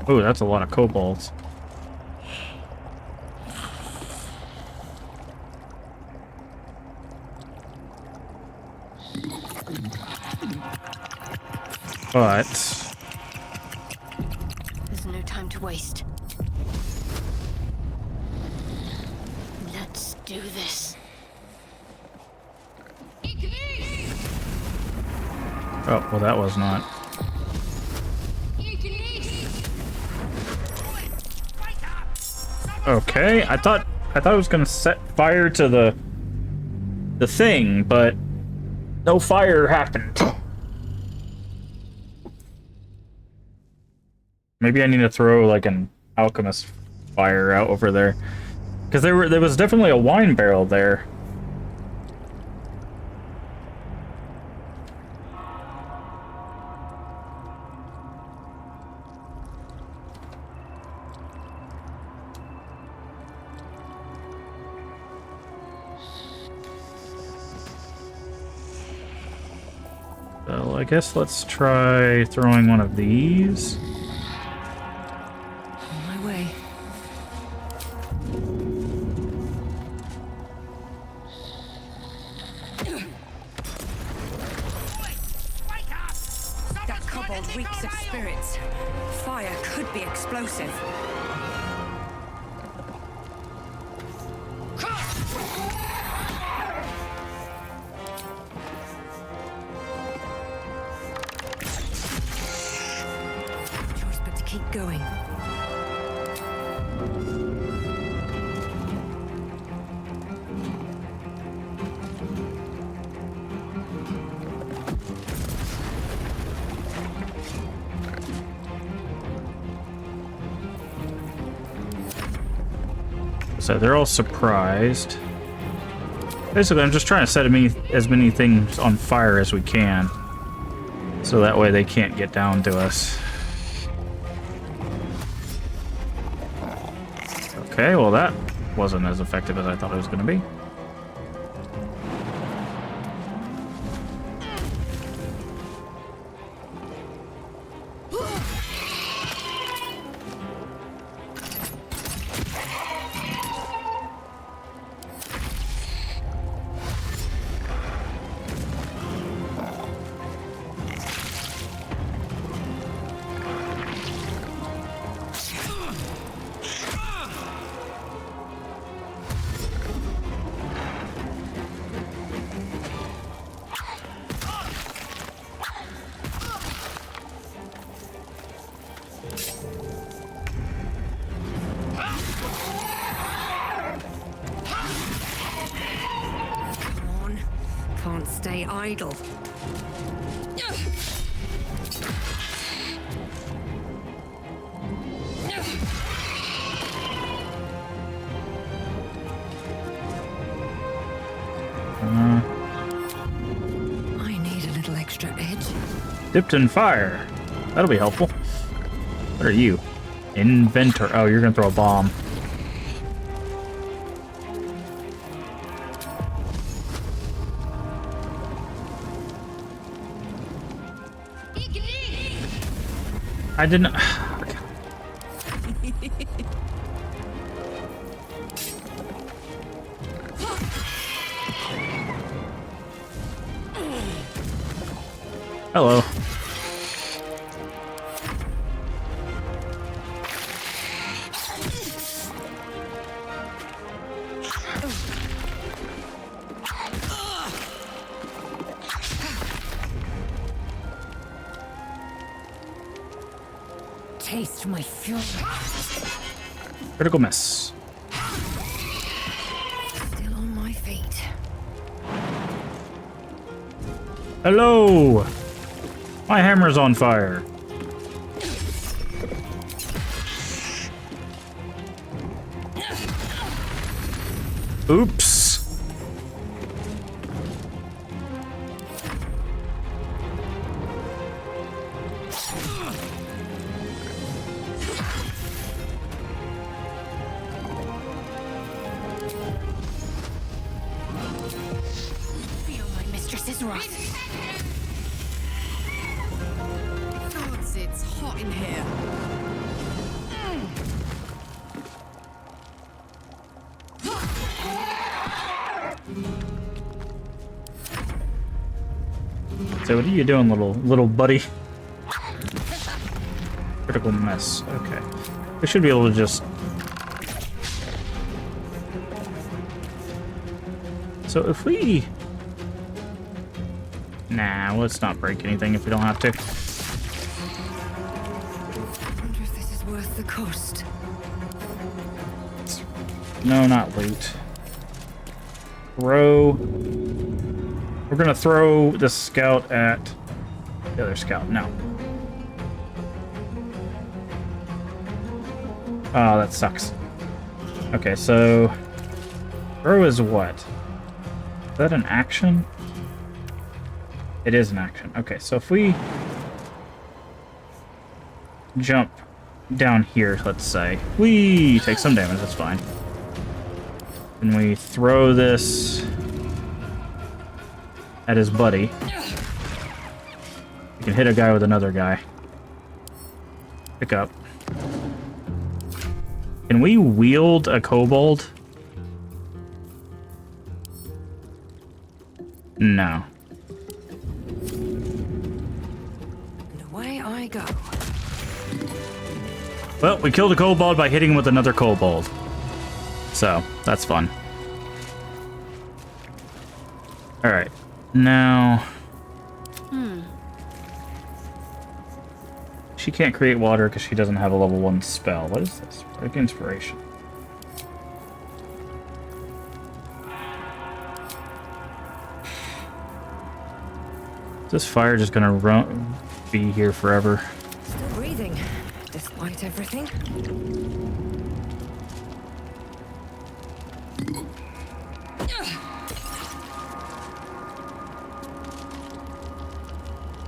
Oh, that's a lot of kobolds. But There's no time to waste. Let's do this. oh, well, that was not. Okay, I thought it was gonna set fire to the thing, but no fire happened. Maybe I need to throw like an alchemist fire out over there, because there was definitely a wine barrel there. So I guess let's try throwing one of these. On my way. That kobold reeks of spirits. Fire could be explosive. Choice but to keep going. So they're all surprised. Basically, I'm just trying to set as many things on fire as we can. So that way they can't get down to us. Okay, well that wasn't as effective as I thought it was going to be. Can't stay idle. I need a little extra edge. Dipped in fire. That'll be helpful. What are you? Inventor. Oh, you're gonna throw a bomb. I didn't. Hello. Taste my fury. Critical miss. Still on my feet. Hello. My hammer's on fire. Oops. Feel my mistress's wrath. Gods, it's hot in here. So what are you doing, little buddy? Critical miss. Okay. We should be able to just... So if we... Nah, let's not break anything if we don't have to. I wonder if this is worth the cost. No, not loot. Throw... We're gonna throw the scout at the other scout. No. Oh, that sucks. Okay, so... Throw is what? Is that an action? It is an action. Okay, so if we... jump down here, let's say. We take some damage, that's fine. And we throw this at his buddy. You can hit a guy with another guy. Pick up. Can we wield a kobold? No. And away I go. Well, we killed a kobold by hitting him with another kobold. So, that's fun. Alright. Now... She can't create water because she doesn't have a level 1 spell. What is this? Break inspiration. Is this fire just gonna be here forever? Still breathing, despite everything.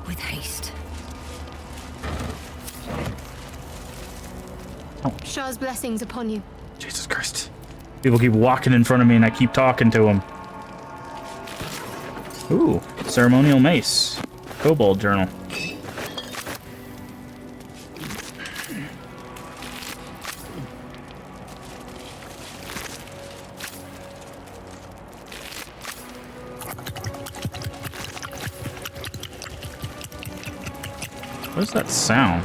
With haste. Shah's blessings upon you. Jesus Christ. People keep walking in front of me and I keep talking to them. Ooh, ceremonial mace. Kobold journal. What is that sound?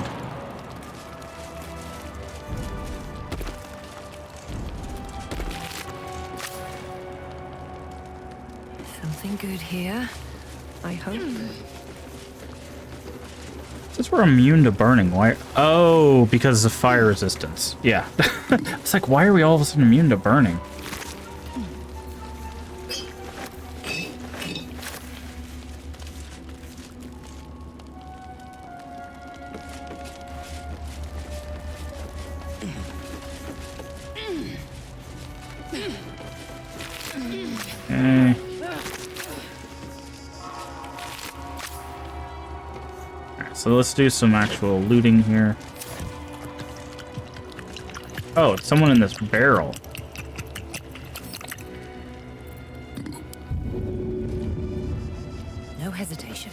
Something good here, I hope. Since we're immune to burning, why? Oh, because of fire resistance. Yeah. It's like, why are we all of a sudden immune to burning? So let's do some actual looting here. Oh, it's someone in this barrel. No hesitation.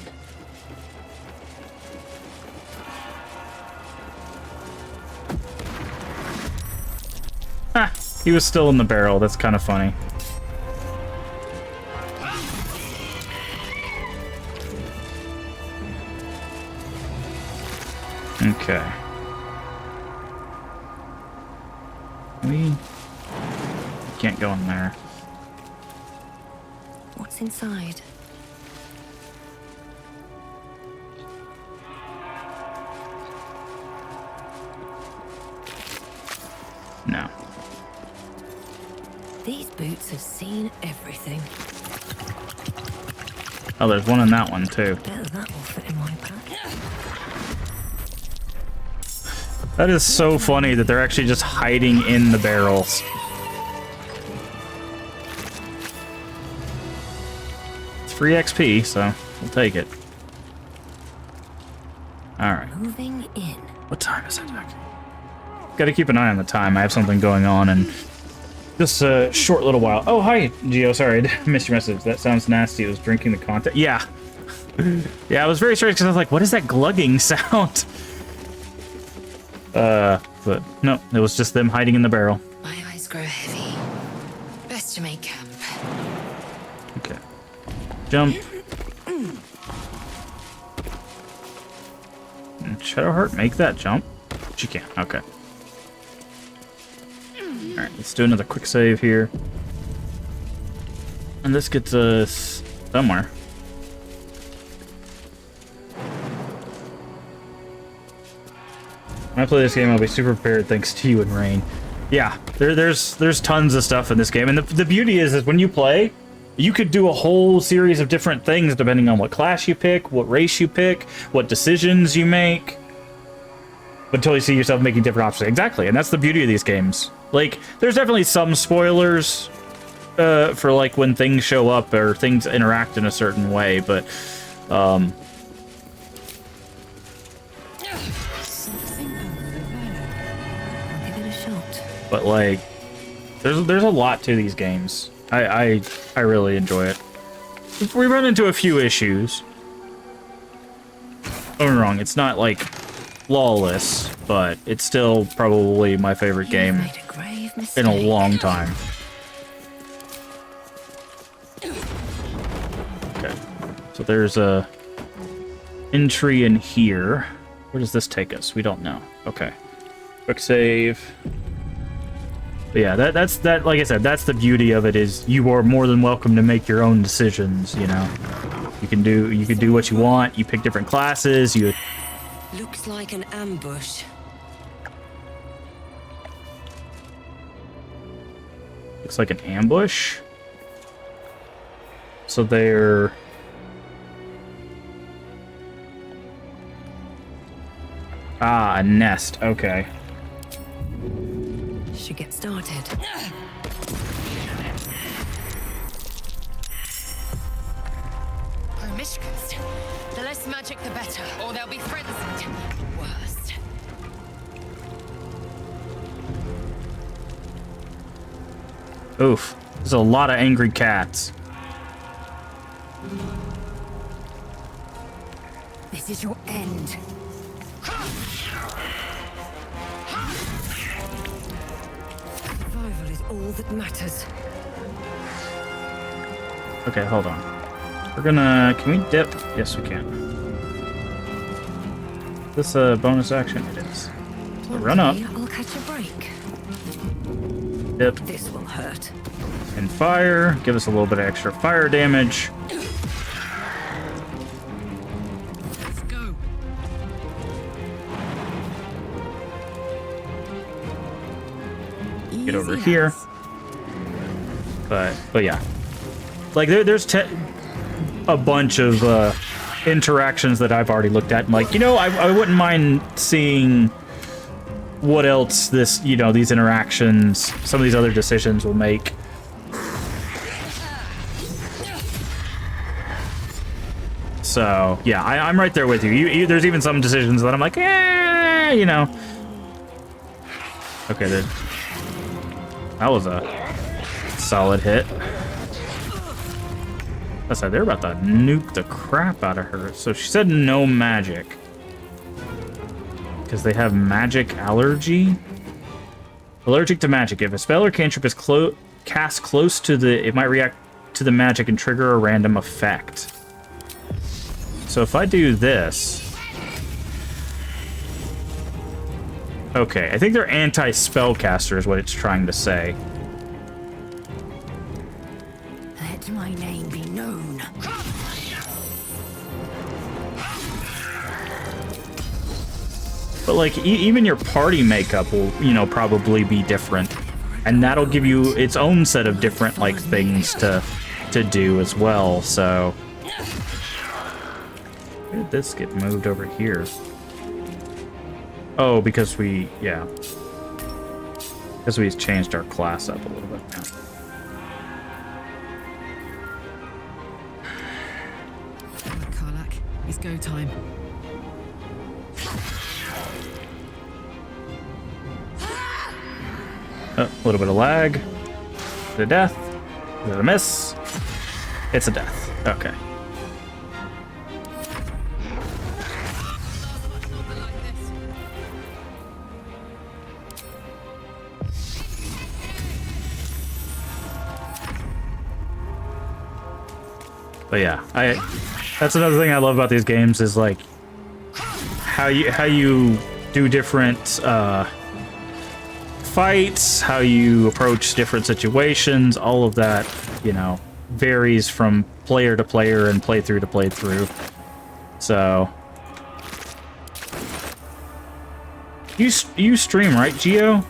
Ha! He was still in the barrel. That's kind of funny. Okay. We can't go in there. What's inside? No. These boots have seen everything. Oh, there's one in that one too. Bet that will fit in my pack. That is so funny that they're actually just hiding in the barrels. It's free XP, so we'll take it. Alright. Moving in. What time is it? Gotta keep an eye on the time. I have something going on in just a short little while. Oh, hi, Gio. Sorry, I missed your message. That sounds nasty. I was drinking the content. Yeah. Yeah, I was very strange because I was like, what is that glugging sound? But no, it was just them hiding in the barrel. My eyes grow heavy. Best to make camp. Okay. Jump. Can Shadowheart make that jump? She can. Okay. Alright, let's do another quick save here. And this gets us somewhere. When I play this game, I'll be super prepared thanks to you and Rain. Yeah, there's tons of stuff in this game. And the beauty is when you play, you could do a whole series of different things depending on what class you pick, what race you pick, what decisions you make. Until you see yourself making different options. Exactly, and that's the beauty of these games. Like, there's definitely some spoilers for like when things show up or things interact in a certain way, but but like there's a lot to these games. I really enjoy it. We run into a few issues. Don't get me wrong, it's not like flawless, but it's still probably my favorite game in a long time. Okay, so there's a entry in here. Where does this take us? We don't know. Okay, quick save. But yeah, that's like I said, that's the beauty of it, is you are more than welcome to make your own decisions, you know. You can do what you want, you pick different classes, you... Looks like an ambush. Looks like an ambush? So they're... Ah, a nest, okay. Should get started. magic, the better, or they'll be frenzied. Worst. Oof. There's a lot of angry cats. This is your end. Survival is all that matters. Okay, hold on. We're gonna... Can we dip? Yes, we can. This a bonus action? It is. So run up. I'll catch a break. Dip. This will hurt. And fire. Give us a little bit of extra fire damage. Let's go. Get over here. But yeah. Like, there's a bunch of interactions that I've already looked at. And like, you know, I wouldn't mind seeing what else this, you know, these interactions, some of these other decisions will make. So, yeah, I'm right there with you. There's even some decisions that I'm like, you know. Okay, that was a solid hit. That's like they're about to nuke the crap out of her. So she said no magic. Because they have magic allergy? Allergic to magic. If a spell or cantrip is cast close to it might react to the magic and trigger a random effect. So if I do this... Okay, I think they're anti-spellcaster is what it's trying to say. Let my name be known. But like, even your party makeup will, you know, probably be different. And that'll give you its own set of different, like, things to do as well, so... Where did this get moved over here? Oh, because we... yeah. Because we changed our class up a little bit now. Karlak, it's go time. Oh, a little bit of lag. Is it a death? Is it a miss? It's a death. Okay. But yeah, that's another thing I love about these games is like how you do different fights, how you approach different situations, all of that, you know, varies from player to player and playthrough to playthrough. So you stream, right, Geo?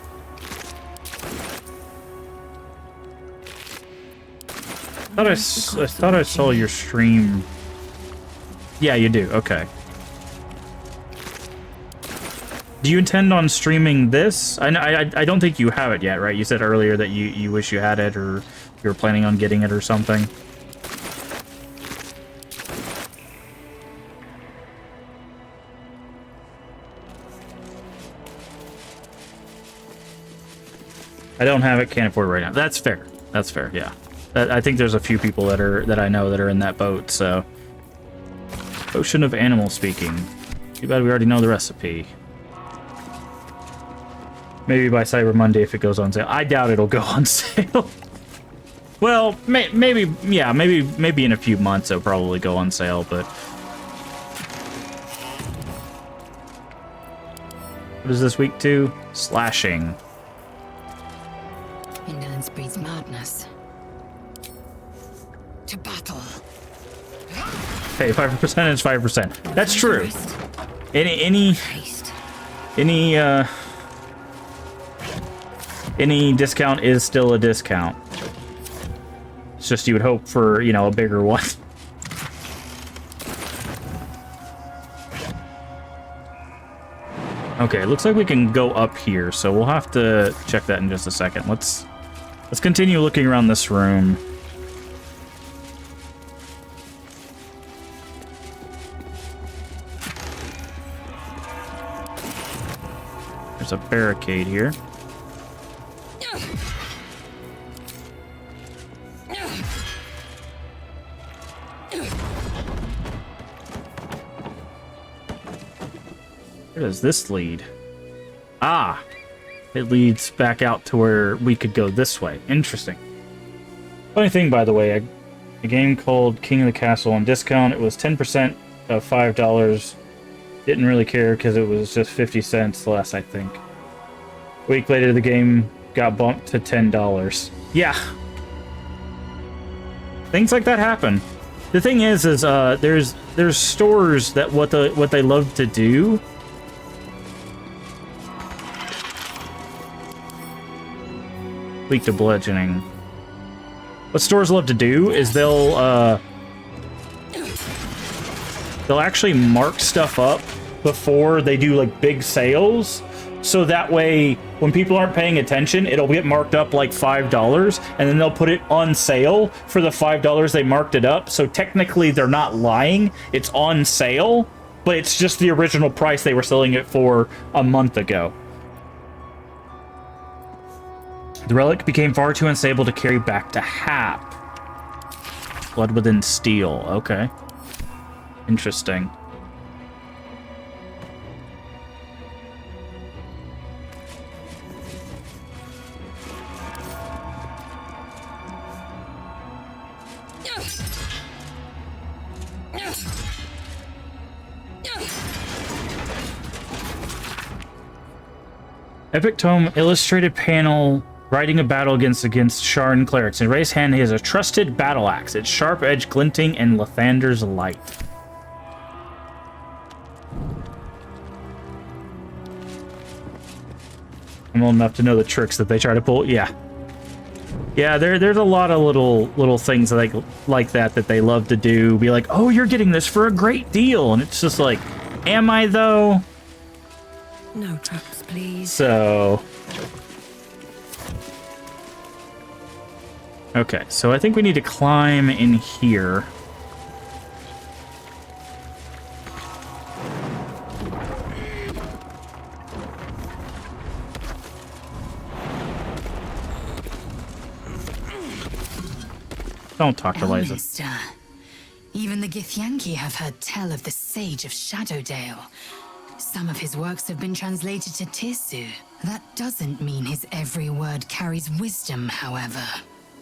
I thought I saw your stream. Yeah, you do. Okay. Do you intend on streaming this? I don't think you have it yet, right? You said earlier that you wish you had it, or you were planning on getting it or something. I don't have it, can't afford it right now. That's fair. That's fair, yeah. I think there's a few people that I know that are in that boat, so... Potion of animal speaking. Too bad we already know the recipe. Maybe by Cyber Monday if it goes on sale. I doubt it'll go on sale. Well, maybe, yeah, maybe in a few months it'll probably go on sale, but... What is this week 2? Slashing. Indolence breeds madness. To battle. Hey, 5% is 5%. That's true. Any discount is still a discount. It's just you would hope for, you know, a bigger one. Okay, looks like we can go up here, so we'll have to check that in just a second. Let's continue looking around this room. There's a barricade here. Where does this lead? Ah! It leads back out to where we could go this way. Interesting. Funny thing, by the way, a game called King of the Castle on discount. It was 10% of $5. Didn't really care because it was just 50 cents less, I think. A week later, the game got bumped to $10. Yeah. Things like that happen. The thing is there's stores that what they love to do. Weak to bludgeoning. What stores love to do is they'll actually mark stuff up before they do like big sales, so that way when people aren't paying attention, it'll get marked up like $5, and then they'll put it on sale for the $5 they marked it up. So technically they're not lying, it's on sale, but it's just the original price they were selling it for a month ago. The relic became far too unstable to carry back to Hap. Blood within steel. Okay. Interesting. Epic Tome illustrated panel riding a battle against Sharn clerics. In Ray's hand, he has a trusted battle axe, its sharp edge glinting in Lathander's light. I'm old enough to know the tricks that they try to pull. Yeah. Yeah, there's a lot of little things like that they love to do. Be like, oh, you're getting this for a great deal. And it's just like, am I though? No traps, please. So... Okay, so I think we need to climb in here. Don't talk to Liza. Elminster. Even the Githyanki have heard tell of the Sage of Shadowdale. Some of his works have been translated to Tirsu. That doesn't mean his every word carries wisdom, however.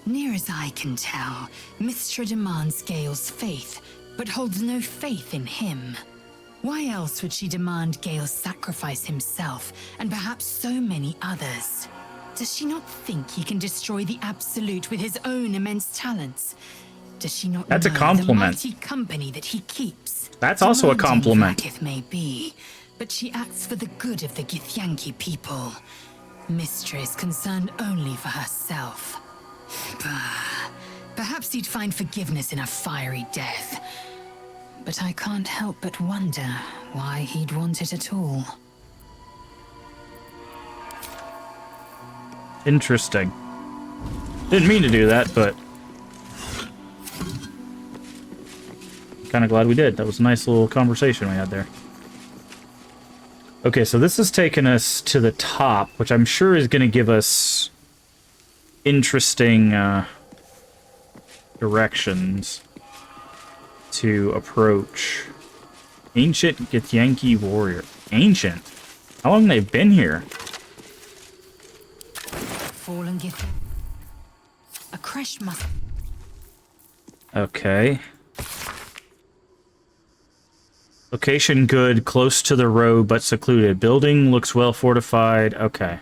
Near as I can tell, Mystra demands Gale's faith, but holds no faith in him. Why else would she demand Gale sacrifice himself, and perhaps so many others? Does she not think he can destroy the Absolute with his own immense talents? Does she not That's a know compliment. the mighty company that he keeps? That's also a compliment. Demanding may be, but she acts for the good of the Githyanki people. Mystra is concerned only for herself. Perhaps he'd find forgiveness in a fiery death. But I can't help but wonder why he'd want it at all. Interesting. Didn't mean to do that, but... kind of glad we did. That was a nice little conversation we had there. Okay, so this has taken us to the top, which I'm sure is going to give us interesting directions to approach. Ancient Githyanki warrior. Ancient? How long they've been here? Fallen Gith... A creche must... Okay. Location good, close to the road, but secluded. Building looks well fortified. Okay.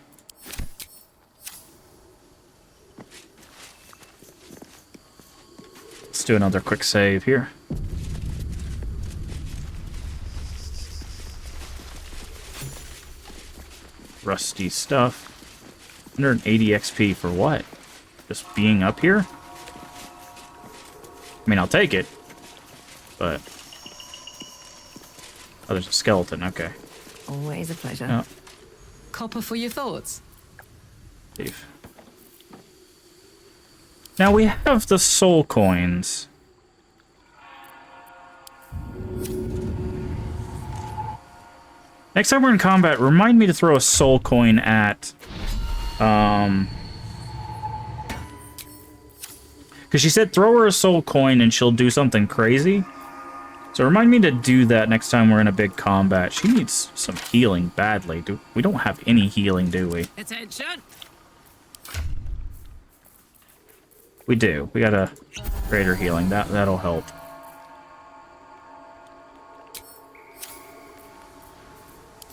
Let's do another quick save here. Rusty stuff. 180 XP for what? Just being up here? I mean, I'll take it. But... oh, there's a skeleton. Okay. Always a pleasure. Oh. Copper for your thoughts. Leave. Now we have the soul coins. Next time we're in combat, remind me to throw a soul coin at... Because she said throw her a soul coin and she'll do something crazy. So remind me to do that next time we're in a big combat. She needs some healing badly. We don't have any healing, do we? Attention! We do. We got a greater healing. That'll help.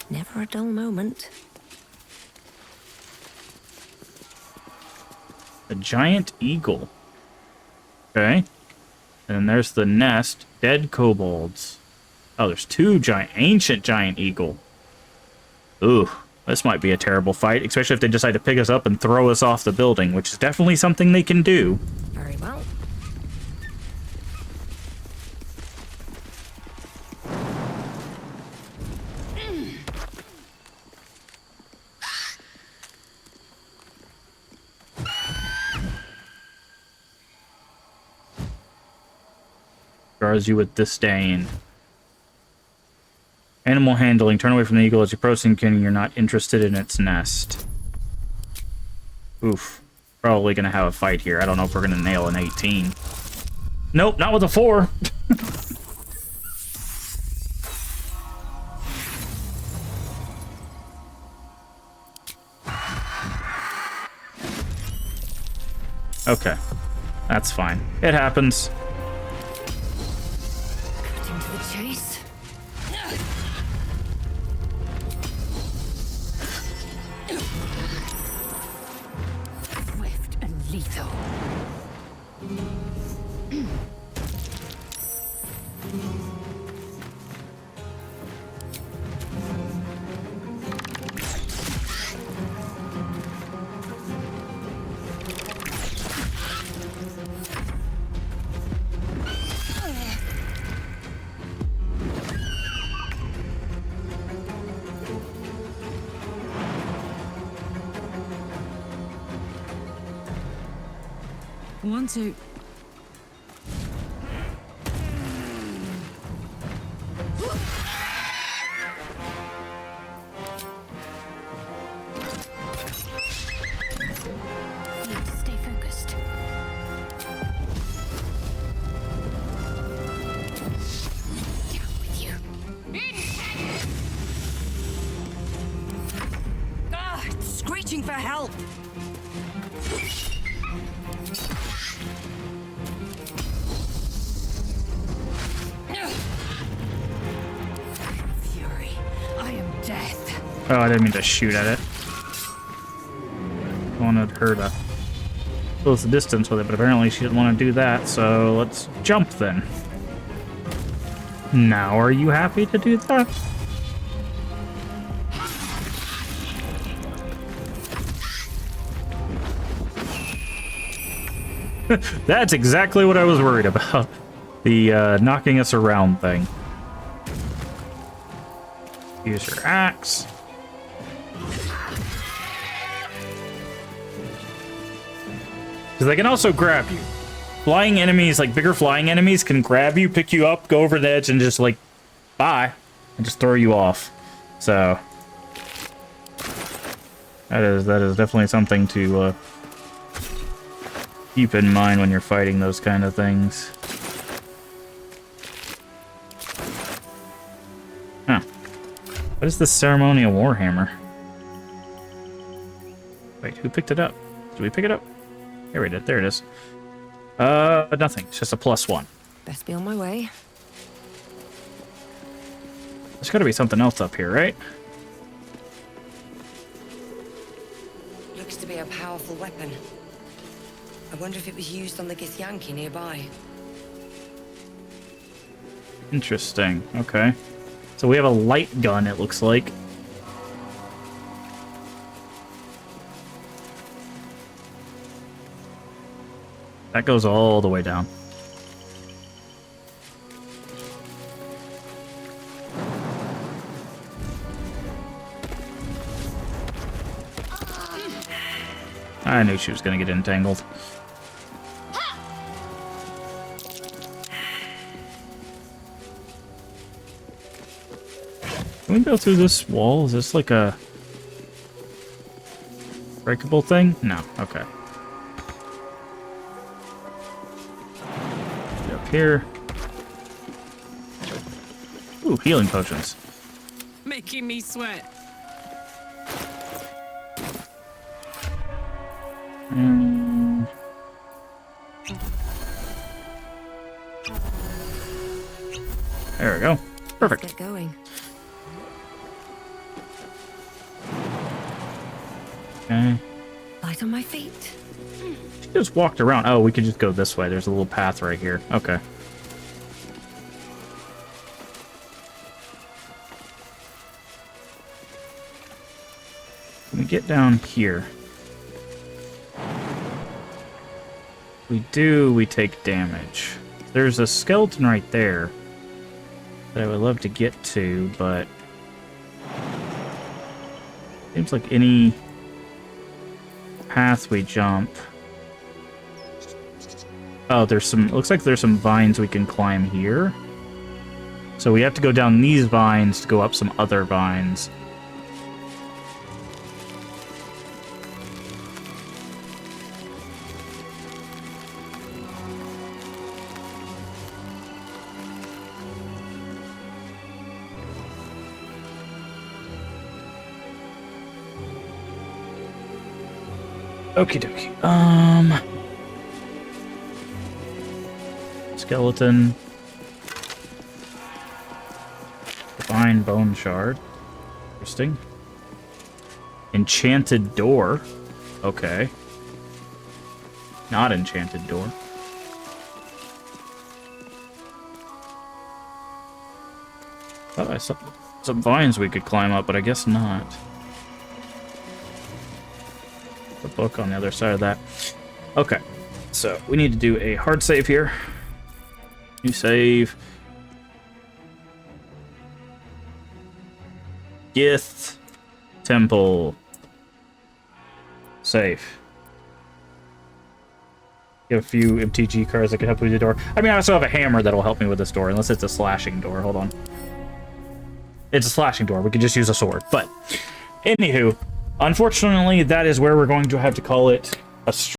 Never a dull moment. A giant eagle. Okay. And there's the nest. Dead kobolds. Oh, there's two ancient giant eagle. Ooh, this might be a terrible fight, especially if they decide to pick us up and throw us off the building, which is definitely something they can do. Very well. Regards you with disdain. Animal handling. Turn away from the eagle as you approach and you're not interested in its nest. Oof. Probably gonna have a fight here. I don't know if we're gonna nail an 18. Nope, not with a 4. Okay. That's fine. It happens. Into the chase. Swift and lethal. Want to... Stay focused. Down with you. Ah, it's screeching for help. Fury, I am death. Oh, I didn't mean to shoot at it. I wanted her to close the distance with it, but apparently she didn't want to do that, so let's jump then. Now, are you happy to do that? That's exactly what I was worried about. The knocking us around thing. Use your axe. Because they can also grab you. Flying enemies, like bigger flying enemies, can grab you, pick you up, go over the edge, and just like, bye, and just throw you off. So that is definitely something to keep in mind when you're fighting those kind of things. Huh. What is the ceremonial warhammer? Wait, who picked it up? Did we pick it up? Here we did. There it is. Nothing. It's just a +1. Best be on my way. There's got to be something else up here, right? Looks to be a powerful weapon. I wonder if it was used on the Githyanki nearby. Interesting. Okay. So we have a light gun, it looks like. That goes all the way down. I knew she was going to get entangled. Can we go through this wall? Is this like a breakable thing? No. Okay. Get up here. Ooh, healing potions. Making me sweat. There we go. Perfect. Get going. Okay. Light on my feet. She just walked around. Oh, we could just go this way. There's a little path right here. Okay. Can we get down here? We do, we take damage. There's a skeleton right there that I would love to get to, but seems like any path we jump. Oh, there's some, looks like there's some vines we can climb here. So we have to go down these vines to go up some other vines. Okie dokie. Skeleton. Divine bone shard. Interesting. Enchanted door. Okay. Not enchanted door. Thought I saw some vines we could climb up, but I guess not. The book on the other side of that. Okay, so we need to do a hard save here. New save. Gith Temple. Save. You have a few MTG cards that can help me with the door. I mean, I also have a hammer that'll help me with this door, unless it's a slashing door. Hold on. It's a slashing door. We could just use a sword. But, anywho, unfortunately, that is where we're going to have to call it a